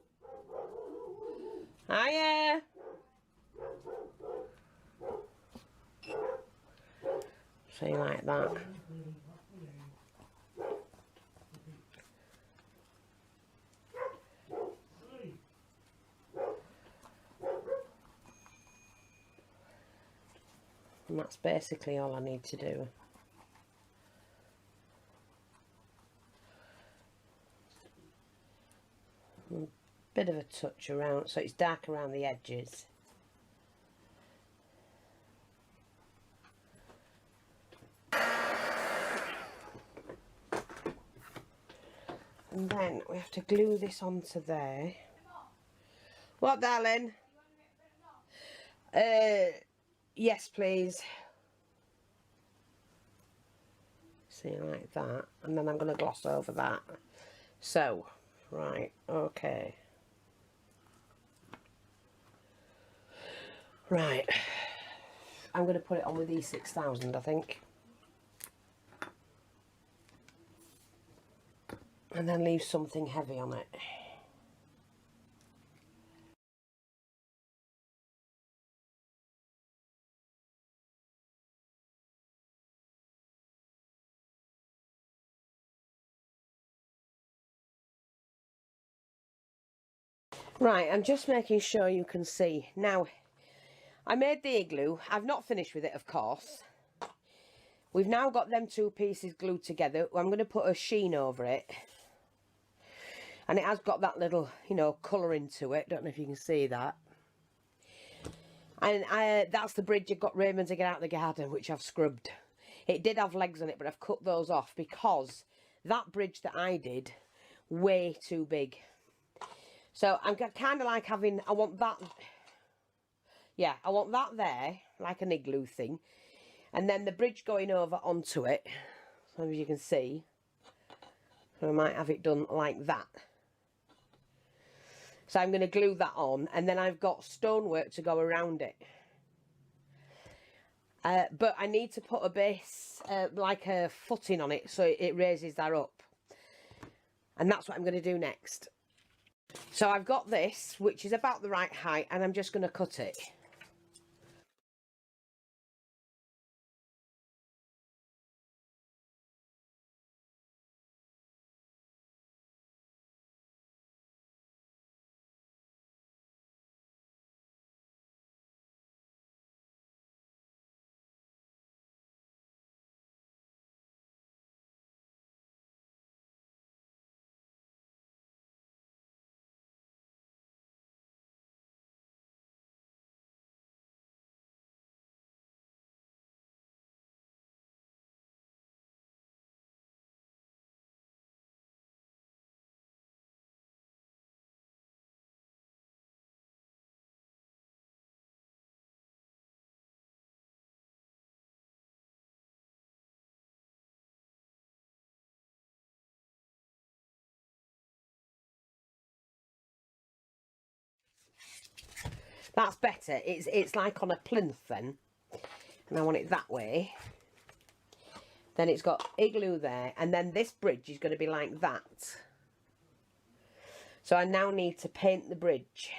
Hiya. See, like that. And that's basically all I need to do. A bit of a touch around, so it's dark around the edges. And then we have to glue this onto there. What, darling? Yes, please. See, like that. And then I'm going to gloss over that. So, right, okay. Right. I'm going to put it on with E6000, I think. And then leave something heavy on it. Right, I'm just making sure you can see. Now, I made the igloo. I've not finished with it, of course. We've now got them two pieces glued together. I'm going to put a sheen over it. And it has got that little, you know, colour into it. Don't know if you can see that. And that's the bridge I got Raymond to get out of the garden, which I've scrubbed. It did have legs on it, but I've cut those off because that bridge that I did, way too big. So I'm kind of like having, I want that, yeah, I want that there, like an igloo thing. And then the bridge going over onto it, so as you can see. So I might have it done like that. So I'm going to glue that on, and then I've got stonework to go around it. But I need to put a base, like a footing on it, so it raises that up. And that's what I'm going to do next. So I've got this, which is about the right height, and I'm just going to cut it. That's better. It's like on a plinth then. And I want it that way. Then it's got igloo there. And then this bridge is going to be like that. So I now need to paint the bridge.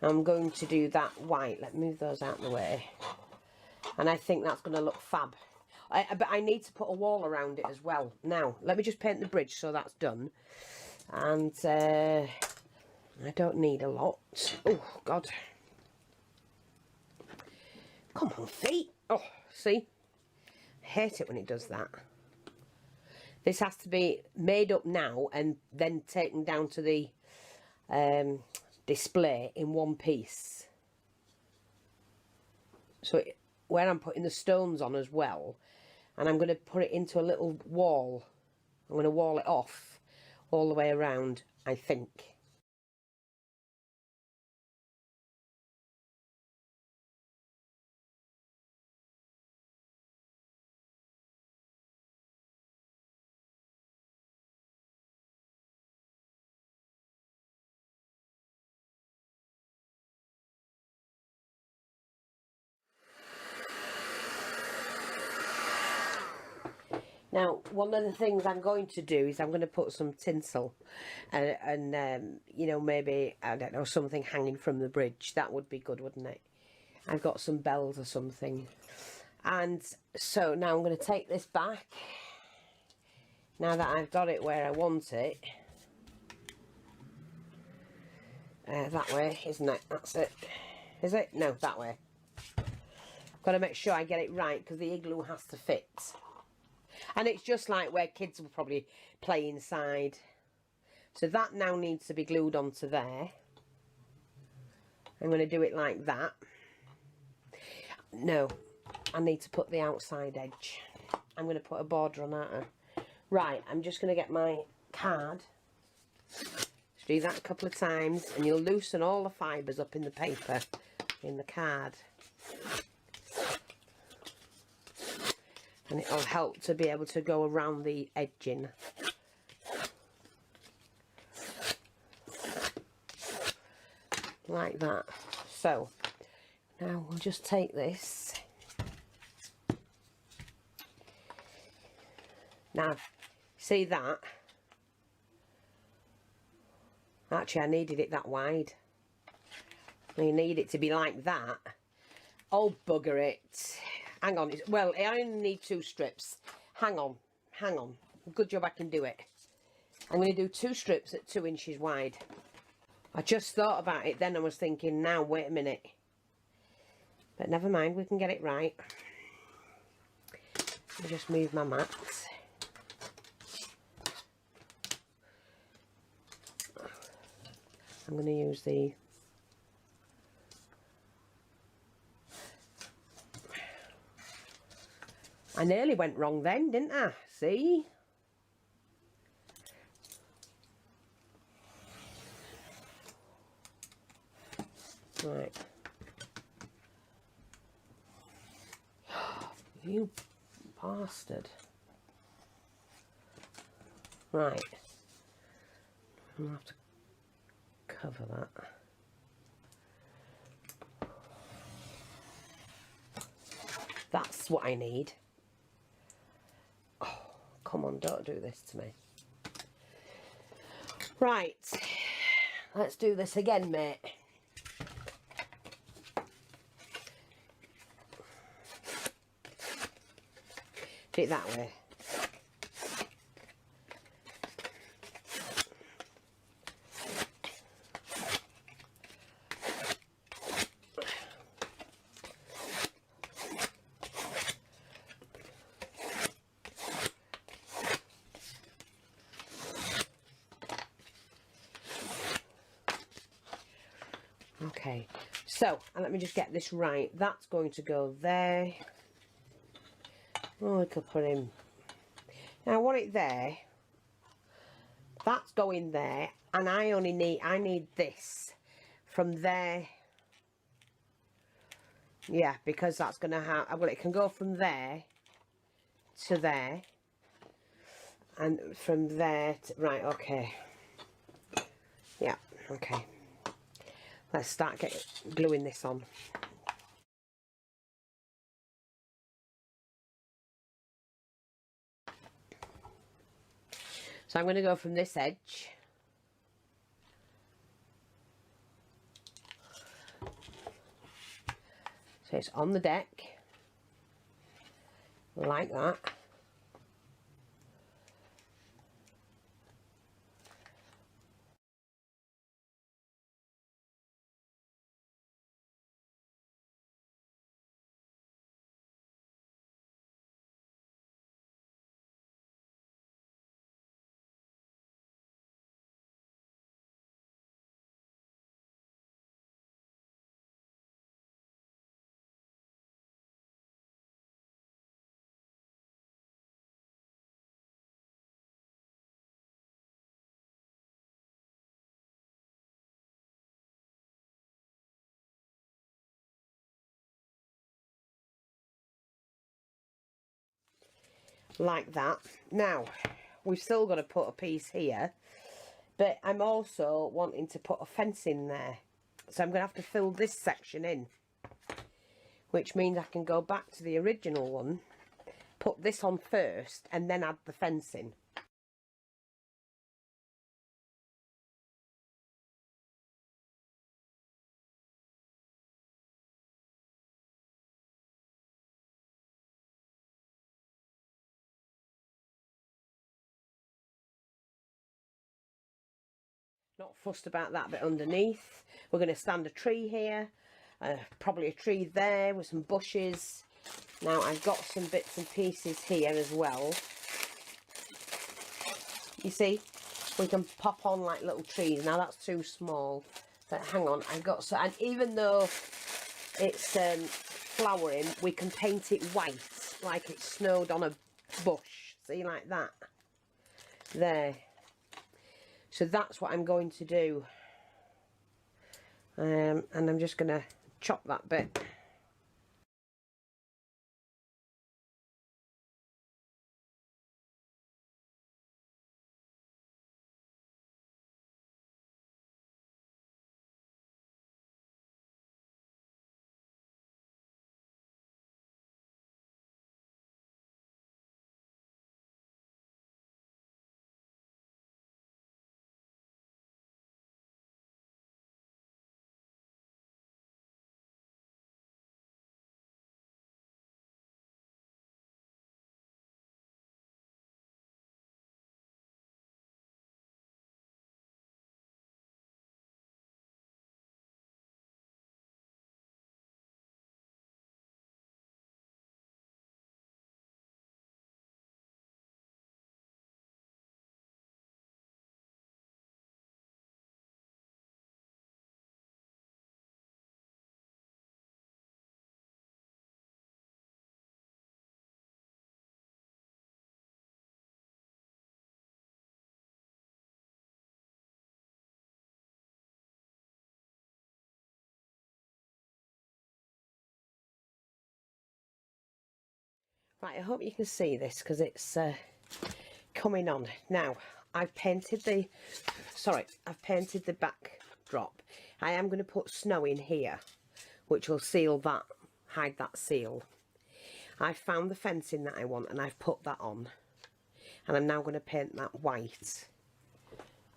I'm going to do that white. Let me move those out of the way. And I think that's going to look fab. But I need to put a wall around it as well. Now, let me just paint the bridge so that's done. And I don't need a lot. Oh, God. Come on, feet. Oh, see? I hate it when it does that. This has to be made up now and then taken down to the display in one piece. So where I'm putting the stones on as well, and I'm going to put it into a little wall. I'm going to wall it off all the way around, I think. Now, one of the things I'm going to do is I'm going to put some tinsel and you know, maybe, I don't know, something hanging from the bridge. That would be good, wouldn't it? I've got some bells or something. And so now I'm going to take this back. Now that I've got it where I want it. That way, isn't it? That's it. Is it? No, that way. Got to make sure I get it right because the igloo has to fit. And it's just like where kids will probably play inside. So that now needs to be glued onto there. I'm going to do it like that. No, I need to put the outside edge. I'm going to put a border on that. Right, I'm just going to get my card. Just do that a couple of times and you'll loosen all the fibres up in the paper, in the card. And it'll help to be able to go around the edging. Like that. So, now we'll just take this. Now, see that? Actually, I needed it that wide. You need it to be like that. Oh, bugger it. Hang on. Well, I only need 2 strips. Hang on. Hang on. Good job I can do it. I'm going to do 2 strips at 2 inches wide. I just thought about it then. I was thinking, now wait a minute, but never mind, we can get it right. I'll just move my mats. I'm going to use the I nearly went wrong then, didn't I? See? Right. You bastard. Right. I'm going to have to cover that. That's what I need. Oh, come on, don't do this to me. Right. Let's do this again, mate. Do it that way. Okay, so let me just get this right. That's going to go there. Oh, we could put him. Now I want it there. That's going there, and I need this from there. Yeah, because that's going to have, well, it can go from there to there, and from there to, right, okay. Yeah, okay. Let's start gluing this on. So I'm going to go from this edge. So it's on the deck, like that. Like that. Now we've still got to put a piece here, but I'm also wanting to put a fence in there, so I'm going to have to fill this section in, which means I can go back to the original one, put this on first, and then add the fencing. Not fussed about that bit underneath. We're going to stand a tree here, probably a tree there with some bushes. Now I've got some bits and pieces here as well. You see, we can pop on like little trees. Now that's too small, but hang on, I've got so, and even though it's flowering, we can paint it white like it snowed on a bush. See, like that there. So that's what I'm going to do, and I'm just going to chop that bit. Right, I hope you can see this because it's coming on. Now, I've painted the backdrop. I am going to put snow in here, which will seal that, hide that seal. I've found the fencing that I want and I've put that on. And I'm now going to paint that white.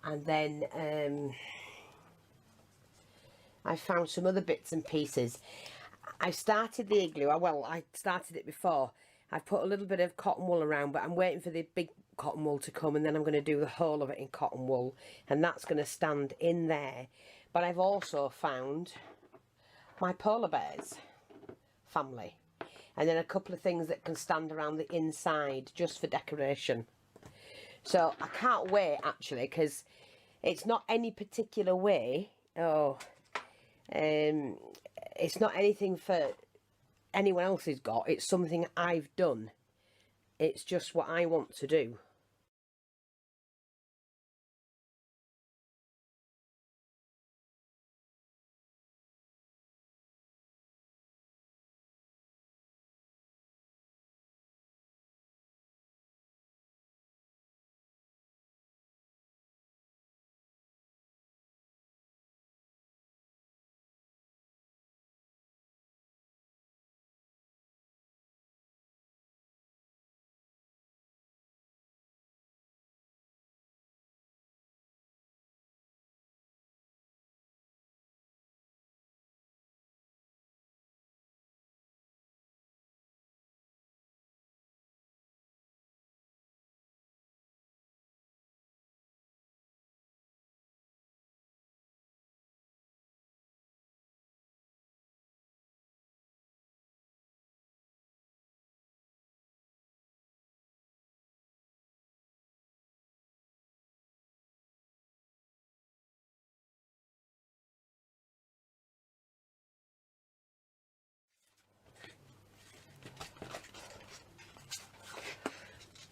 And then I found some other bits and pieces. I started the igloo. Well, I started it before. I've put a little bit of cotton wool around, but I'm waiting for the big cotton wool to come, and then I'm going to do the whole of it in cotton wool, and that's going to stand in there. But I've also found my polar bears family, and then a couple of things that can stand around the inside just for decoration. So I can't wait, actually, because it's not any particular way. It's not anything for anyone else has got. It's something I've done. It's just what I want to do.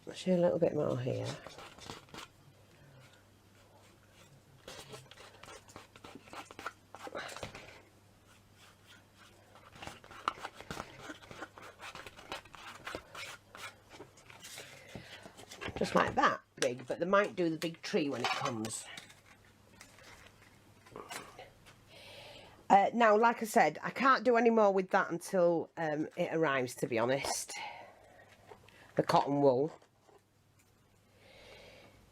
I'll show you a little bit more here. Just like that big, but they might do the big tree when it comes. Now, like I said, I can't do any more with that until it arrives, to be honest. The cotton wool.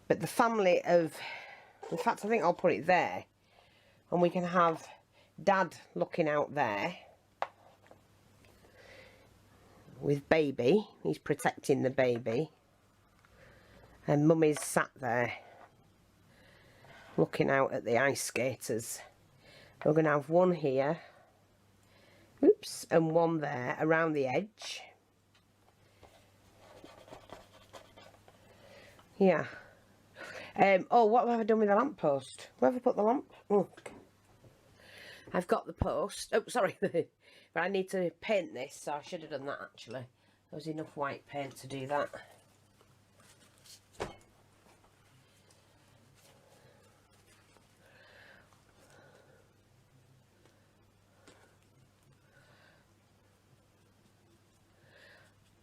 But the family of... In fact, I think I'll put it there. And we can have Dad looking out there. With baby. He's protecting the baby. And Mummy's sat there. Looking out at the ice skaters. We're going to have one here. Oops. And one there around the edge. Yeah. Oh, what have I done with the lamppost? Where have I put the lamp? Oh. I've got the post. Oh, sorry. But I need to paint this, so I should have done that, actually. There was enough white paint to do that.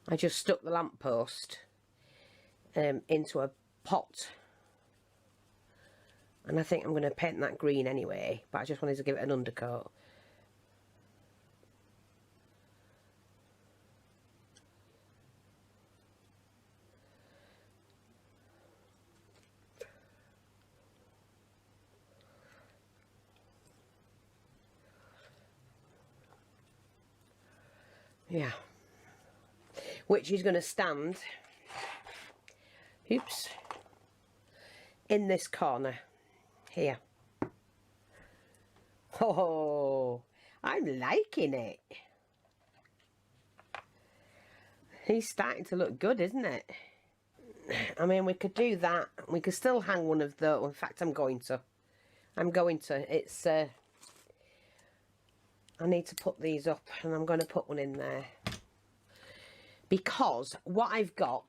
I just stuck the lamppost into a pot, and I think I'm going to paint that green anyway, but I just wanted to give it an undercoat. Yeah, which is going to stand, oops, in this corner here. Oh, I'm liking it. He's starting to look good, isn't it? I mean, we could do that. We could still hang one of those. In fact, I'm going to. It's, I need to put these up, and I'm going to put one in there. Because what I've got,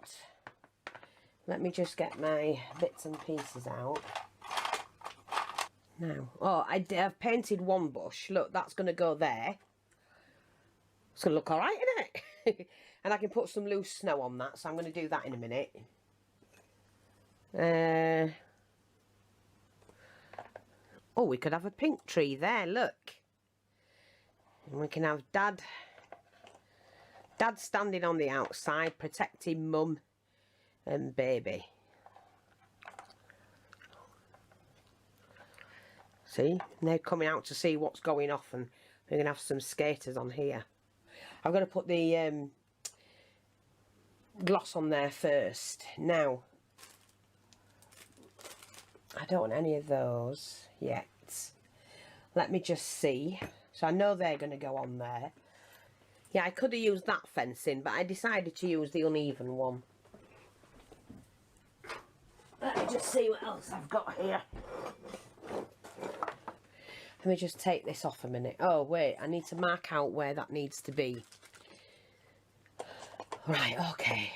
let me just get my bits and pieces out. Now, oh, I've painted one bush. Look, that's going to go there. It's going to look alright, isn't it? And I can put some loose snow on that, so I'm going to do that in a minute. Oh, we could have a pink tree there, look. And we can have Dad standing on the outside, protecting Mum and baby. See, and they're coming out to see what's going off, and we're going to have some skaters on here. I'm going to put the gloss on there first. Now, I don't want any of those yet. Let me just see. So I know they're going to go on there. Yeah, I could have used that fencing, but I decided to use the uneven one. Let me just see what else I've got here. Let me just take this off a minute. Oh, wait, I need to mark out where that needs to be. Right, okay.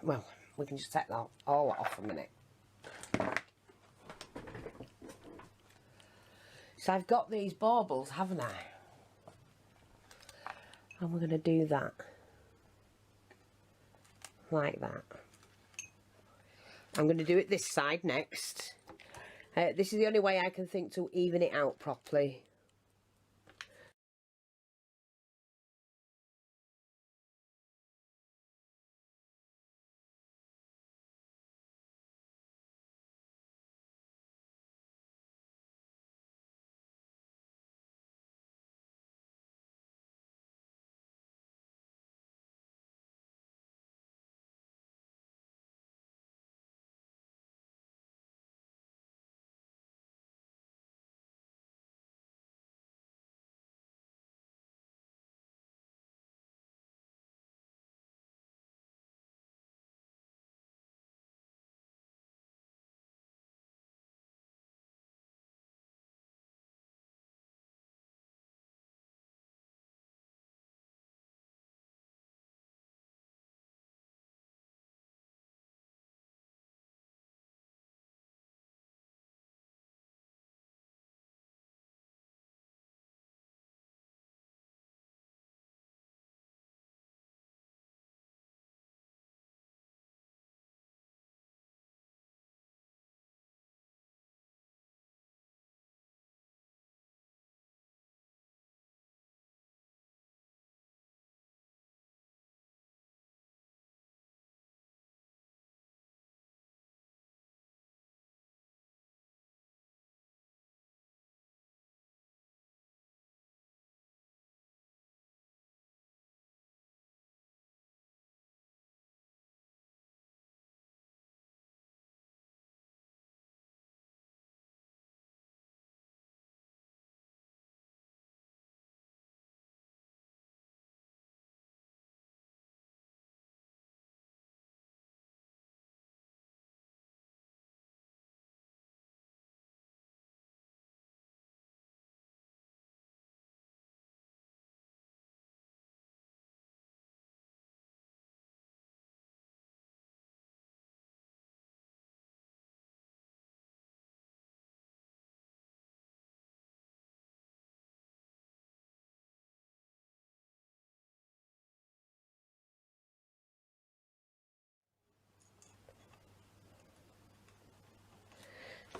Well, we can just take that all off a minute. So I've got these baubles, haven't I? And we're going to do that. Like that. I'm going to do it this side next. This is the only way I can think to even it out properly.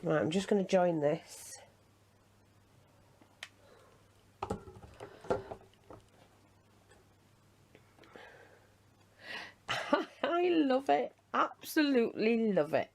Right, I'm just going to join this. I love it. Absolutely love it.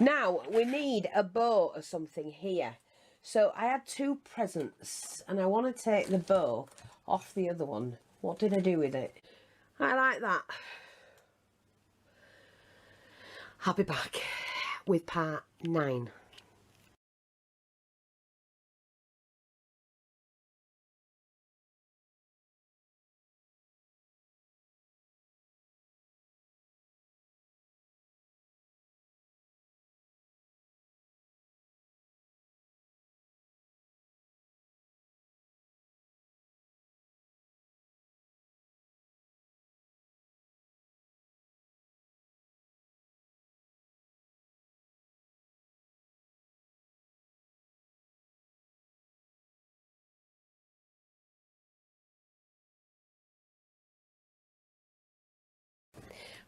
Now, we need a bow or something here. So I had two presents and I want to take the bow off the other one. What did I do with it? I like that. I'll be back with part 9.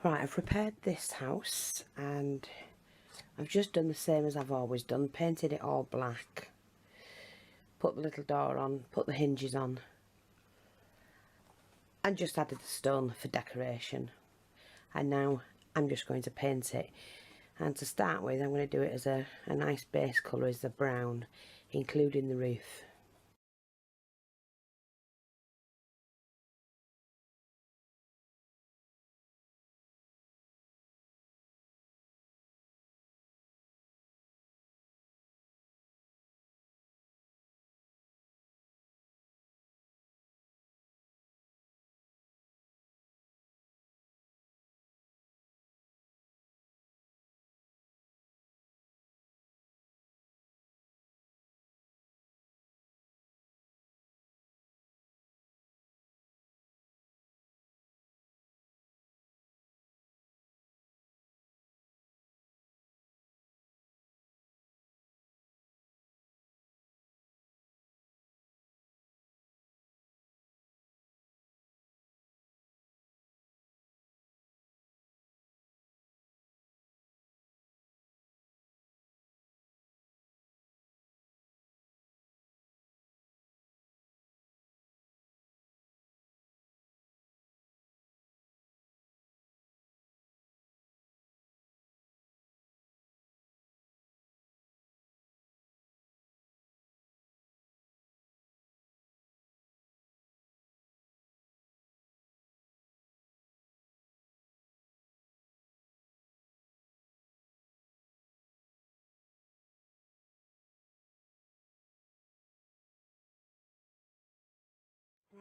Right, I've prepared this house and I've just done the same as I've always done, painted it all black, put the little door on, put the hinges on and just added the stone for decoration. And now I'm just going to paint it, and to start with I'm going to do it as a nice base colour is the brown, including the roof.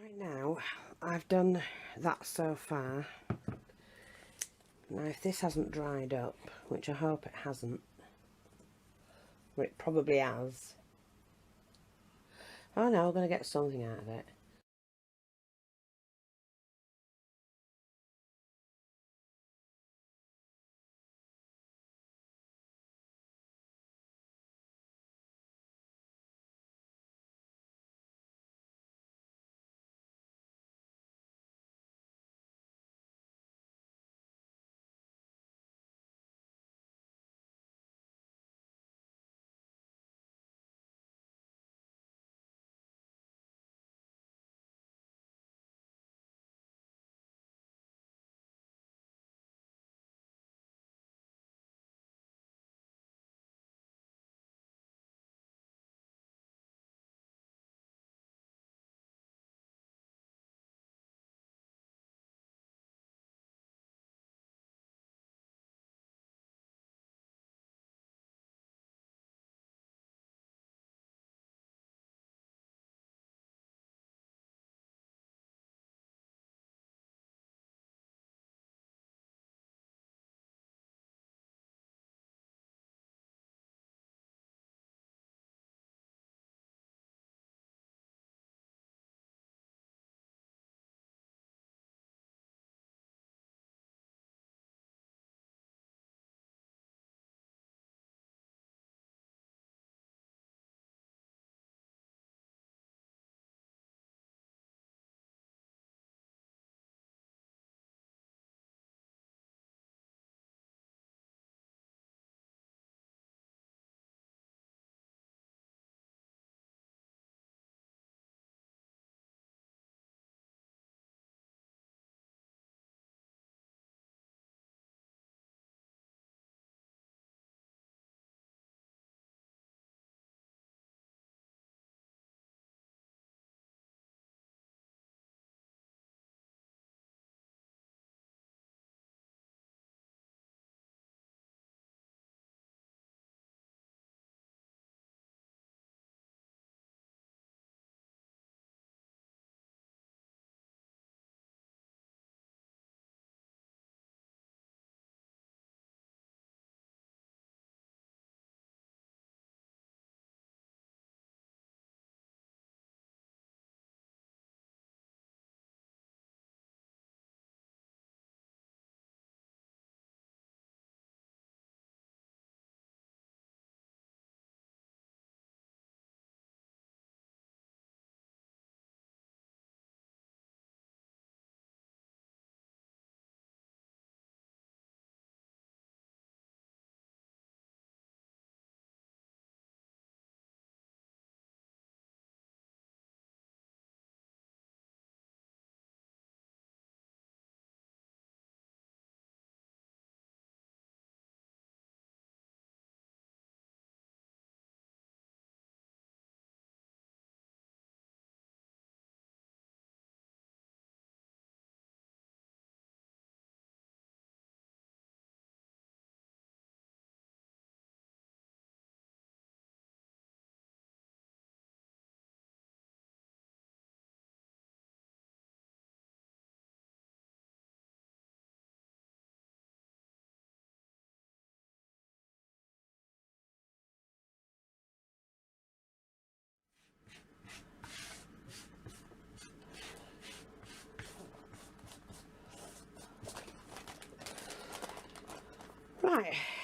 Right now I've done that so far. Now if this hasn't dried up, which I hope it hasn't, but it probably has. Oh no, I'm going to get something out of it.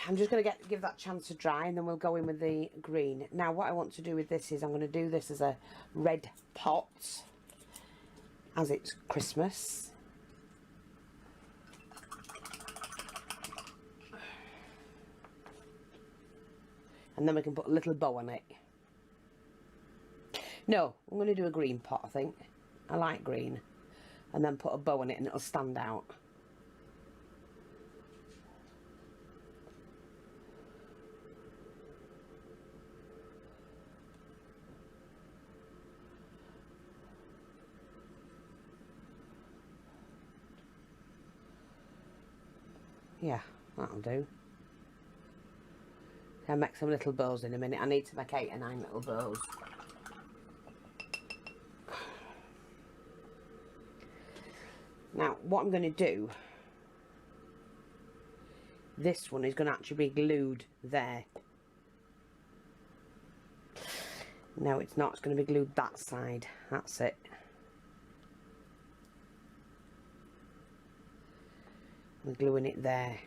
I'm just going to give that chance to dry, and then we'll go in with the green. Now what I want to do with this is I'm going to do this as a red pot, as it's Christmas. And then we can put a little bow on it. No, I'm going to do a green pot, I think. I like green. And then put a bow on it and it'll stand out. Yeah, that'll do. I'll make some little bows in a minute. I need to make 8 or 9 little bows. Now, what I'm going to do, this one is going to actually be glued there. No, it's not. It's going to be glued that side. That's it. I'm gluing it there.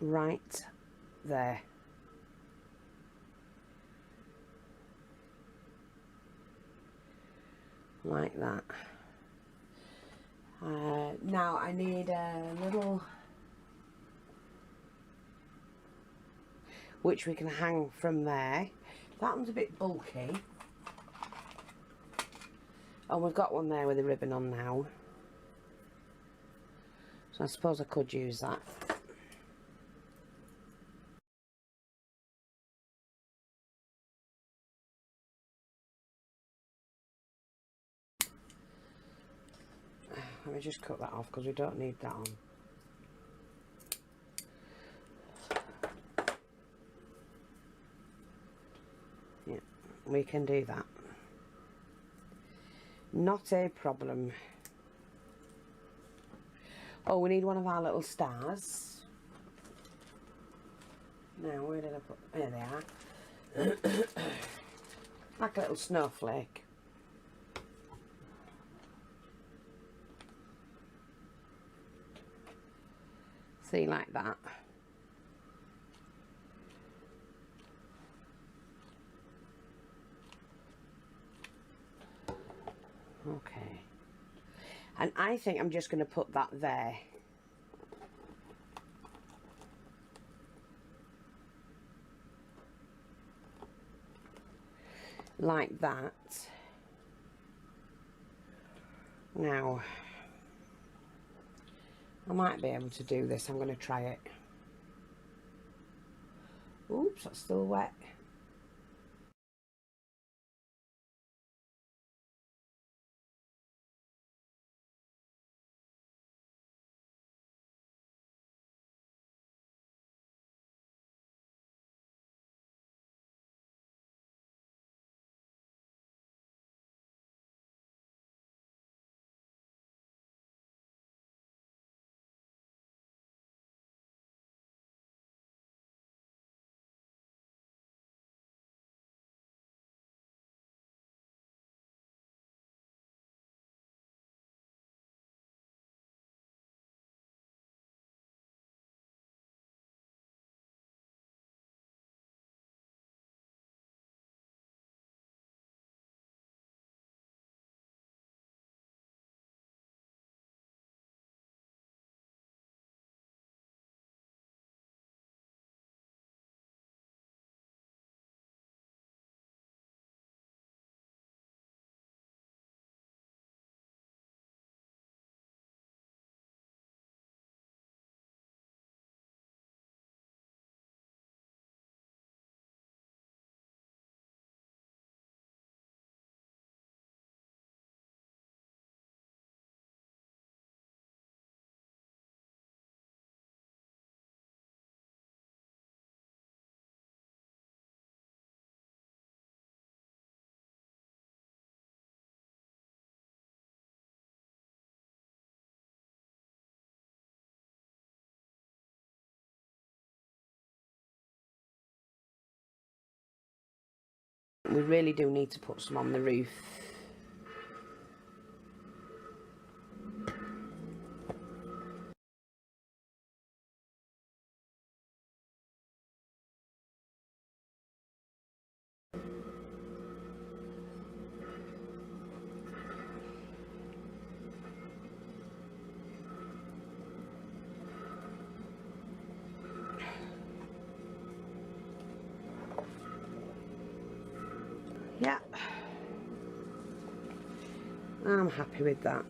Right there. Like that. Now I need a little, which we can hang from there. That one's a bit bulky. Oh, we've got one there with a ribbon on now. So I suppose I could use that. Let me just cut that off because we don't need that on. Yeah, we can do that. Not a problem. Oh, we need one of our little stars. Now, where did I put? There they are. Like a little snowflake. See, like that. Okay. And I think I'm just going to put that there. Like that. Now, I might be able to do this. I'm going to try it. Oops, that's still wet. we really do need to put some on the roof. Yeah, I'm happy with that.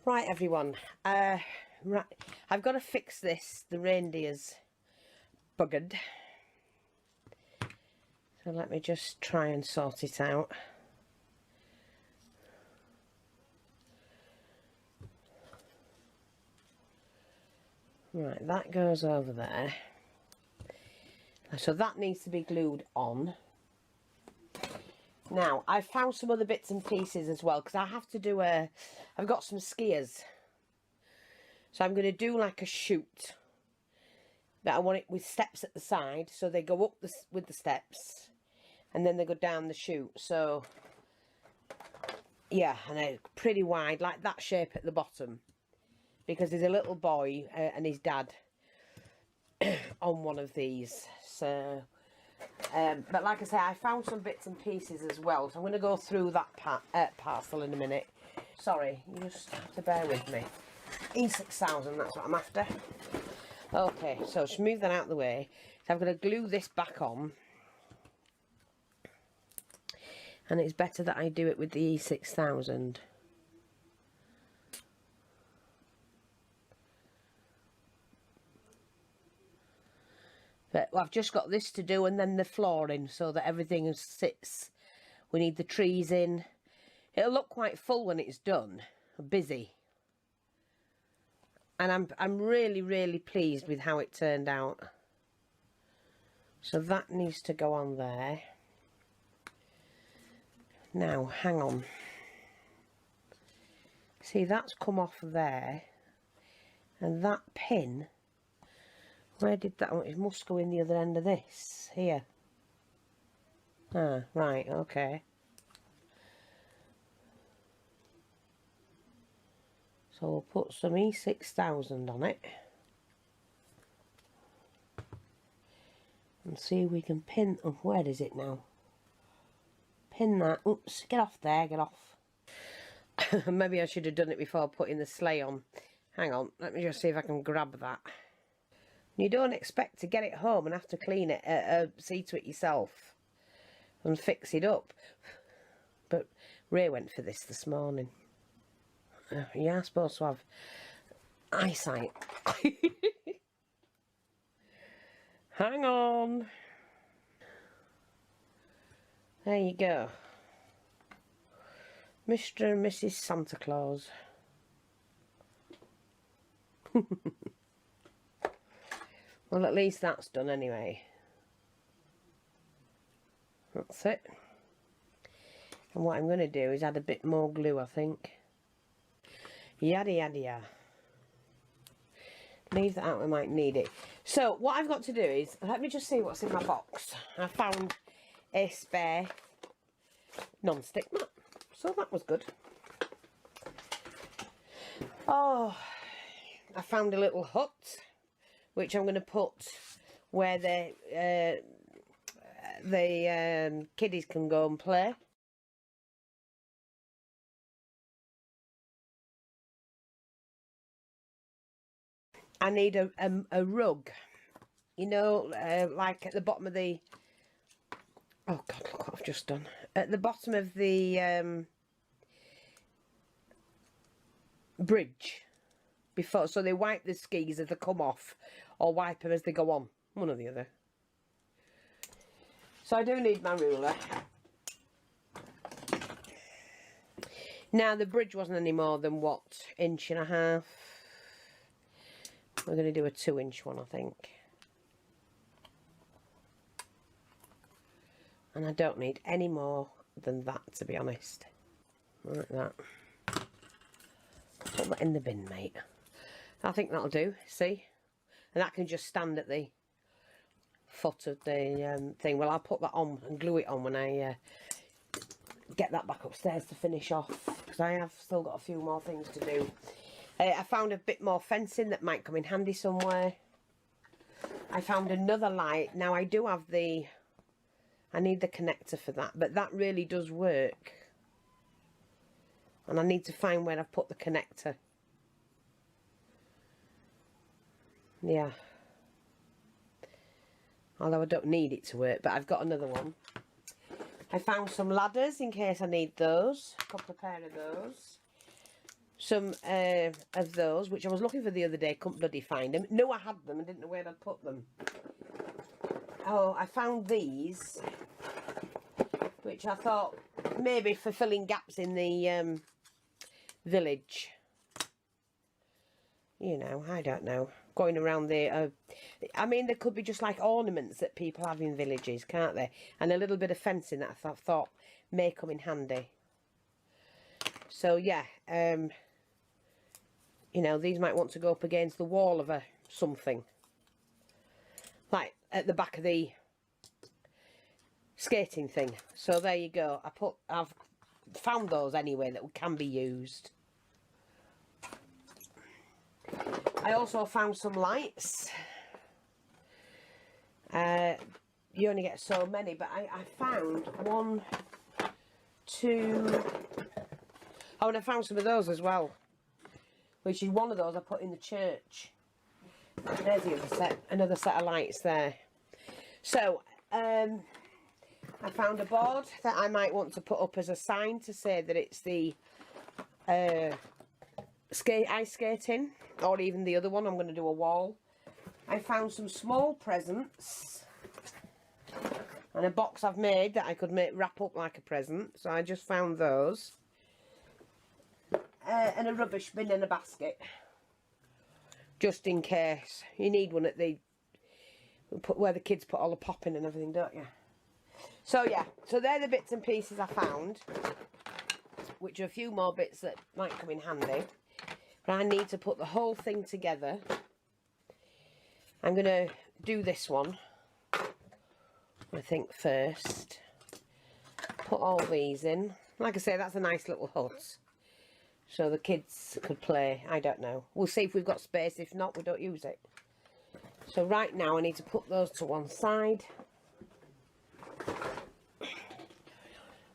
Right, everyone, right, I've got to fix this. The reindeer's buggered, so let me just try and sort it out. Right, that goes over there, so that needs to be glued on. Now, I've found some other bits and pieces as well, because I have to do I've got some skiers. So I'm going to do like a chute. But I want it with steps at the side, so they go up with the steps, and then they go down the chute. So, yeah, and they're pretty wide, like that shape at the bottom. Because there's a little boy and his dad on one of these. So... but like I say, I found some bits and pieces as well, so I'm going to go through that parcel in a minute. Sorry, you just have to bear with me. E6000, that's what I'm after. Okay, so just move that out of the way. So I'm going to glue this back on, and it's better that I do it with the E6000. But I've just got this to do, and then the flooring, so that everything sits. We need the trees in. It'll look quite full when it's done, busy. And I'm really, really pleased with how it turned out. So that needs to go on there. Now, hang on. See, that's come off there. And that pin, where did that, it must go in the other end of this, here. Ah, right, okay. So we'll put some E6000 on it. And see if we can pin, oh, where is it now? pin that. Oops, get off there, get off. Maybe I should have done it before putting the sleigh on. Hang on, let me just see if I can grab that. You don't expect to get it home and have to clean it, see to it yourself and fix it up. But Ray went for this morning. You are supposed to have eyesight. Hang on. There you go. Mr. and Mrs. Santa Claus. Well, at least that's done anyway. That's it. And what I'm going to do is add a bit more glue, I think. Yada yada yada. Leave that out, we might need it. So what I've got to do is, let me just see what's in my box. I found a spare non-stick mat, so that was good. Oh, I found a little hut, which I'm going to put where the kiddies can go and play. I need a rug, you know, like at the bottom of the, oh God, look what I've just done. At the bottom of the bridge, before, so they wipe the skis as they come off, or wipe them as they go on, one or the other. So I do need my ruler. Now the bridge wasn't any more than, what, 1.5 inches. We're going to do a 2-inch one, I think. And I don't need any more than that, to be honest. Like that. Put that in the bin, mate. I think that'll do, see? And that can just stand at the foot of the thing. Well, I'll put that on and glue it on when I get that back upstairs to finish off. Because I have still got a few more things to do. I found a bit more fencing that might come in handy somewhere. I found another light. Now I do have the, I need the connector for that, but that really does work. And I need to find where I've put the connector. Yeah. Although I don't need it to work, but I've got another one. I found some ladders in case I need those. A couple of pair of those. Some of those, which I was looking for the other day, couldn't bloody find them. No, I had them and didn't know where I'd put them. Oh, I found these, which I thought maybe for filling gaps in the village. You know, I don't know. Going around there, I mean, there could be just like ornaments that people have in villages, can't they? And a little bit of fencing that I thought may come in handy. So yeah, you know, these might want to go up against the wall of something. Like at the back of the skating thing. So there you go. I've found those anyway that can be used. I also found some lights. You only get so many, but I found 1, 2... Oh, and I found some of those as well. Which is one of those I put in the church. There's the other set, another set of lights there. So, I found a board that I might want to put up as a sign to say that it's the ice skating, or even the other one. I'm going to do a wall. I found some small presents and a box I've made that I could wrap up like a present. So I just found those. And a rubbish bin and a basket, just in case. You need one at the where the kids put all the popping and everything, don't you? So yeah, so they're the bits and pieces I found, which are a few more bits that might come in handy. But I need to put the whole thing together. I'm going to do this one, I think, first. Put all these in. Like I say, that's a nice little hut. So the kids could play. I don't know. We'll see if we've got space. If not, we don't use it. So right now I need to put those to one side.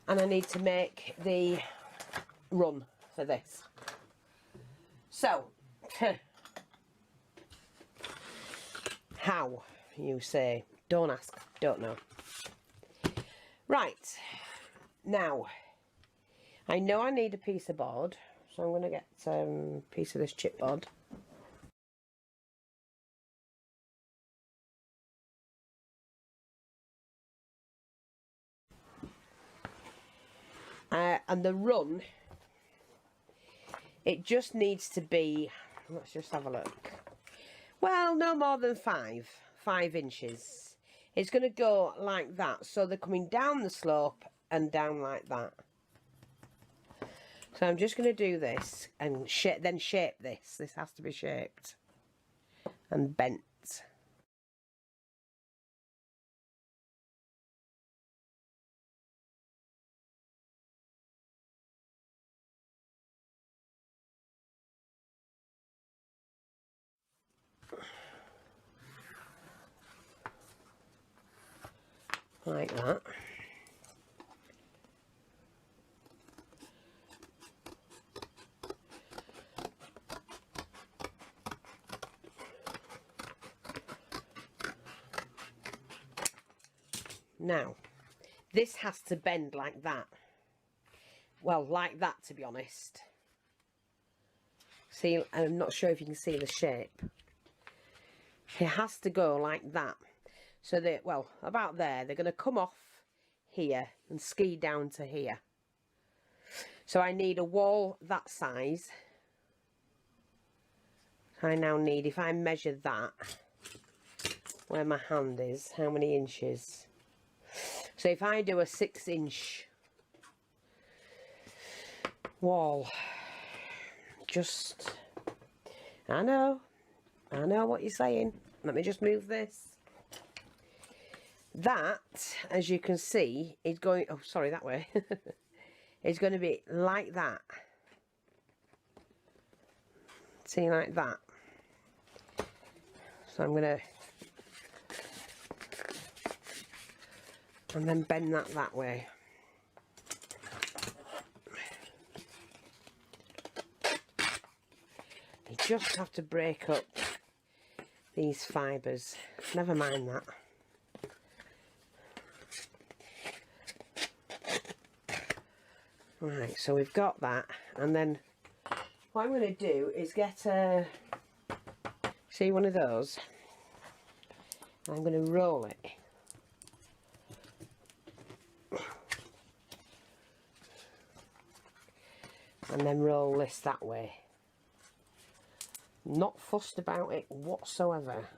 and I need to make the run for this. So, how, you say? Don't ask, don't know. Right, now, I know I need a piece of board, so I'm going to get a piece of this chipboard. And the run, it just needs to be, let's just have a look. Well, no more than 5 inches. It's going to go like that. So they're coming down the slope and down like that. So I'm just going to do this and then shape this. This has to be shaped and bent. Like that. Now, this has to bend like that. Well, like that, to be honest. See, I'm not sure if you can see the shape. It has to go like that. So they, well, about there, they're going to come off here and ski down to here. So I need a wall that size. I now need, if I measure that, where my hand is, how many inches? So if I do a 6-inch wall, just, I know what you're saying. Let me just move this. That, as you can see, is going, oh sorry, that way. It's going to be like that. See, like that. So I'm going to, and then bend that way. You just have to break up these fibres. Never mind that. Right, so we've got that, and then what I'm going to do is get a, see, one of those. I'm going to roll it. And then roll this that way. Not fussed about it whatsoever.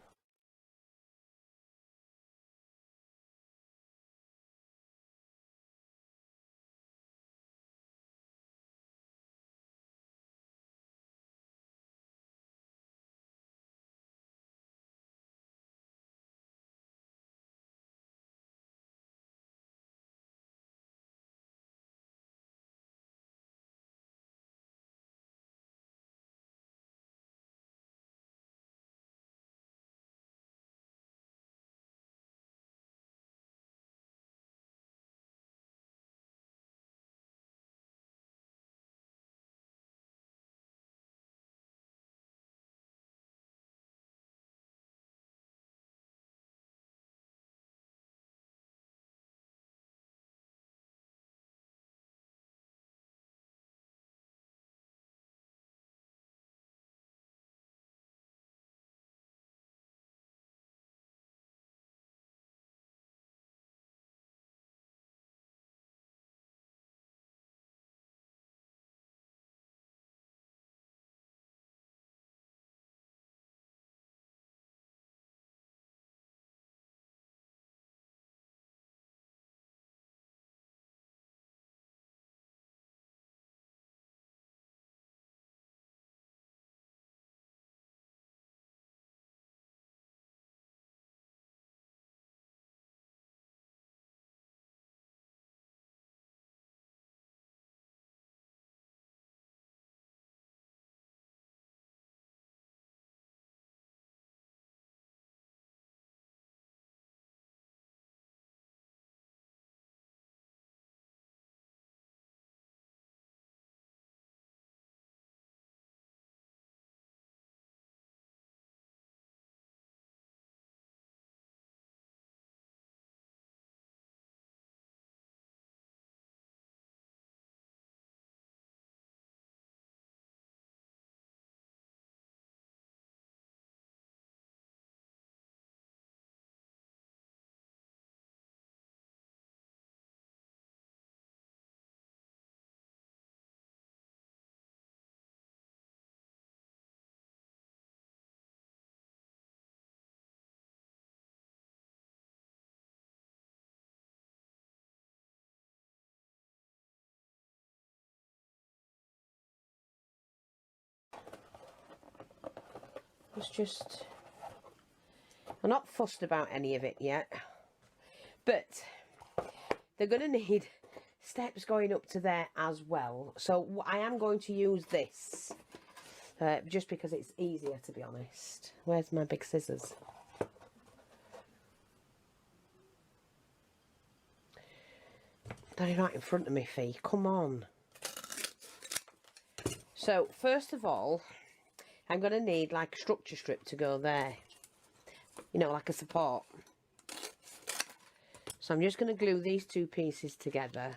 It's just, I'm not fussed about any of it yet, but they're going to need steps going up to there as well. So I am going to use this, just because it's easier, to be honest. Where's my big scissors? They're right in front of me, Fee. Come on. So, first of all, I'm going to need like a structure strip to go there. You know, like a support. So I'm just going to glue these two pieces together.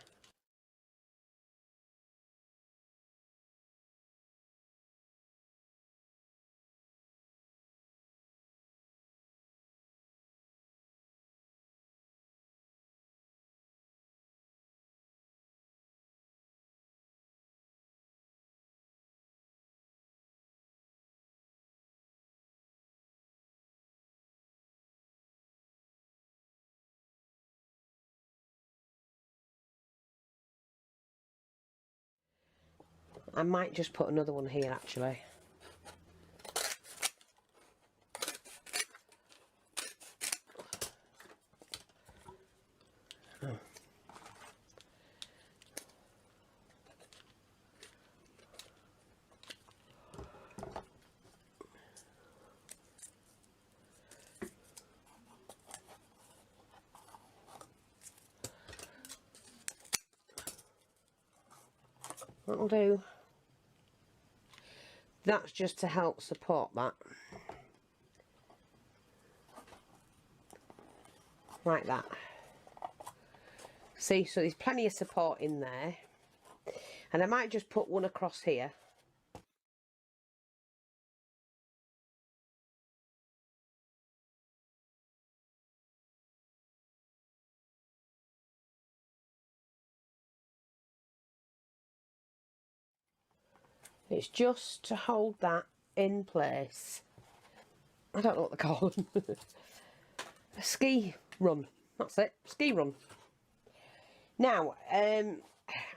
I might just put another one here, actually. Oh. That'll do. That's just to help support that. Like that. See, so there's plenty of support in there. And I might just put one across here. It's just to hold that in place. I don't know what they call them. A ski run. That's it. Ski run. Now, I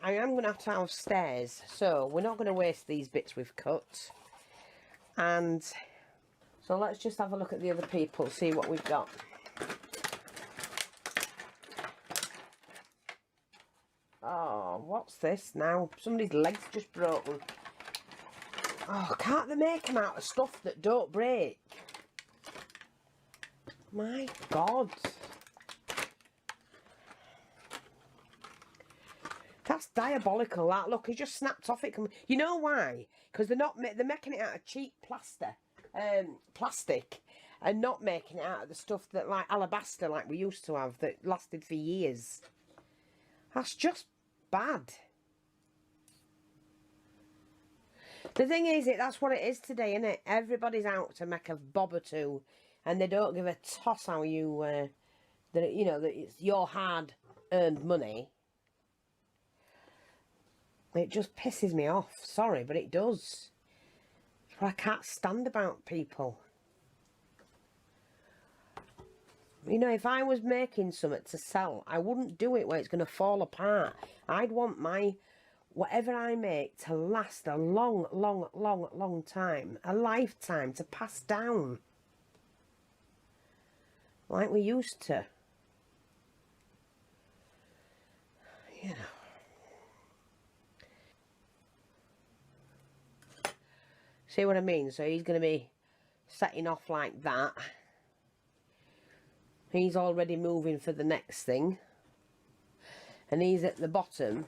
am going to have stairs. So, we're not going to waste these bits we've cut. And so, let's just have a look at the other people. See what we've got. Oh, what's this now? Somebody's leg's just broken. Oh, can't they make them out of stuff that don't break? My God. That's diabolical, that. Look, he just snapped off it. You know why? Because they're making it out of cheap plastic, and not making it out of the stuff that, like, alabaster, like we used to have, that lasted for years. That's just bad. The thing is, that's what it is today, isn't it? Everybody's out to make a bob or two, and they don't give a toss how you, that it's your hard-earned money. It just pisses me off. Sorry, but it does. I can't stand about people. You know, if I was making something to sell, I wouldn't do it where it's going to fall apart. I'd want whatever I make to last a long, long, long, long time. A lifetime to pass down. Like we used to. You know. See what I mean? So he's going to be setting off like that. He's already moving for the next thing. And he's at the bottom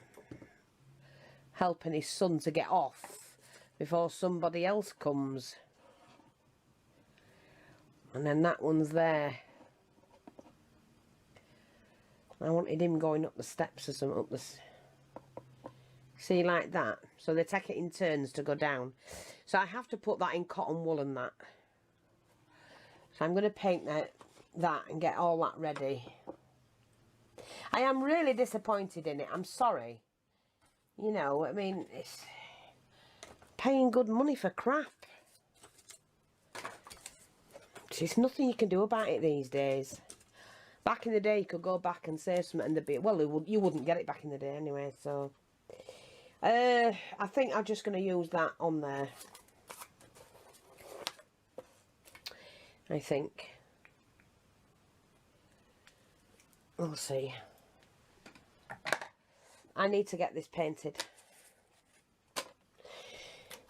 helping his son to get off before somebody else comes. And then that one's there. I wanted him going up the steps or something. See, like that. So they take it in turns to go down. So I have to put that in cotton wool and that. So I'm going to paint that and get all that ready. I am really disappointed in it. I'm sorry. You know, I mean, it's paying good money for crap. There's nothing you can do about it these days. Back in the day, you could go back and say something and there'd be, well, you wouldn't get it back in the day anyway, so. I think I'm just going to use that on there. I think. We'll see. I need to get this painted.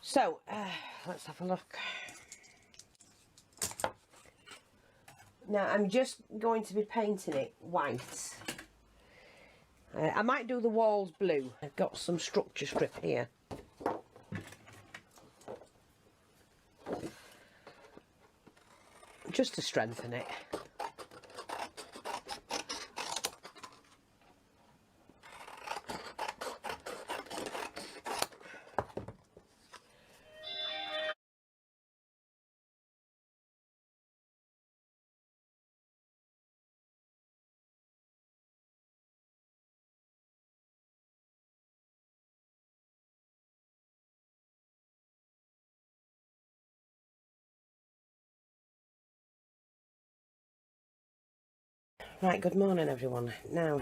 So, let's have a look. Now, I'm just going to be painting it white. I might do the walls blue. I've got some structure strip here. Just to strengthen it. Right, good morning everyone. Now,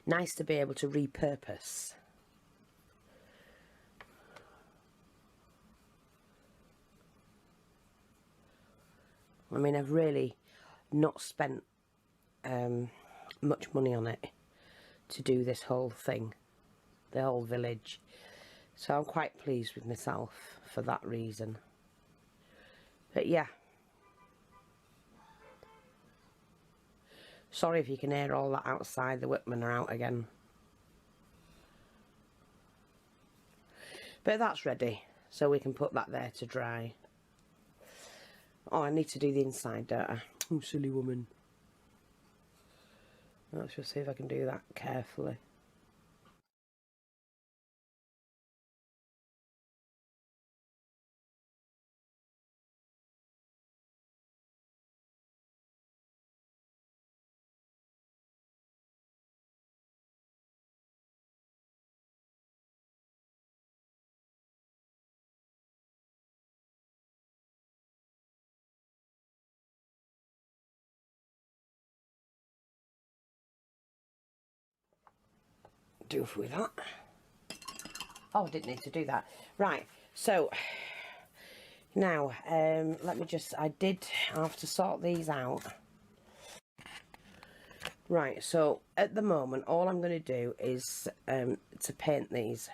nice to be able to repurpose. I mean, I've really not spent much money on it to do this whole thing, the whole village. So I'm quite pleased with myself for that reason. But yeah. Sorry if you can hear all that outside, the workmen are out again. But that's ready, so we can put that there to dry. Oh, I need to do the inside, don't I? Oh, silly woman. Let's just see if I can do that carefully. Do with that. Oh, I didn't need to do that. Right, so now let me just, I did have to sort these out. Right, so at the moment all I'm going to do is to paint these.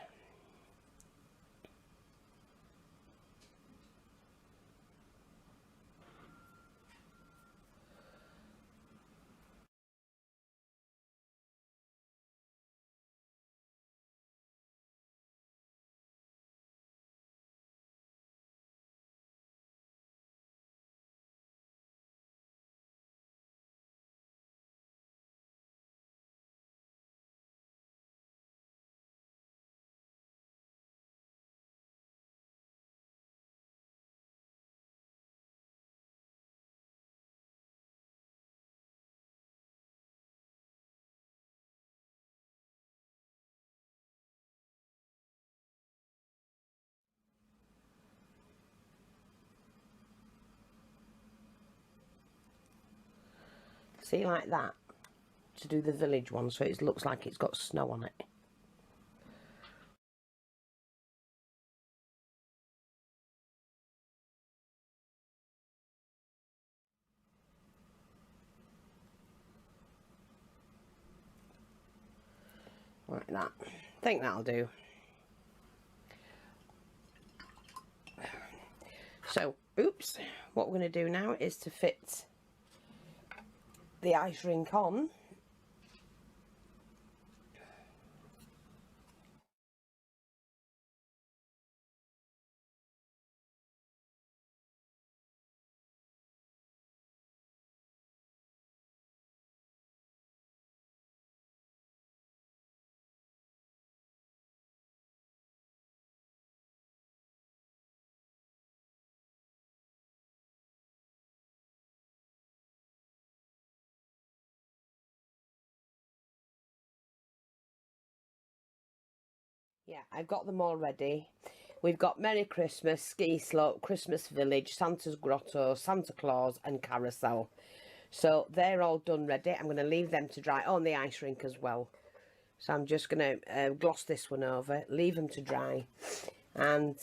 See, like that, to do the village one, so it looks like it's got snow on it. Like that. I think that'll do. So, oops, what we're going to do now is to fit the ice rink on. Yeah, I've got them all ready. We've got Merry Christmas, Ski Slope, Christmas Village, Santa's Grotto, Santa Claus and Carousel. So they're all done ready. I'm going to leave them to dry. Oh, and the ice rink as well. So I'm just going to gloss this one over, leave them to dry and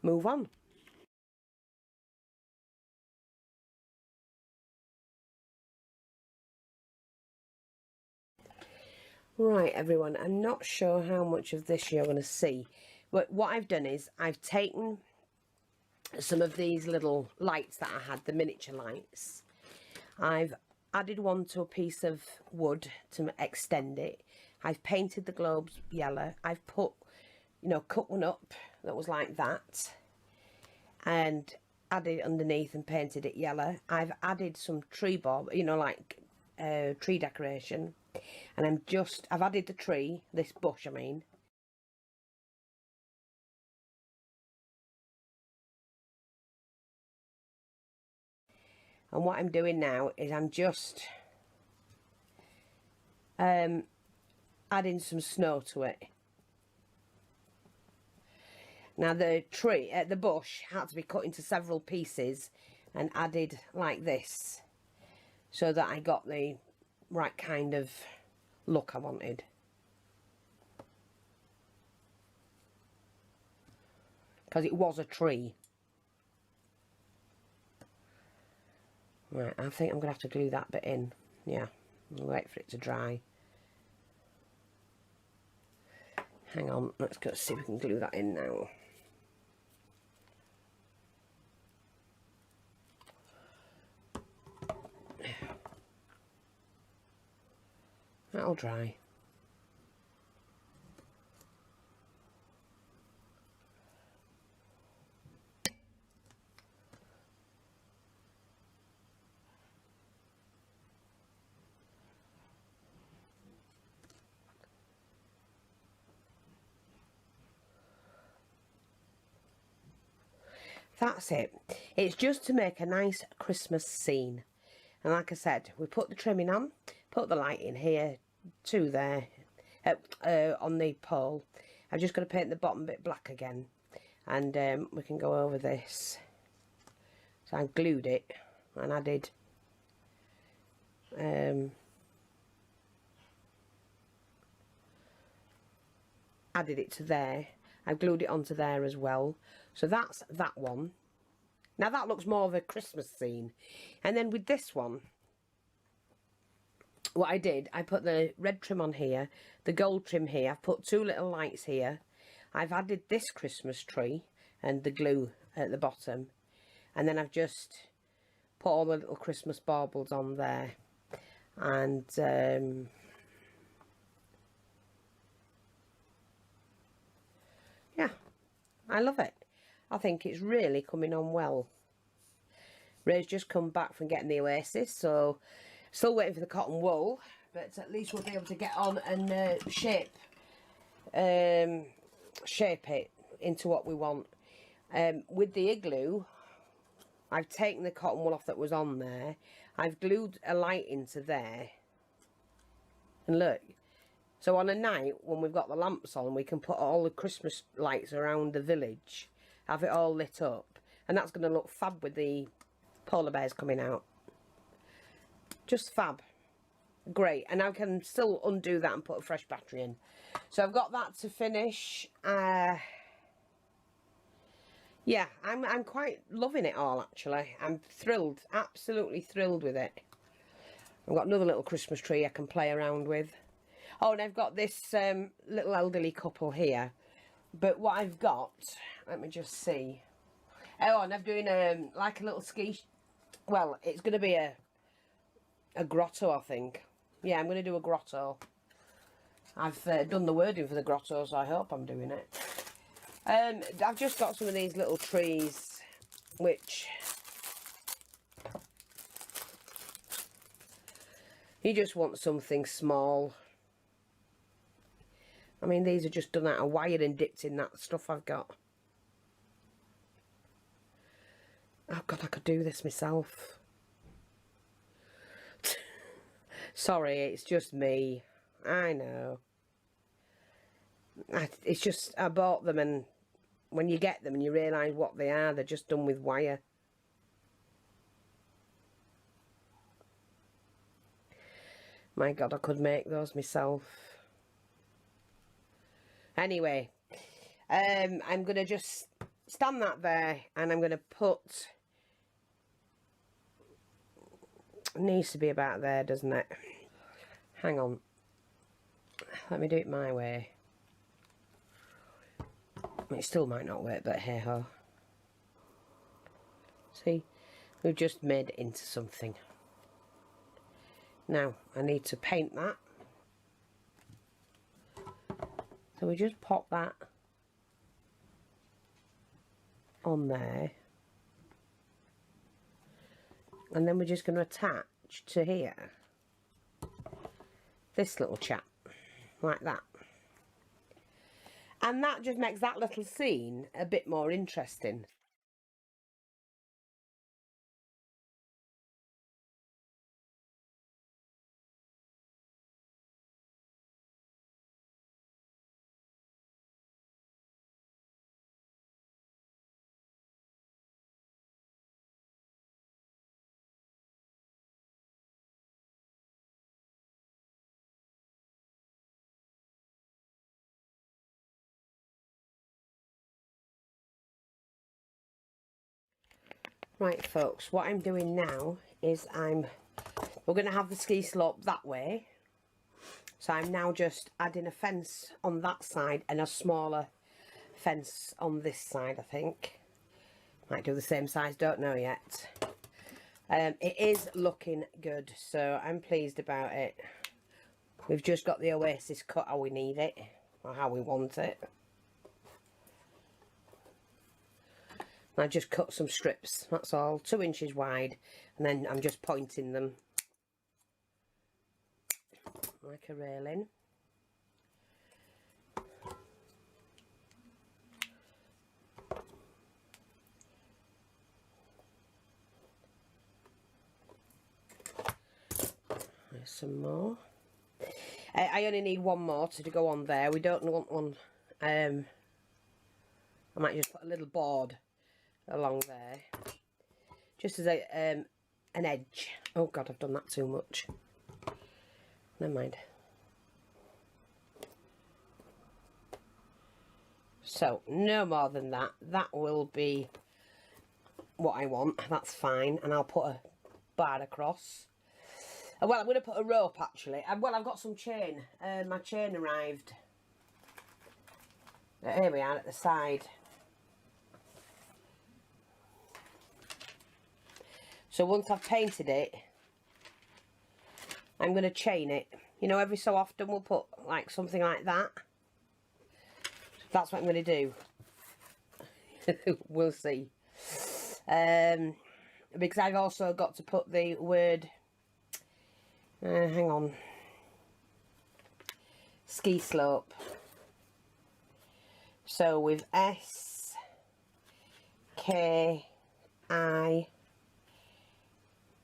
move on. Right, everyone, I'm not sure how much of this you're going to see, but what I've done is I've taken some of these little lights that I had, the miniature lights. I've added one to a piece of wood to extend it. I've painted the globes yellow. I've put, you know, cut one up that was like that and added it underneath and painted it yellow. I've added some tree bulb, you know, like tree decoration, and I've added the tree, this bush I mean. And what I'm doing now is I'm just adding some snow to it. Now the tree, the bush had to be cut into several pieces and added like this, so that I got the right kind of look I wanted. Because it was a tree. Right, I think I'm going to have to glue that bit in. Yeah, I'll wait for it to dry. Hang on, let's go see if we can glue that in now. That'll dry. That's it. It's just to make a nice Christmas scene. And like I said, we put the trimming on, put the light in here, two there, on the pole. I'm just going to paint the bottom bit black again, and we can go over this. So I glued it, and I did added it to there. I've glued it onto there as well. So that's that one. Now that looks more of a Christmas scene. And then with this one, what I did, I put the red trim on here, the gold trim here. I've put two little lights here. I've added this Christmas tree and the glue at the bottom. And then I've just put all the little Christmas baubles on there. And yeah, I love it. I think it's really coming on well. Ray's just come back from getting the Oasis, so still waiting for the cotton wool, but at least we'll be able to get on and shape it into what we want. With the Igloo, I've taken the cotton wool off that was on there. I've glued a light into there. And look, so on a night when we've got the lamps on, we can put all the Christmas lights around the village, have it all lit up, and that's going to look fab with the polar bears coming out. Just fab. Great. And I can still undo that and put a fresh battery in. So I've got that to finish. Yeah, I'm quite loving it all, actually. I'm thrilled, absolutely thrilled with it. I've got another little Christmas tree I can play around with. Oh, and I've got this little elderly couple here. But what I've got, let me just see. Oh, and I'm doing like a little ski. Well, it's going to be a grotto, I think. Yeah, I'm going to do a grotto. I've done the wording for the grotto, so I hope I'm doing it. I've just got some of these little trees, which you just want something small. I mean, these are just done out of wire and dipped in that stuff I've got. Oh God, I could do this myself. Sorry, it's just me. I know. It's just, I bought them, and when you get them and you realise what they are, they're just done with wire. My God, I could make those myself. Anyway, I'm going to just stand that there, and I'm going to put... It needs to be about there, doesn't it? Hang on. Let me do it my way. It still might not work, but hey ho. See, we've just made it into something. Now I need to paint that. So we just pop that on there. And then we're just going to attach to here this little chap, like that. And that just makes that little scene a bit more interesting. Right folks, what I'm doing now is we're going to have the ski slope that way. So I'm now just adding a fence on that side and a smaller fence on this side, I think. Might do the same size, don't know yet. It is looking good, so I'm pleased about it. We've just got the oasis cut how we need it, or how we want it. I just cut some strips, that's all, 2 inches wide, and then I'm just pointing them like a railing. There's some more. I only need one more to go on there. We don't want one. I might just put a little board along there, just as an edge. Oh god, I've done that too much. Never mind. So no more than that. That will be what I want. That's fine, and I'll put a bar across. Well, I'm going to put a rope actually. Well, I've got some chain. My chain arrived. Here we are at the side. So once I've painted it, I'm going to chain it. You know, every so often we'll put like something like that. That's what I'm going to do. We'll see. Because I've also got to put the word, hang on, ski slope. So with S, K, I,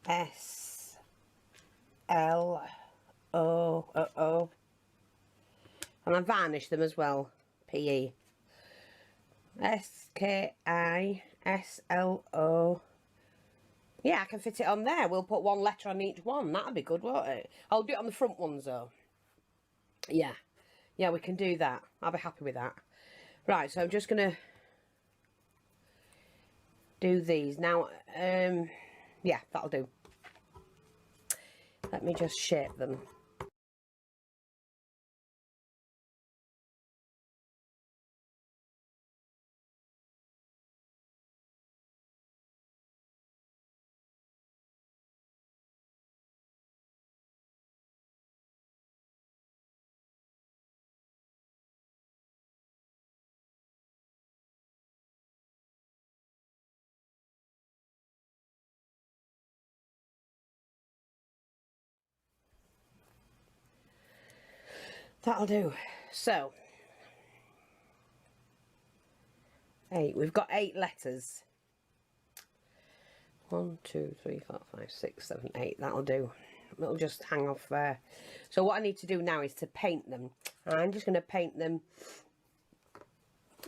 S, L, O, O. And I varnish them as well. P-E. S, K, I, S, L, O. Yeah, I can fit it on there. We'll put one letter on each one. That'll be good, won't it? I'll do it on the front ones, though. Yeah. Yeah, we can do that. I'll be happy with that. Right, so I'm just going to do these. Now, yeah, that'll do. Let me just shape them. That'll do. So, 8. We've got 8 letters. 1, 2, 3, 4, 5, 6, 7, 8. That'll do. It'll just hang off there. So what I need to do now is to paint them. I'm just going to paint them.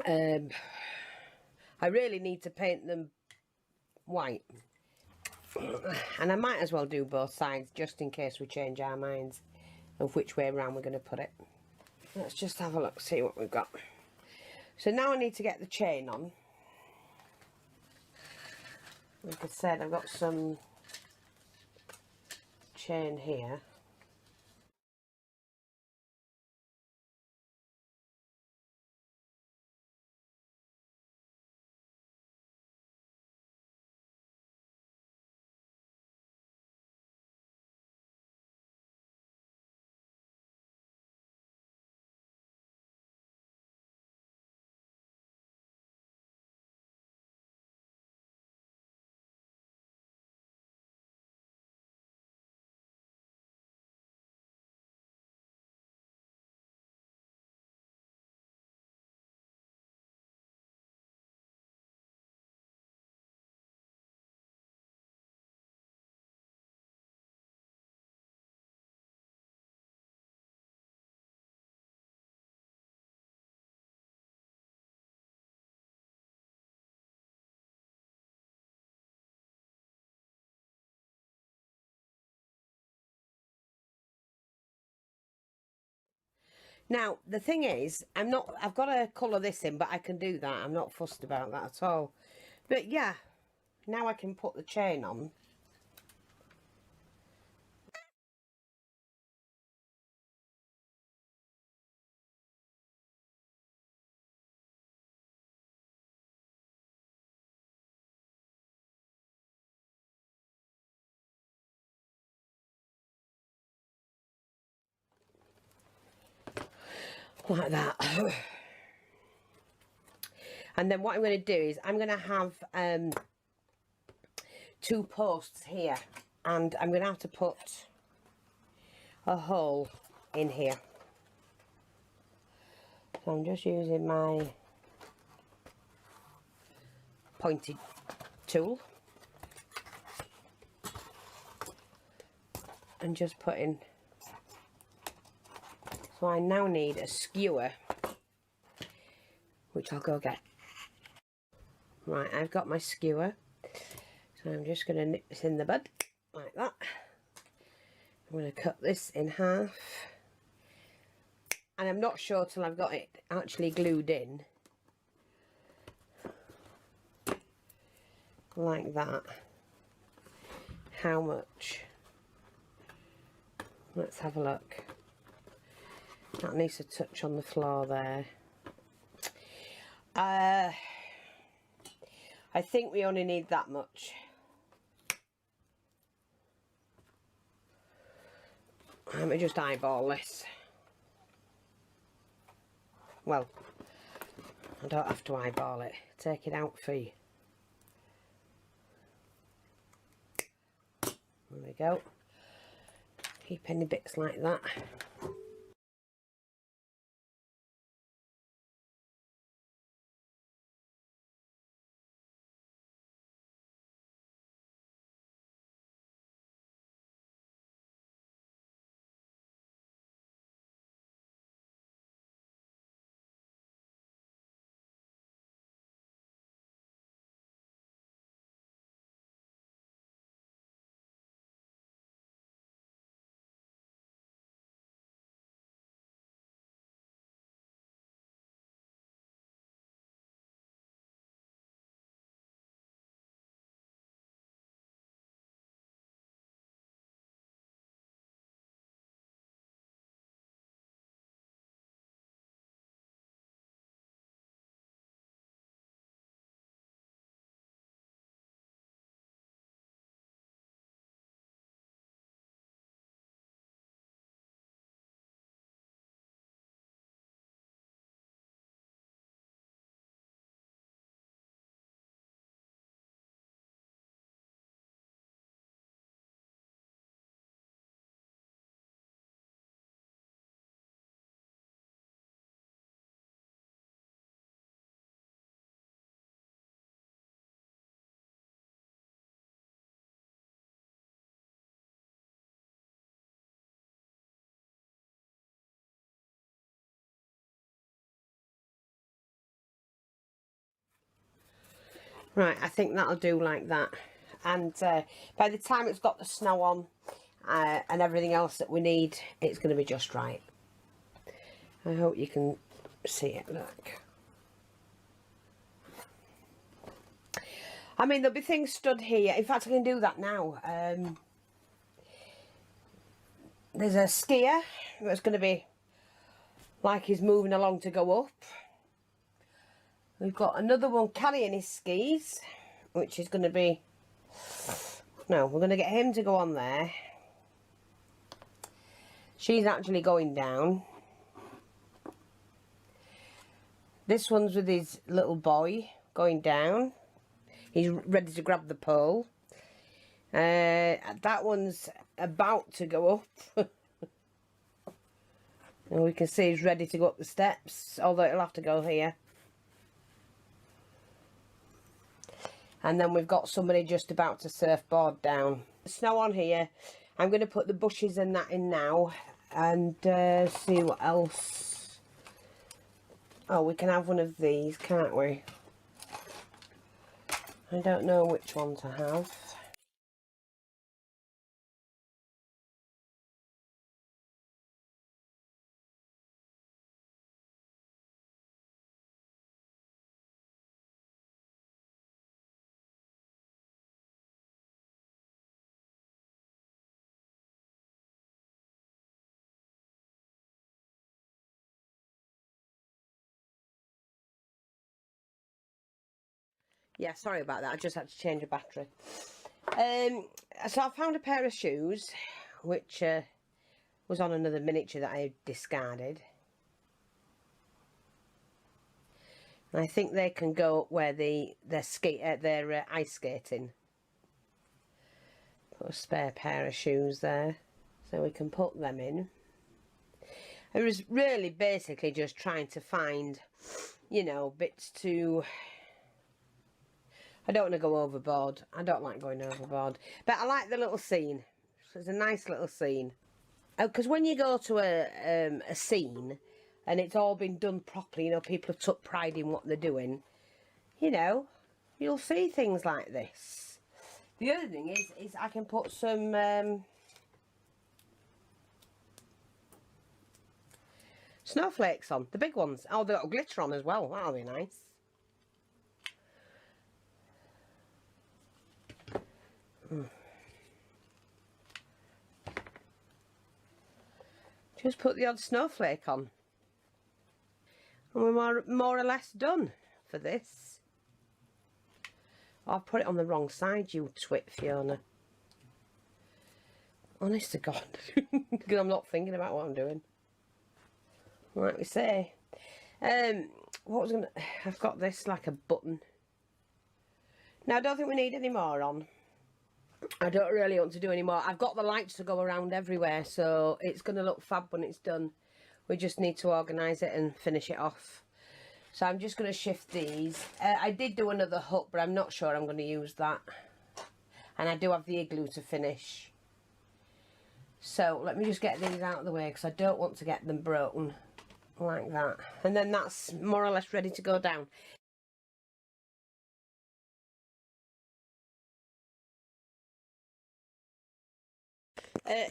I really need to paint them white. And I might as well do both sides just in case we change our minds of which way around we're going to put it. Let's just have a look, see what we've got. So now I need to get the chain on. Like I said, I've got some chain here. Now, the thing is, I've got to colour this in, but I can do that. I'm not fussed about that at all. But yeah, now I can put the chain on. Like that. And then what I'm going to do is I'm going to have 2 posts here, and I'm going to have to put a hole in here. So I'm just using my pointed tool and just putting. So I now need a skewer, which I'll go get. Right, I've got my skewer, so I'm just going to nip this in the bud like that. I'm going to cut this in half, and I'm not sure till I've got it actually glued in like that how much. Let's have a look. That needs to touch on the floor there. I think we only need that much. Let me just eyeball this. Well, I don't have to eyeball it. Take it out for you. There we go. Keep any bits like that. Right, I think that'll do like that. And by the time it's got the snow on and everything else that we need, it's going to be just right. I hope you can see it, look. I mean, there'll be things stood here. In fact, I can do that now. There's a skier that's going to be like he's moving along to go up. We've got another one carrying his skis, which is going to be... No, we're going to get him to go on there. She's actually going down. This one's with his little boy going down. He's ready to grab the pole. That one's about to go up. And we can see he's ready to go up the steps, although it'll have to go here. And then we've got somebody just about to surfboard down. Snow on here. I'm going to put the bushes and that in now and see what else. Oh, we can have one of these, can't we? I don't know which one to have. Yeah, sorry about that. I just had to change a battery. So I found a pair of shoes, which was on another miniature that I discarded. And I think they can go where they're ice skating. Put a spare pair of shoes there, so we can put them in. I was really basically just trying to find, you know, bits to... I don't want to go overboard. I don't like going overboard. But I like the little scene. It's a nice little scene. Because when you go to a scene and it's all been done properly, you know, people have took pride in what they're doing, you know, you'll see things like this. The other thing is I can put some snowflakes on, the big ones. Oh, they've got glitter on as well. That'll be nice. Just put the odd snowflake on. And we're more or less done for this. Oh, I've put it on the wrong side, you twit, Fiona. Honest to God. Because I'm not thinking about what I'm doing. Like we say. What was gonna... I've got this like a button. Now, I don't think we need any more on. I don't really want to do any more. I've got the lights to go around everywhere, so it's going to look fab when it's done. We just need to organise it and finish it off. So I'm just going to shift these. I did do another hook, but I'm not sure I'm going to use that. And I do have the igloo to finish. So let me just get these out of the way, because I don't want to get them broken like that. And then that's more or less ready to go down.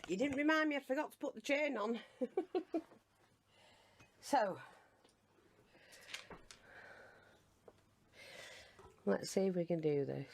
You didn't remind me, I forgot to put the chain on. So, let's see if we can do this.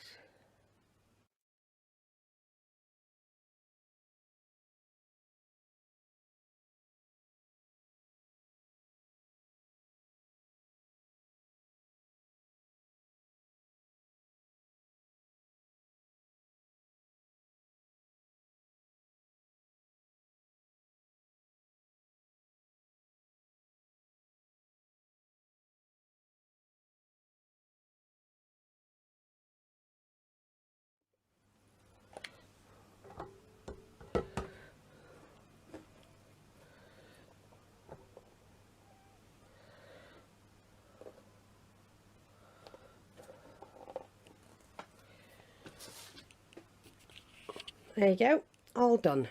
There you go, all done.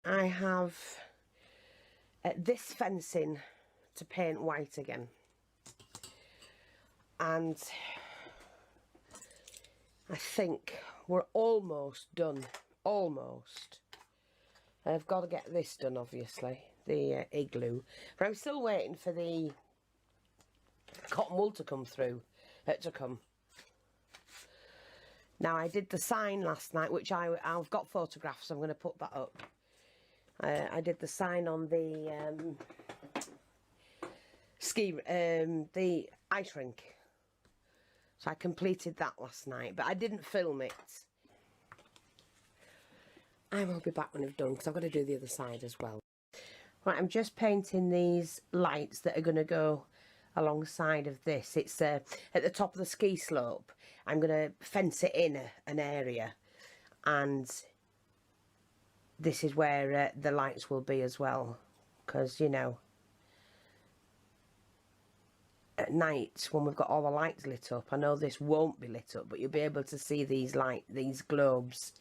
I have this fencing to paint white again. And I think we're almost done. Almost. I've got to get this done, obviously, the igloo. But I'm still waiting for the cotton wool to come through. Now, I did the sign last night, which I've got photographs, so I'm going to put that up. I did the sign on the the ice rink. So I completed that last night, but I didn't film it. I will be back when I've done, because I've got to do the other side as well. Right, I'm just painting these lights that are going to go alongside of this. It's at the top of the ski slope. I'm going to fence it in an area, and this is where the lights will be as well, because, you know, at night when we've got all the lights lit up, I know this won't be lit up, but you'll be able to see these globes.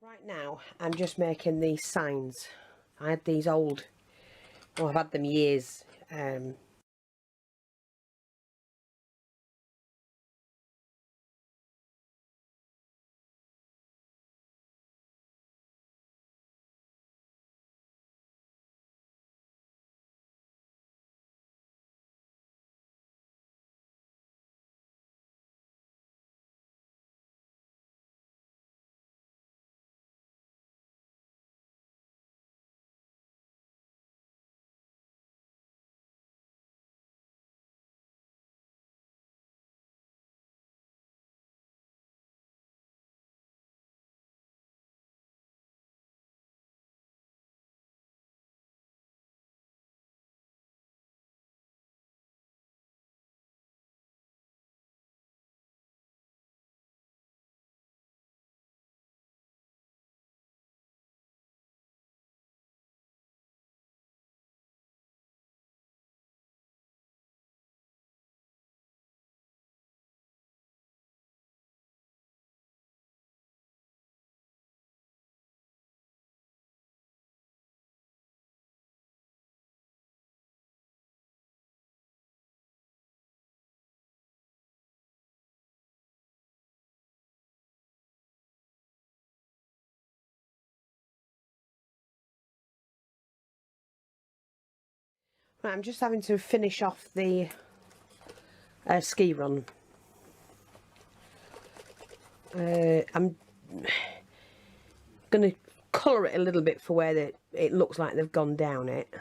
Right now I'm just making these signs. I had these old, oh, I've had them years. Right, I'm just having to finish off the ski run. I'm going to colour it a little bit for where it looks like they've gone down it.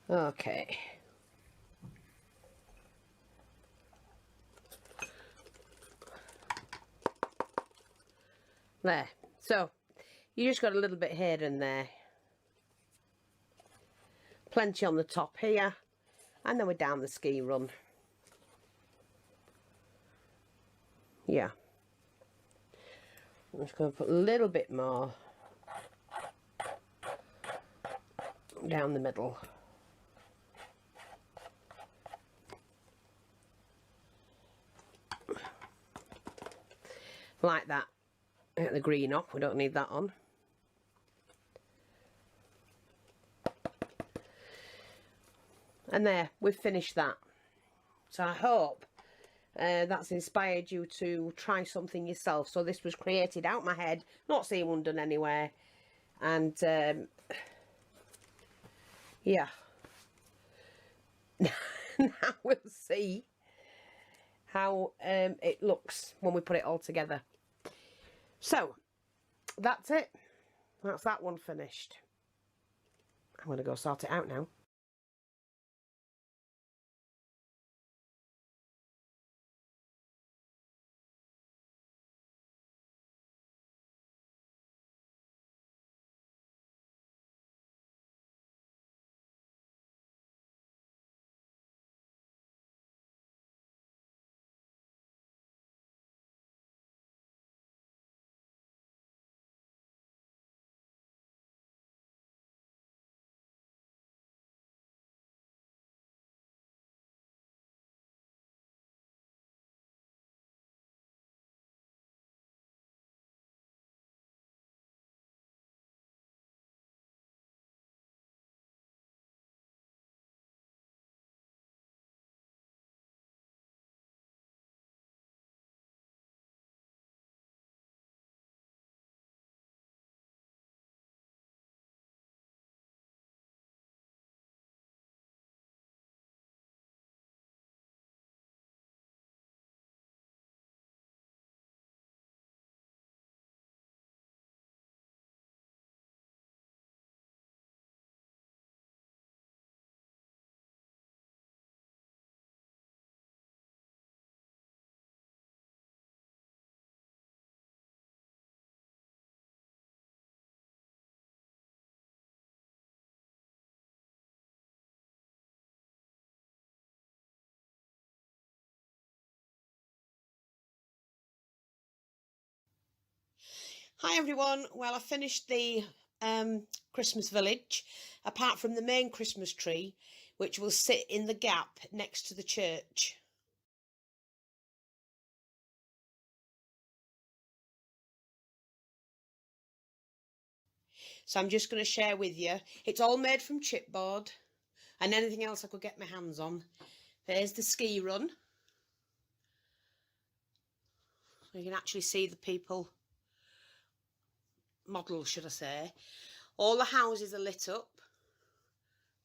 Okay. There. So, you just got a little bit here and there. Plenty on the top here. And then we're down the ski run. Yeah. I'm just going to put a little bit more down the middle. Like that. Get the green off, we don't need that on. And there, we've finished that. So I hope that's inspired you to try something yourself. So this was created out my head, not seen one done anywhere. And yeah. Now we'll see how it looks when we put it all together. So that's it. That's that one finished. I'm going to go sort it out now. Hi everyone, well I finished the Christmas village, apart from the main Christmas tree, which will sit in the gap next to the church. So I'm just going to share with you, it's all made from chipboard and anything else I could get my hands on. There's the ski run. You can actually see the people, models should I say. All the houses are lit up.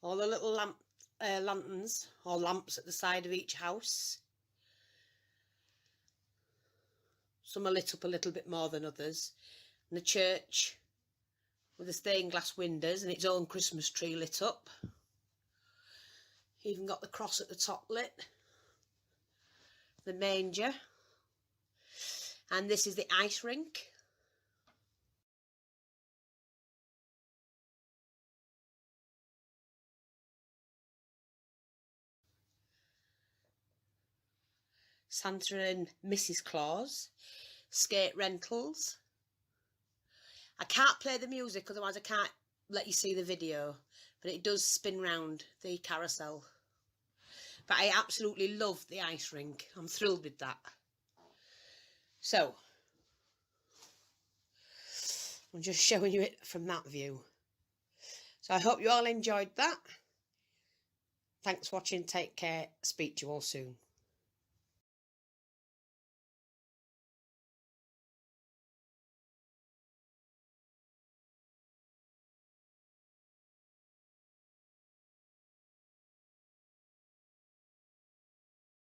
All the little lanterns or lamps at the side of each house. Some are lit up a little bit more than others. And the church with the stained glass windows and its own Christmas tree lit up. Even got the cross at the top lit. The manger. And this is the ice rink. Santa and Mrs. Claus. Skate rentals. I can't play the music, otherwise I can't let you see the video. But it does spin round the carousel. But I absolutely love the ice rink. I'm thrilled with that. So, I'm just showing you it from that view. So I hope you all enjoyed that. Thanks for watching. Take care. Speak to you all soon.